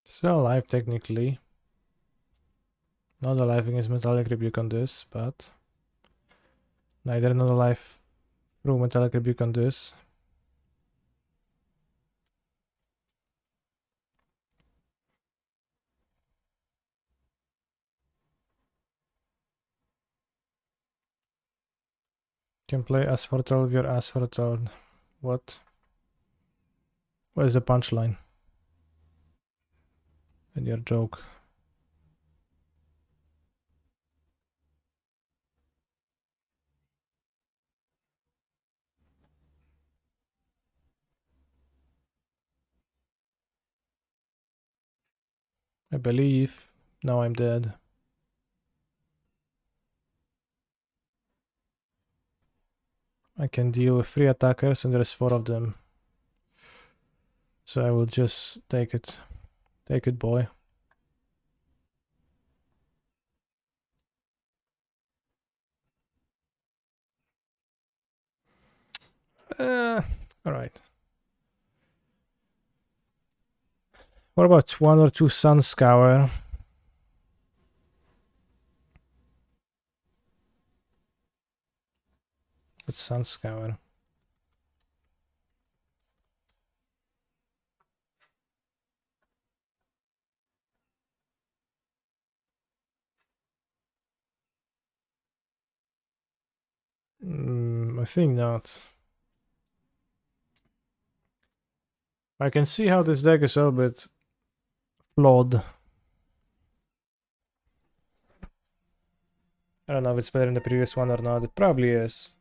Still alive technically. Not alive against Metallic Rebuke on this, but neither not alive through Metallic Rebuke on this. Can play Asphaltol with your Asphaltol. What? Where's the punchline? And your joke. I believe. Now I'm dead. I can deal with 3 attackers and there's 4 of them. So I will just take it. Take it, boy. Alright. What about 1 or 2 Sun Scour? What's Sun Scour? I think not. I can see how this deck is a little bit flawed. I don't know if it's better than the previous one or not. It probably is.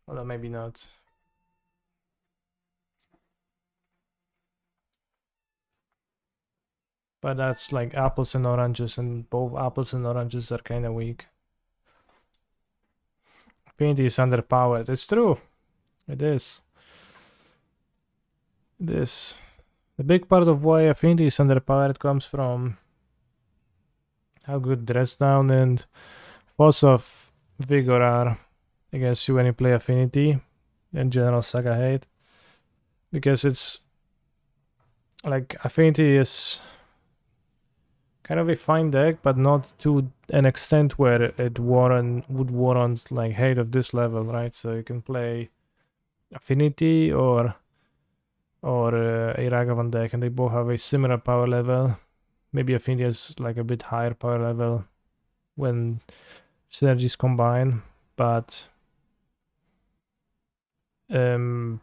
Although maybe not. But that's like apples and oranges, and both apples and oranges are kind of weak. Affinity is underpowered. It's true. It is. It is. The big part of why Affinity is underpowered comes from how good Dress Down and Force of Vigor are against you when you play Affinity and General Saga Hate. Because it's like Affinity is kind of a fine deck, but not to an extent where it would warrant like hate of this level, right? So you can play Affinity or a Ragavan deck, and they both have a similar power level. Maybe Affinity has like a bit higher power level when synergies combine, but there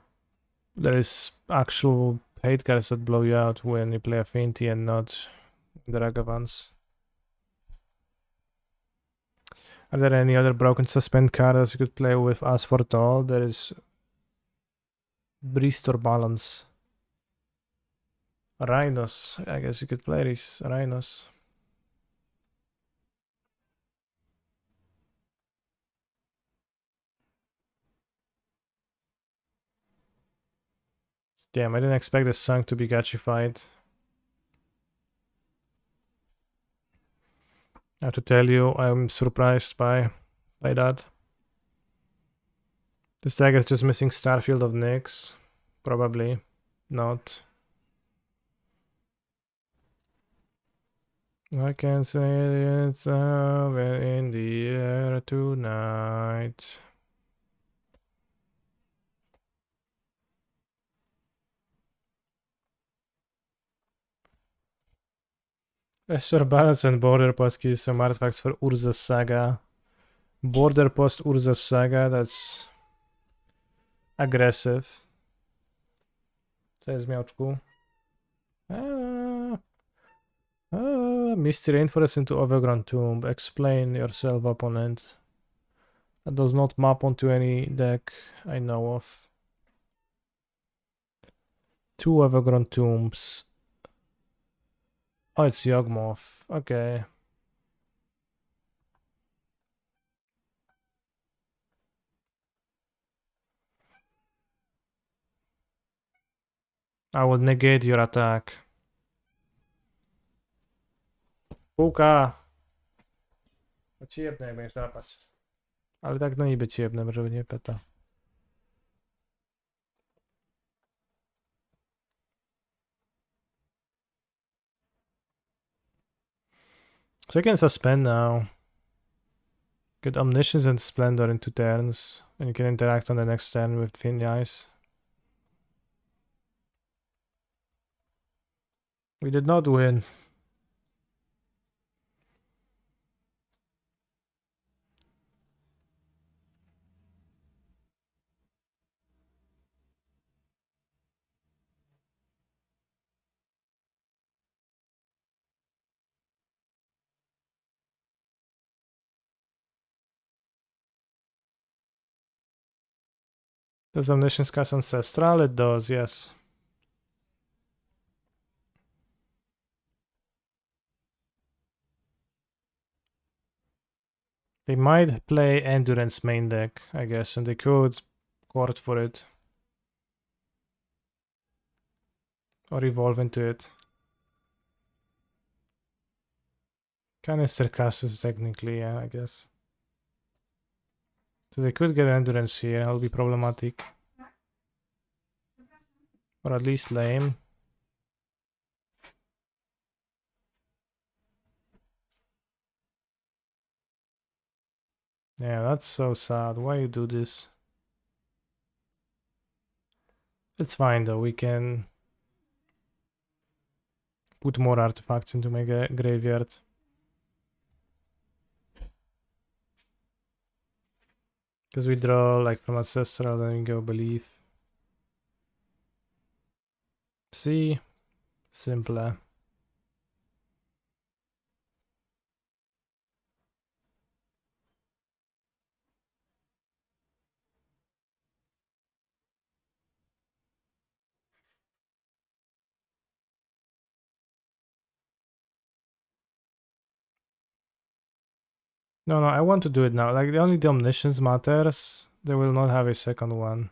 is actual hate cards that blow you out when you play Affinity and not the Ragavans. Are there any other broken suspend cards you could play with As for Tall? There is Restore Balance. Rhinos. I guess you could play these Rhinos. Damn, I didn't expect this song to be gachified. I have to tell you, I'm surprised by that. This deck is just missing Starfield of Nyx. Probably not. I can say it's over in the air tonight. Restore Balance and Border Post keys some artifacts for Urza's Saga. Border Post Urza's Saga, that's aggressive. Co jest, miałczku? Misty Rainforest into Overgrown Tomb. Explain yourself, opponent. That does not map onto any deck I know of. 2 Overgrown Tombs. Oh, it's Yawgmoth. Okay. I will negate your attack. Puka! To ci jebnę, jak będziesz łapać. Ale tak no niby ci jebnę, żeby nie peta. So I can suspend now. Get Omniscience and Splendor in 2 turns. And you can interact on the next turn with Thin Ice. We did not win. Does Omniscience cast Ancestral? It does, yes. They might play Endurance main deck, I guess, and they could court for it. Or evolve into it. Canister Castus technically, yeah, I guess. So they could get endurance here, that'll be problematic. Or at least lame. Yeah, that's so sad. Why you do this? It's fine though, we can put more artifacts into my graveyard. Because we draw like from Ancestral, then we go Belief. See? Simple. No, I want to do it now. Like, only the Omniscience matters. They will not have a second one.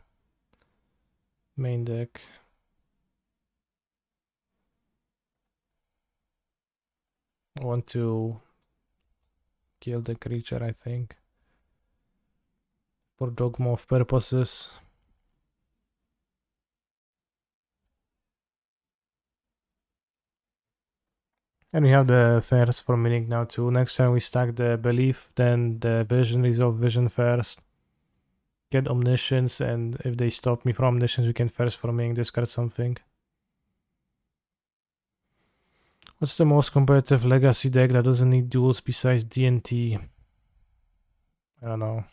Main deck. I want to kill the creature, I think. For Dogmoth purposes. And we have the first for Minik now too. Next time we stack the Belief, then the Vision, resolve Vision first. Get Omniscience, and if they stop me from Omniscience, we can first for Minik discard something. What's the most competitive Legacy deck that doesn't need duels besides D&T? I don't know.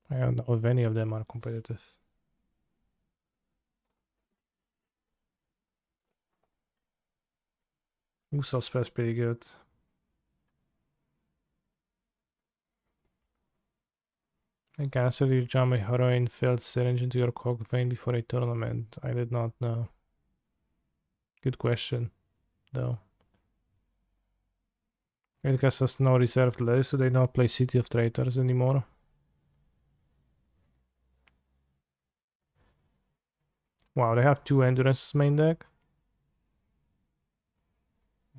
I don't know if any of them are competitive. UNSUCCESFULLY pretty good. I cancelled you jam a heroin-filled syringe into your cock vein before a tournament. I did not know. Good question, though. It has no reserved list, so they don't play City of Traitors anymore. Wow, they have 2 Endurance main deck?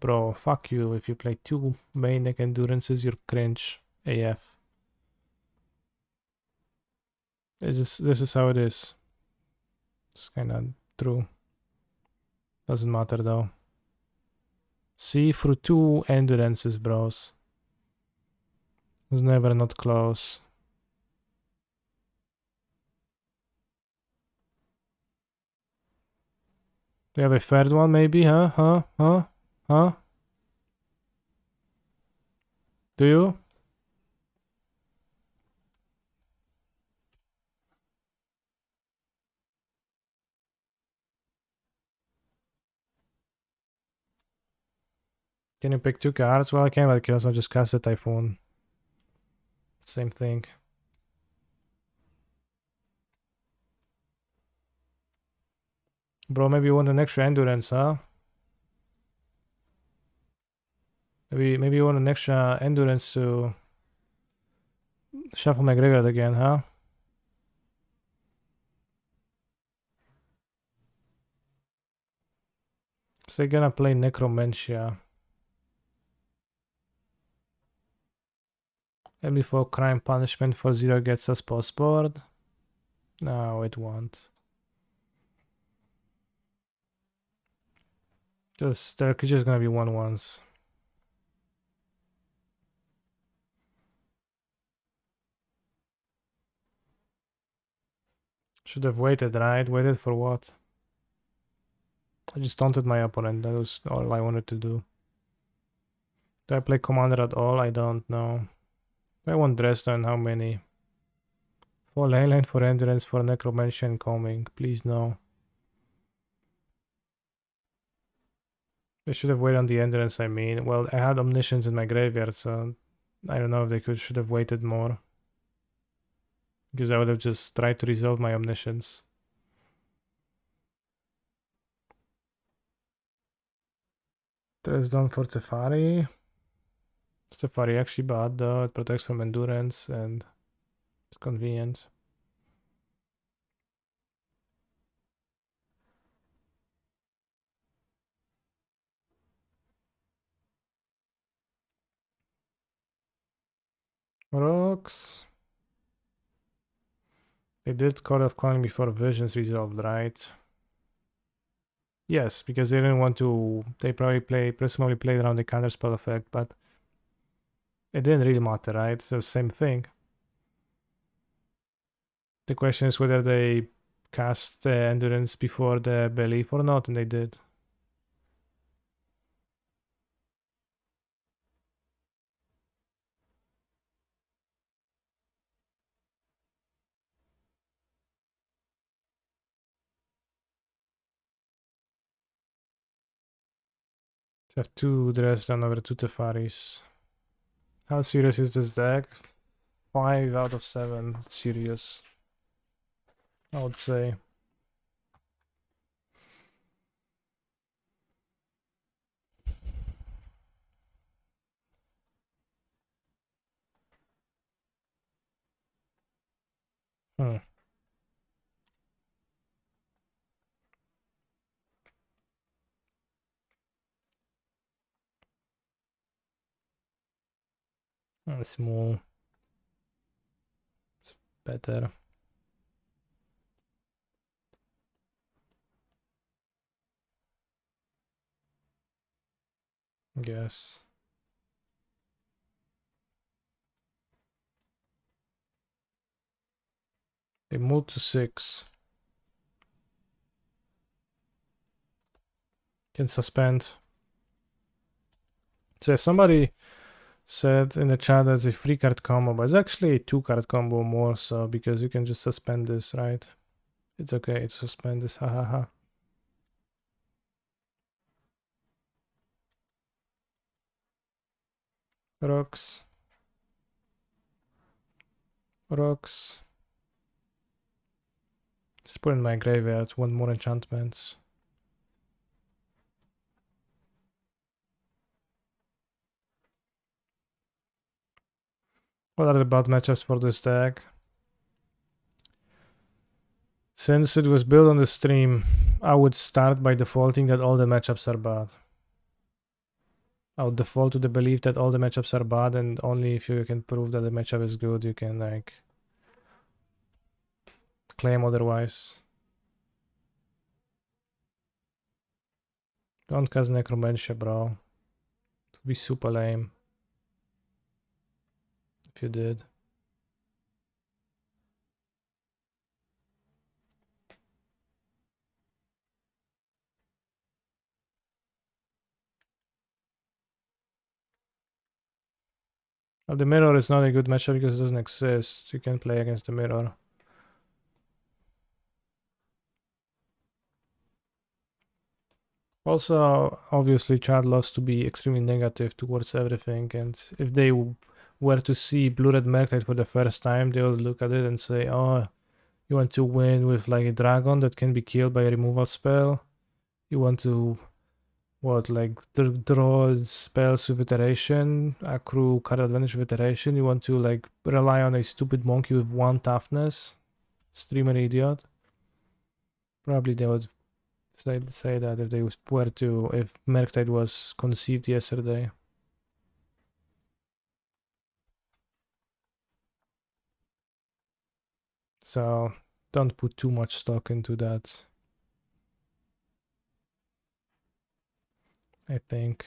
Bro, fuck you. If you play 2 main deck Endurances, you're cringe AF. This is how it is. It's kinda true. Doesn't matter though. See, through 2 Endurances, bros. Was never not close. Do you have a third one maybe? Huh? Do you? Can you pick 2 cards? Well, I can, but I can also just cast a Typhoon. Same thing. Bro, maybe you want an extra Endurance, huh? Maybe you want an extra Endurance to shuffle my graveyard again, huh? So they're gonna play Necromancia. And before Crime Punishment for 0 gets us post board. No, it won't. Just their creature's gonna be 1/1s. Should have waited, right? Waited for what? I just taunted my opponent. That was all I wanted to do. Do I play Commander at all? I don't know. I want Dresden. How many? For Leyline, for Endurance, for Necromancy and Coming. Please no. They should have waited on the Endurance, I mean. Well, I had Omniscience in my graveyard, so I don't know if they should have waited more. Because I would have just tried to resolve my Omniscience. That's done for Teferi. Teferi actually bad though. It protects from Endurance and it's convenient. Rocks. They did Code of Calling before Visions resolved, right? Yes, because they didn't want to. They presumably played around the counterspell effect, but it didn't really matter, right? It's the same thing. The question is whether they cast the Endurance before the Belief or not, and they did. So I have 2 Dresden over 2 Tefaris. How serious is this deck? 5 out of 7 serious, I would say. Hmm. Small. It's better. I guess. They moved to 6. Can suspend. So somebody said in the chat that it's a 3-card combo, but it's actually a 2-card combo more so, because you can just suspend this, right? It's okay to suspend this, hahaha. Rocks. Rocks. Just put in my graveyard 1 more enchantments. What are the bad matchups for this deck? Since it was built on the stream, I would start by defaulting that all the matchups are bad. I would default to the belief that all the matchups are bad, and only if you can prove that the matchup is good, you can like claim otherwise. Don't cast Necromantia, bro. It would be super lame if you did. Well, the mirror is not a good matchup because it doesn't exist. You can play against the mirror. Also, obviously, Chad loves to be extremely negative towards everything, and if they were to see Blue Red Merctide for the first time, they would look at it and say, oh, you want to win with like a dragon that can be killed by a removal spell? You want to, what, like draw spells with iteration, accrue card advantage with iteration? You want to like rely on a stupid monkey with 1 toughness? Streamer idiot. Probably they would say that if they were to, if Merctide was conceived yesterday. So don't put too much stock into that, I think.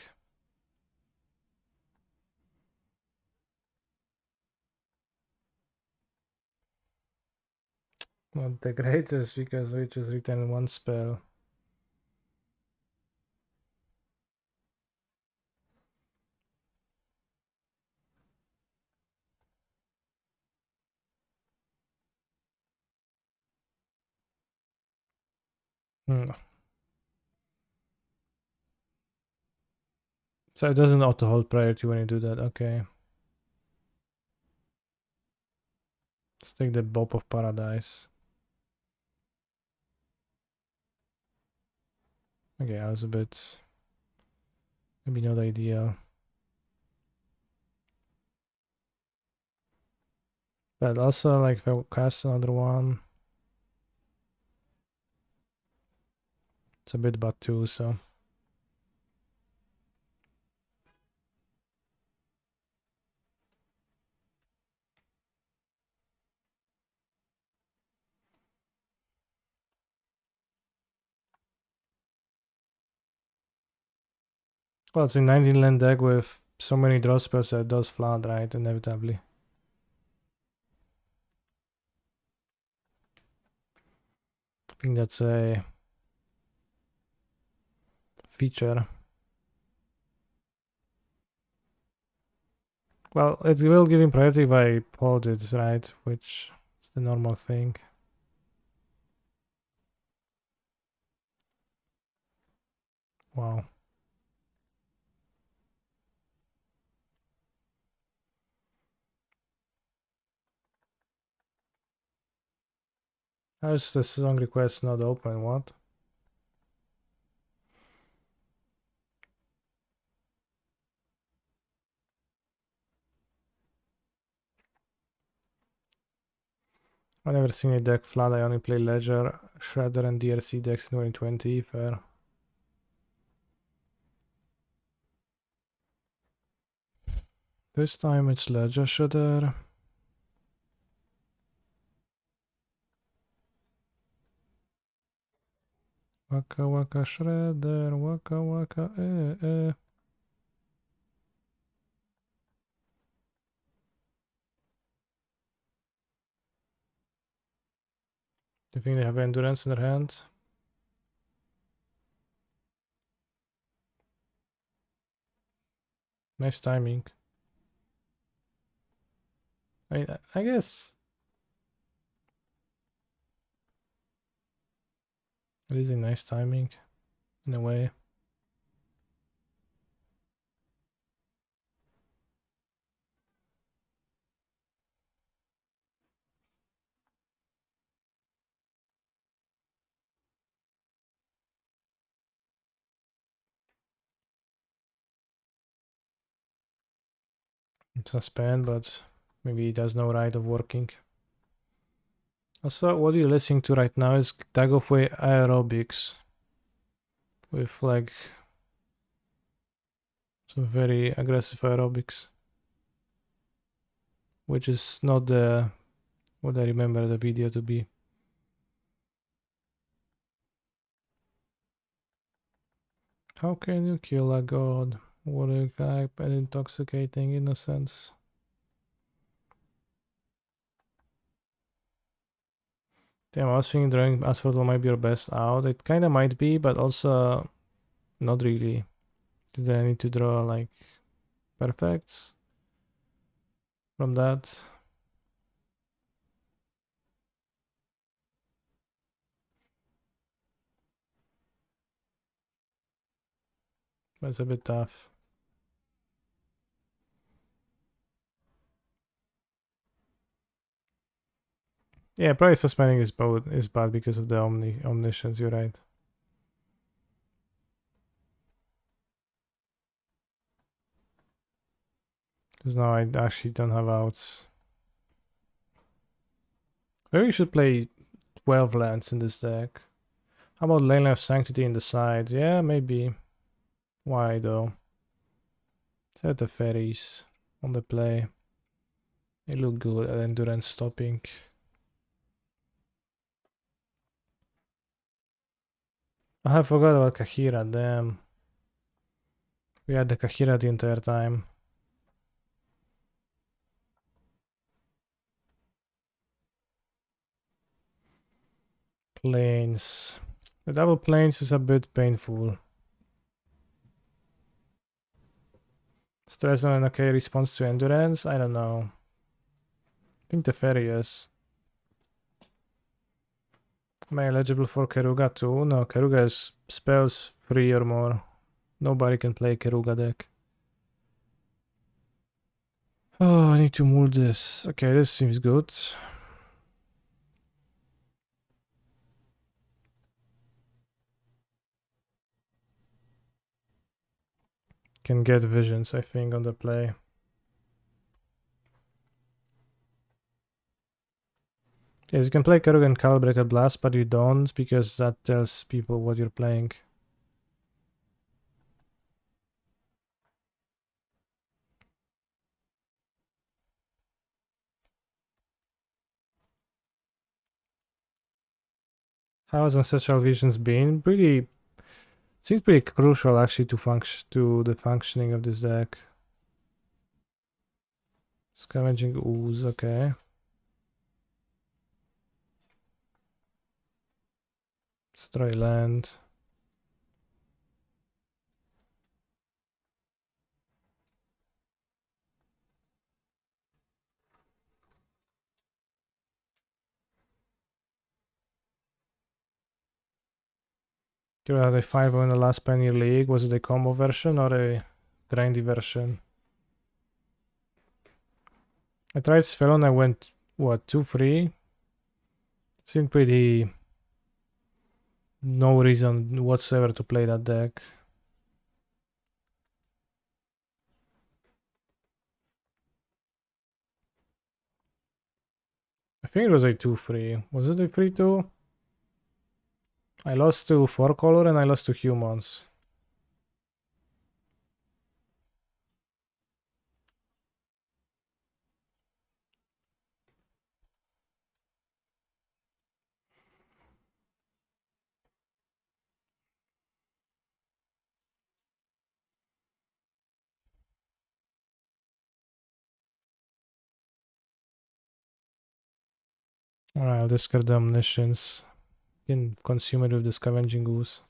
Not the greatest, because we just return 1 spell. So it doesn't auto hold priority when you do that. Okay. Let's take the Bob of Paradise. Okay, I was a bit, maybe not ideal. But also, like, if I cast another one, it's a bit bad too, so. Well, it's a 19 land deck with so many draw spells that it does flood, right? Inevitably. I think that's a feature. Well, it will give him priority if I hold it, right? Which is the normal thing. Wow. How is the song request not open? What? I've never seen a deck flood. I only play Ledger, Shredder, and DRC decks in 2020. Fair. This time it's Ledger Shredder. Waka waka Shredder, waka waka eh. Do you think they have Endurance in their hand? Nice timing. I guess it is a nice timing, in a way. Suspend, but maybe it has no right of working. Also, what you're listening to right now is Tag of Way Aerobics with like some very aggressive aerobics, which is not the what I remember the video to be. How can you kill a god? What a type and intoxicating innocence. Damn, I was thinking drawing Asphodel might be your best out. It kinda might be, but also not really. Did I need to draw like perfects from that? That's a bit tough. Yeah, probably suspending is bad because of the omniscience, you're right. Because now I actually don't have outs. Maybe we should play 12 lands in this deck. How about Lane of Sanctity in the side? Yeah, maybe. Why though? Set the fairies on the play. They look good at endurance stopping. I forgot about Kahira, damn. We had the Kahira the entire time. Planes. The double planes is a bit painful. Stress on an okay response to endurance? I don't know. I think the fairy is. Am I eligible for Keruga too? No, Keruga is spells 3 or more. Nobody can play Keruga deck. Oh, I need to move this. Okay, this seems good. Can get visions, I think, on the play. Yes, you can play Keruga and Calibrated Blast, but you don't because that tells people what you're playing. How has Ancestral Visions been? Pretty Seems pretty crucial actually to the functioning of this deck. Scavenging Ooze, okay. Destroy land. You had a 5 in the last Pioneer League. Was it a combo version or a grindy version? I tried Sphelon, I went, what, 2-3? Seemed pretty... no reason whatsoever to play that deck. I think it was a 2-3. Was it a 3-2? I lost to 4 color and I lost to humans. Alright, I'll discard the Omniscience. Can consume it with the Scavenging Goose.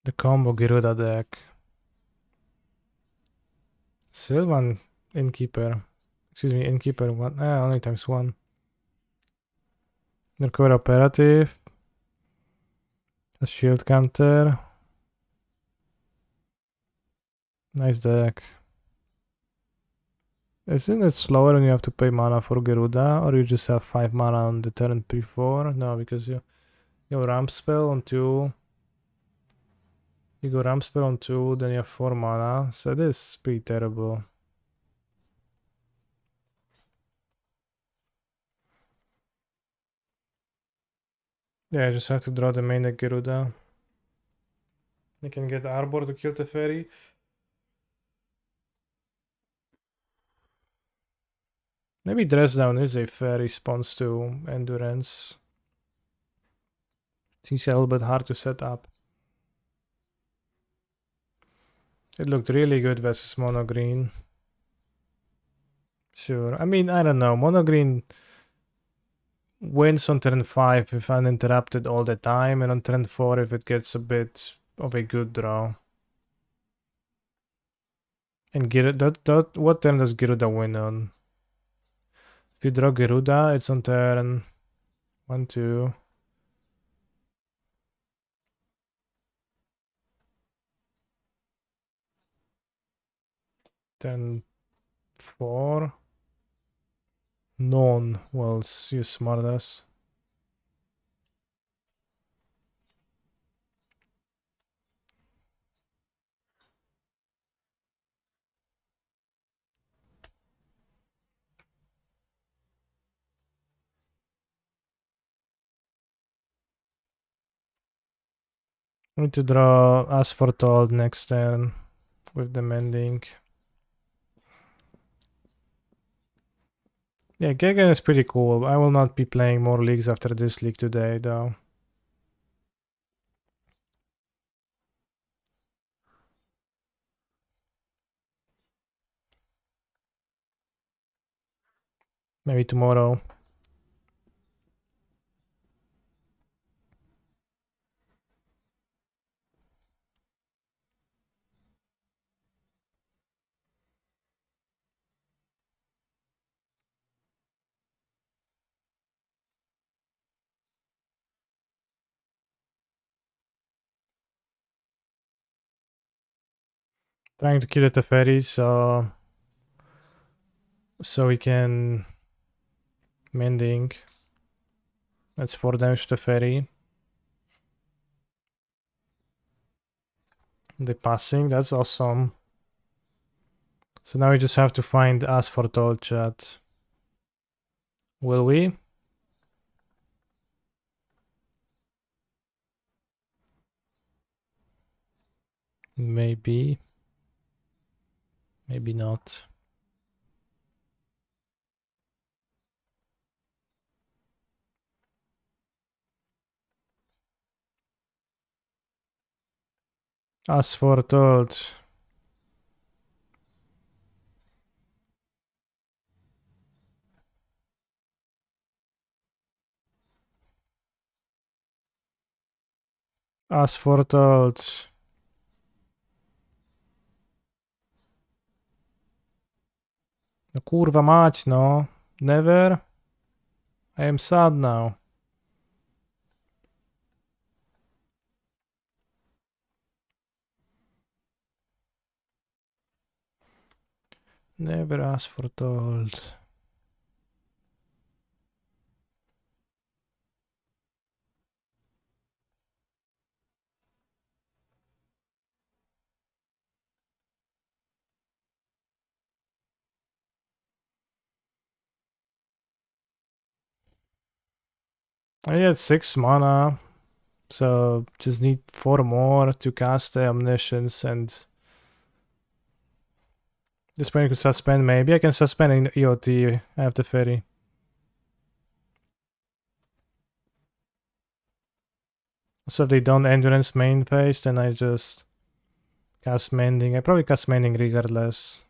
The combo Gyruda deck. Sylvan Innkeeper. Excuse me, Innkeeper 1. Only times 1. Recover Operative. A shield counter. Nice deck. Isn't it slower when you have to pay mana for Geruda, or you just have 5 mana on the turn before? No, because you ramp spell on 2. You go ramp spell on 2, then you have 4 mana. So this is pretty terrible. Yeah, I just have to draw the main deck Geruda. You can get Arbor to kill the fairy. Maybe Dress Down is a fair response to Endurance. Seems a little bit hard to set up. It looked really good versus Mono Green. Sure. I mean, I don't know. Mono Green wins on turn 5 if uninterrupted all the time, and on turn 4 if it gets a bit of a good draw. And what turn does Geruda win on? If you draw Geruda, it's on turn 1, 2. Turn 4. None. Well, you smartass. I need to draw Asphaltold next turn with the mending. Yeah, Gegen is pretty cool. I will not be playing more leagues after this league today, though. Maybe tomorrow. Trying to kill the Teferi, so we can mending. That's 4 damage to Teferi. The passing, that's awesome. So now we just have to find As Foretold chat. Will we? Maybe. Maybe not. As Foretold. As Foretold. No kurwa mać, no. Never? I am sad now. Never as foretold. I had 6 mana, so just need 4 more to cast the Omniscience, and this point I could suspend. Maybe I can suspend in EOT. I have the Fairy. So if they don't Endurance main phase, then I just cast Mending. I probably cast Mending regardless.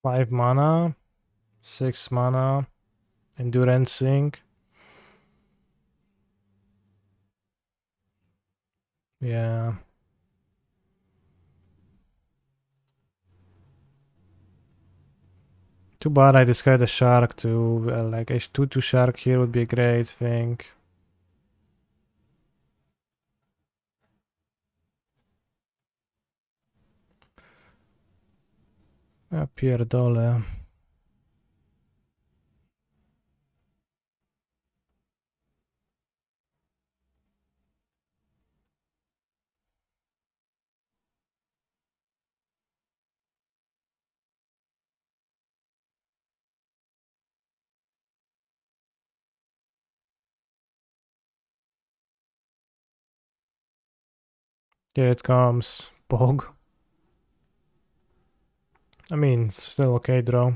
Five mana, 6 mana, Endurencing. Yeah. Too bad I discarded a shark too. Like a 2/2 shark here would be a great thing. Ja pierdolę. Here it comes. Bog. I mean, still okay draw.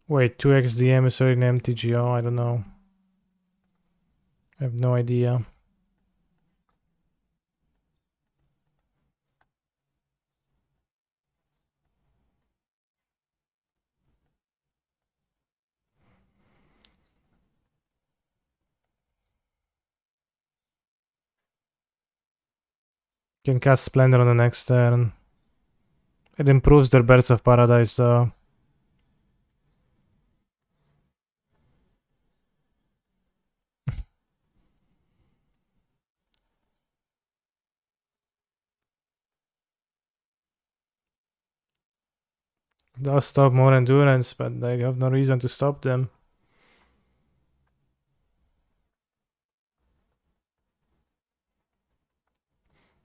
Wait, 2x DM is already an MTGO? I don't know. I have no idea. Can cast Splendor on the next turn. It improves their Birds of Paradise though. They'll stop more Endurance, but they have no reason to stop them.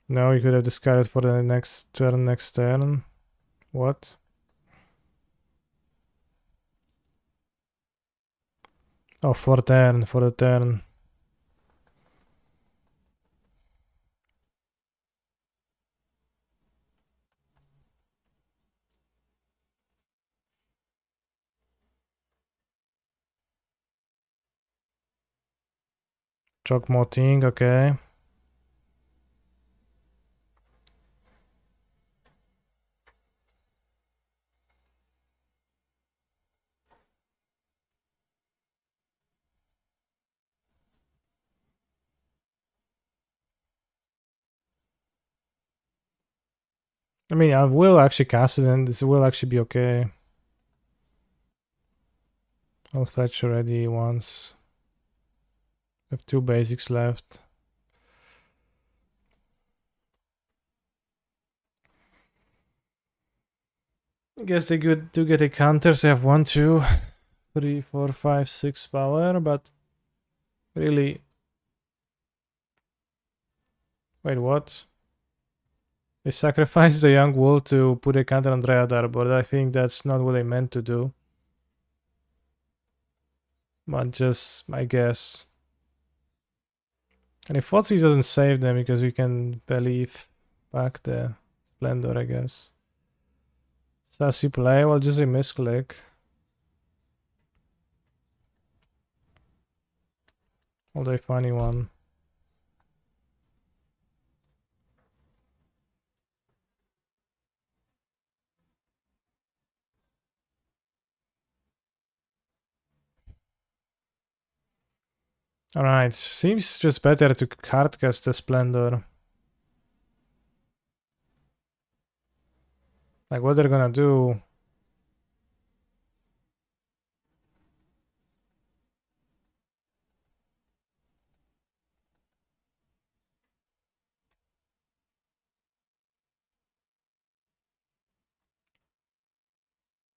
No, you could have discarded for the next turn. What? Oh, for the turn. Chokmoting, okay. I mean, I will actually cast it and this will actually be okay. I'll fetch already once. I have 2 basics left. I guess they do get a counters. I have 1, 2, 3, 4, 5, 6 power, but really. Wait, what? They sacrificed the young wolf to put a counter on Dryadar, but I think that's not what they meant to do. But just, I guess. And if Fotzis doesn't save them because we can believe back the Splendor, I guess. Sassy play, well, just a misclick. Although a funny one. Alright, seems just better to hardcast the Splendor. Like what they're gonna do.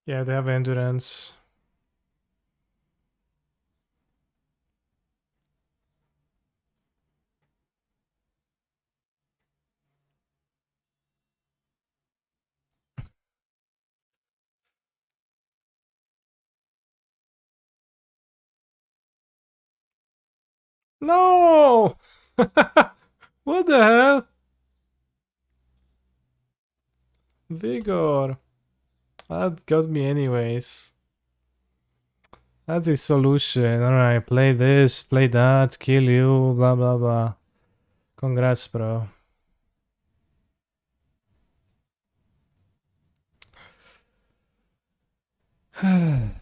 Yeah, they have endurance. No! What the hell? Vigor. That got me anyways. That's a solution. Alright, play this, play that, kill you, blah blah blah. Congrats, bro. I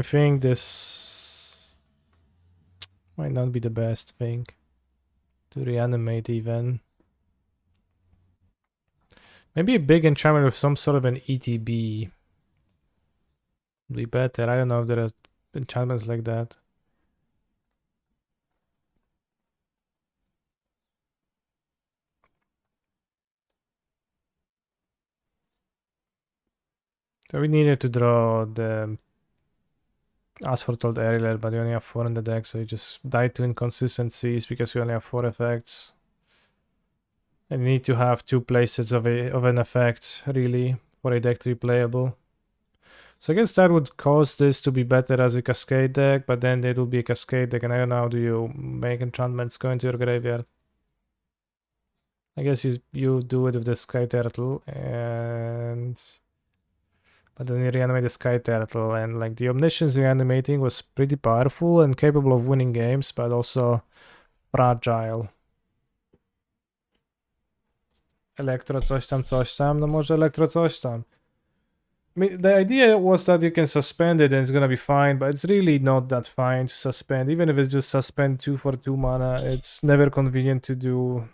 think this might not be the best thing to reanimate even. Maybe a big enchantment with some sort of an ETB would be better. I don't know if there are enchantments like that. So we needed to draw the as foretold earlier, but we only have 4 in the deck, so you just die to inconsistencies because we only have 4 effects. And you need to have 2 playsets of an effect, really, for a deck to be playable. So I guess that would cause this to be better as a Cascade deck, but then it will be a Cascade deck, and I don't know how do you make enchantments go into your graveyard. I guess you do it with the Sky Turtle, and but then you reanimate the Sky Turtle, and like the Omniscience reanimating was pretty powerful and capable of winning games, but also fragile. Elektro coś tam, no może elektro coś tam. I mean, the idea was that you can suspend it and it's gonna be fine, but it's really not that fine to suspend. Even if it's just suspend 2 for 2 mana, it's never convenient to do.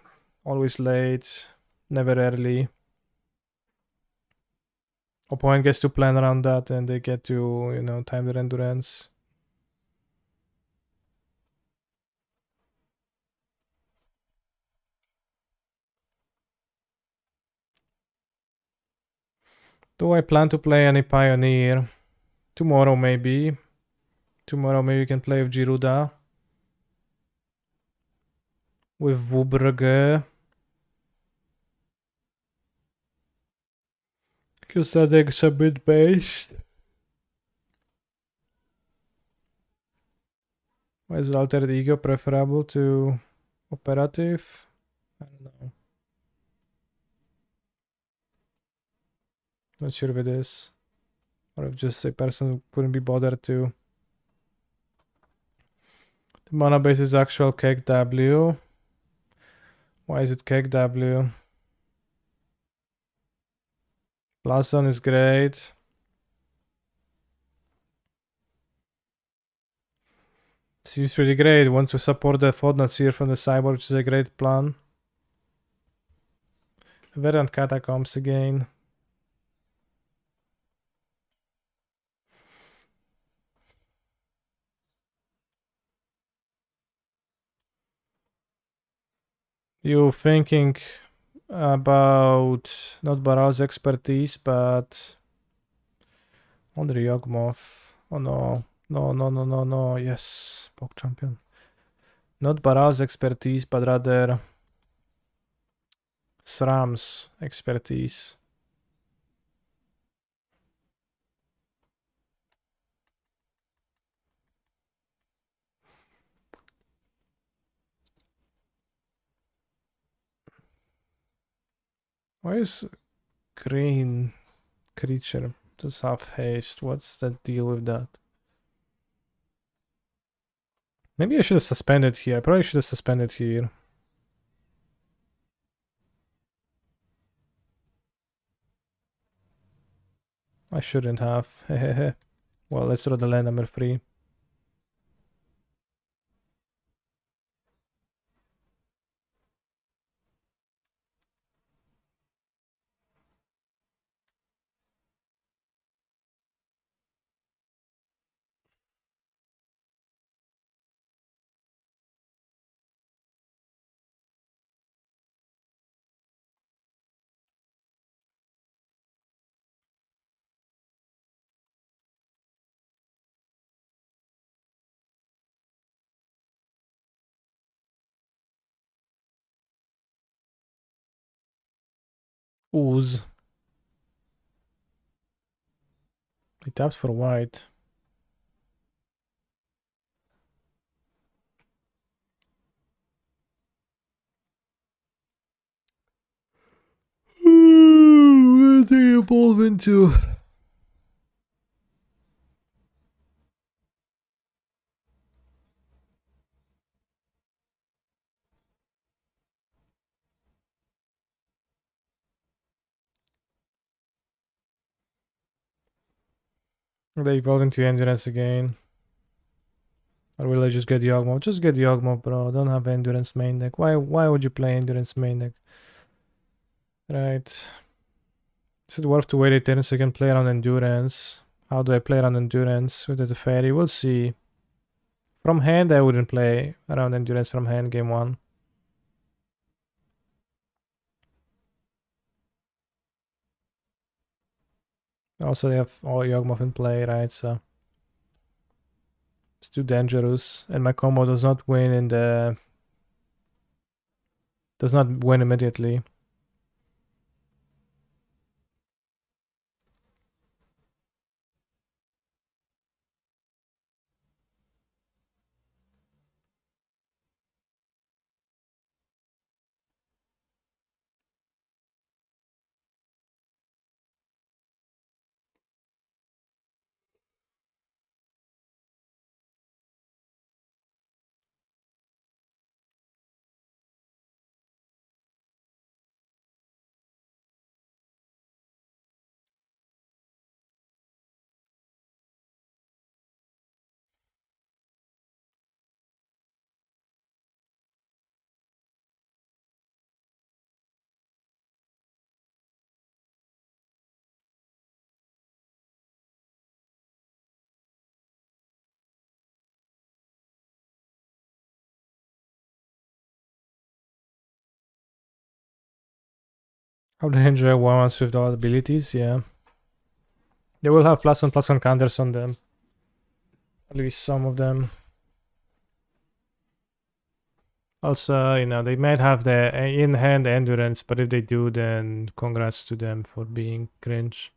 Always late, never early. Opponent gets to plan around that and they get to, you know, time their endurance. Do I plan to play any Pioneer? Tomorrow maybe. Tomorrow maybe we can play with Giruda. With Wubrge. Because that deck's a bit based. Why is Altered Ego preferable to Operative? I don't know. Not sure if it is. Or if just a person couldn't be bothered to. The mana base is actual Cake W. Why is it Cake W? Blast Zone is great. Seems pretty great. Want to support the Fodnatsir from the sideboard, which is a great plan. Verdant Catacombs again. You thinking about not Baral's expertise, but Andrei Yagmov. Oh no. No, no, no, no, no. Yes, Pog champion. Not Baral's expertise, but rather SRAM's expertise. Why is green creature just half haste? What's the deal with that? Maybe I should have suspended here. I probably should have suspended here. I shouldn't have. Well, let's throw the land number 3. Ooze. He tapped for white. What did they evolve into? They evolved into endurance again. Or will I just get Yawgmoth? Just get Yawgmoth, bro. Don't have endurance main deck. Why would you play endurance main deck? Right. Is it worth to wait a 10-second play around endurance? How do I play around endurance with the Teferi? We'll see. From hand, I wouldn't play around endurance from hand game 1. Also, they have all Yawgmoth in play, right? So it's too dangerous. And my combo does not win in the... Does not win immediately. How they enjoy ones with all abilities, yeah. They will have +1/+1 counters on them. At least some of them. Also, you know, they might have the in-hand endurance, but if they do, then congrats to them for being cringe.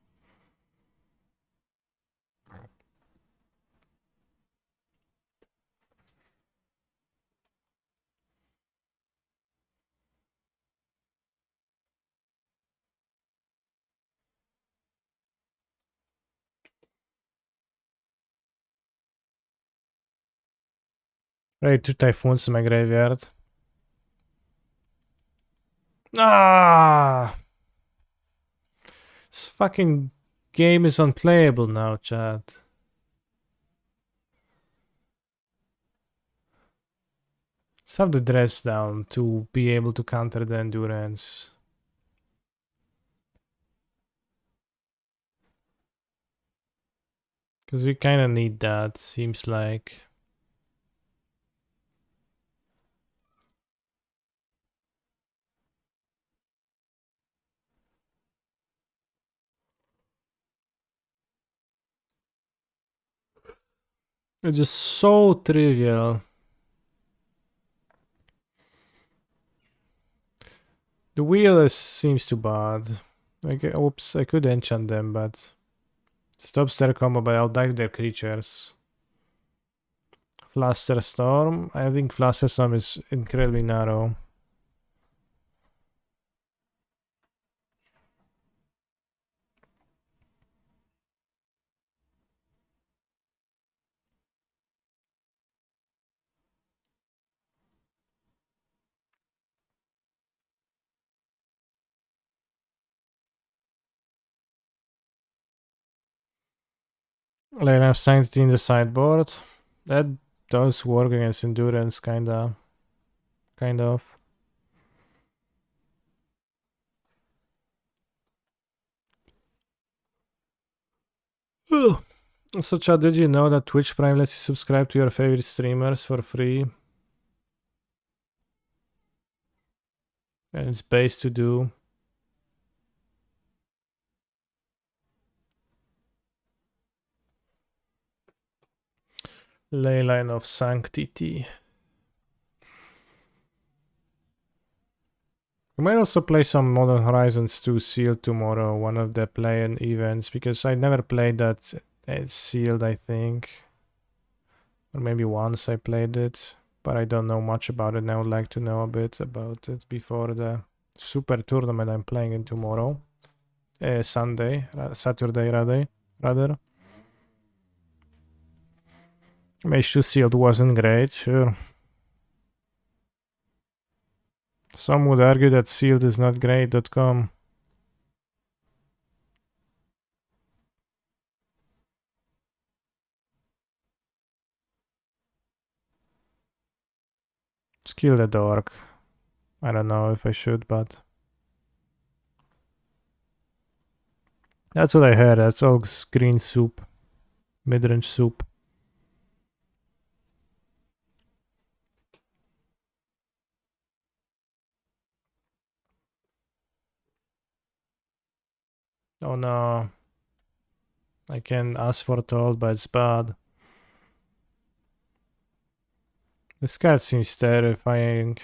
Right, 2 Typhoons in my graveyard. Ah! This fucking game is unplayable now, chat. Let's have the dress down to be able to counter the endurance. Because we kind of need that, seems like. It's just so trivial. The wheel seems too bad. Like, oops, I could enchant them, but stops their combo, but I'll die to their creatures. Flusterstorm. I think Flusterstorm is incredibly narrow. Like I'm Sanctity in the sideboard. That does work against Endurance, kinda. Kind of. So Chad, did you know that Twitch Prime lets you subscribe to your favorite streamers for free? And it's based to do. Leyline of Sanctity. We might also play some Modern Horizons 2 Sealed tomorrow, one of the play-in events, because I never played that Sealed, I think. Or maybe once I played it, but I don't know much about it, and I would like to know a bit about it before the super tournament I'm playing in tomorrow. Saturday, rather. Mage 2 Sealed wasn't great, sure. Some would argue that Sealed is not great.com. Kill the dork. I don't know if I should, but that's what I heard. That's all green soup, mid-range soup. Oh no. I can ask for told, but it's bad. This card seems terrifying.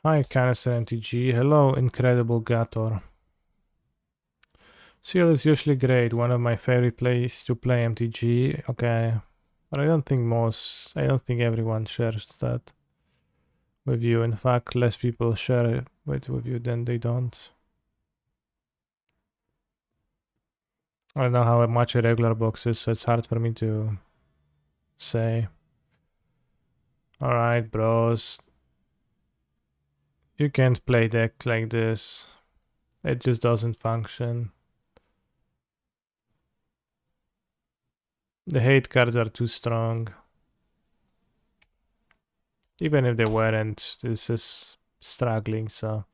Hi, Canister MTG. Hello, Incredible Gator. Seal is usually great. One of my favorite plays to play MTG. Okay. But I don't think everyone shares that with you. In fact, less people share it with you than they don't. I don't know how much a regular box is, so it's hard for me to say. Alright, bros. You can't play deck like this. It just doesn't function. The hate cards are too strong. Even if they weren't, this is struggling, so.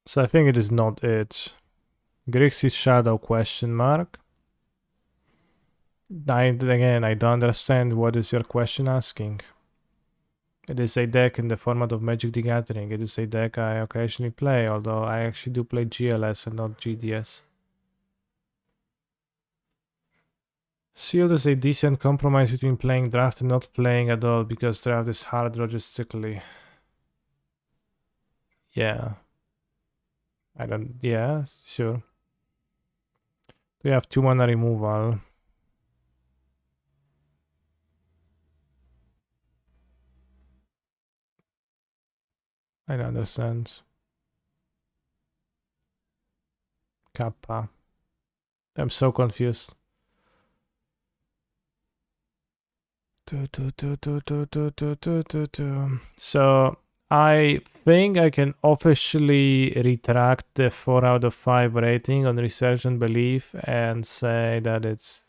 So I think it is not it. Grixis Shadow question mark. I don't understand what is your question asking. It is a deck in the format of Magic the Gathering. It is a deck I occasionally play, although I actually do play GLS and not GDS. Sealed is a decent compromise between playing draft and not playing at all, because draft is hard logistically. Yeah. Yeah, sure. We have 2 mana removal. I don't understand. Kappa. I'm so confused. So I think I can officially retract the 4 out of 5 rating on Resurgent Belief and say that it's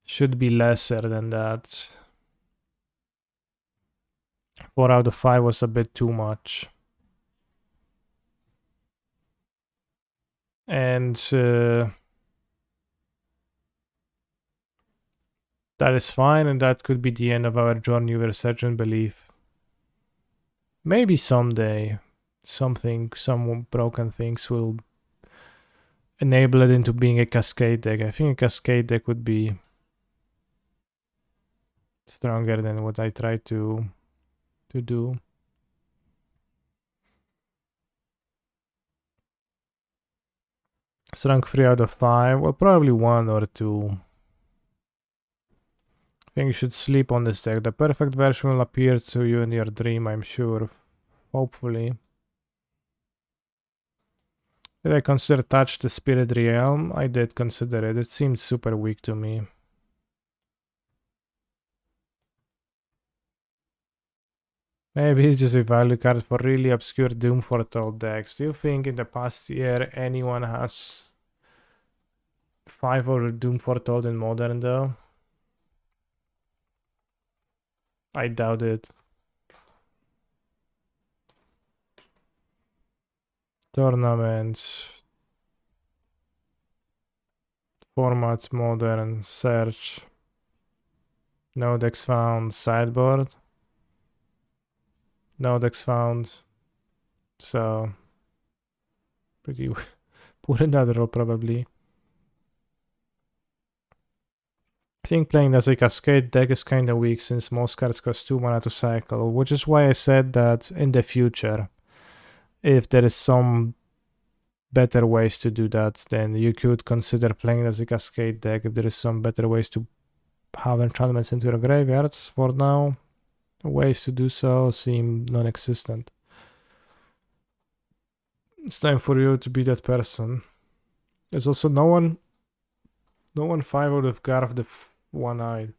should be lesser than that. 4 out of 5 was a bit too much. And that is fine, and that could be the end of our journey with Resurgent Belief. Maybe someday some broken things will enable it into being a cascade deck. I think a cascade deck would be stronger than what I try to do. Strength 3 out of 5. Well, probably 1 or 2. I think you should sleep on this deck. The perfect version will appear to you in your dream, I'm sure. Hopefully. Did I consider Touch the Spirit Realm? I did consider it. It seemed super weak to me. Maybe it's just a value card for really obscure Doom Foretold decks. Do you think in the past year anyone has 5 or Doom Foretold in Modern though? I doubt it. Tournaments. Format, Modern, Search. No decks found. Sideboard. No decks found. So pretty poor in that roll probably. I think playing as a Cascade deck is kinda weak since most cards cost 2 mana to cycle, which is why I said that in the future, if there is some better ways to do that, then you could consider playing as a Cascade deck if there is some better ways to have enchantments into your graveyards. For now, ways to do so seem non-existent. It's time for you to be that person. There's also no one 5 out of Garth the One-Eyed.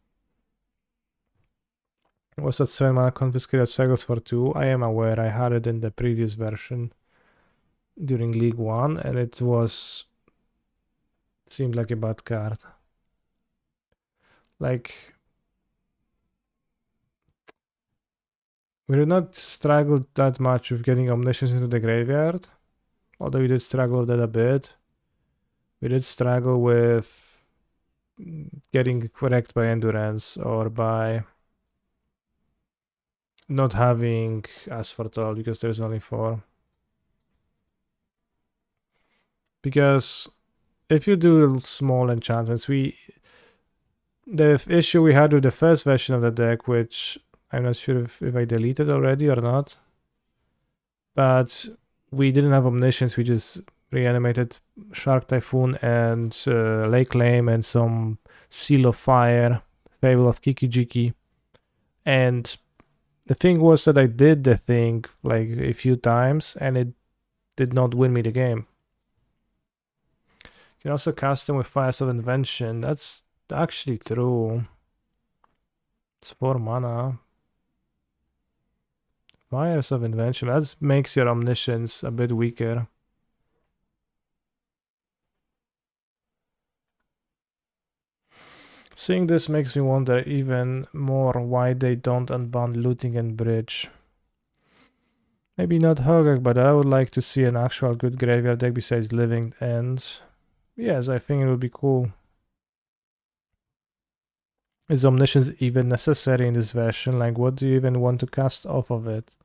Was that 7 mana confiscated cycles for 2? I am aware, I had it in the previous version during League 1 and it seemed like a bad card. Like, we did not struggle that much with getting Omniscience into the graveyard, although we did struggle with that a bit. We did struggle with getting correct by Endurance or by not having As Foretold because there's only 4. Because if you do small enchantments, the issue we had with the first version of the deck, which I'm not sure if I deleted already or not, but we didn't have Omniscience, we just reanimated Shark Typhoon and Lake Claim and some Seal of Fire, Fable of Kiki-Jiki. And the thing was that I did the thing like a few times and it did not win me the game. You can also cast them with Fires of Invention. That's actually true. It's 4 mana. Fires of Invention. That makes your Omniscience a bit weaker. Seeing this makes me wonder even more why they don't unban Looting and Bridge. Maybe not Hogak, but I would like to see an actual good graveyard deck besides Living Ends. Yes, I think it would be cool. Is Omniscience even necessary in this version? Like, what do you even want to cast off of it?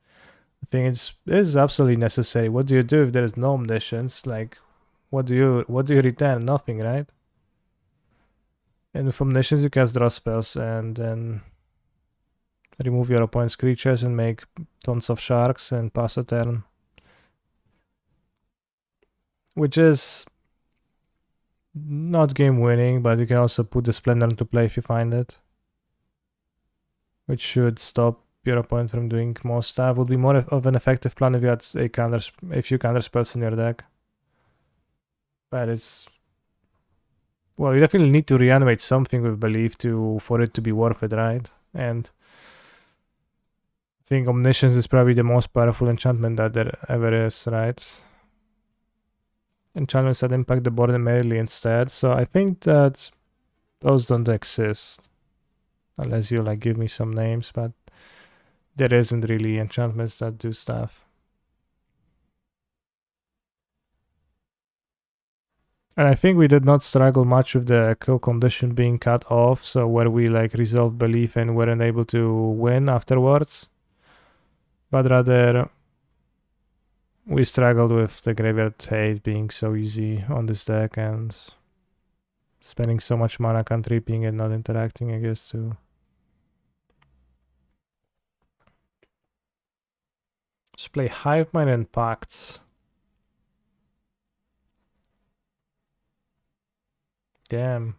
I think it is absolutely necessary. What do you do if there is no Omniscience? Like, what do you return? Nothing, right? And with Omniscience you cast draw spells and then remove your opponent's creatures and make tons of sharks and pass a turn. Which is not game winning, but you can also put the Splendor into play if you find it. Which should stop your opponent from doing more stuff. Would be more of an effective plan if you had a few counter spells in your deck. But it's... well, you definitely need to reanimate something with Belief for it to be worth it, right? And think Omniscience is probably the most powerful enchantment that there ever is, right? Enchantments that impact the board immediately instead. So I think that those don't exist. Unless you like give me some names, but there isn't really enchantments that do stuff. And I think we did not struggle much with the kill condition being cut off, so where we like resolved belief and weren't able to win afterwards. But rather we struggled with the graveyard hate being so easy on this deck and spending so much mana cantripping and not interacting, I guess, too. Let's play Hive Mind and Pact. Damn.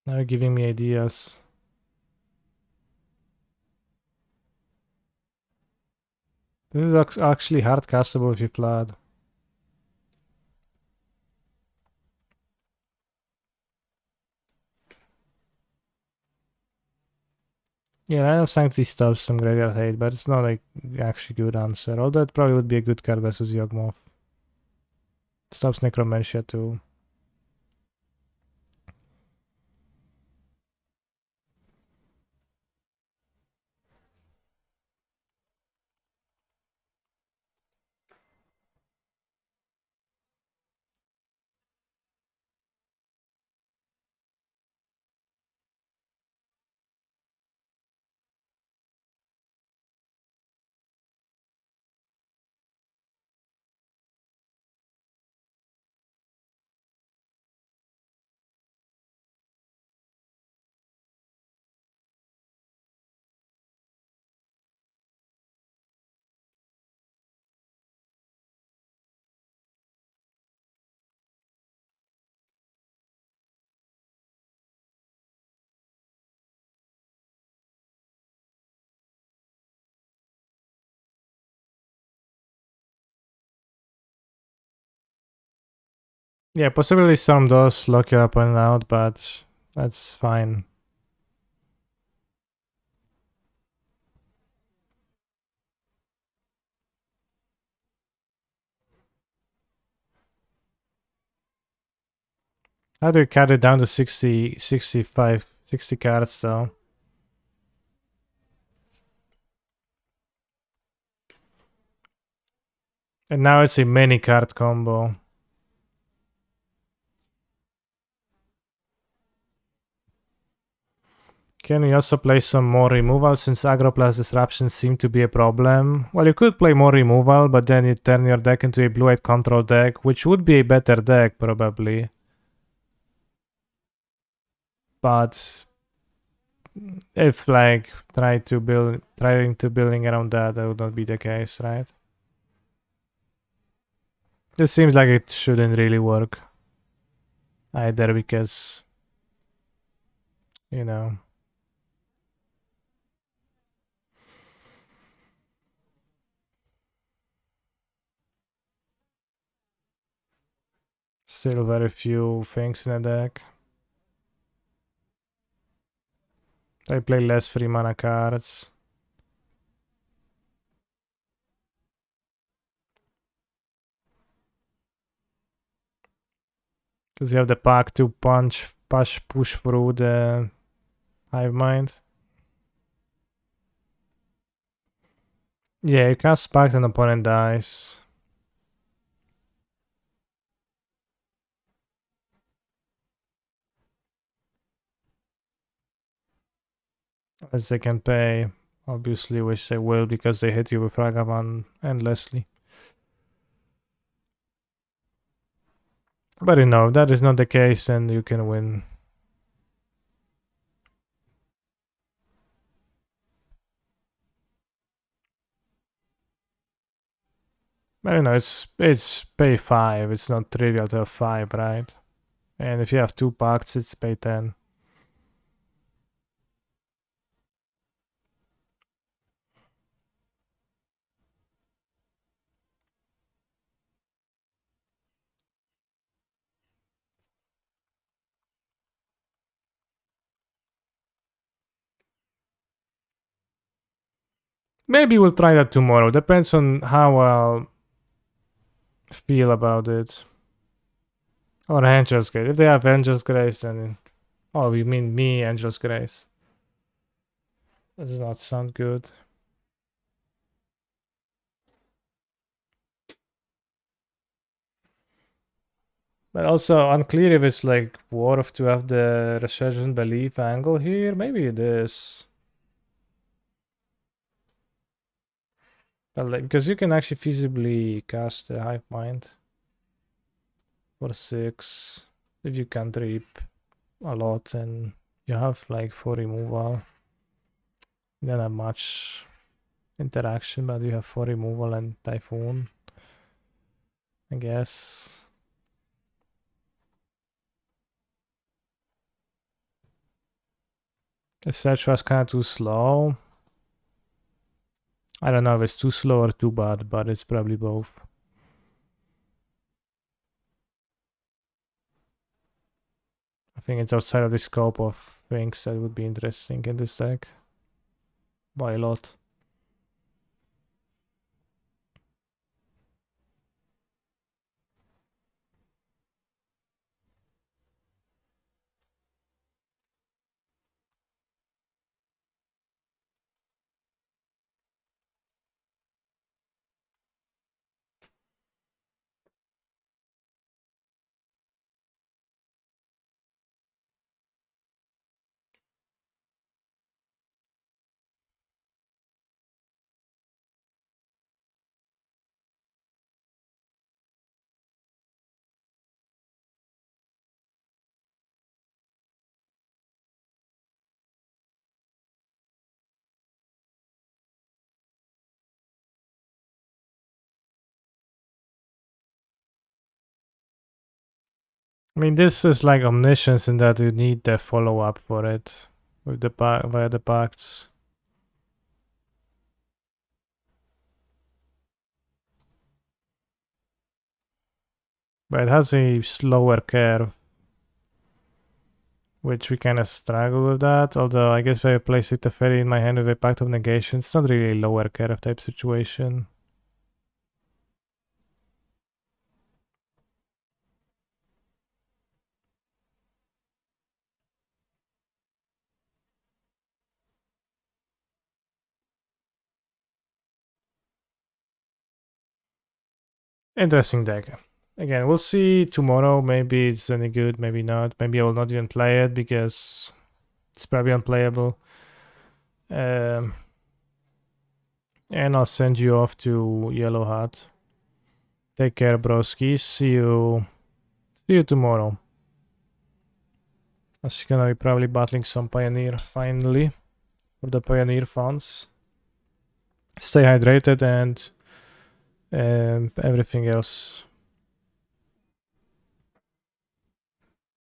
Now you're giving me ideas. This is actually hard castable if you flood. Yeah, Line of Sanctity stops some graveyard hate, but it's not like actually good answer. Although it probably would be a good card versus Yawgmoth. Stops Necromantia too. Yeah, possibly some does lock your opponent out, but that's fine. How do you cut it down to 60, 65, 60 cards though? And now it's a many card combo. Can we also play some more removal since aggro plus disruption seem to be a problem? Well, you could play more removal, but then you turn your deck into a blue-white control deck, which would be a better deck probably. But if like trying to building around that would not be the case, right? This seems like it shouldn't really work either because, you know, still very few things in the deck. I play less free mana cards. Because you have the pack to push through the Hive Mind. Yeah, you cast Pact and opponent dies. As they can pay. Obviously, which they will because they hit you with Ragavan endlessly. But you know, if that is not the case, then you can win. But you know, it's pay 5. It's not trivial to have 5, right? And if you have 2 pacts, it's pay 10. Maybe we'll try that tomorrow. Depends on how I'll feel about it. Or Angel's Grace. If they have Angel's Grace, then... Oh, you mean me, Angel's Grace. That does not sound good. But also unclear if it's like worth to have the Resurgent Belief angle here. Maybe it is. But like, because you can actually feasibly cast a Hive Mind for 6 if you can trip a lot and you have like 4 removal. You don't have much interaction, but you have 4 removal and Typhoon, I guess. The search was kind of too slow. I don't know if it's too slow or too bad, but it's probably both. I think it's outside of the scope of things that would be interesting in this deck. By a lot. I mean, this is like Omniscience in that you need the follow-up for it with the via the pacts. But it has a slower curve, which we kind of struggle with that. Although I guess if I place it a fairy in my hand with a Pact of Negation, it's not really a lower curve type situation. Interesting deck. Again, we'll see tomorrow. Maybe it's any good, maybe not. Maybe I will not even play it because it's probably unplayable. And I'll send you off to Yellow Hat. Take care, broski. See you tomorrow. As you're gonna be probably battling some Pioneer finally for the Pioneer funds. Stay hydrated and everything else.